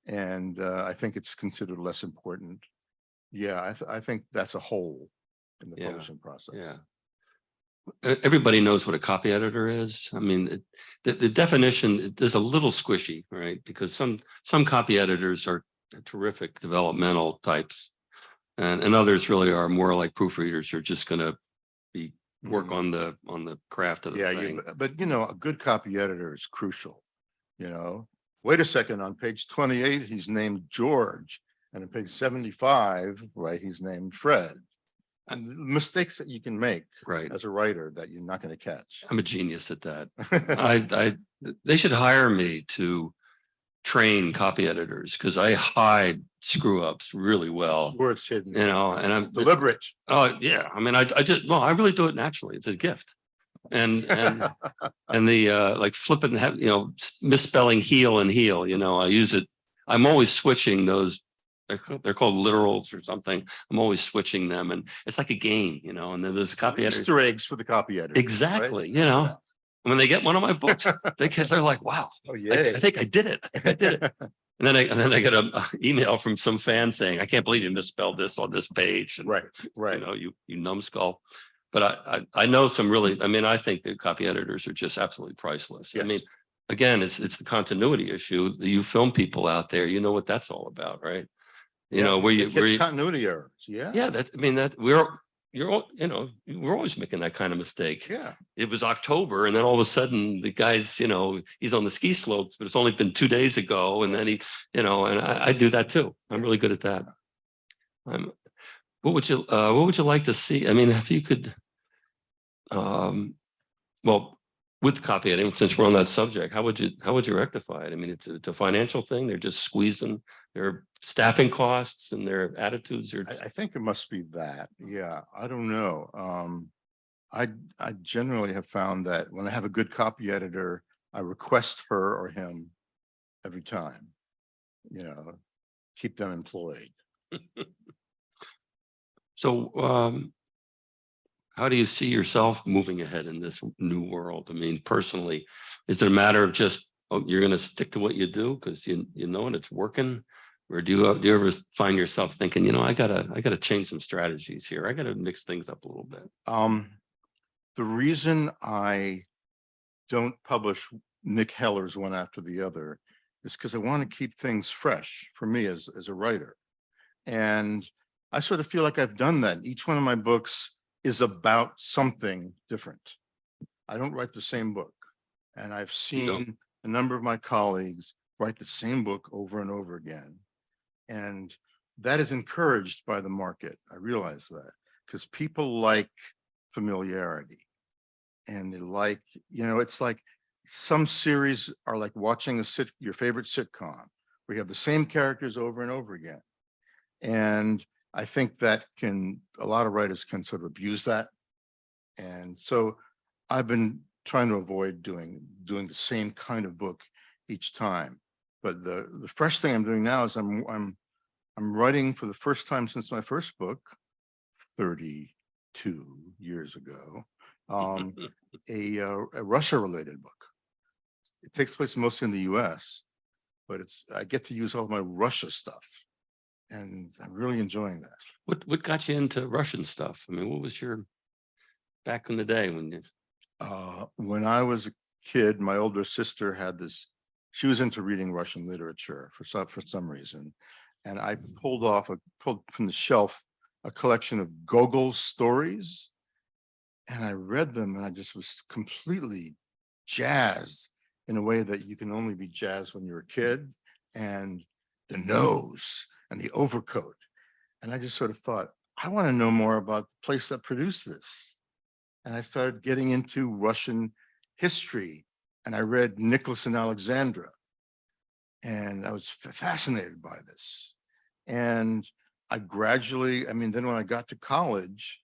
and I think it's considered less important. Yeah, I think that's a hole in the publishing process. Yeah. Everybody knows what a copy editor is. I mean, the definition is a little squishy, right? Because some copy editors are terrific developmental types, and others really are more like proofreaders who are just going to be work on the craft of the thing. But you know, a good copy editor is crucial. You know, wait a second, on page 28 he's named George, and on page 75, right, he's named Fred. And mistakes that you can make as a writer that you're not going to catch. I'm a genius at that. They should hire me to train copy editors because I hide screw ups really well. Words hidden, you know, and I'm deliberate. Oh yeah, I mean, I I really do it naturally. It's a gift, and the like flipping, you know, misspelling heel and heel. You know, I use it. I'm always switching those. They're called literals or something. I'm always switching them, and it's like a game, you know. And then there's copy editors. Easter eggs for the copy editor. Exactly, you know. When they get one of my books, they're like, "Wow, I think I did it. I did it." And then I get an email from some fan saying, "I can't believe you misspelled this on this page." And, right. You know, you numbskull. But I know some really. I mean, I think the copy editors are just absolutely priceless. Yes. I mean, again, it's the continuity issue. You film people out there, you know what that's all about, right? You know, where you continuity errors. Yeah. Yeah. We're always making that kind of mistake. Yeah. It was October, and then all of a sudden the guy's, you know, he's on the ski slopes, but it's only been 2 days ago. And then he, you know, and I do that too. I'm really good at that. What would you like to see? I mean, if you could, well, with copy editing, since we're on that subject, how would you rectify it? I mean, it's a financial thing. They're just squeezing their staffing costs and their attitudes are. I think it must be that. Yeah, I don't know. I generally have found that when I have a good copy editor, I request her or him every time, you know, keep them employed. So, how do you see yourself moving ahead in this new world? I mean, personally, is it a matter of just, oh, you're going to stick to what you do because you know and it's working? Or do you ever find yourself thinking, you know, I gotta change some strategies here. I gotta mix things up a little bit. The reason I don't publish Nick Heller's one after the other is because I want to keep things fresh for me as a writer. And I sort of feel like I've done that. Each one of my books is about something different. I don't write the same book. And I've seen a number of my colleagues write the same book over and over again. And that is encouraged by the market. I realize that because people like familiarity and they like, you know, it's like some series are like watching your favorite sitcom where you have the same characters over and over again. And I think that a lot of writers can sort of abuse that. And so I've been trying to avoid doing the same kind of book each time. But the fresh thing I'm doing now is I'm writing for the first time since my first book 32 years ago, a Russia related book. It takes place mostly in the US, but I get to use all my Russia stuff. And I'm really enjoying that. What got you into Russian stuff? I mean, what was your back in the day when I was a kid, my older sister had this, she was into reading Russian literature for some reason. And I pulled from the shelf a collection of Gogol's stories. And I read them and I just was completely jazzed in a way that you can only be jazzed when you're a kid. And the nose and the overcoat. And I just sort of thought, I want to know more about the place that produced this. And I started getting into Russian history. And I read Nicholas and Alexandra. And I was fascinated by this. And I gradually, I mean, then when I got to college,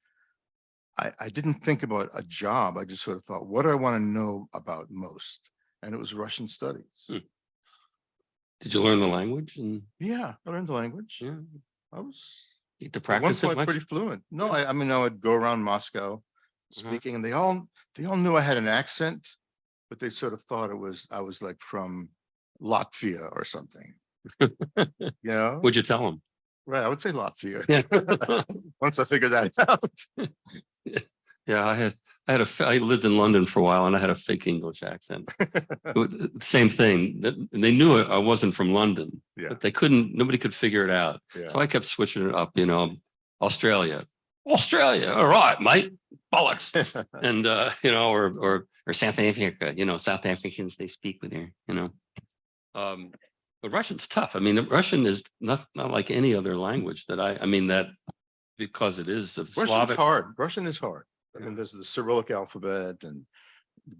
I didn't think about a job. I just sort of thought, what do I want to know about most? And it was Russian studies. Did you learn the language? Yeah, I learned the language. Yeah. I was need to practice it much? pretty fluent. No, I mean, I would go around Moscow speaking, and they all knew I had an accent, but they sort of thought I was like from Latvia or something. You know? Would you tell them? Right, I would say Latvia. Once I figured that out. Yeah, I lived in London for a while and I had a fake English accent. Same thing. They knew I wasn't from London, but nobody could figure it out. Yeah. So I kept switching it up, you know, Australia, all right, mate, bollocks. And, you know, or South Africa, you know, South Africans, they speak with their, you know. But Russian's tough. I mean, Russian is not like any other language that I mean that because it is of Slavic. Hard. Russian is hard. I mean, there's the Cyrillic alphabet and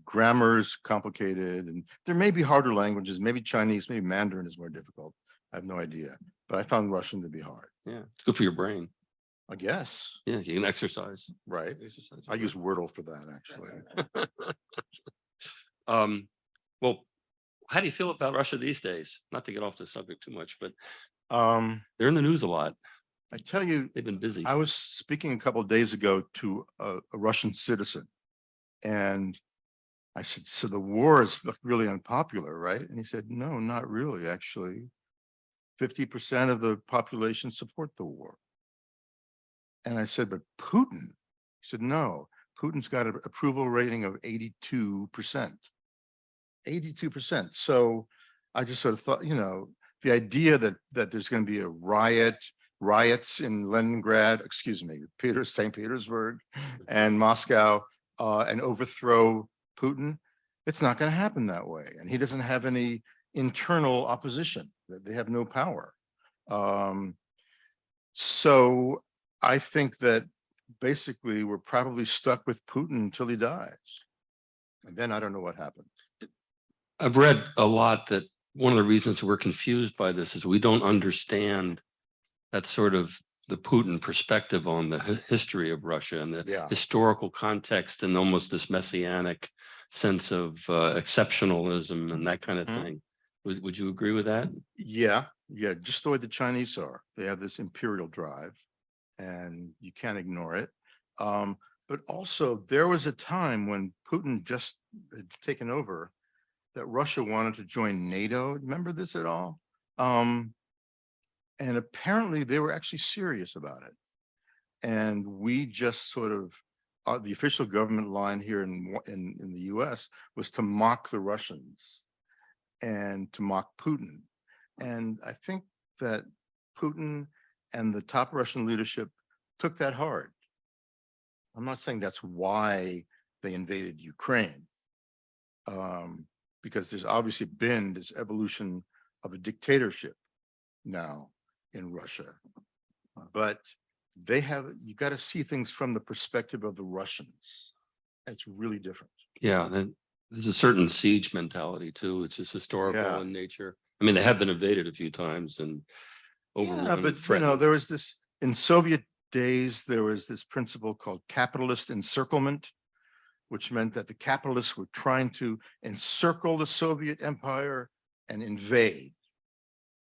grammar's complicated, and there may be harder languages, maybe Chinese, maybe Mandarin is more difficult. I have no idea, but I found Russian to be hard. Yeah, it's good for your brain. I guess. Yeah, you can exercise. Right. I use Wordle for that, actually. Well, how do you feel about Russia these days? Not to get off the subject too much, but they're in the news a lot. I tell you, they've been busy. I was speaking a couple of days ago to a Russian citizen, and I said, so the war is really unpopular, right? And he said, no, not really, actually. 50% of the population support the war. And I said, but Putin? He said, no, Putin's got an approval rating of 82%. 82%. So I just sort of thought, you know, the idea that there's going to be riots in Leningrad, St. Petersburg and Moscow and overthrow Putin, it's not going to happen that way. And he doesn't have any internal opposition. They have no power. So I think that basically we're probably stuck with Putin until he dies. And then I don't know what happened. I've read a lot that one of the reasons we're confused by this is we don't understand that sort of the Putin perspective on the history of Russia and the Yeah. historical context and almost this messianic sense of exceptionalism and that kind of Mhm. thing. Would you agree with that? Yeah, yeah, just the way the Chinese are. They have this imperial drive and you can't ignore it. But also there was a time when Putin just had taken over that Russia wanted to join NATO. Remember this at all? And apparently they were actually serious about it. And we just sort of, the official government line here in the US was to mock the Russians and to mock Putin. And I think that Putin and the top Russian leadership took that hard. I'm not saying that's why they invaded Ukraine, because there's obviously been this evolution of a dictatorship now in Russia. But you got to see things from the perspective of the Russians. It's really different. Yeah, then there's a certain siege mentality too. It's just historical Yeah. in nature. I mean, they have been invaded a few times and overrun. Yeah, and but threatened. there was this, in Soviet days, there was this principle called capitalist encirclement, which meant that the capitalists were trying to encircle the Soviet Empire and invade.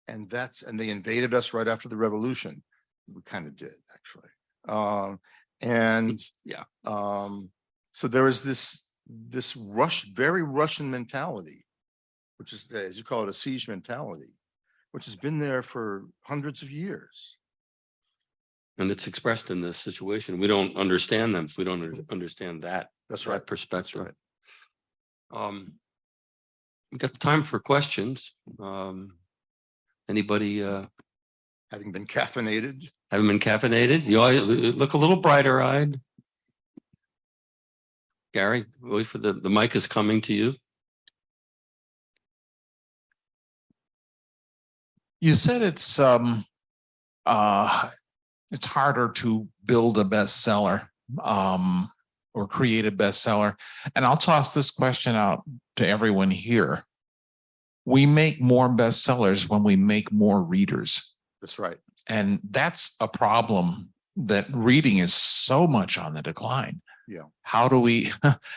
And they invaded us right after the revolution. We kind of did, actually. Yeah. So there was this very Russian mentality, which is, as you call it, a siege mentality, which has been there for hundreds of years. And it's expressed in this situation. We don't understand them if we don't understand that. That's that right. perspective. That's right. We got time for questions. Anybody Having been caffeinated? haven't been caffeinated? You all look a little brighter eyed. Gary, wait for the mic is coming to you. You said it's harder to build a bestseller or create a bestseller. And I'll toss this question out to everyone here. We make more bestsellers when we make more readers. That's right. And that's a problem, that reading is so much on the decline. Yeah. How do we,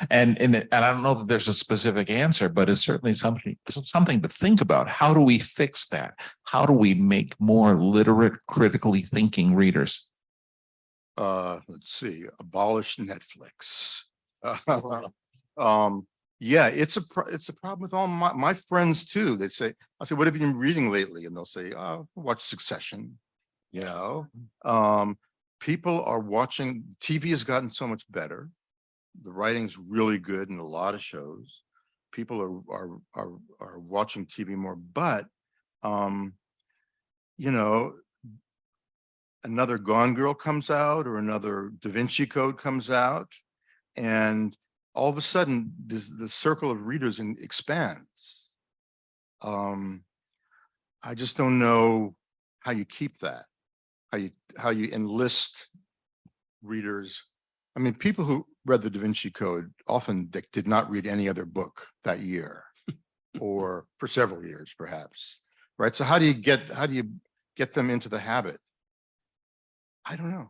and I don't know that there's a specific answer, but it's certainly something to think about. How do we fix that? How do we make more literate, critically thinking readers? Let's see, abolish Netflix. Yeah, it's a problem with all my friends too. They say, I say, what have you been reading lately? And they'll say, oh, watch Succession. You know, people are watching, TV has gotten so much better. The writing's really good in a lot of shows. People are watching TV more, but you know, another Gone Girl comes out or another Da Vinci Code comes out, and all of a sudden the circle of readers expands. I just don't know how you keep that, how you enlist readers. I mean, people who read the Da Vinci Code often did not read any other book that year or for several years perhaps, right? So how do you get them into the habit? I don't know.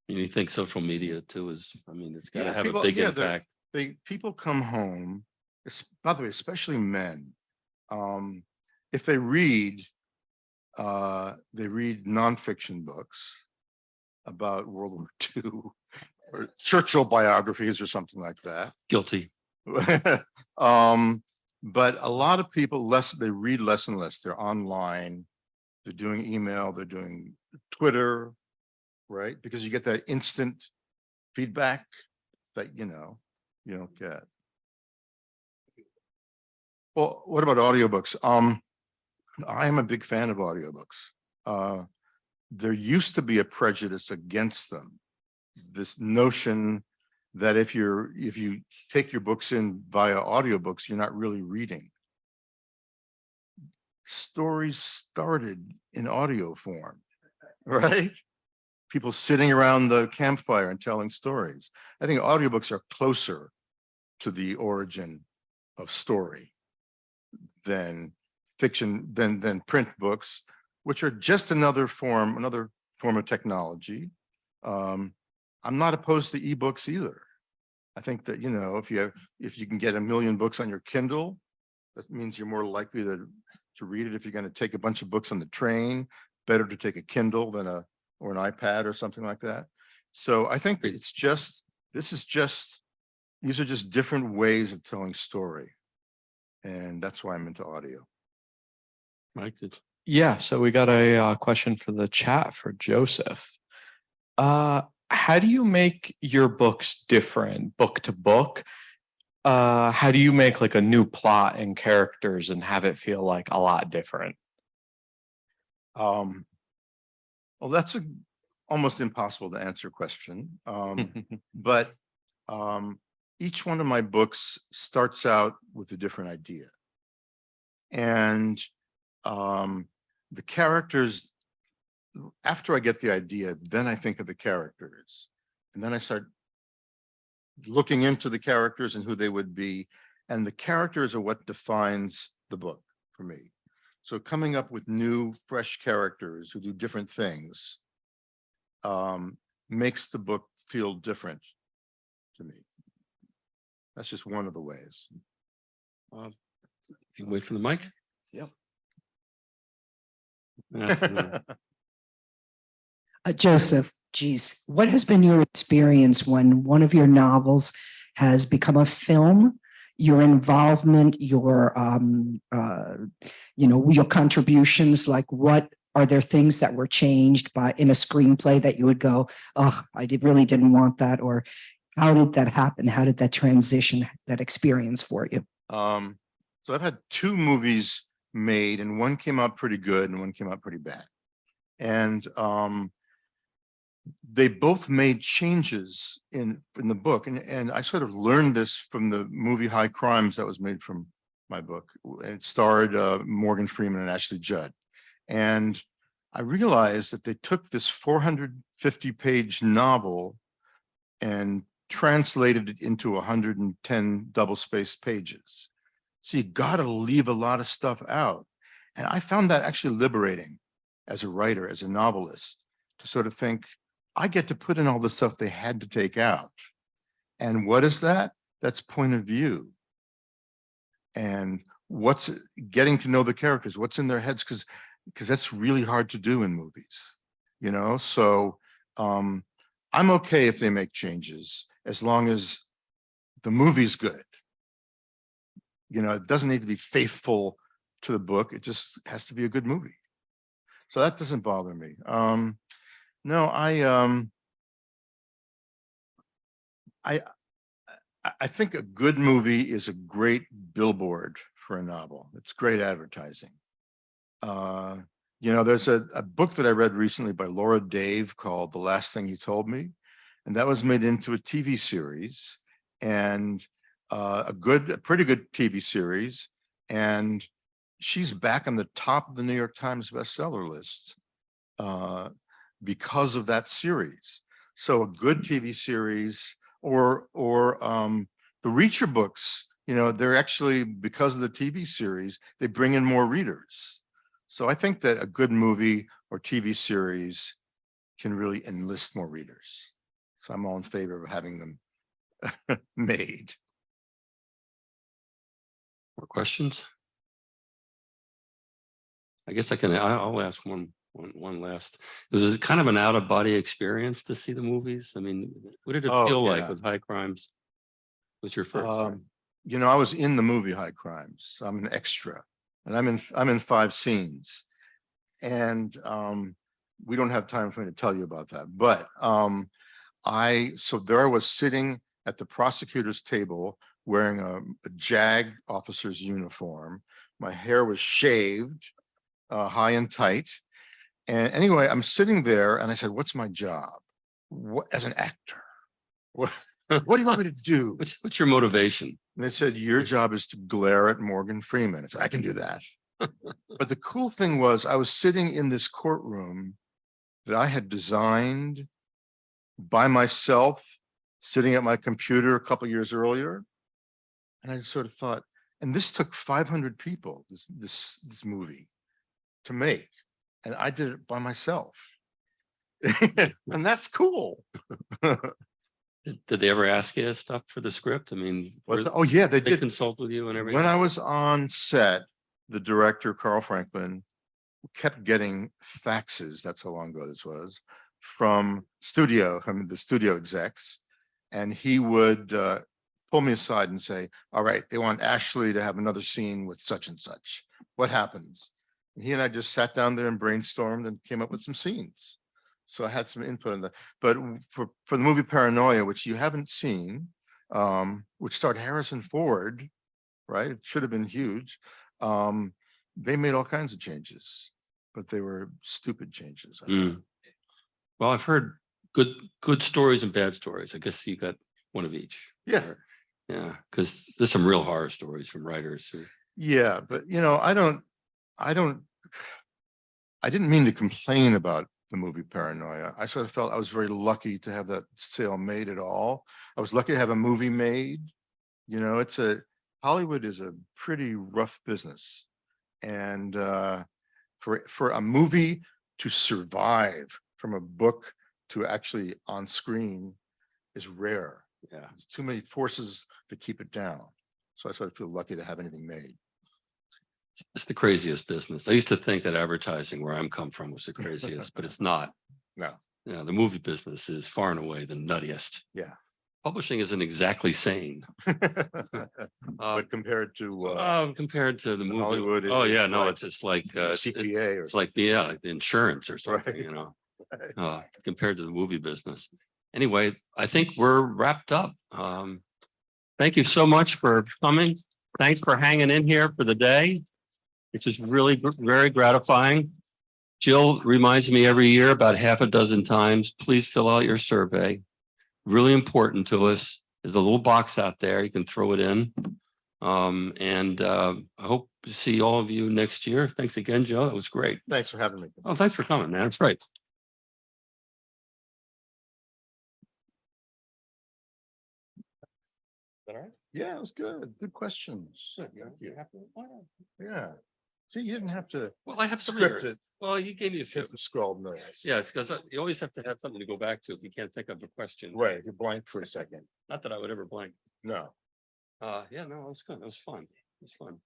You think social media too is, I mean, it's got to have people, a big impact. People come home, by the way, especially men, if they read nonfiction books about World War II or Churchill biographies or something like that. Guilty. But a lot of people they read less and less. They're online, they're doing email, they're doing Twitter, right? Because you get that instant feedback that you don't get. Well, what about audiobooks? I am a big fan of audiobooks. There used to be a prejudice against them. This notion that if you take your books in via audiobooks, you're not really reading. Stories started in audio form, right? People sitting around the campfire and telling stories. I think audiobooks are closer to the origin of story than fiction, than print books, which are just another form of technology. I'm not opposed to ebooks either. I think that, you know, if you can get 1 million books on your Kindle, that means you're more likely to read it. If you're going to take a bunch of books on the train, better to take a Kindle than or an iPad or something like that. So I think that these are just different ways of telling story. And that's why I'm into audio. Mike, Yeah, so we got a question for the chat for Joseph. How do you make your books different book to book? How do you make like a new plot and characters and have it feel like a lot different? Well, that's almost impossible to answer question. But each one of my books starts out with a different idea. And the characters, after I get the idea, then I think of the characters. And then I start looking into the characters and who they would be. And the characters are what defines the book for me. So coming up with new, fresh characters who do different things makes the book feel different to me. That's just one of the ways. you can wait for the mic. Yep. Joseph, geez, what has been your experience when one of your novels has become a film? Your involvement, your your contributions, like what are there things that were changed in a screenplay that you would go, oh, really didn't want that? Or how did that happen? How did that transition, that experience for you? So I've had 2 movies made, and one came out pretty good and one came out pretty bad. And they both made changes in the book. And I sort of learned this from the movie High Crimes that was made from my book. It starred Morgan Freeman and Ashley Judd. And I realized that they took this 450-page novel and translated it into 110 double-spaced pages. So you got to leave a lot of stuff out. And I found that actually liberating as a writer, as a novelist, to sort of think, I get to put in all the stuff they had to take out. And what is that? That's point of view. And what's getting to know the characters, what's in their heads, because that's really hard to do in movies, you know? So I'm okay if they make changes, as long as the movie's good. You know, it doesn't need to be faithful to the book. It just has to be a good movie. So that doesn't bother me. No, I think a good movie is a great billboard for a novel. It's great advertising. There's a book that I read recently by Laura Dave called The Last Thing You Told Me, and that was made into a TV series, and a pretty good TV series, and she's back on the top of the New York Times bestseller list because of that series. So a good TV series, or the Reacher books, they're actually, because of the TV series, they bring in more readers. So I think that a good movie or TV series can really enlist more readers. So I'm all in favor of having them made. More questions? I guess I'll ask one last. It was kind of an out-of-body experience to see the movies. I mean, what did it feel like with High Crimes? Was your first? I was in the movie High Crimes. I'm an extra, and I'm in 5 scenes, and we don't have time for me to tell you about that. But there I was sitting at the prosecutor's table wearing a JAG officer's uniform. My hair was shaved, high and tight. And anyway, I'm sitting there and I said, what's my job? As an actor? What do you want me to do? What's your motivation? And they said, your job is to glare at Morgan Freeman. I said, I can do that. But the cool thing was I was sitting in this courtroom that I had designed by myself, sitting at my computer a couple of years earlier. And I sort of thought, and this took 500 people, this movie to make, and I did it by myself. And that's cool. Did they ever ask you stuff for the script? I mean, Oh yeah, they they did. consult with you and everything? When I was on set, the director, Carl Franklin, kept getting faxes, that's how long ago this was, from the studio execs. And he would pull me aside and say, all right, they want Ashley to have another scene with such and such. What happens? And he and I just sat down there and brainstormed and came up with some scenes. So I had some input on that. But for the movie Paranoia, which you haven't seen, which starred Harrison Ford, right? It should have been huge. They made all kinds of changes, but they were stupid changes. I thought. Well, I've heard good stories and bad stories. I guess you got one of each. Yeah. Yeah, because there's some real horror stories from writers who. Yeah, but I didn't mean to complain about the movie Paranoia. I sort of felt I was very lucky to have that sale made at all. I was lucky to have a movie made. Hollywood is a pretty rough business. And for a movie to survive from a book to actually on screen is rare. Yeah. There's too many forces to keep it down. So I sort of feel lucky to have anything made. It's the craziest business. I used to think that advertising where I'm come from was the craziest, but it's not. No. Yeah, the movie business is far and away the nuttiest. Yeah. Publishing isn't exactly sane. But compared to the movie. Hollywood, Oh it's yeah, no, like it's just like CPA or it's like like the insurance or something, Right. compared to the movie business. Anyway, I think we're wrapped up. Thank you so much for coming. Thanks for hanging in here for the day. Which is really very gratifying. Jill reminds me every year about half a dozen times, please fill out your survey. Really important to us. There's a little box out there. You can throw it in. I hope to see all of you next year. Thanks again, Joe. That was great. Thanks for having me. Oh, thanks for coming, man. That's right. All right. Yeah, it was good. Good questions. Thank you. Yeah. See, you didn't have to. Well, I have some script it. Well, you gave me a few. Get some scrawled notes. Yeah, it's because you always have to have something to go back to if you can't think of a question. Right. You're blank for a second. Not that I would ever blank. No. Yeah, no, it was good. It was fun. It was fun.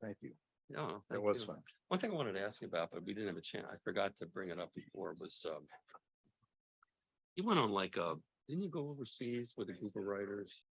Thank you. No, It was fun. One thing I wanted to ask you about, but we didn't have a chance. I forgot to bring it up before was you went on didn't you go overseas with a group of writers?